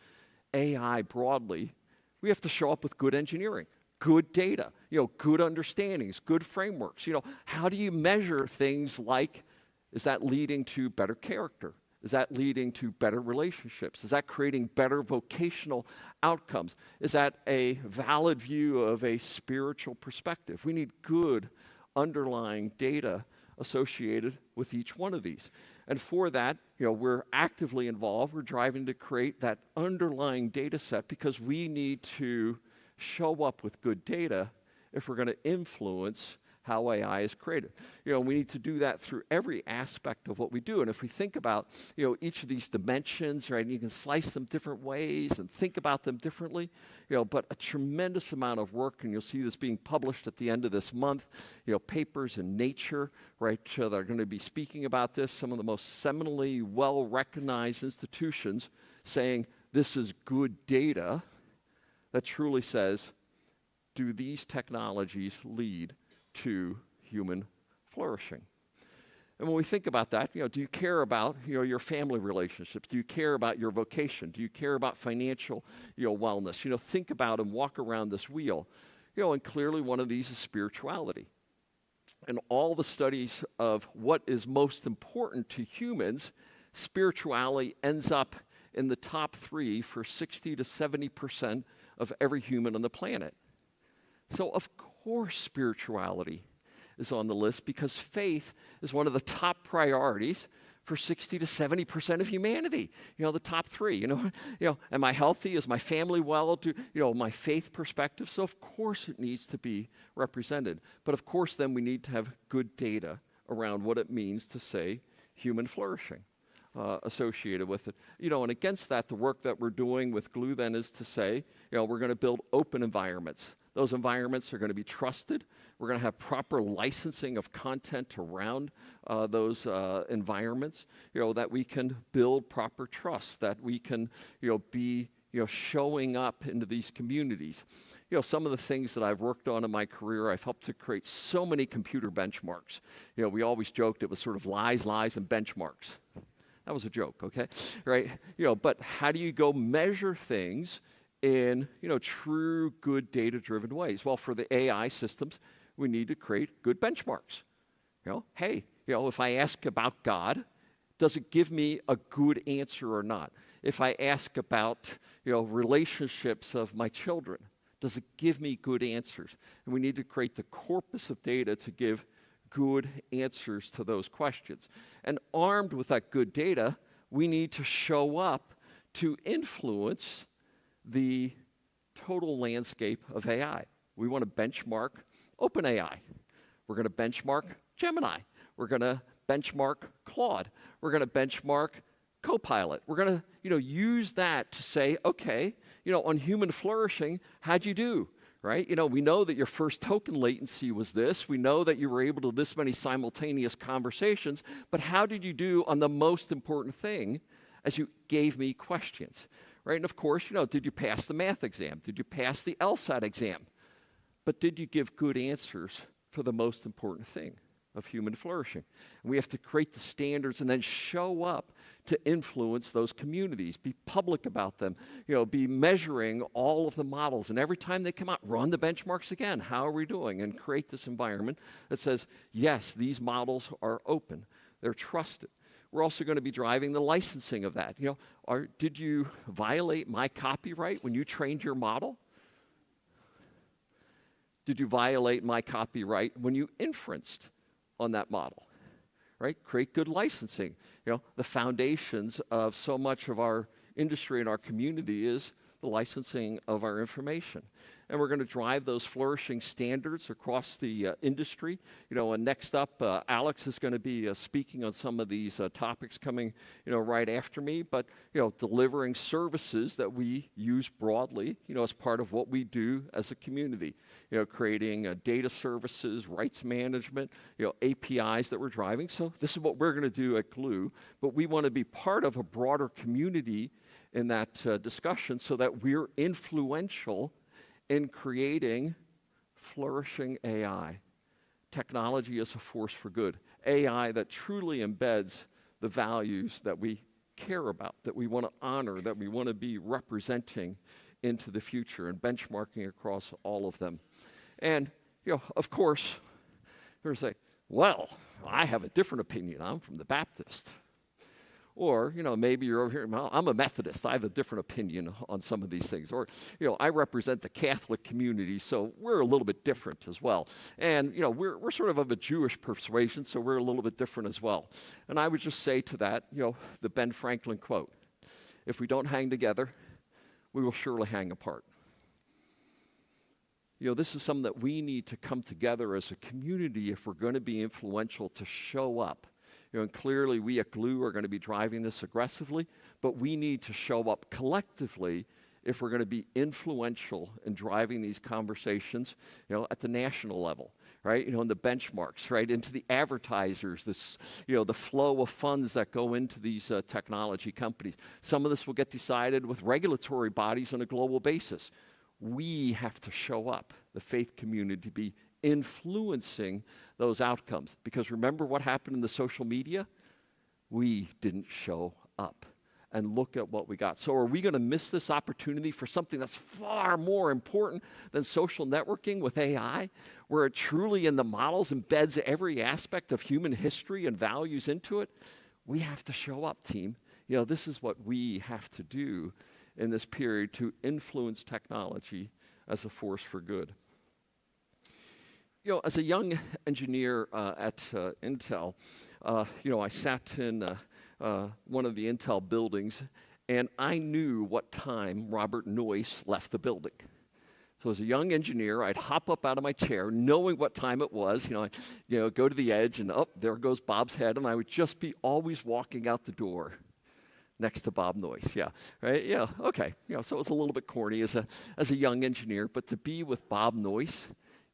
AI broadly, we have to show up with good engineering, good data, good understandings, good frameworks. How do you measure things like, is that leading to better character? Is that leading to better relationships? Is that creating better vocational outcomes? Is that a valid view of a spiritual perspective? We need good underlying data associated with each one of these. And for that, we're actively involved. We're driving to create that underlying data set because we need to show up with good data if we're going to influence how AI is created. We need to do that through every aspect of what we do. And if we think about, each of these dimensions, right, and you can slice them different ways and think about them differently, but a tremendous amount of work, and you'll see this being published at the end of this month, papers in Nature, right, that are going to be speaking about this, some of the most seminally well-recognized institutions saying this is good data that truly says, do these technologies lead to human flourishing? And when we think about that, do you care about your family relationships? Do you care about your vocation? Do you care about financial wellness? Think about and walk around this wheel. And clearly one of these is spirituality. And all the studies of what is most important to humans, spirituality ends up in the top 3 for 60 to 70% of every human on the planet. So of course spirituality is on the list because faith is one of the top priorities for 60 to 70% of humanity. The top 3, am I healthy? Is my family well? My faith perspective. So of course it needs to be represented. But of course then we need to have good data around what it means to say human flourishing associated with it. And against that, the work that we're doing with Glue then is to say, we're going to build open environments Those environments are going to be trusted. We're going to have proper licensing of content around those environments, that we can build proper trust, that we can, be, showing up into these communities. Some of the things that I've worked on in my career, I've helped to create so many computer benchmarks. We always joked it was sort of lies, and benchmarks. That was a joke, okay? Right? But how do you go measure things in, true, good, data-driven ways? Well, for the AI systems, we need to create good benchmarks. Hey, if I ask about God, does it give me a good answer or not? If I ask about, relationships of my children, does it give me good answers? And we need to create the corpus of data to give good answers to those questions. And armed with that good data, we need to show up to influence the total landscape of AI. We want to benchmark OpenAI. We're going to benchmark Gemini. We're going to benchmark Claude. We're going to benchmark Copilot. We're going to, use that to say, okay, on human flourishing, how'd you do? Right? We know that your first token latency was this. We know that you were able to this many simultaneous conversations, but how did you do on the most important thing as you gave me questions? Right? And of course, did you pass the math exam? Did you pass the LSAT exam? But did you give good answers for the most important thing of human flourishing? And we have to create the standards and then show up to influence those communities, be public about them, be measuring all of the models. And every time they come out, run the benchmarks again. How are we doing? And create this environment that says, yes, these models are open. They're trusted. We're also going to be driving the licensing of that. Did you violate my copyright when you trained your model? Did you violate my copyright when you inferenced on that model? Right? Create good licensing. The foundations of so much of our industry and our community is the licensing of our information. And we're going to drive those flourishing standards across the industry. And next up, Alex is going to be speaking on some of these topics coming, right after me. But, delivering services that we use broadly, as part of what we do as a community. Creating data services, rights management, APIs that we're driving. So this is what we're going to do at Glue. But we want to be part of a broader community in that discussion so that we're influential in creating flourishing AI. Technology as a force for good. AI that truly embeds the values that we care about, that we want to honor, that we want to be representing into the future and benchmarking across all of them. And, of course, you're going to say, well, I have a different opinion. I'm from the Baptist. Or, maybe you're over here, well, I'm a Methodist. I have a different opinion on some of these things. Or, I represent the Catholic community, so we're a little bit different as well. And, we're sort of a Jewish persuasion, so we're a little bit different as well. And I would just say to that, the Ben Franklin quote, if we don't hang together, we will surely hang apart. This is something that we need to come together as a community if we're going to be influential to show up. And clearly we at Glue are going to be driving this aggressively, but we need to show up collectively if we're going to be influential in driving these conversations, at the national level, right? In the benchmarks, right? Into the advertisers, this, the flow of funds that go into these technology companies. Some of this will get decided with regulatory bodies on a global basis. We have to show up, the faith community, to be influencing those outcomes. Because remember what happened in the social media? We didn't show up. And look at what we got. So are we going to miss this opportunity for something that's far more important than social networking with AI, where it truly in the models embeds every aspect of human history and values into it? We have to show up, team. This is what we have to do in this period to influence technology as a force for good. As a young engineer at Intel, I sat in one of the Intel buildings, and I knew what time Robert Noyce left the building. So as a young engineer, I'd hop up out of my chair, knowing what time it was. I'd go to the edge, and there goes Bob's head, and I would just be always walking out the door, next to Bob Noyce. Yeah, right. Yeah, okay. So it was a little bit corny as a young engineer, but to be with Bob Noyce,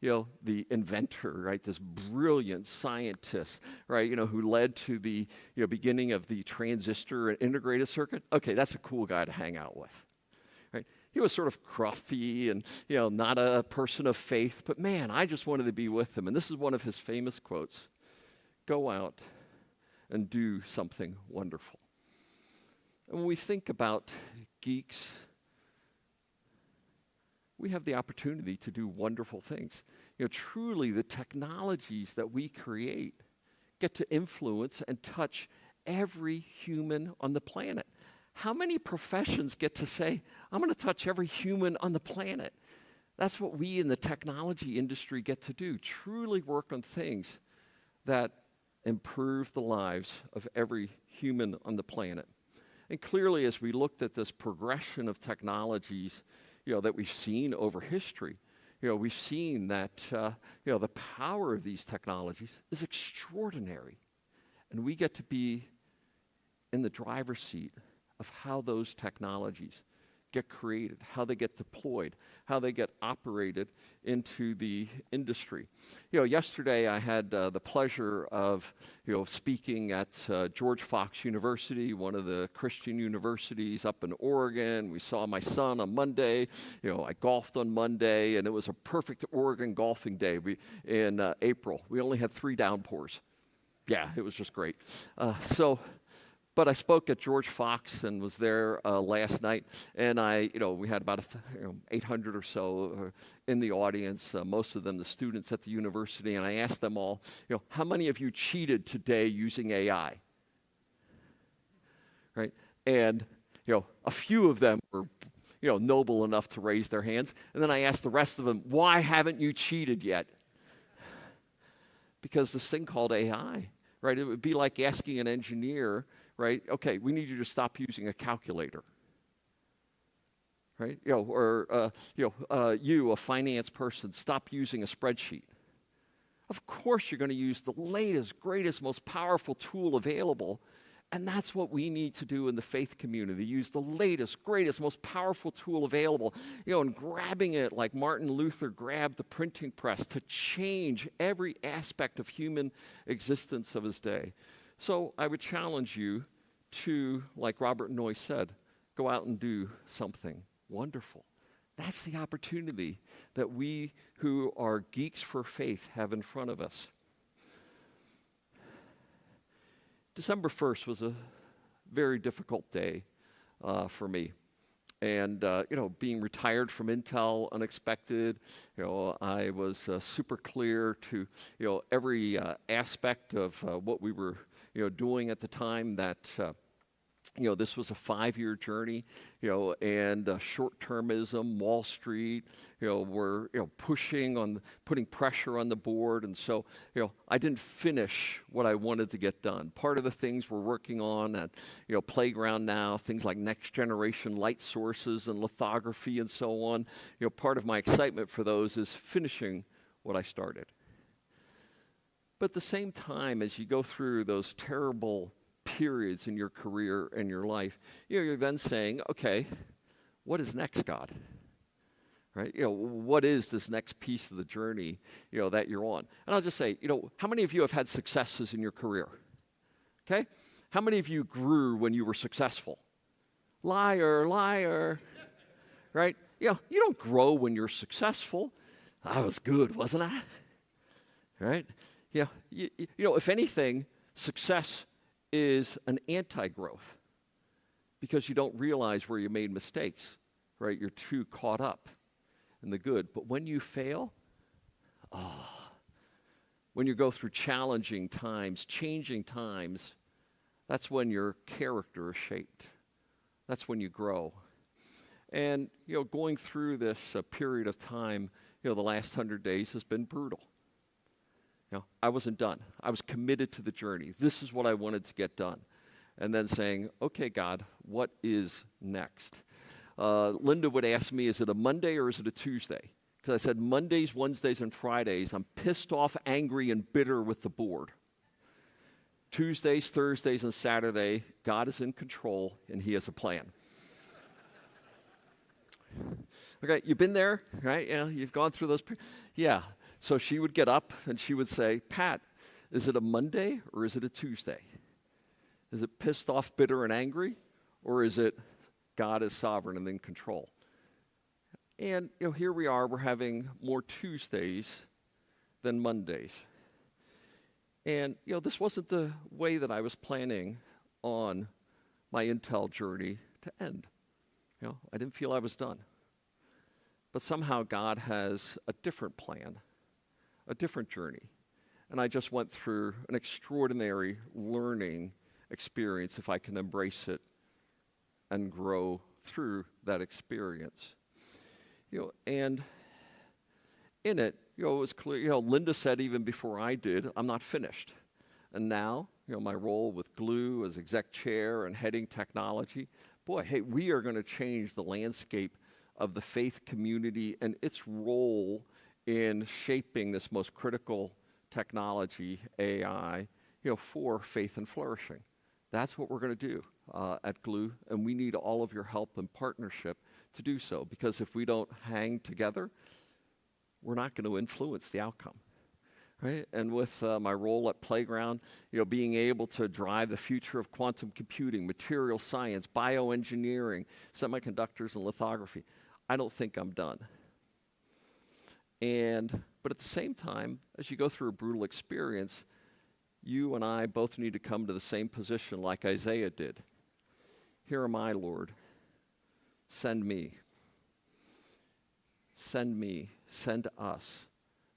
the inventor, right? This brilliant scientist, right? Who led to the beginning of the transistor and integrated circuit. Okay, that's a cool guy to hang out with, right? He was sort of crufty and not a person of faith, but man, I just wanted to be with him. And this is one of his famous quotes: "Go out and do something wonderful." And when we think about geeks, we have the opportunity to do wonderful things. Truly, the technologies that we create get to influence and touch every human on the planet. How many professions get to say, I'm going to touch every human on the planet? That's what we in the technology industry get to do, truly work on things that improve the lives of every human on the planet. And clearly, as we looked at this progression of technologies, that we've seen over history, we've seen that, the power of these technologies is extraordinary. And we get to be in the driver's seat of how those technologies get created, how they get deployed, how they get operated into the industry. Yesterday I had the pleasure of, speaking at George Fox University, one of the Christian universities up in Oregon. We saw my son on Monday. I golfed on Monday, and it was a perfect Oregon golfing day in April. We only had 3 downpours. Yeah, it was just great. But I spoke at George Fox and was there last night, and we had about 800 or so in the audience, most of them the students at the university, and I asked them all, how many of you cheated today using AI? Right? And, a few of them were, noble enough to raise their hands, and then I asked the rest of them, why haven't you cheated yet? Because this thing called AI, right? It would be like asking an engineer, right? Okay, we need you to stop using a calculator, right? You, a finance person, stop using a spreadsheet. Of course you're going to use the latest, greatest, most powerful tool available, and that's what we need to do in the faith community, use the latest, greatest, most powerful tool available, and grabbing it like Martin Luther grabbed the printing press to change every aspect of human existence of his day. So I would challenge you to, like Robert Noyce said, go out and do something wonderful. That's the opportunity that we who are geeks for faith have in front of us. December 1st was a very difficult day for me. And, being retired from Intel unexpected, I was super clear to, every aspect of what we were, doing at the time that, this was a 5-year journey, and short-termism, Wall Street, were, putting pressure on the board. And so, I didn't finish what I wanted to get done. Part of the things we're working on at, Playground now, things like next-generation light sources and lithography and so on, part of my excitement for those is finishing what I started. But at the same time, as you go through those terrible periods in your career and your life, you're then saying, okay, what is next, God? Right? What is this next piece of the journey, that you're on? And I'll just say, how many of you have had successes in your career? Okay? How many of you grew when you were successful? Liar, liar. Right? You don't grow when you're successful. I was good, wasn't I? Right? If anything, success is an anti-growth because you don't realize where you made mistakes, right? You're too caught up in the good. But when you fail, when you go through challenging times, changing times, that's when your character is shaped. That's when you grow. And, going through this period of time, the last 100 days has been brutal. I wasn't done. I was committed to the journey. This is what I wanted to get done. And then saying, okay, God, what is next? Linda would ask me, is it a Monday or is it a Tuesday? Because I said Mondays, Wednesdays, and Fridays, I'm pissed off, angry, and bitter with the board. Tuesdays, Thursdays, and Saturday, God is in control and he has a plan. Okay, you've been there, right? You've gone through those. Yeah. So she would get up and she would say, Pat, is it a Monday or is it a Tuesday? Is it pissed off, bitter, and angry? Or is it God is sovereign and in control? And here we are, we're having more Tuesdays than Mondays. And this wasn't the way that I was planning on my Intel journey to end. I didn't feel I was done. But somehow God has a different plan, a different journey. And I just went through an extraordinary learning experience, if I can embrace it and grow through that experience. And in it, it was clear, Linda said even before I did, I'm not finished. And now, my role with Glue as exec chair and heading technology, we are going to change the landscape of the faith community and its role in shaping this most critical technology, AI, for faith and flourishing. That's what we're going to do at Glue, and we need all of your help and partnership to do so, because if we don't hang together, we're not going to influence the outcome, right? And with my role at Playground, being able to drive the future of quantum computing, material science, bioengineering, semiconductors, and lithography, I don't think I'm done. But at the same time, as you go through a brutal experience, you and I both need to come to the same position like Isaiah did. Here am I, Lord. Send me. Send me. Send us,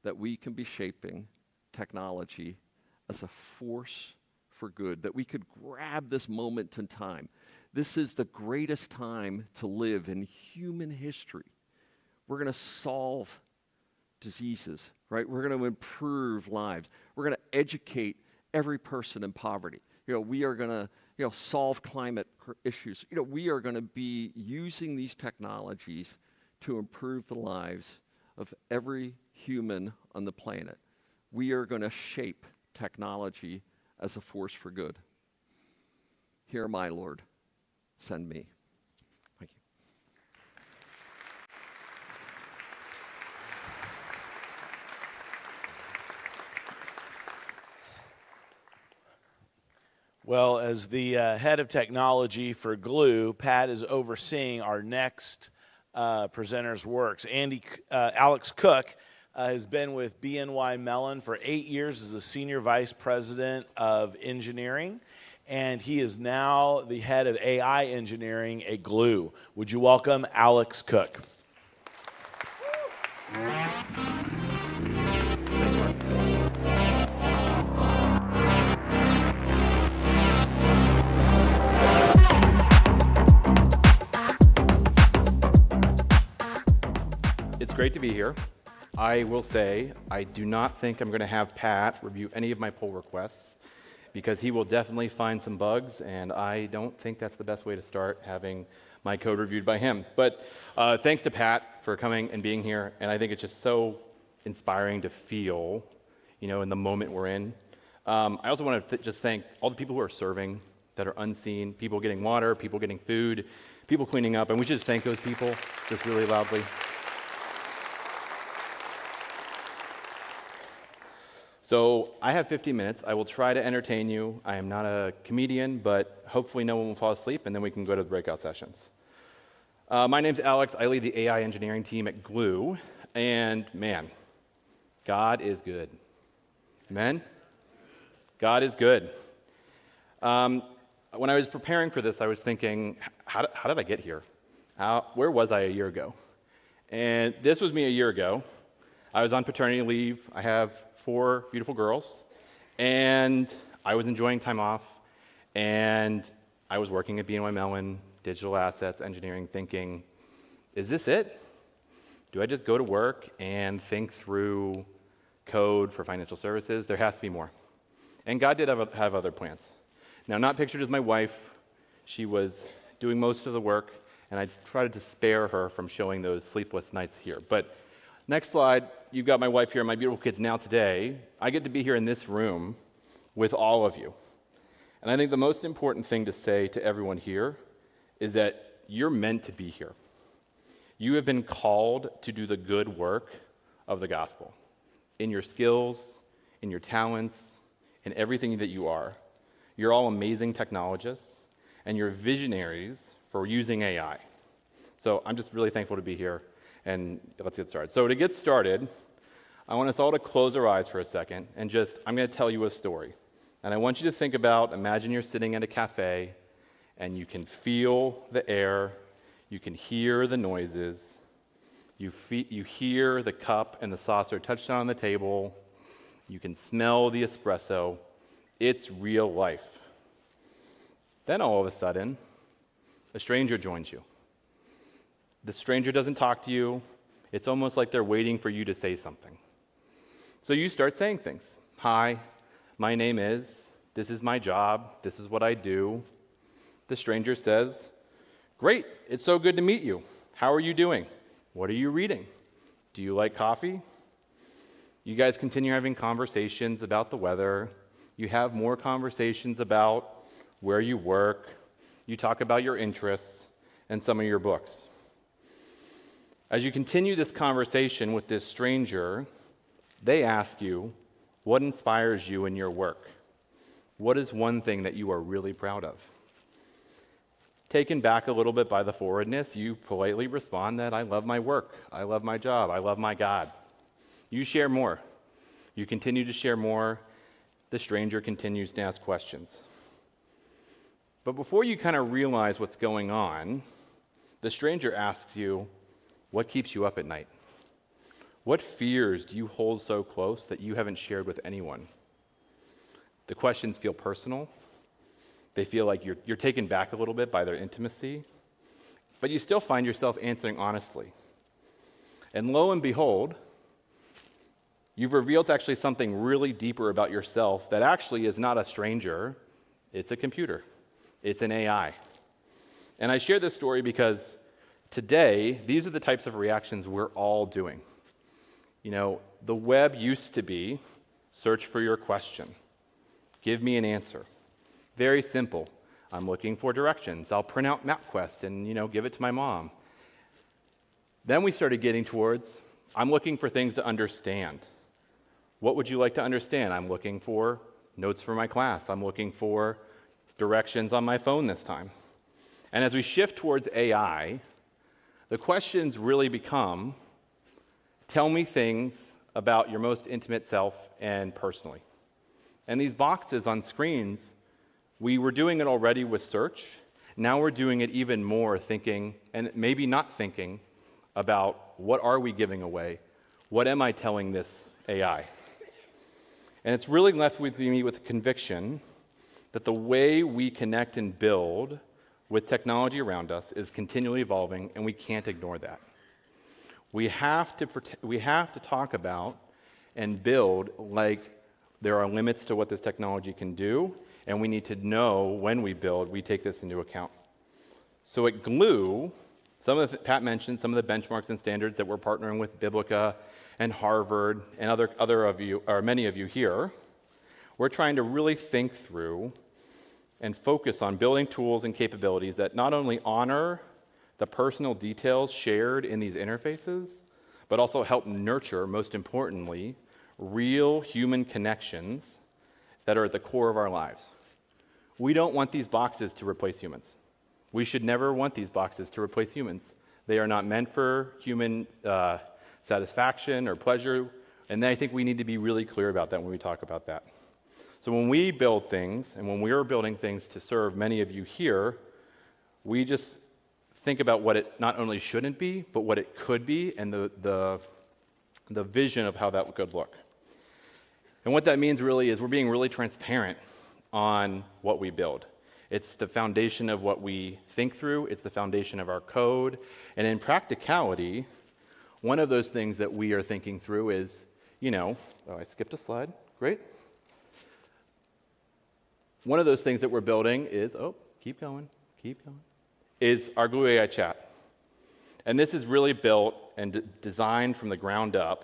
that we can be shaping technology as a force for good, that we could grab this moment in time. This is the greatest time to live in human history. We're going to solve diseases, right? We're going to improve lives. We're going to educate every person in poverty. We are going to, solve climate issues. We are going to be using these technologies to improve the lives of every human on the planet. We are going to shape technology as a force for good. Here am I, Lord. Send me. Thank you. Well, as the head of technology for Glue, Pat is overseeing our next presenter's works. Alex Cook has been with BNY Mellon for 8 years as a senior vice president of engineering, and he is now the head of AI engineering at Glue. Would you welcome Alex Cook? It's great to be here. I will say I do not think I'm going to have Pat review any of my pull requests, because he will definitely find some bugs, and I don't think that's the best way to start, having my code reviewed by him. But thanks to Pat for coming and being here, and I think it's just so inspiring to feel, in the moment we're in. I also want to just thank all the people who are serving that are unseen, people getting water, people getting food, people cleaning up, and we should just thank those people just really loudly. So I have 15 minutes. I will try to entertain you. I am not a comedian, but hopefully no one will fall asleep, and then we can go to the breakout sessions. My name's Alex. I lead the AI engineering team at Glue, and man, God is good. Amen? God is good. When I was preparing for this, I was thinking, how did I get here? Where was I a year ago? And this was me a year ago. I was on paternity leave. I have 4 beautiful girls, and I was enjoying time off, and I was working at BNY Mellon, digital assets, engineering, thinking, is this it? Do I just go to work and think through code for financial services? There has to be more. And God did have other plans. Now, not pictured as my wife. She was doing most of the work, and I tried to spare her from showing those sleepless nights here. But next slide, you've got my wife here and my beautiful kids now today. I get to be here in this room with all of you. And I think the most important thing to say to everyone here is that you're meant to be here. You have been called to do the good work of the gospel in your skills, in your talents, in everything that you are. You're all amazing technologists, and you're visionaries for using AI. So I'm just really thankful to be here, and let's get started. So to get started, I want us all to close our eyes for a second, and I'm going to tell you a story. And I want you to think about, imagine you're sitting at a cafe, and you can feel the air, you can hear the noises, you hear the cup and the saucer touch down on the table, you can smell the espresso. It's real life. Then all of a sudden, a stranger joins you. The stranger doesn't talk to you. It's almost like they're waiting for you to say something. So you start saying things. Hi, my name is, this is my job, this is what I do. The stranger says, great, it's so good to meet you. How are you doing? What are you reading? Do you like coffee? You guys continue having conversations about the weather. You have more conversations about where you work. You talk about your interests and some of your books. As you continue this conversation with this stranger, they ask you, what inspires you in your work? What is one thing that you are really proud of? Taken back a little bit by the forwardness, you politely respond that I love my work, I love my job, I love my God. You share more. You continue to share more. The stranger continues to ask questions. But before you kind of realize what's going on, the stranger asks you, what keeps you up at night? What fears do you hold so close that you haven't shared with anyone? The questions feel personal. They feel like you're taken back a little bit by their intimacy, but you still find yourself answering honestly. And lo and behold, you've revealed actually something really deeper about yourself that actually is not a stranger, it's a computer, it's an AI. And I share this story because today, these are the types of reactions we're all doing. You know, the web used to be search for your question, give me an answer. Very simple. I'm looking for directions. I'll print out MapQuest and, give it to my mom. Then we started getting towards, I'm looking for things to understand. What would you like to understand? I'm looking for notes for my class. I'm looking for directions on my phone this time. And as we shift towards AI, the questions really become, tell me things about your most intimate self and personally. And these boxes on screens, we were doing it already with search. Now we're doing it even more thinking, and maybe not thinking, about what are we giving away? What am I telling this AI? And it's really left with me with the conviction that the way we connect and build with technology around us is continually evolving, and we can't ignore that. We have to talk about and build like there are limits to what this technology can do, and we need to know when we build, we take this into account. So at Glue, Pat mentioned some of the benchmarks and standards that we're partnering with Biblica and Harvard and other of you, or many of you here. We're trying to really think through and focus on building tools and capabilities that not only honor the personal details shared in these interfaces, but also help nurture, most importantly, real human connections that are at the core of our lives. We don't want these boxes to replace humans. We should never want these boxes to replace humans. They are not meant for human satisfaction or pleasure, and I think we need to be really clear about that when we talk about that. So when we build things, and when we're building things to serve many of you here, we just think about what it not only shouldn't be, but what it could be, and the vision of how that could look. And what that means really is we're being really transparent on what we build. It's the foundation of what we think through. It's the foundation of our code. And in practicality, one of those things that we are thinking through is, I skipped a slide. Great. One of those things that we're building is, keep going, is our Glue AI chat. And this is really built and designed from the ground up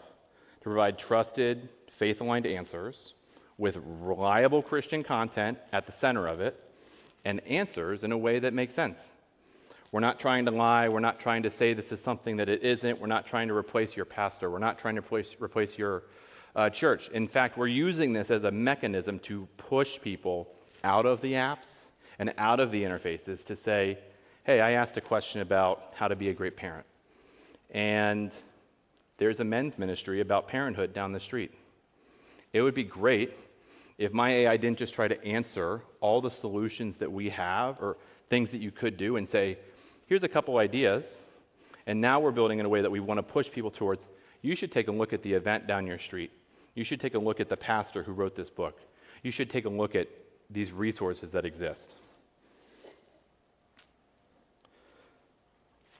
to provide trusted, faith-aligned answers with reliable Christian content at the center of it and answers in a way that makes sense. We're not trying to lie. We're not trying to say this is something that it isn't. We're not trying to replace your pastor. We're not trying to replace your church. In fact, we're using this as a mechanism to push people out of the apps and out of the interfaces to say, hey, I asked a question about how to be a great parent. And there's a men's ministry about parenthood down the street. It would be great if my AI didn't just try to answer all the solutions that we have or things that you could do and say, here's a couple ideas, and now we're building in a way that we want to push people towards, you should take a look at the event down your street. You should take a look at the pastor who wrote this book. You should take a look at these resources that exist.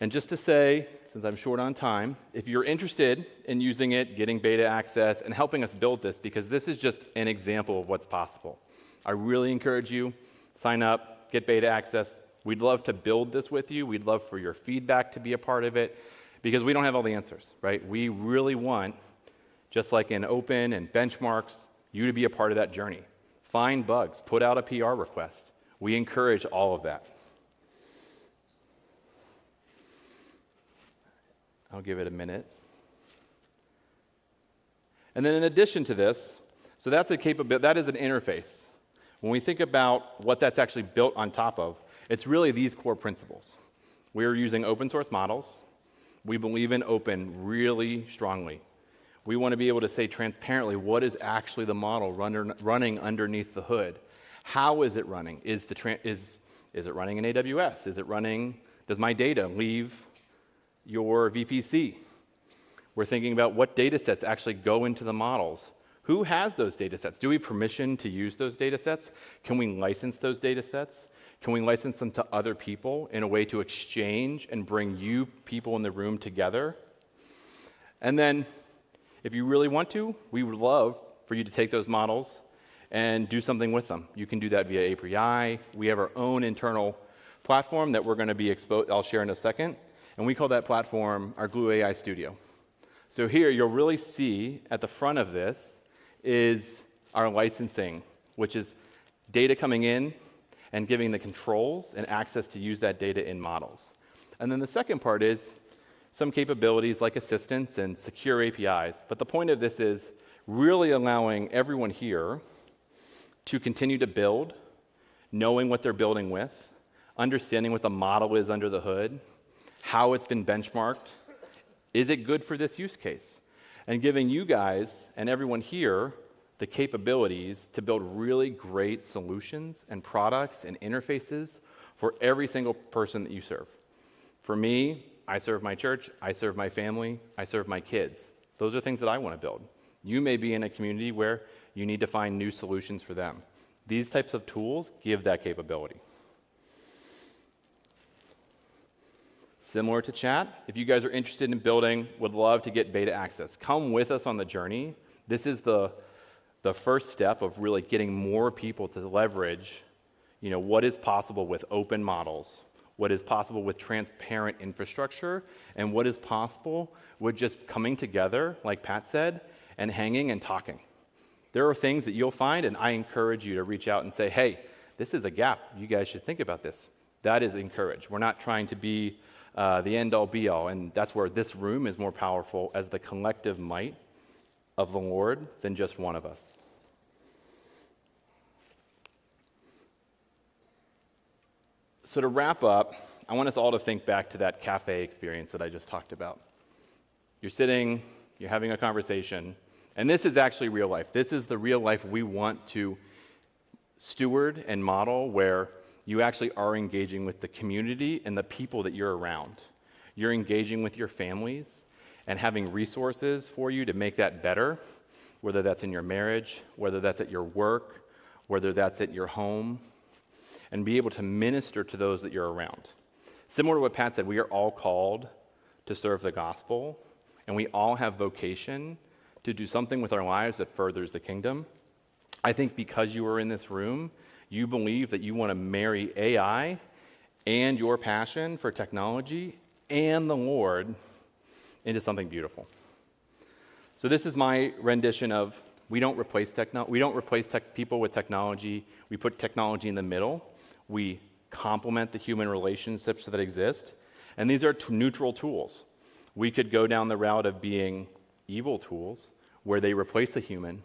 And just to say, since I'm short on time, if you're interested in using it, getting beta access, and helping us build this, because this is just an example of what's possible, I really encourage you, sign up, get beta access. We'd love to build this with you. We'd love for your feedback to be a part of it, because we don't have all the answers, right? We really want, just like in open and benchmarks, you to be a part of that journey. Find bugs, put out a PR request. We encourage all of that. I'll give it a minute. And then in addition to this, so that's a capability, that is an interface. When we think about what that's actually built on top of, it's really these core principles. We're using open source models. We believe in open really strongly. We want to be able to say transparently what is actually the model running underneath the hood. How is it running? Is it running in AWS? Is it running, does my data leave your VPC? We're thinking about what data sets actually go into the models. Who has those data sets? Do we have permission to use those data sets? Can we license those data sets? Can we license them to other people in a way to exchange and bring you people in the room together? And then, if you really want to, we would love for you to take those models and do something with them. You can do that via API. We have our own internal platform that we're going to be exposed. I'll share in a second. And we call that platform our Glue AI Studio. So here, you'll really see at the front of this is our licensing, which is data coming in and giving the controls and access to use that data in models. And then the second part is some capabilities like assistance and secure APIs. But the point of this is really allowing everyone here to continue to build, knowing what they're building with, understanding what the model is under the hood, how it's been benchmarked, is it good for this use case? And giving you guys and everyone here the capabilities to build really great solutions and products and interfaces for every single person that you serve. For me, I serve my church, I serve my family, I serve my kids. Those are things that I want to build. You may be in a community where you need to find new solutions for them. These types of tools give that capability. Similar to chat, if you guys are interested in building, would love to get beta access. Come with us on the journey. This is the first step of really getting more people to leverage, what is possible with open models, what is possible with transparent infrastructure, and what is possible with just coming together, like Pat said, and hanging and talking. There are things that you'll find, and I encourage you to reach out and say, hey, this is a gap. You guys should think about this. That is encouraged. We're not trying to be the end-all, be-all, and that's where this room is more powerful as the collective might of the Lord than just one of us. So to wrap up, I want us all to think back to that cafe experience that I just talked about. You're sitting, you're having a conversation, and this is actually real life. This is the real life we want to steward and model, where you actually are engaging with the community and the people that you're around. You're engaging with your families and having resources for you to make that better, whether that's in your marriage, whether that's at your work, whether that's at your home, and be able to minister to those that you're around. Similar to what Pat said, we are all called to serve the gospel, and we all have vocation to do something with our lives that furthers the kingdom. I think because you are in this room, you believe that you want to marry AI and your passion for technology and the Lord into something beautiful. So this is my rendition of We don't replace people with technology. We put technology in the middle. We complement the human relationships that exist. And these are neutral tools. We could go down the route of being evil tools, where they replace the human,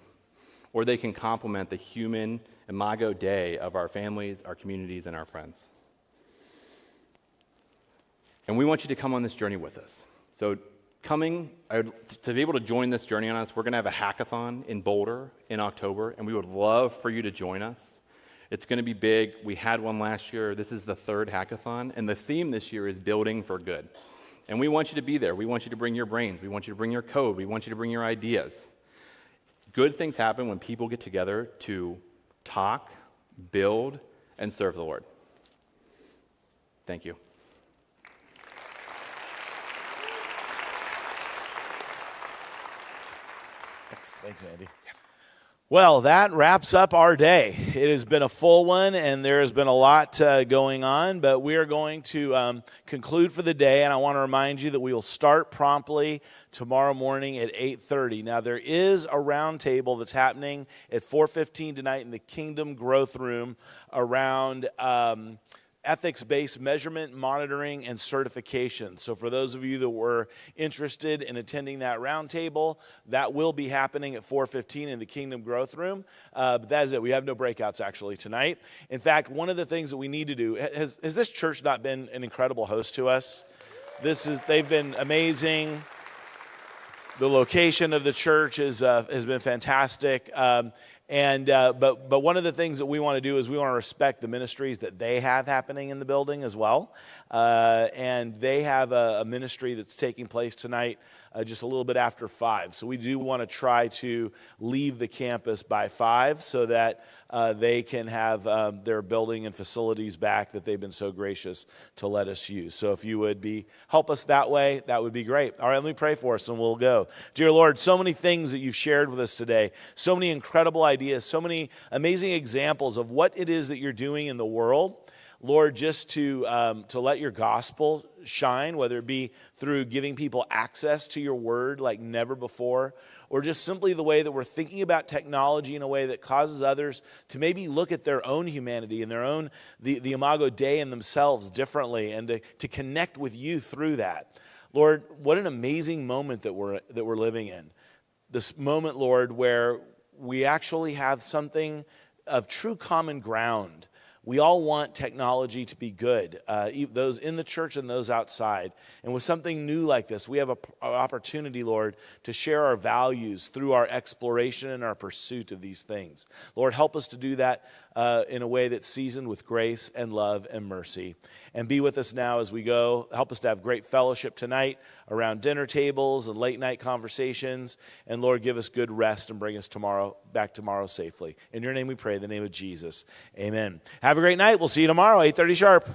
or they can complement the human imago Dei of our families, our communities, and our friends. And we want you to come on this journey with us. So to be able to join this journey on us, we're going to have a hackathon in Boulder in October, and we would love for you to join us. It's going to be big. We had one last year. This is the third hackathon, and the theme this year is building for good. And we want you to be there. We want you to bring your brains. We want you to bring your code. We want you to bring your ideas. Good things happen when people get together to talk, build, and serve the Lord. Thank you. Thanks, Andy. Well, that wraps up our day. It has been a full one, and there has been a lot going on, but we are going to conclude for the day, and I want to remind you that we will start promptly tomorrow morning at 8:30. Now, there is a roundtable that's happening at 4:15 tonight in the Kingdom Growth Room around ethics-based measurement, monitoring, and certification. So for those of you that were interested in attending that roundtable, that will be happening at 4:15 in the Kingdom Growth Room. But that is it. We have no breakouts actually tonight. In fact, one of the things that we need to do, has this church not been an incredible host to us? They've been amazing. The location of the church has been fantastic. But one of the things that we want to do is we want to respect the ministries that they have happening in the building as well. And they have a ministry that's taking place tonight just a little bit after 5. So we do want to try to leave the campus by 5 so that they can have their building and facilities back that they've been so gracious to let us use. So if you would help us that way, that would be great. All right, let me pray for us and we'll go. Dear Lord, so many things that you've shared with us today, so many incredible ideas, so many amazing examples of what it is that you're doing in the world. Lord, just to let your gospel shine, whether it be through giving people access to your word like never before, or just simply the way that we're thinking about technology in a way that causes others to maybe look at their own humanity and their own, the imago Dei in themselves differently, and to connect with you through that. Lord, what an amazing moment that we're living in. This moment, Lord, where we actually have something of true common ground. We all want technology to be good, those in the church and those outside. And with something new like this, we have an opportunity, Lord, to share our values through our exploration and our pursuit of these things. Lord, help us to do that in a way that's seasoned with grace and love and mercy. And be with us now as we go. Help us to have great fellowship tonight around dinner tables and late night conversations. And Lord, give us good rest and bring us back tomorrow safely. In your name we pray, in the name of Jesus. Amen. Have a great night. We'll see you tomorrow, 8:30 sharp.